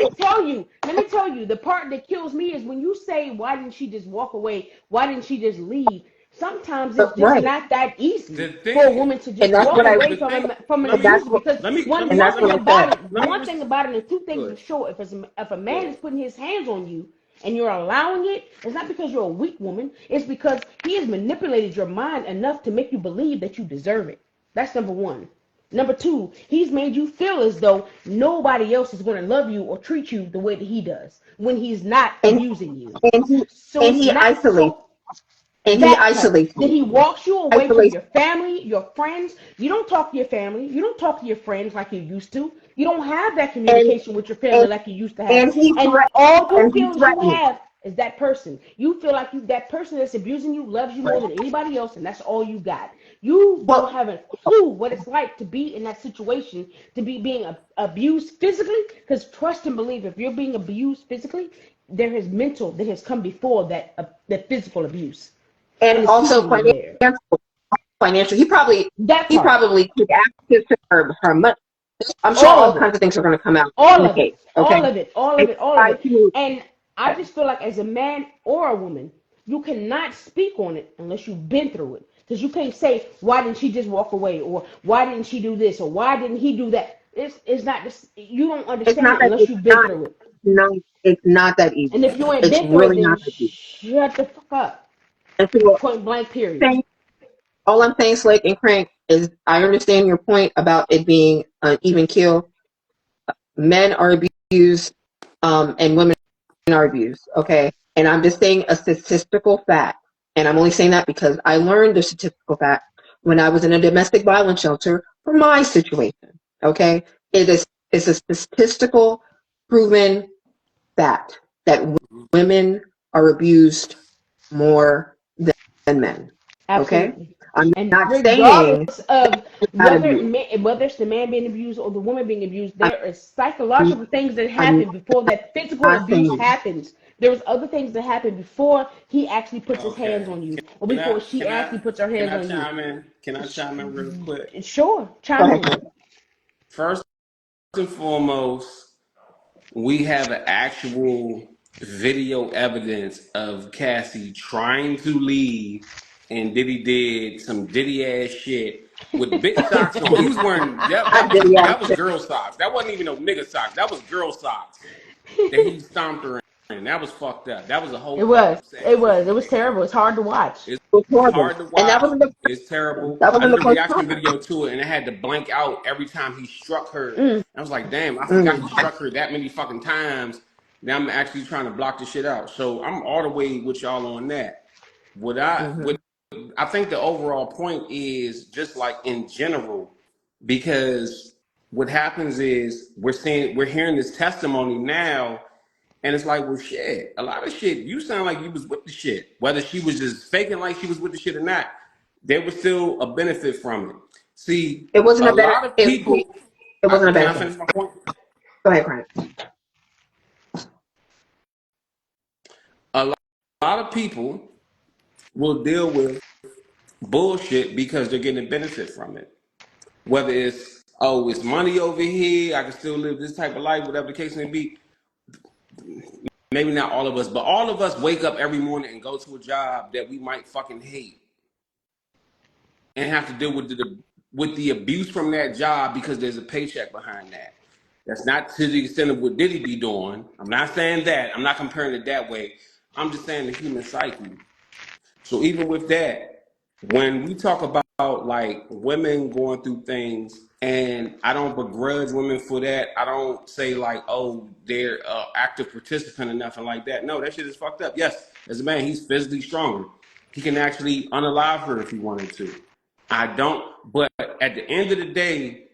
Speaker 1: me tell you, the part that kills me is when you say, why didn't she just walk away? Why didn't she just leave? Sometimes it's just
Speaker 2: right,
Speaker 1: not that easy
Speaker 5: The
Speaker 1: for a
Speaker 5: thing,
Speaker 1: woman to
Speaker 2: and
Speaker 1: just
Speaker 2: that's
Speaker 1: walk
Speaker 2: what I,
Speaker 1: away
Speaker 5: the thing.
Speaker 1: from an
Speaker 5: Let
Speaker 2: and
Speaker 5: me,
Speaker 2: that's
Speaker 1: abuser.
Speaker 2: what,
Speaker 1: Because
Speaker 5: let me, let
Speaker 2: and
Speaker 5: me,
Speaker 2: that's
Speaker 1: one
Speaker 5: let
Speaker 2: what
Speaker 1: thing
Speaker 2: I
Speaker 5: me,
Speaker 2: said.
Speaker 1: about it,
Speaker 5: let me.
Speaker 1: one thing about it, and two things for
Speaker 5: Good,
Speaker 1: sure. If a man
Speaker 5: good.
Speaker 1: is putting his hands on you and you're allowing it, it's not because you're a weak woman. It's because he has manipulated your mind enough to make you believe that you deserve it. That's number one. Number two, he's made you feel as though nobody else is going to love you or treat you the way that he does when he's not
Speaker 2: And
Speaker 1: abusing you.
Speaker 2: and he
Speaker 1: So
Speaker 2: and
Speaker 1: it's
Speaker 2: he
Speaker 1: not
Speaker 2: isolates,
Speaker 1: so
Speaker 2: and he
Speaker 1: that part.
Speaker 2: isolates
Speaker 1: Then
Speaker 2: you,
Speaker 1: he walks you away from
Speaker 2: isolates,
Speaker 1: your family, your friends. You don't talk to your family. You don't talk to your friends like you used to. You don't have that
Speaker 2: and
Speaker 1: communication with your family
Speaker 2: and
Speaker 1: like you used to have.
Speaker 2: and he
Speaker 1: And
Speaker 2: threat
Speaker 1: all you
Speaker 2: and he
Speaker 1: feel you
Speaker 2: threatens.
Speaker 1: have is that person. You feel like that person that's abusing you loves you more than anybody else, and that's all you got. You don't
Speaker 2: Well,
Speaker 1: have a clue what it's like to be in that situation, to be being abused physically. Because trust and believe, if you're being abused physically, there is mental that has come before that physical abuse,
Speaker 2: and
Speaker 1: and it's
Speaker 2: also
Speaker 1: keeping you there.
Speaker 2: financial.
Speaker 1: That
Speaker 2: He
Speaker 1: part,
Speaker 2: probably took access to her money. I'm sure
Speaker 1: all
Speaker 2: all
Speaker 1: of it,
Speaker 2: kinds of things are going to come out in
Speaker 1: all
Speaker 2: the
Speaker 1: of
Speaker 2: case.
Speaker 1: it,
Speaker 2: Okay,
Speaker 1: all of it, all of
Speaker 2: and
Speaker 1: it, all of
Speaker 2: try
Speaker 1: it.
Speaker 2: to.
Speaker 1: And I just feel like as a man or a woman, you cannot speak on it unless you've been through it. Because you can't say, why didn't she just walk away? Or why didn't she do this? Or why didn't he do that? It's not just, you don't
Speaker 2: It's
Speaker 1: understand
Speaker 2: not
Speaker 1: it
Speaker 2: that.
Speaker 1: unless you've been through it.
Speaker 2: Not. It's not that easy.
Speaker 1: And if you ain't
Speaker 2: It's
Speaker 1: been through it,
Speaker 2: really
Speaker 1: then
Speaker 2: not that easy.
Speaker 1: shut the fuck up.
Speaker 2: And so,
Speaker 1: Point blank, period.
Speaker 2: saying, all I'm saying, Slick and Crank, is I understand your point about it being an even kill. Men are abused, and women are abused. Okay, and I'm just saying a statistical fact, and I'm only saying that because I learned the statistical fact when I was in a domestic violence shelter for my situation. Okay, it's a statistical proven fact that women are abused more than men. Okay,
Speaker 1: Absolutely.
Speaker 2: I'm
Speaker 1: And
Speaker 2: not saying
Speaker 1: regardless of
Speaker 2: it's not
Speaker 1: whether
Speaker 2: abuse.
Speaker 1: whether it's the man being abused or the woman being abused,
Speaker 2: I'm,
Speaker 1: there are psychological things that
Speaker 2: I'm
Speaker 1: happen before that physical
Speaker 2: not
Speaker 1: abuse
Speaker 2: saying
Speaker 1: happens. There's other things that happen before he actually puts his hands
Speaker 5: Okay.
Speaker 1: on you or
Speaker 5: Can I,
Speaker 1: before she
Speaker 5: can
Speaker 1: actually
Speaker 5: I,
Speaker 1: puts her
Speaker 5: can
Speaker 1: hands
Speaker 5: I
Speaker 1: on you.
Speaker 5: chime in? Can I chime in real quick?
Speaker 1: Sure,
Speaker 2: go
Speaker 1: chime
Speaker 2: ahead.
Speaker 1: in.
Speaker 5: First and foremost, we have an actual video evidence of Cassie trying to leave, and Diddy did some Diddy ass shit with bitch socks on. He was wearing that.
Speaker 2: I did, yeah.
Speaker 5: That was girl socks. That wasn't even no nigga socks. That was girl socks that he stomped her in. That was fucked up. That was a whole
Speaker 1: It
Speaker 5: fucked
Speaker 1: was.
Speaker 5: up
Speaker 1: It was. It was
Speaker 5: situation.
Speaker 1: terrible. It's hard to watch.
Speaker 5: It's
Speaker 2: It was horrible,
Speaker 5: hard to
Speaker 2: and that
Speaker 5: watch.
Speaker 2: wasn't the
Speaker 5: It's terrible.
Speaker 2: that
Speaker 5: I
Speaker 2: wasn't
Speaker 5: did
Speaker 2: the
Speaker 5: a
Speaker 2: first
Speaker 5: reaction
Speaker 2: time.
Speaker 5: video to it, and it had to blank out every time he struck her.
Speaker 1: Mm.
Speaker 5: I was like, damn, I forgot he
Speaker 2: Mm,
Speaker 5: struck her that many fucking times. Now I'm actually trying to block the shit out. So I'm all the way with y'all on that.
Speaker 2: hmm
Speaker 5: What I think the overall point is just like in general, because what happens is we're hearing this testimony now, and it's like, well, shit, a lot of shit, you sound like you was with the shit. Whether she was just faking like she was with the shit or not, there was still a benefit from it. See,
Speaker 2: It wasn't
Speaker 5: a
Speaker 2: a better.
Speaker 5: lot of people,
Speaker 2: It wasn't a
Speaker 5: can I
Speaker 2: benefit.
Speaker 5: finish my point?
Speaker 2: Go ahead, Grant.
Speaker 5: A lot of people will deal with bullshit because they're getting a benefit from it. Whether it's, oh, it's money over here, I can still live this type of life, whatever the case may be. Maybe not all of us, but all of us wake up every morning and go to a job that we might fucking hate and have to deal with the abuse from that job because there's a paycheck behind that. That's not to the extent of what Diddy be doing. I'm not saying that. I'm not comparing it that way. I'm just saying the human psyche. So even with that, when we talk about like women going through things, and I don't begrudge women for that. I don't say like, oh, they're active participant or nothing like that. No, that shit is fucked up. Yes, as a man, he's physically stronger. He can actually unalive her if he wanted to. I don't. But at the end of the day,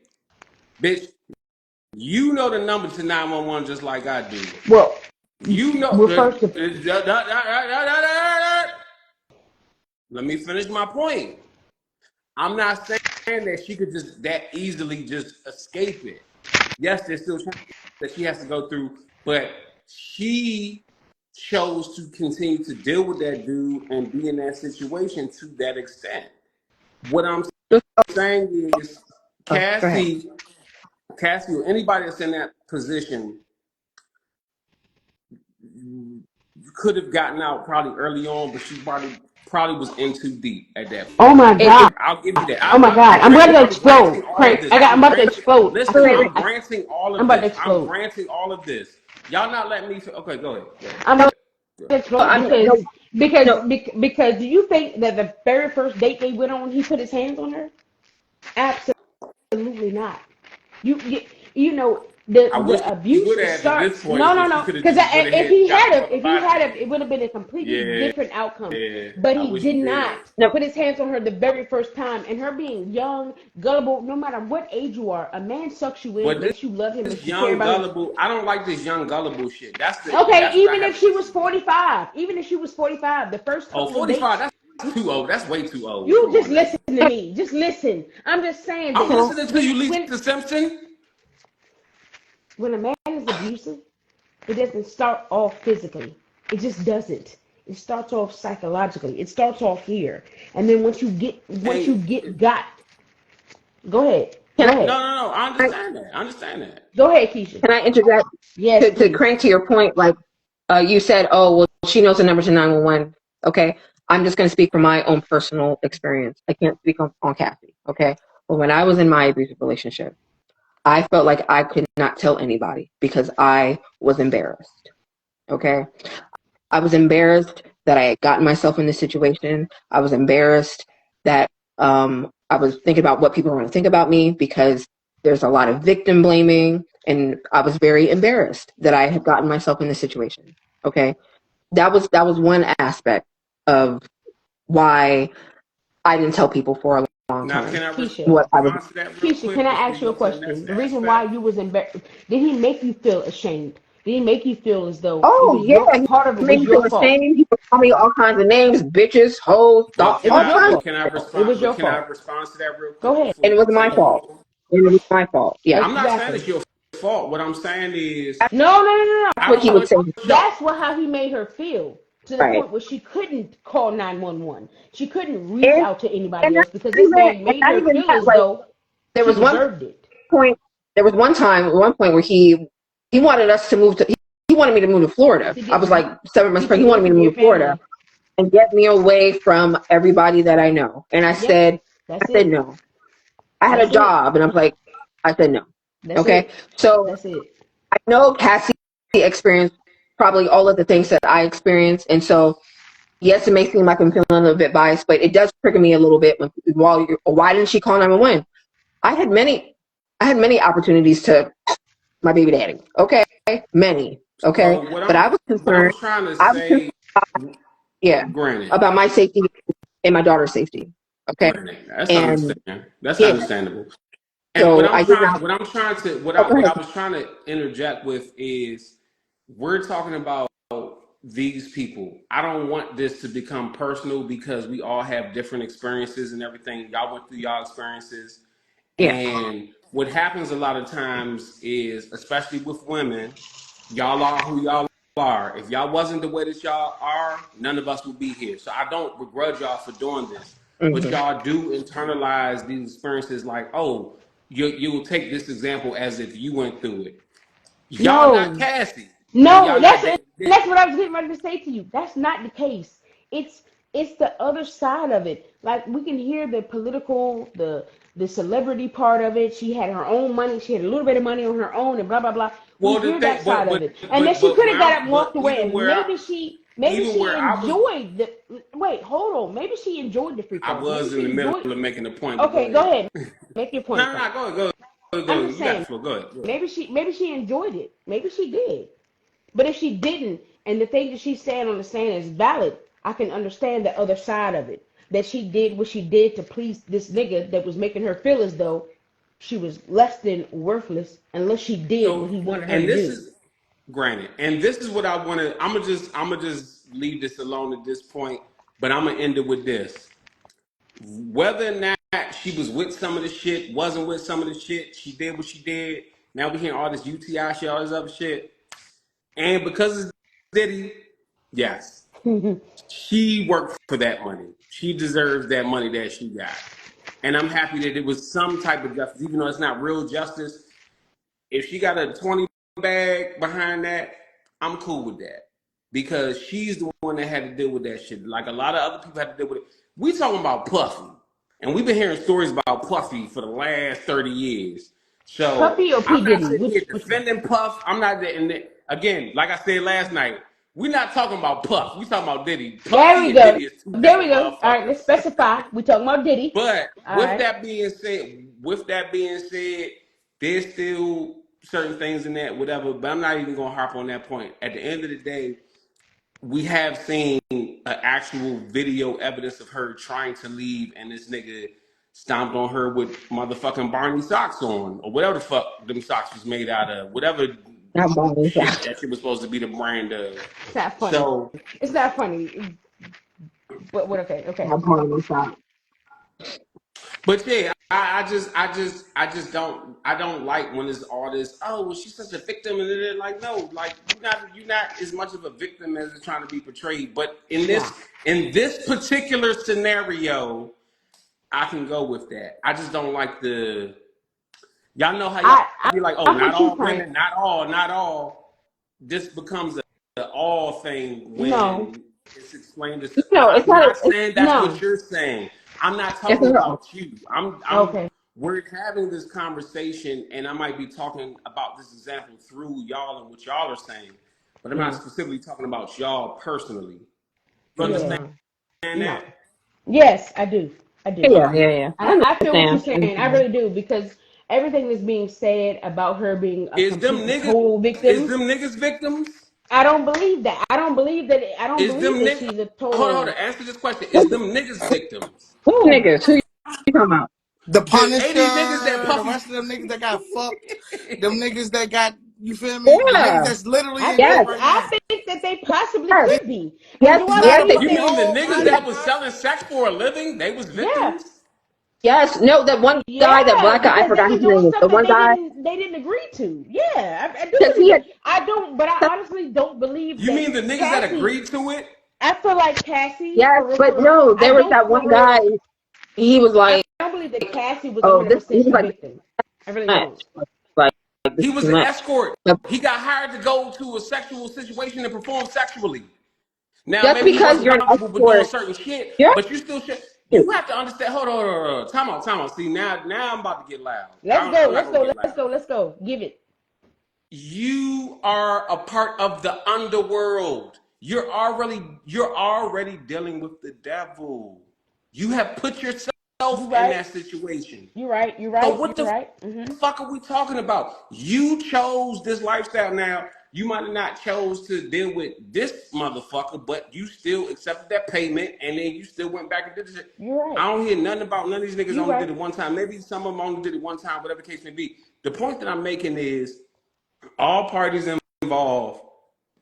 Speaker 5: bitch, you know the number to 911 just like I do.
Speaker 1: Well,
Speaker 5: You know.
Speaker 1: well, first of
Speaker 5: Let me finish my point. I'm not saying that she could just that easily just escape it. Yes, there's still chances that she has to go through, but she chose to continue to deal with that dude and be in that situation to that extent. What I'm saying is,
Speaker 2: Oh, go ahead.
Speaker 5: Cassie, or anybody that's in that position could have gotten out probably early on, but she probably was in too deep at that
Speaker 1: Oh
Speaker 5: point.
Speaker 1: my God.
Speaker 5: I'll give you that.
Speaker 1: Oh my God. I'm
Speaker 5: Crank,
Speaker 1: about to
Speaker 5: I'm granting
Speaker 1: explode.
Speaker 5: all of
Speaker 1: Crank.
Speaker 5: this.
Speaker 1: I'm about to explode.
Speaker 5: Listen,
Speaker 2: Wait, wait.
Speaker 5: I'm granting all
Speaker 1: I'm
Speaker 5: of
Speaker 1: about to
Speaker 5: this. I'm
Speaker 1: explode.
Speaker 5: granting all of this. Y'all not letting me. Okay, go ahead. Go ahead.
Speaker 1: I'm about
Speaker 5: Go
Speaker 1: to
Speaker 5: ahead.
Speaker 1: explode
Speaker 2: I'm no, no.
Speaker 1: because do you think that the very first date they went on, he put his hands on her? Absolutely not. You you know
Speaker 5: I wish
Speaker 1: the
Speaker 5: he would
Speaker 1: abuse
Speaker 5: have at this
Speaker 1: starts.
Speaker 5: point,
Speaker 1: No,
Speaker 5: so
Speaker 1: no,
Speaker 5: she
Speaker 1: no.
Speaker 5: could have
Speaker 1: Because
Speaker 5: just went
Speaker 1: if
Speaker 5: ahead and
Speaker 1: he
Speaker 5: got the
Speaker 1: had
Speaker 5: fuck
Speaker 1: a, if
Speaker 5: up
Speaker 1: he
Speaker 5: out of
Speaker 1: had
Speaker 5: there.
Speaker 1: a, it would have been a completely
Speaker 5: Yeah,
Speaker 1: different outcome.
Speaker 5: yeah.
Speaker 1: But
Speaker 5: I
Speaker 1: he
Speaker 5: wish he
Speaker 1: did
Speaker 5: did.
Speaker 1: not
Speaker 2: No,
Speaker 1: put his hands on her the very first time. And her being young, gullible, no matter what age you are, a man sucks you in,
Speaker 5: But
Speaker 1: makes you love him,
Speaker 5: this
Speaker 1: makes you care
Speaker 5: young
Speaker 1: about him.
Speaker 5: gullible, I don't like this young gullible shit.
Speaker 1: Okay,
Speaker 5: That's what I
Speaker 1: even
Speaker 5: have
Speaker 1: if
Speaker 5: an
Speaker 1: she was
Speaker 5: issue with.
Speaker 1: 45, even if she was 45, the first
Speaker 5: Oh,
Speaker 1: couple of
Speaker 5: 45,
Speaker 1: dates,
Speaker 5: that's too old. That's way too old.
Speaker 1: you
Speaker 5: Come
Speaker 1: just
Speaker 5: on now.
Speaker 1: listen to me. Just listen. I'm just saying
Speaker 5: I'm
Speaker 1: that
Speaker 2: can
Speaker 5: listening to
Speaker 1: when
Speaker 5: you,
Speaker 1: when
Speaker 5: Lisa Simpson.
Speaker 1: when a man is abusive, it doesn't start off physically. It just doesn't. It starts off psychologically. It starts off here, and then once you
Speaker 5: And
Speaker 1: get got, go ahead,
Speaker 2: can
Speaker 1: go
Speaker 2: I
Speaker 1: ahead,
Speaker 5: no. I understand that. I understand that.
Speaker 1: go ahead, Keisha.
Speaker 2: can I interject
Speaker 1: Yes,
Speaker 2: to
Speaker 1: please.
Speaker 2: Crank to your point? Like, you said, oh well, she knows the number to 911. Okay, I'm just going to speak from my own personal experience. I can't speak on Kathy. Okay, but when I was in my abusive relationship, I felt like I could not tell anybody because I was embarrassed. Okay, I was embarrassed that I had gotten myself in this situation. I was embarrassed that I was thinking about what people were going to think about me because there's a lot of victim blaming, and I was very embarrassed that I had gotten myself in this situation. Okay, that was one aspect of why I didn't tell people for a long
Speaker 5: Now,
Speaker 2: time
Speaker 5: can I
Speaker 1: Keisha,
Speaker 2: what I was.
Speaker 5: respond to that real
Speaker 1: Keisha, can
Speaker 5: quick
Speaker 1: I
Speaker 5: before
Speaker 1: ask
Speaker 5: you
Speaker 1: you a
Speaker 5: go to the
Speaker 1: question?
Speaker 5: next
Speaker 1: The reason why
Speaker 5: aspect?
Speaker 1: you was embarrassed, did he make you feel ashamed? Did he make you feel as though it
Speaker 2: Oh
Speaker 1: was
Speaker 2: yeah,
Speaker 1: your
Speaker 2: he
Speaker 1: part of it
Speaker 2: made
Speaker 1: was
Speaker 2: me
Speaker 1: your
Speaker 2: feel
Speaker 1: fault?
Speaker 2: ashamed. He would call me all kinds of names, bitches, hoes,
Speaker 5: But
Speaker 1: It
Speaker 5: can
Speaker 1: was
Speaker 2: all
Speaker 5: I
Speaker 1: your
Speaker 2: kinds of
Speaker 1: fault.
Speaker 5: but can I
Speaker 2: stuff.
Speaker 1: It was
Speaker 5: respond
Speaker 1: your
Speaker 5: but can I
Speaker 1: fault.
Speaker 5: respond to that real
Speaker 1: Go
Speaker 5: quick
Speaker 1: ahead.
Speaker 5: before
Speaker 2: And it
Speaker 5: you
Speaker 2: was my
Speaker 5: take
Speaker 2: fault.
Speaker 5: over?
Speaker 2: And it was my fault. Yeah.
Speaker 5: I'm not saying
Speaker 1: Exactly.
Speaker 5: it's your fault. What I'm saying is
Speaker 1: No, no, no, no,
Speaker 2: That's
Speaker 5: I
Speaker 2: what
Speaker 5: don't
Speaker 2: he
Speaker 1: no.
Speaker 2: would
Speaker 5: want
Speaker 2: say.
Speaker 5: y'all.
Speaker 1: That's what how he made her feel to the
Speaker 2: Right.
Speaker 1: point where she couldn't call 911. She couldn't reach
Speaker 2: And
Speaker 1: out to
Speaker 2: and
Speaker 1: anybody
Speaker 2: not
Speaker 1: else because this
Speaker 2: even
Speaker 1: man
Speaker 2: and
Speaker 1: made
Speaker 2: not
Speaker 1: her
Speaker 2: even
Speaker 1: feel
Speaker 2: that,
Speaker 1: as
Speaker 2: like
Speaker 1: though
Speaker 2: there
Speaker 1: she
Speaker 2: was
Speaker 1: deserved it.
Speaker 2: point one point where he wanted us to move to he wanted me to move to Florida.
Speaker 1: To
Speaker 2: I
Speaker 1: get
Speaker 2: was like 7 months
Speaker 1: get
Speaker 2: pregnant.
Speaker 1: you
Speaker 2: He
Speaker 1: away
Speaker 2: wanted me to
Speaker 1: from your
Speaker 2: move to Florida
Speaker 1: family.
Speaker 2: and get me away from everybody that I know. And
Speaker 1: Yep.
Speaker 2: I
Speaker 1: That's
Speaker 2: said
Speaker 1: it.
Speaker 2: no. I had a
Speaker 1: That's it.
Speaker 2: job and I'm like, I said no.
Speaker 1: That's
Speaker 2: Okay.
Speaker 1: it.
Speaker 2: So
Speaker 1: That's it.
Speaker 2: I know Cassie experienced probably all of the things that I experienced. And so yes, it may seem like I'm feeling a little bit biased, but it does trigger me a little bit when why didn't she call 911? I had many I had many opportunities to my baby daddy. Okay. Many. Okay.
Speaker 5: So
Speaker 2: But I was
Speaker 5: what I'm
Speaker 2: concerned
Speaker 5: trying to
Speaker 2: I was concerned,
Speaker 5: say,
Speaker 2: yeah,
Speaker 5: granted,
Speaker 2: about my safety and my daughter's safety. Okay.
Speaker 5: that's
Speaker 2: And
Speaker 5: understandable. That's
Speaker 2: yeah,
Speaker 5: understandable. And
Speaker 2: so I did not oh go
Speaker 5: what
Speaker 2: ahead.
Speaker 5: I was trying to interject with is we're talking about these people. I don't want this to become personal because we all have different experiences and everything. Y'all went through y'all experiences.
Speaker 2: Yeah.
Speaker 5: And what happens a lot of times is, especially with women, y'all are who y'all are. If y'all wasn't the way that y'all are, none of us would be here. So I don't begrudge y'all for doing this. But
Speaker 2: Hmm.
Speaker 5: y'all do internalize these experiences like, oh, you will take this example as if you went through it. Y'all not
Speaker 1: No.
Speaker 5: Cassie. And
Speaker 1: No,
Speaker 5: y'all not
Speaker 1: that's what I was getting ready to say to you. That's not the case. It's it's the other side of it. Like we can hear the political, the celebrity part of it. She had her own money. She had a little bit of money on her own, and blah blah blah. We
Speaker 5: well the
Speaker 1: hear that
Speaker 5: thing
Speaker 1: side of it, and then she could have got up and walked away, and maybe
Speaker 5: even
Speaker 1: she
Speaker 5: where I was
Speaker 1: enjoyed the. Wait, hold on. Maybe she enjoyed the freak
Speaker 5: I
Speaker 1: offs. Maybe
Speaker 5: was in
Speaker 1: she
Speaker 5: the middle
Speaker 1: enjoyed.
Speaker 5: of making a point, but go
Speaker 1: Okay, go
Speaker 5: ahead.
Speaker 1: ahead. Make your point, Frank.
Speaker 5: Go ahead, go ahead, go
Speaker 1: I'm
Speaker 5: ahead.
Speaker 1: just
Speaker 5: You got the
Speaker 1: saying.
Speaker 5: floor. Go ahead. Go ahead.
Speaker 1: Maybe she enjoyed it. Maybe she did. But if she didn't, and the thing that she's saying on the stand is valid, I can understand the other side of it. That she did what she did to please this nigga that was making her feel as though she was less than worthless unless she did what
Speaker 5: So,
Speaker 1: he wanted her
Speaker 5: and
Speaker 1: to
Speaker 5: this
Speaker 1: do.
Speaker 5: is granted, and this is what I want to. I'm gonna just leave this alone at this point, but I'm gonna end it with this: whether or not she was with some of the shit, wasn't with some of the shit. She did what she did. Now we hearing all this UTI shit, all this other shit. And because it's Diddy, yes, she worked for that money. She deserves that money that she got. And I'm happy that it was some type of justice, even though it's not real justice. If she got a 20 bag behind that, I'm cool with that. Because she's the one that had to deal with that shit. Like a lot of other people had to deal with it. We talking about Puffy. And we've been hearing stories about Puffy for the last 30 years. So
Speaker 1: Puffy or P
Speaker 5: I'm not
Speaker 1: Diddy?
Speaker 5: sitting here
Speaker 1: Which one?
Speaker 5: defending Puff. I'm not again, like I said last night, we're not talking about Puff. We talking about Diddy.
Speaker 1: There
Speaker 5: Puffy
Speaker 1: we
Speaker 5: and
Speaker 1: go.
Speaker 5: Diddy is two
Speaker 1: There we
Speaker 5: different
Speaker 1: go. All right, let's
Speaker 5: motherfuckers.
Speaker 1: specify. We talking about Diddy.
Speaker 5: But
Speaker 1: All right.
Speaker 5: with that being said, there's still certain things in that, whatever. But I'm not even gonna harp on that point. At the end of the day, we have seen an actual video evidence of her trying to leave, and this nigga stomped on her with motherfucking Barney socks on, or whatever the fuck them socks was made out of, whatever
Speaker 2: Not Barney
Speaker 5: shit
Speaker 2: socks.
Speaker 5: that shit was supposed to be the brand of.
Speaker 1: It's not funny.
Speaker 5: So
Speaker 1: It's not funny. But what? Okay. Okay.
Speaker 2: Not Barney socks.
Speaker 5: but yeah, I just don't like when it's all this. Oh, well, she's such a victim, and then like no, like you're not as much of a victim as it's trying to be portrayed. But
Speaker 1: Nah.
Speaker 5: in this particular scenario, I can go with that. I just don't like the. Y'all know how y'all
Speaker 1: I
Speaker 5: be like, oh,
Speaker 1: I'm
Speaker 5: not
Speaker 1: with you,
Speaker 5: all
Speaker 1: Frank.
Speaker 5: women, not all. This becomes a all thing
Speaker 1: No.
Speaker 5: when it's explained as.
Speaker 2: No, it's
Speaker 5: I'm
Speaker 2: not.
Speaker 5: not saying that's what
Speaker 1: No.
Speaker 5: you're saying. I'm not
Speaker 2: It's
Speaker 5: talking
Speaker 2: not.
Speaker 5: about you. I'm
Speaker 1: Okay.
Speaker 5: we're having this conversation, and I might be talking about this example through y'all and what y'all are saying, but I'm not
Speaker 1: Yeah.
Speaker 5: specifically talking about y'all personally. You understand
Speaker 1: Yeah. No.
Speaker 5: that?
Speaker 1: Yes, I do. I do.
Speaker 2: Yeah,
Speaker 5: Okay.
Speaker 2: yeah, yeah.
Speaker 1: And
Speaker 2: I
Speaker 1: I feel what you're
Speaker 2: understand.
Speaker 1: saying. I really do because everything that's being said about her being a
Speaker 5: Is them
Speaker 1: complete and
Speaker 5: niggas
Speaker 1: total
Speaker 5: is
Speaker 1: victim,
Speaker 5: them niggas victims?
Speaker 1: I don't believe that. I don't believe that. I don't
Speaker 5: Is them
Speaker 1: believe that
Speaker 5: niggas
Speaker 1: she's a
Speaker 5: hold on,
Speaker 1: total.
Speaker 5: answer this question. Is them niggas victims?
Speaker 2: Who
Speaker 1: Who?
Speaker 2: niggas? Who you talking about?
Speaker 3: The
Speaker 5: The 80 niggas that
Speaker 3: Punisher, the
Speaker 5: Puffy
Speaker 3: rest of them niggas that got fucked, them niggas that got, you feel me? The niggas
Speaker 2: Yeah.
Speaker 3: that's literally
Speaker 1: I
Speaker 3: in jail
Speaker 1: think
Speaker 2: Yes.
Speaker 3: right
Speaker 1: I
Speaker 3: now.
Speaker 1: think that they possibly
Speaker 2: Yes.
Speaker 3: This
Speaker 1: could be. But
Speaker 2: Yes.
Speaker 1: do
Speaker 3: is
Speaker 1: I
Speaker 2: Yes.
Speaker 3: not
Speaker 2: They.
Speaker 1: believe
Speaker 5: You
Speaker 1: that
Speaker 5: mean the
Speaker 1: all
Speaker 5: niggas
Speaker 1: bodies
Speaker 5: that
Speaker 1: of
Speaker 5: was
Speaker 1: water?
Speaker 5: selling sex for a living? They was
Speaker 1: Yeah.
Speaker 5: victims?
Speaker 2: Yes. No. That one guy. That
Speaker 1: Yeah,
Speaker 2: black guy. I
Speaker 1: because they
Speaker 2: forgot
Speaker 1: was
Speaker 2: his
Speaker 1: doing
Speaker 2: name.
Speaker 1: stuff
Speaker 2: The
Speaker 1: that
Speaker 2: one guy.
Speaker 1: they didn't agree to. Yeah, I do
Speaker 2: Because
Speaker 1: believe
Speaker 2: he
Speaker 1: that.
Speaker 2: had.
Speaker 1: I don't, but I honestly don't believe
Speaker 5: You
Speaker 1: that
Speaker 5: mean the niggas that
Speaker 1: Cassie.
Speaker 5: agreed to it?
Speaker 1: I feel like Cassie,
Speaker 2: Yes. But
Speaker 1: for real.
Speaker 2: no.
Speaker 1: I
Speaker 2: There was
Speaker 1: don't
Speaker 2: that
Speaker 1: for
Speaker 2: one
Speaker 1: real.
Speaker 2: guy. He was
Speaker 1: I
Speaker 2: like,
Speaker 1: don't believe that Cassie was
Speaker 2: "Oh, this." He
Speaker 1: 100%
Speaker 2: was
Speaker 1: a
Speaker 2: like,
Speaker 1: victim. I really
Speaker 2: "Much.
Speaker 1: don't.
Speaker 2: Like this
Speaker 5: He
Speaker 2: is
Speaker 5: was
Speaker 2: too
Speaker 5: an
Speaker 2: much."
Speaker 5: escort.
Speaker 2: But
Speaker 5: He got hired to go to a sexual situation and perform sexually. Now,
Speaker 2: just
Speaker 5: maybe he
Speaker 2: because
Speaker 5: wasn't
Speaker 2: you're an
Speaker 5: comfortable with doing
Speaker 2: escort,
Speaker 5: certain shit,
Speaker 2: you're.
Speaker 5: but you still should. You have to understand. Hold on, hold on. Time out. See, now I'm about to get loud.
Speaker 1: Let's go.
Speaker 5: I'm not
Speaker 1: Let's
Speaker 5: gonna
Speaker 1: go.
Speaker 5: get
Speaker 1: Let's
Speaker 5: loud.
Speaker 1: go. Let's go. Give it.
Speaker 5: You are a part of the underworld. You're already dealing with the devil. You have put
Speaker 1: You
Speaker 5: yourself in
Speaker 1: right.
Speaker 5: that situation.
Speaker 1: You right. You
Speaker 5: So
Speaker 1: right.
Speaker 5: what
Speaker 1: You
Speaker 5: the
Speaker 1: right. Mm-hmm.
Speaker 5: fuck are we talking about? You chose this lifestyle. Now you might have not chose to deal with this motherfucker, but you still accepted that payment, and then you still went back and did this shit.
Speaker 1: You right.
Speaker 5: I don't hear nothing about none of these niggas
Speaker 1: You
Speaker 5: only did
Speaker 1: right.
Speaker 5: it one time. Maybe some of them only did it one time, whatever the case may be. The point that I'm making is all parties involved,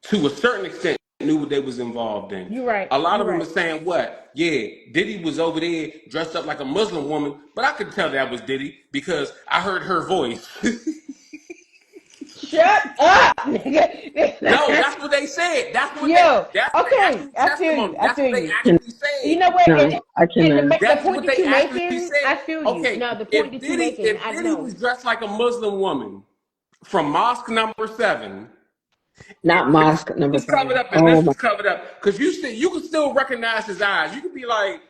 Speaker 5: to a certain extent, knew what they was involved in.
Speaker 1: You right.
Speaker 5: A lot
Speaker 1: You
Speaker 5: of them are
Speaker 1: right.
Speaker 5: saying what? Yeah, Diddy was over there dressed up like a Muslim woman, but I could tell that was Diddy because I heard her voice.
Speaker 1: Shut up,
Speaker 5: No,
Speaker 1: nigga.
Speaker 5: that's what they said.
Speaker 1: Yo,
Speaker 5: That's the
Speaker 1: okay,
Speaker 5: actual
Speaker 1: I feel you.
Speaker 5: testimony.
Speaker 1: I
Speaker 5: That's what
Speaker 1: feel
Speaker 5: they
Speaker 1: you.
Speaker 5: actually
Speaker 1: You
Speaker 5: said.
Speaker 1: know what?
Speaker 2: I cannot.
Speaker 1: The
Speaker 5: That's
Speaker 1: point
Speaker 5: what
Speaker 1: that
Speaker 5: they
Speaker 1: you
Speaker 5: actually
Speaker 1: making,
Speaker 5: said.
Speaker 1: I feel you.
Speaker 5: Okay,
Speaker 1: No, the point that you making,
Speaker 5: if
Speaker 1: I
Speaker 5: Diddy
Speaker 1: know.
Speaker 5: was dressed like a Muslim woman from Mosque Number 7,
Speaker 2: Not
Speaker 5: and his
Speaker 2: mosque
Speaker 5: face
Speaker 2: number
Speaker 5: was covered
Speaker 2: 7.
Speaker 5: up and
Speaker 2: Oh
Speaker 5: this
Speaker 2: my.
Speaker 5: was covered up, because you can still recognize his eyes. You could be like, that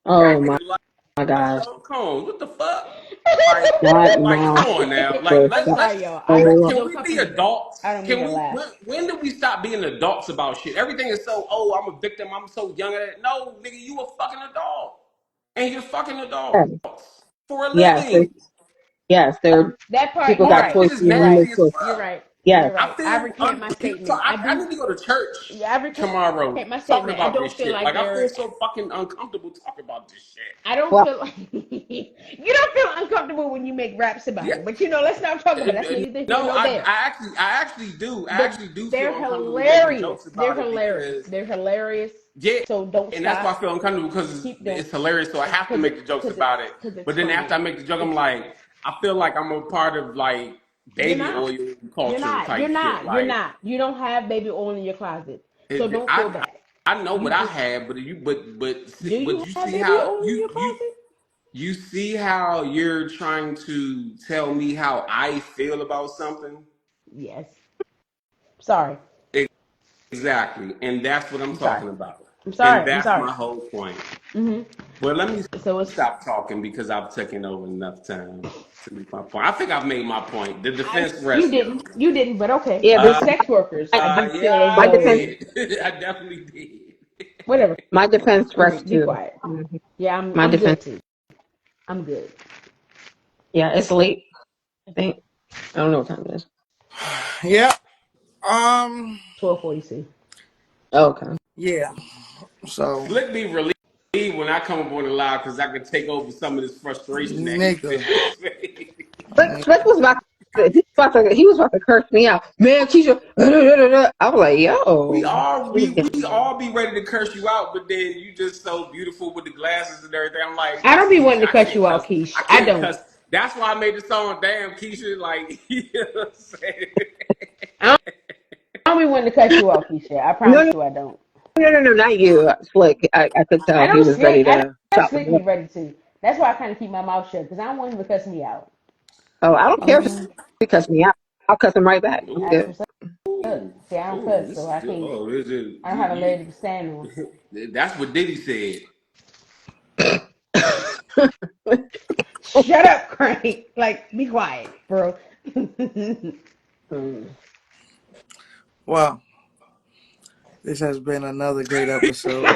Speaker 2: Oh my.
Speaker 5: nigga like,
Speaker 2: My gosh.
Speaker 5: Sean Combs. What the fuck? Like,
Speaker 2: That
Speaker 5: come
Speaker 2: mosque
Speaker 5: on now. Like,
Speaker 2: was
Speaker 1: I'm sorry, y'all.
Speaker 2: so.
Speaker 5: can
Speaker 1: Don't
Speaker 5: we
Speaker 1: come for
Speaker 5: be
Speaker 1: me.
Speaker 5: adults?
Speaker 1: I don't mean
Speaker 5: Can
Speaker 1: to
Speaker 5: we?
Speaker 1: laugh.
Speaker 5: When do we stop being adults about shit? Everything is so. Oh, I'm a victim. I'm so young at it. No, nigga, you a fucking adult, and you're fucking
Speaker 2: Yes,
Speaker 5: adults for a
Speaker 2: yes,
Speaker 5: living.
Speaker 2: yes. There,
Speaker 1: That part,
Speaker 2: people
Speaker 1: you're
Speaker 5: All
Speaker 2: got
Speaker 5: that
Speaker 1: right.
Speaker 5: shit
Speaker 2: choices
Speaker 5: is
Speaker 1: You're
Speaker 2: and you
Speaker 1: right.
Speaker 2: make
Speaker 5: nasty as
Speaker 2: choices.
Speaker 1: You're
Speaker 5: fuck.
Speaker 1: right.
Speaker 2: Yes,
Speaker 1: You're
Speaker 5: I
Speaker 1: right. I
Speaker 5: feel
Speaker 1: recant my statement.
Speaker 5: I need to go to church
Speaker 1: Yeah,
Speaker 5: tomorrow
Speaker 1: recant my
Speaker 5: talking
Speaker 1: statement. I
Speaker 5: about
Speaker 1: don't
Speaker 5: this
Speaker 1: feel
Speaker 5: shit.
Speaker 1: like
Speaker 5: Like, I feel
Speaker 1: they're.
Speaker 5: so fucking uncomfortable talking about this shit.
Speaker 1: I don't
Speaker 2: well,
Speaker 1: feel like you don't feel uncomfortable comfortable when you make raps about
Speaker 5: Yeah.
Speaker 1: it. But let's not talk about it. That's neither here
Speaker 5: No,
Speaker 1: nor there.
Speaker 5: I actually do. I
Speaker 1: But
Speaker 5: actually do
Speaker 1: they're
Speaker 5: feel uncomfortable making
Speaker 1: hilarious.
Speaker 5: jokes
Speaker 1: They're
Speaker 5: about it
Speaker 1: hilarious.
Speaker 5: because
Speaker 1: They're hilarious.
Speaker 5: yeah,
Speaker 1: So don't
Speaker 5: and that's why I
Speaker 1: stop.
Speaker 5: feel uncomfortable because
Speaker 1: Keep
Speaker 5: it's
Speaker 1: doing
Speaker 5: hilarious. So I have to make the jokes about it.
Speaker 1: because it's
Speaker 5: But then after
Speaker 1: funny.
Speaker 5: I make the joke, I'm
Speaker 1: It's
Speaker 5: like, I feel like I'm a part of like
Speaker 1: you're
Speaker 5: baby
Speaker 1: not.
Speaker 5: oil
Speaker 1: You're
Speaker 5: culture
Speaker 1: not. You're
Speaker 5: type shit.
Speaker 1: not. You're
Speaker 5: Like
Speaker 1: not. You don't have baby oil in your closet. So
Speaker 5: it,
Speaker 1: don't feel bad.
Speaker 5: I know
Speaker 1: You
Speaker 5: what I
Speaker 1: just
Speaker 5: have,
Speaker 1: do
Speaker 5: but
Speaker 1: you
Speaker 5: you
Speaker 1: have
Speaker 5: see
Speaker 1: baby
Speaker 5: how
Speaker 1: oil in your closet?
Speaker 5: you see how you're trying to tell me how I feel about something.
Speaker 1: Yes. Sorry.
Speaker 5: Exactly. And that's what I'm
Speaker 1: I'm sorry.
Speaker 5: talking about.
Speaker 1: I'm
Speaker 5: And
Speaker 1: sorry. I'm
Speaker 5: that's
Speaker 1: sorry.
Speaker 5: my whole point.
Speaker 1: hmm
Speaker 5: But let me
Speaker 1: So it's
Speaker 5: stop talking because I've taken over enough time to make my point. I think I've made my point. The
Speaker 1: I
Speaker 5: defense
Speaker 1: you
Speaker 5: rests,
Speaker 1: didn't.
Speaker 5: y'all.
Speaker 1: You didn't, but okay.
Speaker 2: Yeah,
Speaker 1: The
Speaker 2: this
Speaker 1: sex workers,
Speaker 2: my,
Speaker 1: I
Speaker 2: my,
Speaker 1: did
Speaker 5: Yeah,
Speaker 1: feel as
Speaker 2: my
Speaker 5: I
Speaker 2: defense.
Speaker 1: though
Speaker 5: did. I definitely did.
Speaker 1: whatever.
Speaker 2: My defense rests
Speaker 1: Be
Speaker 2: too.
Speaker 1: quiet.
Speaker 2: Mhm.
Speaker 1: Yeah,
Speaker 2: My
Speaker 1: I'm
Speaker 2: defense.
Speaker 1: good too. I'm good.
Speaker 2: Yeah, it's late. I think. I don't know what time it is.
Speaker 3: Yeah.
Speaker 1: 12:42.
Speaker 2: Oh, okay.
Speaker 3: Yeah. So,
Speaker 5: Slick be relieved when I come up on the live because I can take over some of this frustration that he
Speaker 3: nigga.
Speaker 5: feels.
Speaker 2: Slick was about to, he was about to curse me out. Man, Keisha, I was like,
Speaker 5: we
Speaker 2: yo,
Speaker 5: all
Speaker 2: he was
Speaker 5: we
Speaker 2: getting
Speaker 5: we
Speaker 2: mad.
Speaker 5: all be ready to curse you out, but then you just so beautiful with the glasses and everything. I'm like,
Speaker 1: I
Speaker 5: that's
Speaker 1: don't be wanting
Speaker 5: Keisha.
Speaker 1: to cuss you out,
Speaker 5: I
Speaker 1: Keish. I
Speaker 5: can't
Speaker 1: don't.
Speaker 5: cuss. That's why I made the song. Damn, Keisha. Like, you know what I'm saying?
Speaker 1: I don't be wanting to cuss you out, Keisha. I
Speaker 2: No,
Speaker 1: promise you, I don't.
Speaker 2: no, not you, Slick. I could
Speaker 1: I
Speaker 2: tell he
Speaker 1: know
Speaker 2: was ready
Speaker 1: Slick. I
Speaker 2: to
Speaker 1: know
Speaker 2: chop me
Speaker 1: Slick be
Speaker 2: up.
Speaker 1: ready to. That's why I kind of keep my mouth shut because I don't want him to cuss me out.
Speaker 2: Oh, I don't care if
Speaker 1: Mm-hmm.
Speaker 2: he cuss me out. I'll cuss him right back. I'm
Speaker 1: That's
Speaker 2: good.
Speaker 1: what's up.
Speaker 5: Ooh,
Speaker 1: See, I don't
Speaker 5: ooh,
Speaker 1: cuss,
Speaker 5: this
Speaker 1: so
Speaker 5: is
Speaker 1: I
Speaker 5: good.
Speaker 1: can't.
Speaker 5: Oh, this is
Speaker 1: I don't have a leg to stand on.
Speaker 5: that's what Diddy said.
Speaker 1: Shut up, Crank. Like, be quiet, bro.
Speaker 2: Mm.
Speaker 3: Well, this has been another great episode.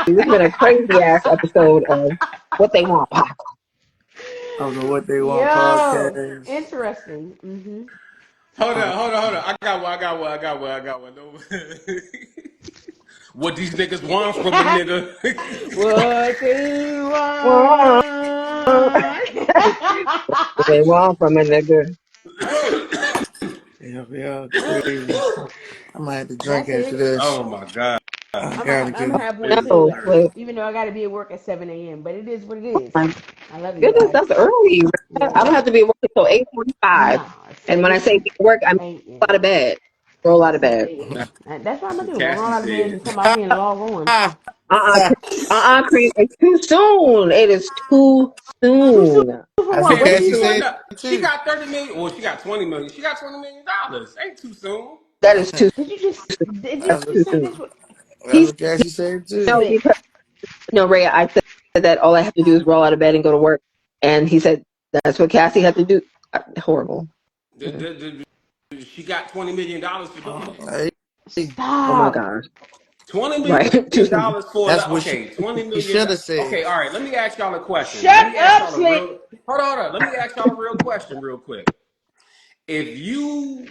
Speaker 2: This has been a crazy ass episode of What They Want Pop.
Speaker 3: Of the What They Want
Speaker 1: Yo,
Speaker 3: podcast.
Speaker 1: interesting. Hmm
Speaker 3: Uh,
Speaker 5: Hold on. I got one. No. What these niggas want from a nigga?
Speaker 1: What do you
Speaker 2: What they
Speaker 1: want?
Speaker 2: want from a nigga.
Speaker 3: yeah, crazy. I might have to drink
Speaker 1: That's
Speaker 3: after
Speaker 1: it.
Speaker 3: this.
Speaker 5: Oh my god.
Speaker 3: I gotta
Speaker 1: I'm
Speaker 3: get.
Speaker 1: gonna have one
Speaker 5: This is
Speaker 1: too,
Speaker 2: No,
Speaker 5: crazy.
Speaker 2: Slick.
Speaker 1: even though I gotta be at work at 7 a.m. But it is what it is.
Speaker 2: My
Speaker 1: I love you
Speaker 2: goodness,
Speaker 1: guys.
Speaker 2: that's early. I don't
Speaker 1: Yeah.
Speaker 2: have to be working until 8:45.
Speaker 1: Nah,
Speaker 2: And when I
Speaker 1: 7
Speaker 2: say be at work, I mean
Speaker 1: ain't.
Speaker 2: out of bed. Roll out of bed.
Speaker 1: Yeah. That's what I'm gonna do. Roll
Speaker 5: Cassie
Speaker 1: out of bed and
Speaker 5: said.
Speaker 1: come out here and log on.
Speaker 2: Uh-uh, Cream. It's too soon. It is too
Speaker 1: Too soon
Speaker 2: soon.
Speaker 1: for
Speaker 3: That's
Speaker 1: what?
Speaker 3: what
Speaker 1: What did
Speaker 5: Cassie,
Speaker 1: you
Speaker 3: Cassie
Speaker 5: too
Speaker 1: say?
Speaker 3: said
Speaker 5: enough. She
Speaker 3: too.
Speaker 5: got 30 million. Well, she got 20 million. She got $20 million. Ain't too soon.
Speaker 2: That is too
Speaker 1: Did you just did you
Speaker 3: That's
Speaker 2: That's
Speaker 3: what,
Speaker 1: just
Speaker 2: too
Speaker 1: say
Speaker 2: soon.
Speaker 1: this?
Speaker 3: that's
Speaker 2: He's
Speaker 3: what Cassie said too.
Speaker 2: no,
Speaker 1: Slick.
Speaker 2: because no, Ray, I said that all I have to do is roll out of bed and go to work. And he said that's what Cassie had to do. Horrible. Mm.
Speaker 5: She got $20 million for doing that.
Speaker 3: Hey,
Speaker 2: Oh my
Speaker 1: Stop.
Speaker 2: gosh.
Speaker 5: $20
Speaker 2: Right. Too
Speaker 5: million
Speaker 2: soon.
Speaker 5: for
Speaker 3: that's what
Speaker 5: okay, 20
Speaker 3: she
Speaker 5: million.
Speaker 3: should have said.
Speaker 5: Okay, all right. Let me ask y'all a question. Let
Speaker 1: Shut
Speaker 5: me ask
Speaker 1: up,
Speaker 5: y'all a real.
Speaker 1: Slick.
Speaker 5: Hold on. Let me ask y'all a real question, real quick. If you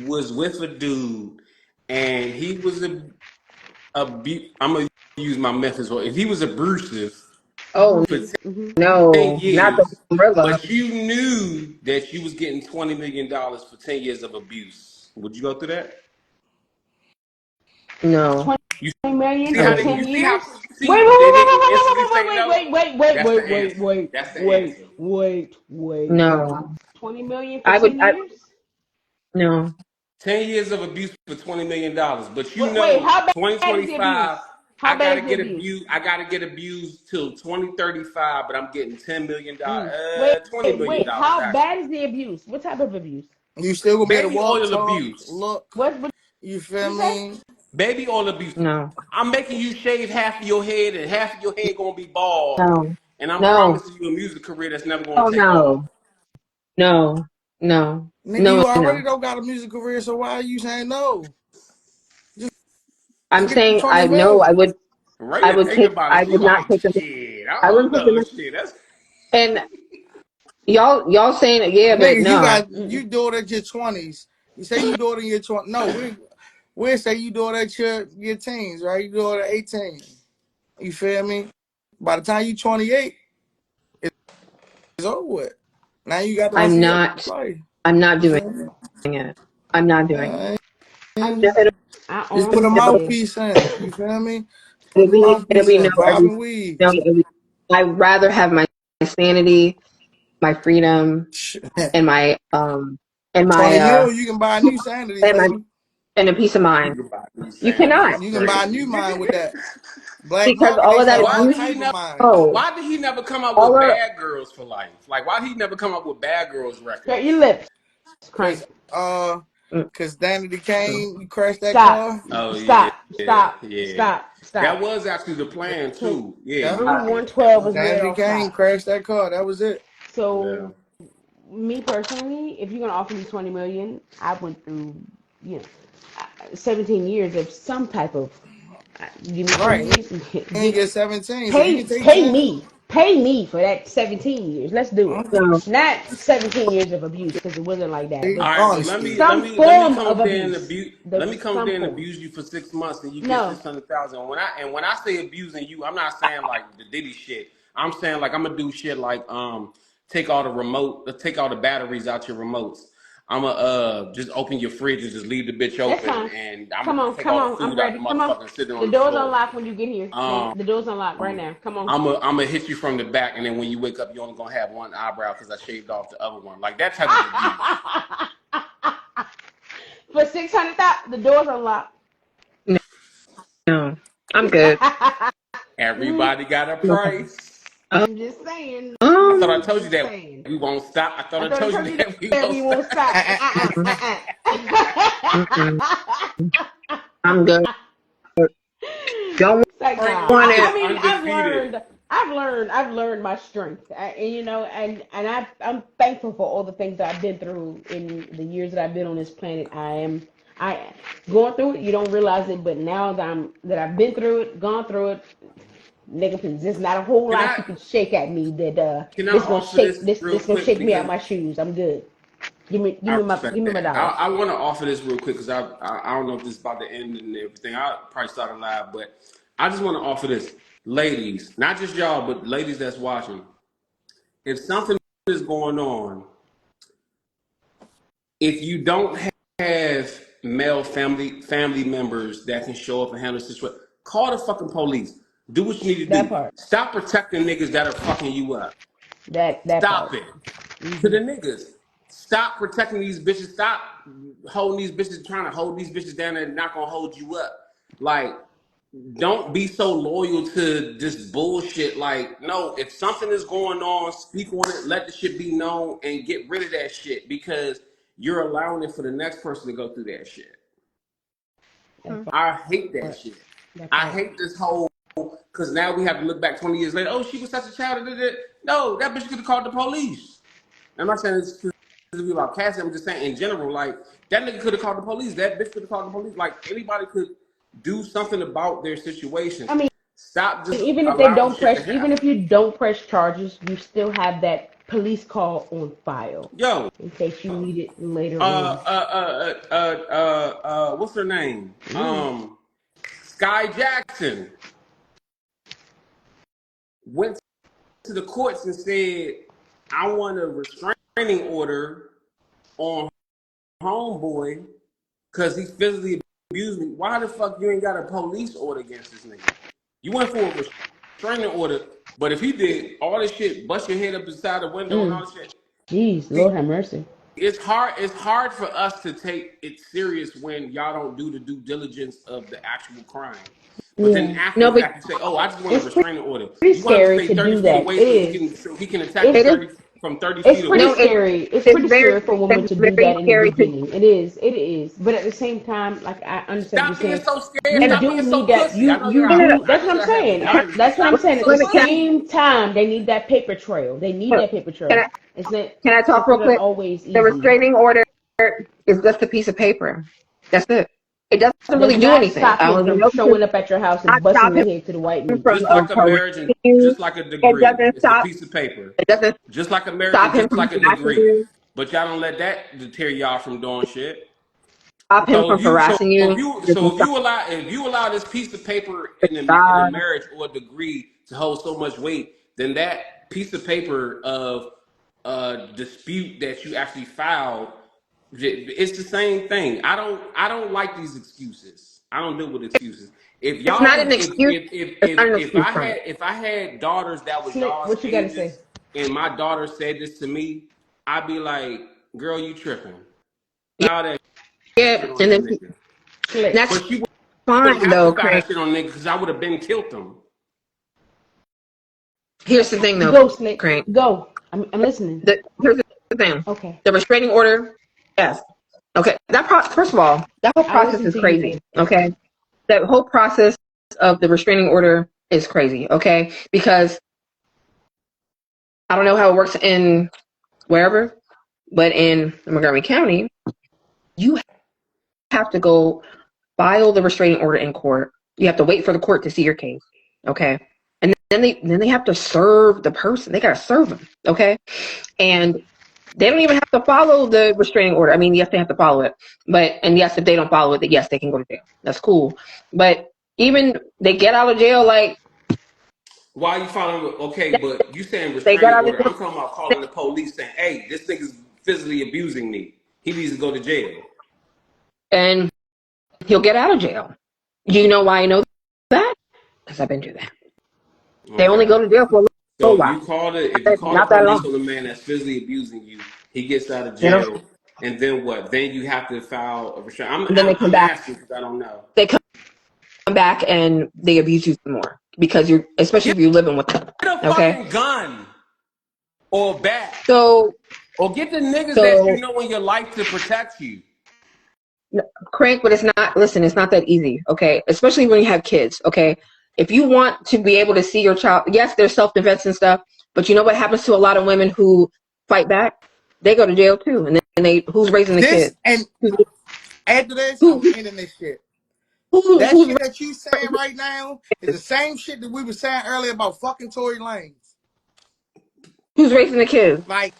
Speaker 5: was with a dude and he was I'm gonna use my methods. If he was abusive
Speaker 2: Oh
Speaker 5: for
Speaker 1: Mm-hmm.
Speaker 5: 10
Speaker 2: no, not the
Speaker 5: years,
Speaker 2: gorilla.
Speaker 5: but you knew that you was getting $20 million for 10 years of abuse, would you go through that?
Speaker 2: No.
Speaker 1: 20
Speaker 5: You
Speaker 1: million
Speaker 5: see
Speaker 2: I
Speaker 1: for
Speaker 5: how they?
Speaker 2: wouldn't.
Speaker 1: 10
Speaker 5: You see how?
Speaker 1: years?
Speaker 5: See, they didn't instantly say no. That's the answer. That's the answer.
Speaker 1: Wait.
Speaker 2: No.
Speaker 1: 20 million for
Speaker 2: I would
Speaker 1: 10 years?
Speaker 2: no.
Speaker 5: 10 years of abuse for $20 million, but you
Speaker 1: Wait,
Speaker 5: know,
Speaker 1: how bad is the
Speaker 5: 2025.
Speaker 1: abuse? How bad is the abuse?
Speaker 5: I gotta get abused till 2035, but I'm getting $10 million,
Speaker 1: Wait,
Speaker 5: $20 million
Speaker 1: how bad
Speaker 5: actually.
Speaker 1: is the abuse? What type of abuse?
Speaker 3: You still gonna be able to
Speaker 5: Baby
Speaker 3: walk,
Speaker 5: oil
Speaker 3: talk,
Speaker 5: abuse.
Speaker 3: look.
Speaker 1: What
Speaker 3: You
Speaker 1: did
Speaker 3: feel
Speaker 1: you say?
Speaker 3: me?
Speaker 5: Baby oil abuse.
Speaker 2: No.
Speaker 5: I'm making you shave half of your head, and half of your head gonna be bald,
Speaker 2: No.
Speaker 5: and I'm
Speaker 2: No.
Speaker 5: promising you a music career that's never gonna
Speaker 2: Oh
Speaker 5: take off.
Speaker 2: no. No. No.
Speaker 3: Nigga,
Speaker 2: No
Speaker 3: you already
Speaker 2: no.
Speaker 3: don't got a music career, so why are you saying no? Just
Speaker 2: I'm
Speaker 3: get the
Speaker 2: saying
Speaker 3: 20
Speaker 2: I know
Speaker 3: mil.
Speaker 5: Ray to think about it.
Speaker 2: I
Speaker 5: She
Speaker 2: would not
Speaker 5: like
Speaker 2: take the
Speaker 5: shit. I
Speaker 2: I
Speaker 5: don't
Speaker 2: wouldn't take
Speaker 5: know
Speaker 2: the
Speaker 5: shit. That's
Speaker 2: and y'all saying yeah, but
Speaker 3: Nigga,
Speaker 2: no.
Speaker 3: you do it at your 20s. You say you do it in your 20s. No, we say you do it at your teens, right? You do it at 18. You feel me? By the time you 28, over with. Now you got the rest
Speaker 2: I'm
Speaker 3: of your
Speaker 2: not.
Speaker 3: life.
Speaker 2: I'm not
Speaker 3: You
Speaker 2: doing
Speaker 3: feel me?
Speaker 2: it. I'm not doing it.
Speaker 1: I'm
Speaker 2: No, it'll,
Speaker 3: Just
Speaker 1: all I'm
Speaker 3: put
Speaker 1: gonna
Speaker 3: a
Speaker 1: say
Speaker 2: no,
Speaker 1: is
Speaker 3: mouthpiece in. You feel me? Put
Speaker 2: it'll
Speaker 3: a
Speaker 2: be. It'll
Speaker 3: mouthpiece
Speaker 2: be no
Speaker 3: in.
Speaker 2: every.
Speaker 3: Bobbing
Speaker 2: No,
Speaker 3: weeds.
Speaker 2: it'll be, I'd rather have my sanity, my freedom, and my and my
Speaker 3: 20 mil, you can buy a new sanity,
Speaker 2: and my
Speaker 3: lady.
Speaker 2: and a peace of
Speaker 5: You
Speaker 2: mind.
Speaker 5: can buy new
Speaker 2: You
Speaker 5: sanity.
Speaker 2: cannot,
Speaker 5: It's
Speaker 3: You can buy a new
Speaker 5: crazy.
Speaker 3: mind with that. Black
Speaker 2: because
Speaker 3: Market,
Speaker 2: all
Speaker 3: they
Speaker 2: of that
Speaker 3: sell all
Speaker 5: Why did
Speaker 2: abuse.
Speaker 5: he
Speaker 3: type of
Speaker 5: never?
Speaker 3: minds.
Speaker 2: Oh,
Speaker 5: Why did he never come out with
Speaker 2: all of
Speaker 5: Bad Girls for Life? Like, why did he never come out with Bad Girls
Speaker 1: shut your
Speaker 5: records?
Speaker 1: lips,
Speaker 3: Cause
Speaker 1: Crank.
Speaker 2: mm,
Speaker 3: cause Danity
Speaker 2: mm.
Speaker 3: Kane, you crashed that
Speaker 1: Stop.
Speaker 3: car.
Speaker 5: Oh yeah,
Speaker 1: Stop.
Speaker 5: yeah,
Speaker 1: Stop.
Speaker 5: yeah.
Speaker 1: Stop.
Speaker 5: That
Speaker 1: Stop.
Speaker 5: was actually the plan
Speaker 1: Can
Speaker 5: too. Yeah,
Speaker 3: Yeah.
Speaker 1: Room
Speaker 5: yeah. That
Speaker 1: 112
Speaker 5: was
Speaker 1: was where it
Speaker 3: Danity
Speaker 1: all
Speaker 3: Kane
Speaker 1: stopped.
Speaker 3: crashed that car. That was it.
Speaker 5: yeah.
Speaker 1: So me personally, if you're gonna offer me 20 million, I went through, you know, 17 years of some type of. Give me 20
Speaker 3: Right.
Speaker 1: years.
Speaker 3: He ain't
Speaker 1: Give,
Speaker 3: get 17, so you can take
Speaker 1: pay me for that 17 years. Let's do it.
Speaker 2: So
Speaker 1: Not 17 years of abuse because it wasn't like that, but
Speaker 5: All right, but let me
Speaker 3: Honesty.
Speaker 5: let
Speaker 1: some
Speaker 5: me let me
Speaker 1: form
Speaker 5: come
Speaker 1: of
Speaker 5: up there and
Speaker 1: abuse.
Speaker 5: abuse.
Speaker 1: There
Speaker 5: Let me
Speaker 1: was
Speaker 5: come up
Speaker 1: some
Speaker 5: there and
Speaker 1: form.
Speaker 5: abuse you for 6 months, and you get
Speaker 1: No,
Speaker 5: 600,000. When I say abusing you, I'm not saying like the Diddy shit. I'm saying like I'm gonna do shit like take all the batteries out your remotes. I'm gonna just open your fridge and just leave the bitch
Speaker 1: that's
Speaker 5: open,
Speaker 1: fine.
Speaker 5: and I'm
Speaker 1: Come
Speaker 5: gonna
Speaker 1: on,
Speaker 5: take
Speaker 1: come
Speaker 5: all the
Speaker 1: on. I'm
Speaker 5: food out the
Speaker 1: ready. Come on.
Speaker 5: motherfucker and sit it
Speaker 1: The
Speaker 5: on the
Speaker 1: door's
Speaker 5: floor.
Speaker 1: unlocked when you get here.
Speaker 5: Um,
Speaker 1: The door's unlocked right now. Come on.
Speaker 5: I'm gonna hit you from the back, and then when you wake up, you're only gonna have one eyebrow because I shaved off the other one. Like that type of abuse.
Speaker 1: For 600,000, the door's unlocked.
Speaker 2: no, I'm good.
Speaker 1: Mm,
Speaker 5: Everybody got a
Speaker 2: No problem.
Speaker 5: price.
Speaker 1: I'm just saying.
Speaker 5: I thought I
Speaker 2: Um,
Speaker 5: told you
Speaker 1: Just
Speaker 5: that
Speaker 1: saying.
Speaker 5: we won't stop. I thought
Speaker 1: I
Speaker 5: I
Speaker 1: thought I
Speaker 5: told you
Speaker 1: told you
Speaker 5: that we
Speaker 1: that
Speaker 5: won't
Speaker 1: we
Speaker 5: stop.
Speaker 1: won't stop.
Speaker 2: mm-mm, I'm good. Don't
Speaker 1: It's like,
Speaker 5: Frank
Speaker 1: nah.
Speaker 2: want
Speaker 5: Lucas
Speaker 2: it.
Speaker 5: is
Speaker 1: I mean,
Speaker 5: undefeated.
Speaker 1: I've learned my strength. I'm thankful for all the things that I've been through in the years that I've been on this planet. I going through it. You don't realize it, but now that I've been through it, gone through it, nigga, there's not a whole
Speaker 5: Can
Speaker 1: lot
Speaker 5: I
Speaker 1: you can shake at me that
Speaker 5: can I
Speaker 1: this gonna
Speaker 5: offer
Speaker 1: shake
Speaker 5: this
Speaker 1: this
Speaker 5: real
Speaker 1: this gonna
Speaker 5: quick
Speaker 1: shake me out
Speaker 5: because
Speaker 1: my shoes. I'm good.
Speaker 5: I respect
Speaker 1: Give me my
Speaker 5: that.
Speaker 1: dollars.
Speaker 5: I want to offer this real quick because I don't know if this is about to end and everything. I'll probably start a live, but I just want to offer this, ladies, not just y'all, but ladies that's watching. If something is going on, if you don't have male family members that can show up and handle the situation, call the fucking police. Do what you need to
Speaker 1: That
Speaker 5: do.
Speaker 1: part.
Speaker 5: Stop protecting niggas that are fucking you up.
Speaker 1: That
Speaker 5: Stop
Speaker 1: part.
Speaker 5: it. To
Speaker 1: Hmm.
Speaker 5: the niggas. Stop protecting these bitches. Stop holding these bitches, trying to hold these bitches down and not gonna hold you up. Like, don't be so loyal to this bullshit. Like, no, if something is going on, speak on it, let the shit be known, and get rid of that shit because you're allowing it for the next person to go through that shit.
Speaker 1: That
Speaker 5: I hate that
Speaker 1: part.
Speaker 5: shit.
Speaker 1: That
Speaker 5: I
Speaker 1: part.
Speaker 5: hate this whole because now we have to look back 20 years later. Oh, she was such a child. No, that bitch could have called the police. I'm not saying it's specifically about Cassie. I'm just saying in general, like that nigga could have called the police. That bitch could have called the police. Like anybody could do something about their situation.
Speaker 1: I mean,
Speaker 5: Stop just
Speaker 1: even if they
Speaker 5: allowing
Speaker 1: don't
Speaker 5: shit to
Speaker 1: press, even
Speaker 5: happen.
Speaker 1: if you don't press charges, you still have that police call on file
Speaker 5: Yo,
Speaker 1: in case you need it later on.
Speaker 5: what's her name?
Speaker 1: Mm.
Speaker 5: Sky Jackson went to the courts and said, I want a restraining order on homeboy because he physically abused me. Why the fuck you ain't got a police order against this nigga? You went for a restraining order, but if he did all this shit, bust your head up inside the window and
Speaker 1: Mm.
Speaker 5: all this shit,
Speaker 1: Jeez,
Speaker 5: see,
Speaker 1: Lord have mercy.
Speaker 5: it's hard. It's hard for us to take it serious when y'all don't do the due diligence of the actual crime. But then
Speaker 1: Yeah,
Speaker 5: after
Speaker 2: no,
Speaker 5: the
Speaker 2: but
Speaker 5: fact, you say, "Oh, I just want a
Speaker 1: it's
Speaker 5: restraining order."
Speaker 1: pretty
Speaker 5: You want him to
Speaker 1: scary
Speaker 5: stay
Speaker 1: to
Speaker 5: 30
Speaker 1: do
Speaker 5: feet
Speaker 1: that.
Speaker 5: away
Speaker 1: It
Speaker 5: so
Speaker 1: is.
Speaker 5: he can attack you
Speaker 1: It's
Speaker 2: it is.
Speaker 5: 30 from 30
Speaker 1: it's
Speaker 5: feet
Speaker 1: pretty
Speaker 2: No,
Speaker 5: away.
Speaker 1: scary. It's
Speaker 2: it's
Speaker 1: pretty
Speaker 2: very,
Speaker 1: scary for women
Speaker 2: it's
Speaker 1: to do
Speaker 2: very
Speaker 1: that in the
Speaker 2: scary to.
Speaker 1: beginning. It is. It is. But at the same time, like I understand what you're
Speaker 5: Stop being
Speaker 1: saying.
Speaker 5: so scared.
Speaker 1: You
Speaker 2: And
Speaker 5: Stop
Speaker 1: do
Speaker 5: being so
Speaker 1: need that.
Speaker 5: pussy. I know y'all.
Speaker 2: no, no, no.
Speaker 5: I
Speaker 1: That's
Speaker 5: know
Speaker 1: what I'm
Speaker 5: y'all have
Speaker 1: saying.
Speaker 5: guys, but
Speaker 1: That's what I'm
Speaker 5: stop being
Speaker 1: saying. At
Speaker 5: so
Speaker 1: the
Speaker 2: Let me,
Speaker 5: pussy.
Speaker 1: same time, they need that paper trail. They need that paper
Speaker 2: can
Speaker 1: trail.
Speaker 2: I,
Speaker 1: It's
Speaker 2: can I talk real
Speaker 1: not
Speaker 2: quick?
Speaker 1: always
Speaker 2: The
Speaker 1: easy.
Speaker 2: restraining order is just a piece of paper. That's it. It doesn't
Speaker 1: Does
Speaker 2: really do
Speaker 1: not
Speaker 2: anything.
Speaker 1: stop
Speaker 2: I
Speaker 1: him
Speaker 2: don't even
Speaker 1: from
Speaker 2: know if it
Speaker 1: showing up at your house
Speaker 2: does
Speaker 1: and
Speaker 2: not
Speaker 1: busting
Speaker 2: stop
Speaker 1: your head to the white
Speaker 2: him
Speaker 1: meat.
Speaker 2: from
Speaker 5: Just like a marriage and
Speaker 2: harassing you.
Speaker 5: just like a
Speaker 2: It
Speaker 5: degree.
Speaker 2: doesn't
Speaker 5: It's a
Speaker 2: stop.
Speaker 5: piece of paper.
Speaker 2: It doesn't
Speaker 5: Just like a marriage
Speaker 2: stop
Speaker 5: and
Speaker 2: him
Speaker 5: just
Speaker 2: from
Speaker 5: like a
Speaker 2: harassing
Speaker 5: degree.
Speaker 2: you.
Speaker 5: But y'all don't let that deter y'all from doing shit.
Speaker 2: Stop him from harassing you. It doesn't stop.
Speaker 5: If you allow this piece of paper in a
Speaker 2: God.
Speaker 5: marriage or a degree to hold so much weight, then that piece of paper of dispute that you actually filed, it's the same thing. I don't like these excuses. I don't deal with excuses. If
Speaker 2: It's
Speaker 5: y'all
Speaker 2: not
Speaker 5: was
Speaker 2: an excuse. It's not an
Speaker 5: if
Speaker 2: excuse,
Speaker 5: I
Speaker 2: Frank.
Speaker 5: had daughters that was
Speaker 1: Slick,
Speaker 5: y'all's
Speaker 1: what you got to say?
Speaker 5: ages, and my daughter said this to me, I'd be like, "Girl, you tripping? File that shit
Speaker 2: Yeah,
Speaker 5: on
Speaker 2: and
Speaker 5: that
Speaker 2: then
Speaker 5: nigga."
Speaker 1: Slick.
Speaker 2: that's
Speaker 5: But she wouldn't
Speaker 2: fine
Speaker 5: have to
Speaker 2: though,
Speaker 5: file
Speaker 2: Craig.
Speaker 5: that shit on a nigga because I would have been killed them.
Speaker 2: Here's the thing, though,
Speaker 1: Go, Slick.
Speaker 2: Craig.
Speaker 1: Go. I'm listening.
Speaker 2: Here's the thing.
Speaker 1: Okay.
Speaker 2: The restraining order, yes. Okay. First of all, that whole
Speaker 1: I'll
Speaker 2: process
Speaker 1: listen
Speaker 2: is
Speaker 1: to you
Speaker 2: crazy.
Speaker 1: then.
Speaker 2: Okay. That whole process of the restraining order is crazy. Okay. Because I don't know how it works in wherever, but in Montgomery County, you have to go file the restraining order in court. You have to wait for the court to see your case. Okay. And then they have to serve the person. They gotta serve them. Okay. And they don't even have to follow the restraining order. I mean, yes, they have to follow it. And yes, if they don't follow it, then yes, they can go to jail. That's cool. But even they get out of jail, like
Speaker 5: Why you following? Okay, but you saying
Speaker 2: they got
Speaker 5: restraining
Speaker 2: out of
Speaker 5: order.
Speaker 2: jail
Speaker 5: I'm talking about calling the police saying, "Hey, this nigga's physically abusing me. He needs to go to jail."
Speaker 2: and he'll get out of jail. Do you know why I know that? Because I've been through that. They only
Speaker 5: Okay.
Speaker 2: go to jail for a
Speaker 5: So
Speaker 2: little
Speaker 5: if
Speaker 2: while.
Speaker 5: you call the
Speaker 2: Not that
Speaker 5: police
Speaker 2: long.
Speaker 5: on the man that's physically abusing you, he gets out of
Speaker 2: They don't,
Speaker 5: jail, and then what? Then you have to file a restraint. I'm
Speaker 2: and then
Speaker 5: I'm,
Speaker 2: they come
Speaker 5: I'm
Speaker 2: back.
Speaker 5: asking because I don't know.
Speaker 2: They come back and they abuse you some more because especially if you're living with them.
Speaker 5: Get a
Speaker 2: Okay.
Speaker 5: fucking gun or a bat,
Speaker 2: So,
Speaker 5: or get the niggas that you
Speaker 2: so
Speaker 5: know in your life to protect you.
Speaker 2: Crank, but it's not, listen, it's not that easy, okay? Especially when you have kids, okay? If you want to be able to see your child, yes, there's self-defense and stuff, but you know what happens to a lot of women who fight back? They go to jail too. And then who's raising the
Speaker 3: This
Speaker 2: kids?
Speaker 3: and
Speaker 2: Who,
Speaker 3: after this, I'm
Speaker 2: who,
Speaker 3: ending this shit. That
Speaker 2: who's
Speaker 3: shit that you saying right now is the same shit that we were saying earlier about fucking Tory Lanez.
Speaker 2: raising the kids?
Speaker 3: Like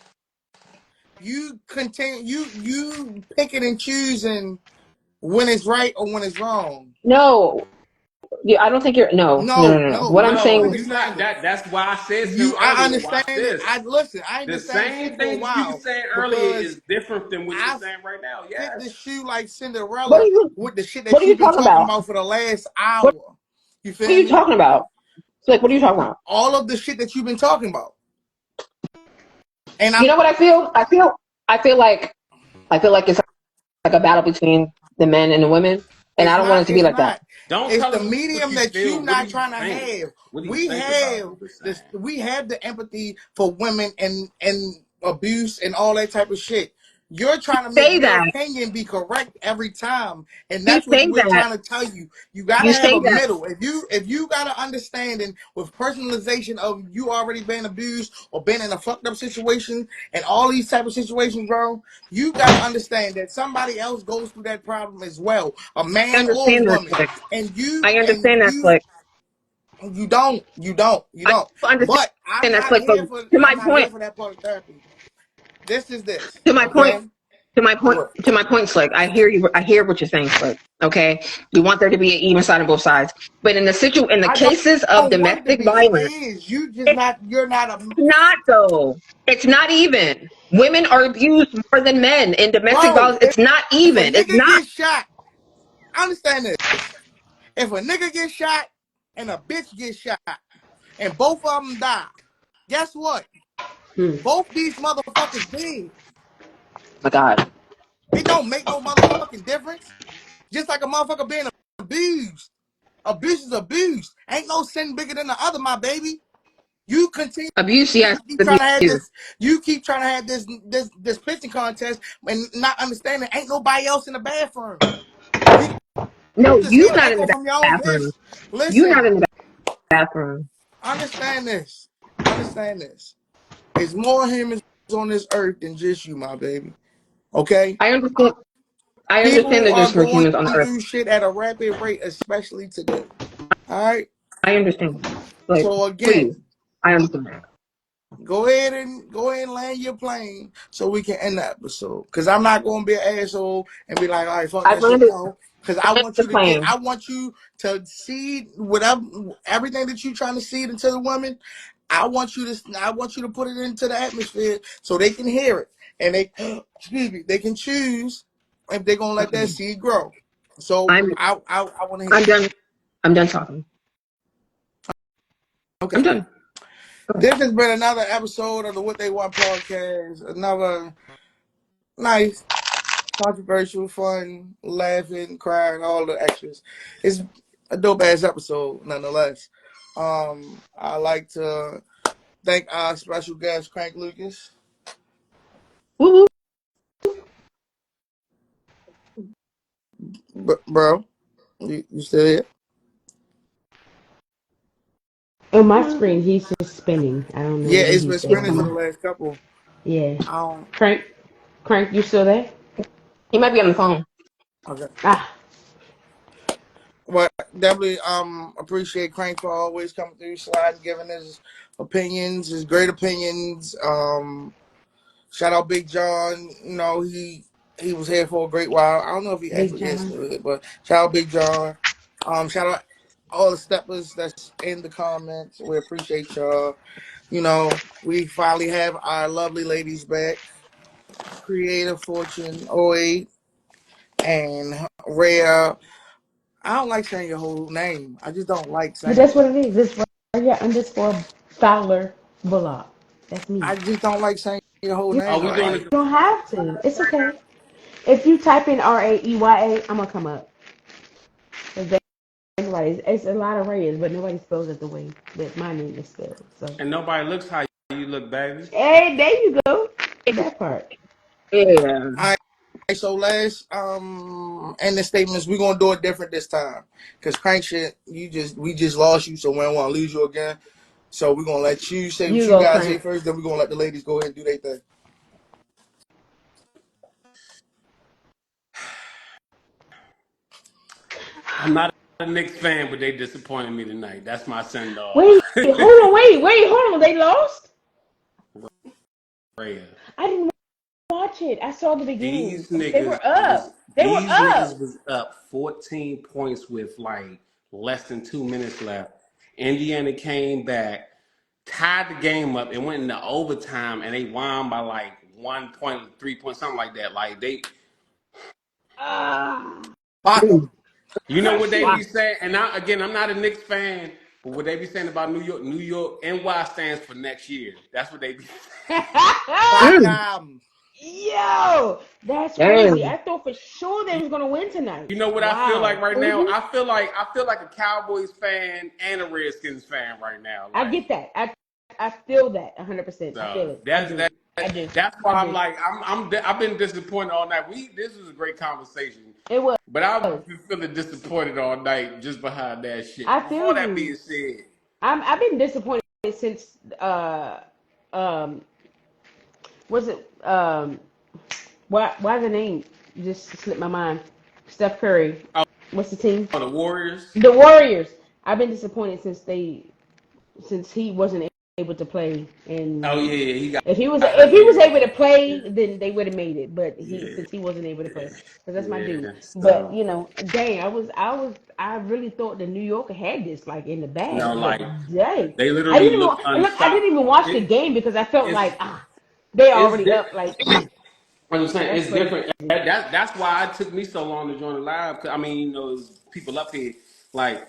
Speaker 3: you continue, you picking and choosing when it's right or when it's wrong.
Speaker 2: No. Yeah, I don't think you're, no, no, no,
Speaker 3: No,
Speaker 2: no, no.
Speaker 3: no,
Speaker 2: What I'm
Speaker 3: you
Speaker 5: No,
Speaker 3: don't
Speaker 2: saying,
Speaker 5: you not
Speaker 3: understand it.
Speaker 5: that. That's why I said to him
Speaker 3: I
Speaker 5: earlier.
Speaker 3: understand
Speaker 5: Watch
Speaker 3: it.
Speaker 5: this.
Speaker 3: I ain't
Speaker 5: The
Speaker 3: been saying
Speaker 5: same
Speaker 3: shit for a
Speaker 5: things you
Speaker 3: while
Speaker 5: saying earlier is
Speaker 3: because
Speaker 5: different than what you're
Speaker 3: I
Speaker 5: saying right now.
Speaker 3: fit the
Speaker 5: Yes.
Speaker 3: shoe like
Speaker 2: what are
Speaker 3: Cinderella
Speaker 2: you,
Speaker 3: with the shit
Speaker 2: what
Speaker 3: that
Speaker 2: are you
Speaker 3: you've been
Speaker 2: talking
Speaker 3: talking
Speaker 2: about?
Speaker 3: about for the last
Speaker 2: What,
Speaker 3: hour. You
Speaker 2: what are
Speaker 3: feel
Speaker 2: you
Speaker 3: me?
Speaker 2: talking about? It's like, what are you talking about?
Speaker 3: All of the shit that you've been talking about. And
Speaker 2: You
Speaker 3: I'm
Speaker 2: know what I feel? I feel like it's like a battle between the men and the women, and I don't want it to be
Speaker 3: it's
Speaker 2: like that.
Speaker 3: not.
Speaker 5: Don't
Speaker 3: It's
Speaker 5: tell
Speaker 3: the
Speaker 5: us what
Speaker 3: medium
Speaker 5: you
Speaker 3: that you
Speaker 5: feel. What do
Speaker 3: not
Speaker 5: you
Speaker 3: trying to
Speaker 5: think?
Speaker 3: have.
Speaker 5: What do you
Speaker 3: We
Speaker 5: think about
Speaker 3: have
Speaker 5: what we're
Speaker 3: this.
Speaker 5: saying?
Speaker 3: We have the empathy for women and abuse and all that type of shit. You're trying to make
Speaker 2: Say
Speaker 3: your
Speaker 2: that.
Speaker 3: opinion be correct every time, and
Speaker 2: You
Speaker 3: that's what
Speaker 2: say
Speaker 3: we're
Speaker 2: that.
Speaker 3: trying to tell you. You gotta
Speaker 2: You
Speaker 3: have
Speaker 2: say
Speaker 3: a
Speaker 2: that.
Speaker 3: middle. If you got an understanding with personalization of you already been abused or been in a fucked up situation and all these type of situations, bro, you gotta understand that somebody else goes through that problem as well, a
Speaker 2: I
Speaker 3: man or a
Speaker 2: understand that,
Speaker 3: woman,
Speaker 2: Slick.
Speaker 3: and you
Speaker 2: I
Speaker 3: and
Speaker 2: understand that,
Speaker 3: you
Speaker 2: Slick.
Speaker 3: you
Speaker 2: I
Speaker 3: don't.
Speaker 2: understand
Speaker 3: But
Speaker 2: that, Slick. But
Speaker 3: I'm not here for that part of therapy. This is this,
Speaker 2: to my point,
Speaker 3: okay?
Speaker 2: to my point,
Speaker 3: What?
Speaker 2: to my point, Slick. I hear you. I hear what you're saying, Slick. Okay, we want there to be an even side on both sides. But in the
Speaker 3: I
Speaker 2: cases of
Speaker 3: don't want it to
Speaker 2: domestic
Speaker 3: be. It
Speaker 2: violence,
Speaker 3: is. You just
Speaker 2: it's
Speaker 3: not. You're not a
Speaker 2: not though. It's not even. Women are abused more than men in domestic
Speaker 3: bro.
Speaker 2: violence. It's not
Speaker 3: If a
Speaker 2: even. It's
Speaker 3: nigga
Speaker 2: not.
Speaker 3: gets shot, understand this. If a nigga gets shot and a bitch gets shot and both of them die, guess what?
Speaker 1: Hmm.
Speaker 3: Both these motherfuckers dead.
Speaker 2: Oh my God.
Speaker 3: It don't make no motherfucking difference. Just like a motherfucker being abused. Abuse is abuse. Ain't no sin bigger than the other, my baby. You continue
Speaker 2: Abuse, yes,
Speaker 3: keep trying to have
Speaker 2: abuse.
Speaker 3: this. You keep trying to have this pitching contest and not understanding. Ain't nobody else in the bathroom. You
Speaker 2: No,
Speaker 3: just
Speaker 2: you
Speaker 3: hear
Speaker 2: not in
Speaker 3: echo
Speaker 2: the
Speaker 3: from your own
Speaker 2: bathroom.
Speaker 3: piss.
Speaker 2: You not
Speaker 3: Listen,
Speaker 2: in the bathroom.
Speaker 3: understand this. Understand this. It's more humans on this earth than just you, my baby. Okay?
Speaker 2: I understand. I understand
Speaker 3: People
Speaker 2: that
Speaker 3: are
Speaker 2: there's more
Speaker 3: going
Speaker 2: humans on the earth.
Speaker 3: through shit at a rapid rate, especially today. All right.
Speaker 2: I understand. Like,
Speaker 3: So
Speaker 2: please,
Speaker 3: again,
Speaker 2: I understand that.
Speaker 3: go ahead and land your plane so we can end the episode. Cause I'm not gonna be an asshole and be like, all right, fuck
Speaker 2: I've
Speaker 3: that shit.
Speaker 2: landed,
Speaker 3: No. Cause
Speaker 2: I landed the
Speaker 3: I
Speaker 2: plane.
Speaker 3: want you to see whatever everything that you trying to see into the women. I want you to put it into the atmosphere so they can hear it and they excuse me, they can choose if they're gonna let that
Speaker 2: Okay.
Speaker 3: seed grow. So
Speaker 2: I'm
Speaker 3: I want to hear
Speaker 2: I'm
Speaker 3: it.
Speaker 2: done. I'm done talking.
Speaker 3: Okay.
Speaker 2: I'm done. Go ahead.
Speaker 3: This has been another episode of the What They Want podcast. Another nice, controversial, fun, laughing, crying, all the extras. It's a dope ass episode, nonetheless. I like to thank our special guest, Crank Lucas.
Speaker 2: Woo
Speaker 3: Bro, you still here?
Speaker 1: On my screen, he's just spinning. I don't know
Speaker 3: Yeah,
Speaker 1: whether
Speaker 3: it's
Speaker 1: he's
Speaker 3: been
Speaker 1: there or
Speaker 3: spinning for
Speaker 2: woo.
Speaker 3: the
Speaker 1: not.
Speaker 3: last couple.
Speaker 1: Yeah.
Speaker 3: I don't.
Speaker 1: Crank, Crank, you still there?
Speaker 2: He might be on the phone.
Speaker 3: Okay.
Speaker 1: Ah,
Speaker 3: Well, definitely appreciate Crank for always coming through, sliding, giving his opinions, his great opinions. Shout out Big John. You know, he was here for a great while. I don't know if he
Speaker 1: Big
Speaker 3: actually is
Speaker 1: John.
Speaker 3: still here, but shout out Big John. Shout out all the steppers that's in the comments. We appreciate y'all. You know, we finally have our lovely ladies back. Creative Fortune '08 and Rhea. I don't like saying your whole name. I just don't like
Speaker 1: But
Speaker 3: saying
Speaker 1: that's
Speaker 3: it.
Speaker 1: what it is. It's right here underscore Fowler Bullock. That's me.
Speaker 3: I just don't like saying your whole
Speaker 1: You
Speaker 5: Are
Speaker 3: name.
Speaker 5: we doing
Speaker 3: Like,
Speaker 5: it?
Speaker 1: don't have to. It's okay. If you type in Raeya, I'm gonna come up. 'Cause nobody, it's a lot of Rayas, but nobody spells it the way that my name is spelled. So,
Speaker 5: And nobody looks how you look, baby.
Speaker 1: hey, there you go. That part.
Speaker 2: Yeah.
Speaker 3: all right, so last end the statements, we're gonna do it different this time. Cause Crank shit, we just lost you, so we don't wanna lose you again. So we're gonna let you say what
Speaker 1: You
Speaker 3: you
Speaker 1: go,
Speaker 3: guys say
Speaker 1: Crank.
Speaker 3: first, then we're gonna let the ladies go ahead and do their thing.
Speaker 5: I'm not a Knicks fan, but they disappointed me tonight. That's my send off.
Speaker 1: Wait, hold on. They lost?
Speaker 5: Rhea.
Speaker 1: I didn't watch it. I saw the beginning.
Speaker 5: These
Speaker 1: They
Speaker 5: niggas
Speaker 1: were up.
Speaker 5: was
Speaker 1: They were
Speaker 5: these niggas
Speaker 1: up.
Speaker 5: was up 14 points with like less than 2 minutes left. Indiana came back, tied the game up, and went into overtime, and they won by like 1 point, 3 points, something like that. Like they,
Speaker 1: Ah,
Speaker 3: Fire.
Speaker 2: Ooh.
Speaker 5: you know what they
Speaker 2: Wow.
Speaker 5: be saying. And now again, I'm not a Knicks fan, but what they be saying about New York, NY stands for next year. That's what they be saying.
Speaker 2: Mm.
Speaker 3: Fire.
Speaker 1: yo, that's crazy.
Speaker 2: Damn.
Speaker 1: I thought for sure they was gonna win tonight.
Speaker 5: You know what I feel like
Speaker 1: Wow.
Speaker 5: right now?
Speaker 2: Mm-hmm.
Speaker 5: I feel like a Cowboys fan and a Redskins fan right now.
Speaker 1: I
Speaker 5: Like
Speaker 1: get that. I feel that 100%. I feel
Speaker 5: so
Speaker 1: it. I
Speaker 5: that's
Speaker 1: do.
Speaker 5: that.
Speaker 1: I do.
Speaker 5: That's why
Speaker 1: I
Speaker 5: I'm
Speaker 1: do.
Speaker 5: like I've been disappointed all night. This was a great conversation,
Speaker 1: It was.
Speaker 5: but I've been feeling disappointed all night just behind that shit.
Speaker 1: I
Speaker 5: But
Speaker 1: feel
Speaker 5: before that
Speaker 1: you.
Speaker 5: being said,
Speaker 1: I've been disappointed since um was it why the name just slipped my mind? Steph Curry.
Speaker 5: oh,
Speaker 1: What's the team?
Speaker 5: the Warriors.
Speaker 1: The Warriors. I've been disappointed since he wasn't able to play,
Speaker 5: Oh
Speaker 1: and
Speaker 5: yeah, he got
Speaker 1: if
Speaker 5: hurt.
Speaker 1: he was able
Speaker 5: Yeah,
Speaker 1: to play, then they would have made it. But
Speaker 5: yeah,
Speaker 1: since he wasn't able to play, because that's my dude.
Speaker 5: yeah.
Speaker 1: But
Speaker 5: So
Speaker 1: dang, I really thought the New Yorker had this like in the bag. But
Speaker 5: like
Speaker 1: dang,
Speaker 5: they literally look
Speaker 1: I didn't
Speaker 5: unstoppable.
Speaker 1: even watch the game because I felt
Speaker 5: It's
Speaker 1: like they
Speaker 5: it's
Speaker 1: already
Speaker 5: di-
Speaker 1: up. Like
Speaker 5: I'm saying
Speaker 1: that's
Speaker 5: it's
Speaker 1: crazy.
Speaker 5: different. That's why it took me so long to join the live. 'Cause, I mean, there's people up here like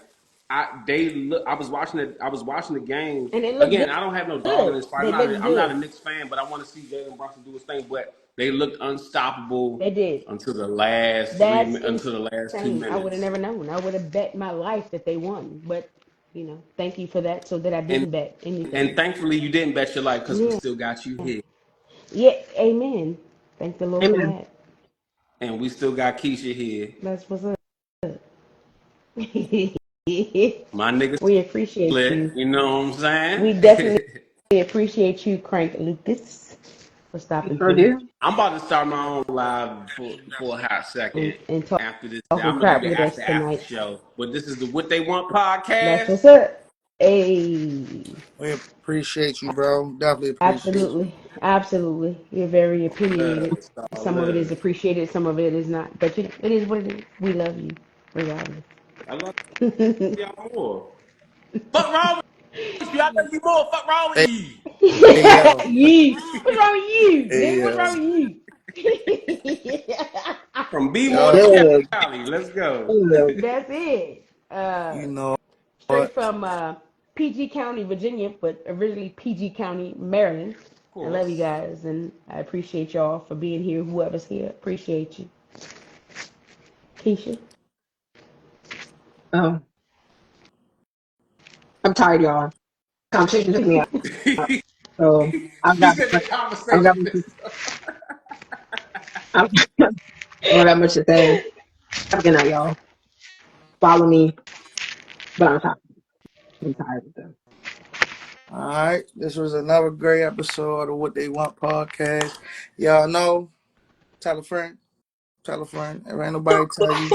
Speaker 5: I was watching it. I was watching the game
Speaker 1: And it looked
Speaker 5: again. I don't have no dog in
Speaker 1: good.
Speaker 5: this fight.
Speaker 1: They looked
Speaker 5: I'm not
Speaker 1: good.
Speaker 5: a Knicks fan, but I want to see Jalen Brunson do his thing. But they looked unstoppable
Speaker 1: They did.
Speaker 5: until the last
Speaker 1: That's
Speaker 5: until the last two
Speaker 1: insane. I would have
Speaker 5: minutes.
Speaker 1: never known. I would have bet my life that they won. But thank you for that, so that I
Speaker 5: And
Speaker 1: didn't bet
Speaker 5: and
Speaker 1: anything.
Speaker 5: thankfully you didn't bet your life because we
Speaker 1: Yeah.
Speaker 5: still got you here,
Speaker 1: Yeah. Amen. Thank the Lord for
Speaker 2: Amen.
Speaker 1: that.
Speaker 5: and we still got Keisha here.
Speaker 1: That's what's up.
Speaker 5: My nigga
Speaker 1: We appreciate
Speaker 5: split.
Speaker 1: you.
Speaker 5: You know what I'm
Speaker 1: We
Speaker 5: saying?
Speaker 1: definitely appreciate you, Crank Lucas, for
Speaker 2: You
Speaker 1: stopping
Speaker 2: sure
Speaker 1: through
Speaker 2: do.
Speaker 5: I'm about to start my own live for a hot second
Speaker 1: and
Speaker 5: after this.
Speaker 1: talking
Speaker 5: I'm gonna do
Speaker 1: crap
Speaker 5: the
Speaker 1: with us
Speaker 5: after
Speaker 1: tonight.
Speaker 5: show. But this is the What They Want
Speaker 1: That's
Speaker 5: podcast.
Speaker 1: what's up. Hey.
Speaker 3: We appreciate you, bro. Definitely appreciate you.
Speaker 1: Absolutely. Absolutely. You're very opinionated.
Speaker 5: It's all
Speaker 1: Some of it is
Speaker 5: love.
Speaker 1: appreciated, some of it is not. But it is what it is. We love you, regardless.
Speaker 5: I love y'all more. Fuck wrong. I love you more. Fuck wrong with
Speaker 3: Hey,
Speaker 5: you.
Speaker 3: hey yo,
Speaker 1: You. What's wrong with you?
Speaker 3: hey
Speaker 1: Nigga, what's
Speaker 3: yo,
Speaker 1: wrong with you?
Speaker 5: From B-More to
Speaker 3: yo,
Speaker 2: Good.
Speaker 5: Cali. Let's go.
Speaker 2: Good.
Speaker 1: That's it.
Speaker 3: you know
Speaker 1: Straight
Speaker 3: what?
Speaker 1: from PG County, Virginia, but originally PG County, Maryland.
Speaker 5: Of
Speaker 1: I love you
Speaker 5: course.
Speaker 1: guys, and I appreciate y'all for being here. Whoever's here, appreciate you. Keisha.
Speaker 2: Oh, I'm tired, y'all. Conversation took me out.
Speaker 5: he
Speaker 2: So I've got
Speaker 5: said the
Speaker 2: I've got
Speaker 5: conversation.
Speaker 2: I've don't got much to say. Have a good night, y'all. Follow me, but I'm tired of them.
Speaker 3: All right, this was another great episode of What They Want podcast. Y'all know, tell a friend, tell a friend. If ain't nobody tell you,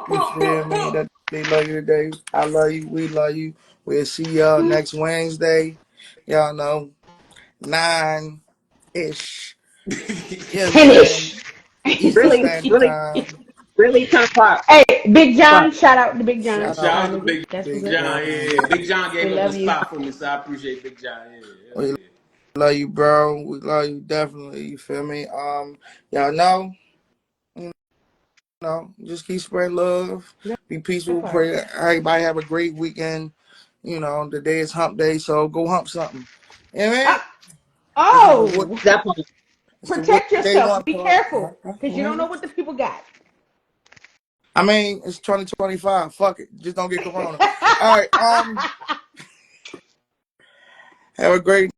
Speaker 3: you feel me, that they love you today. I love you. We love you. We'll see y'all next Wednesday. Y'all know, 9-ish. You know what I'm saying?
Speaker 1: Finish.
Speaker 3: Eastern
Speaker 2: Really,
Speaker 3: Standard
Speaker 2: really,
Speaker 3: Time.
Speaker 2: really 10 o'clock.
Speaker 1: Hey, Big
Speaker 2: But
Speaker 1: John, shout out to Big John,
Speaker 3: Shout out
Speaker 5: Shout out to
Speaker 1: nigga.
Speaker 5: Big
Speaker 1: That's what's
Speaker 3: Big
Speaker 1: up.
Speaker 5: John.
Speaker 3: John.
Speaker 5: Yeah, Big John
Speaker 1: We
Speaker 5: gave up the
Speaker 1: love you.
Speaker 5: spot for me, so I appreciate Big John. Yeah, hell
Speaker 3: We
Speaker 5: yeah.
Speaker 3: love you, bro. We love you definitely. You feel me? Y'all know, you know, just keep spreading love. Be
Speaker 1: That
Speaker 3: peaceful.
Speaker 1: part.
Speaker 3: Pray everybody have a great weekend. You know, the day is hump day, so go hump something. You know what I mean?
Speaker 1: Ah,
Speaker 3: This is the what
Speaker 1: oh,
Speaker 2: that point,
Speaker 3: it's the what
Speaker 1: protect
Speaker 3: they
Speaker 1: yourself.
Speaker 3: want
Speaker 1: Be
Speaker 3: part.
Speaker 1: careful, because you don't know what the people got.
Speaker 3: I mean, it's 2025. Fuck it. Just don't get corona. All right. Have a great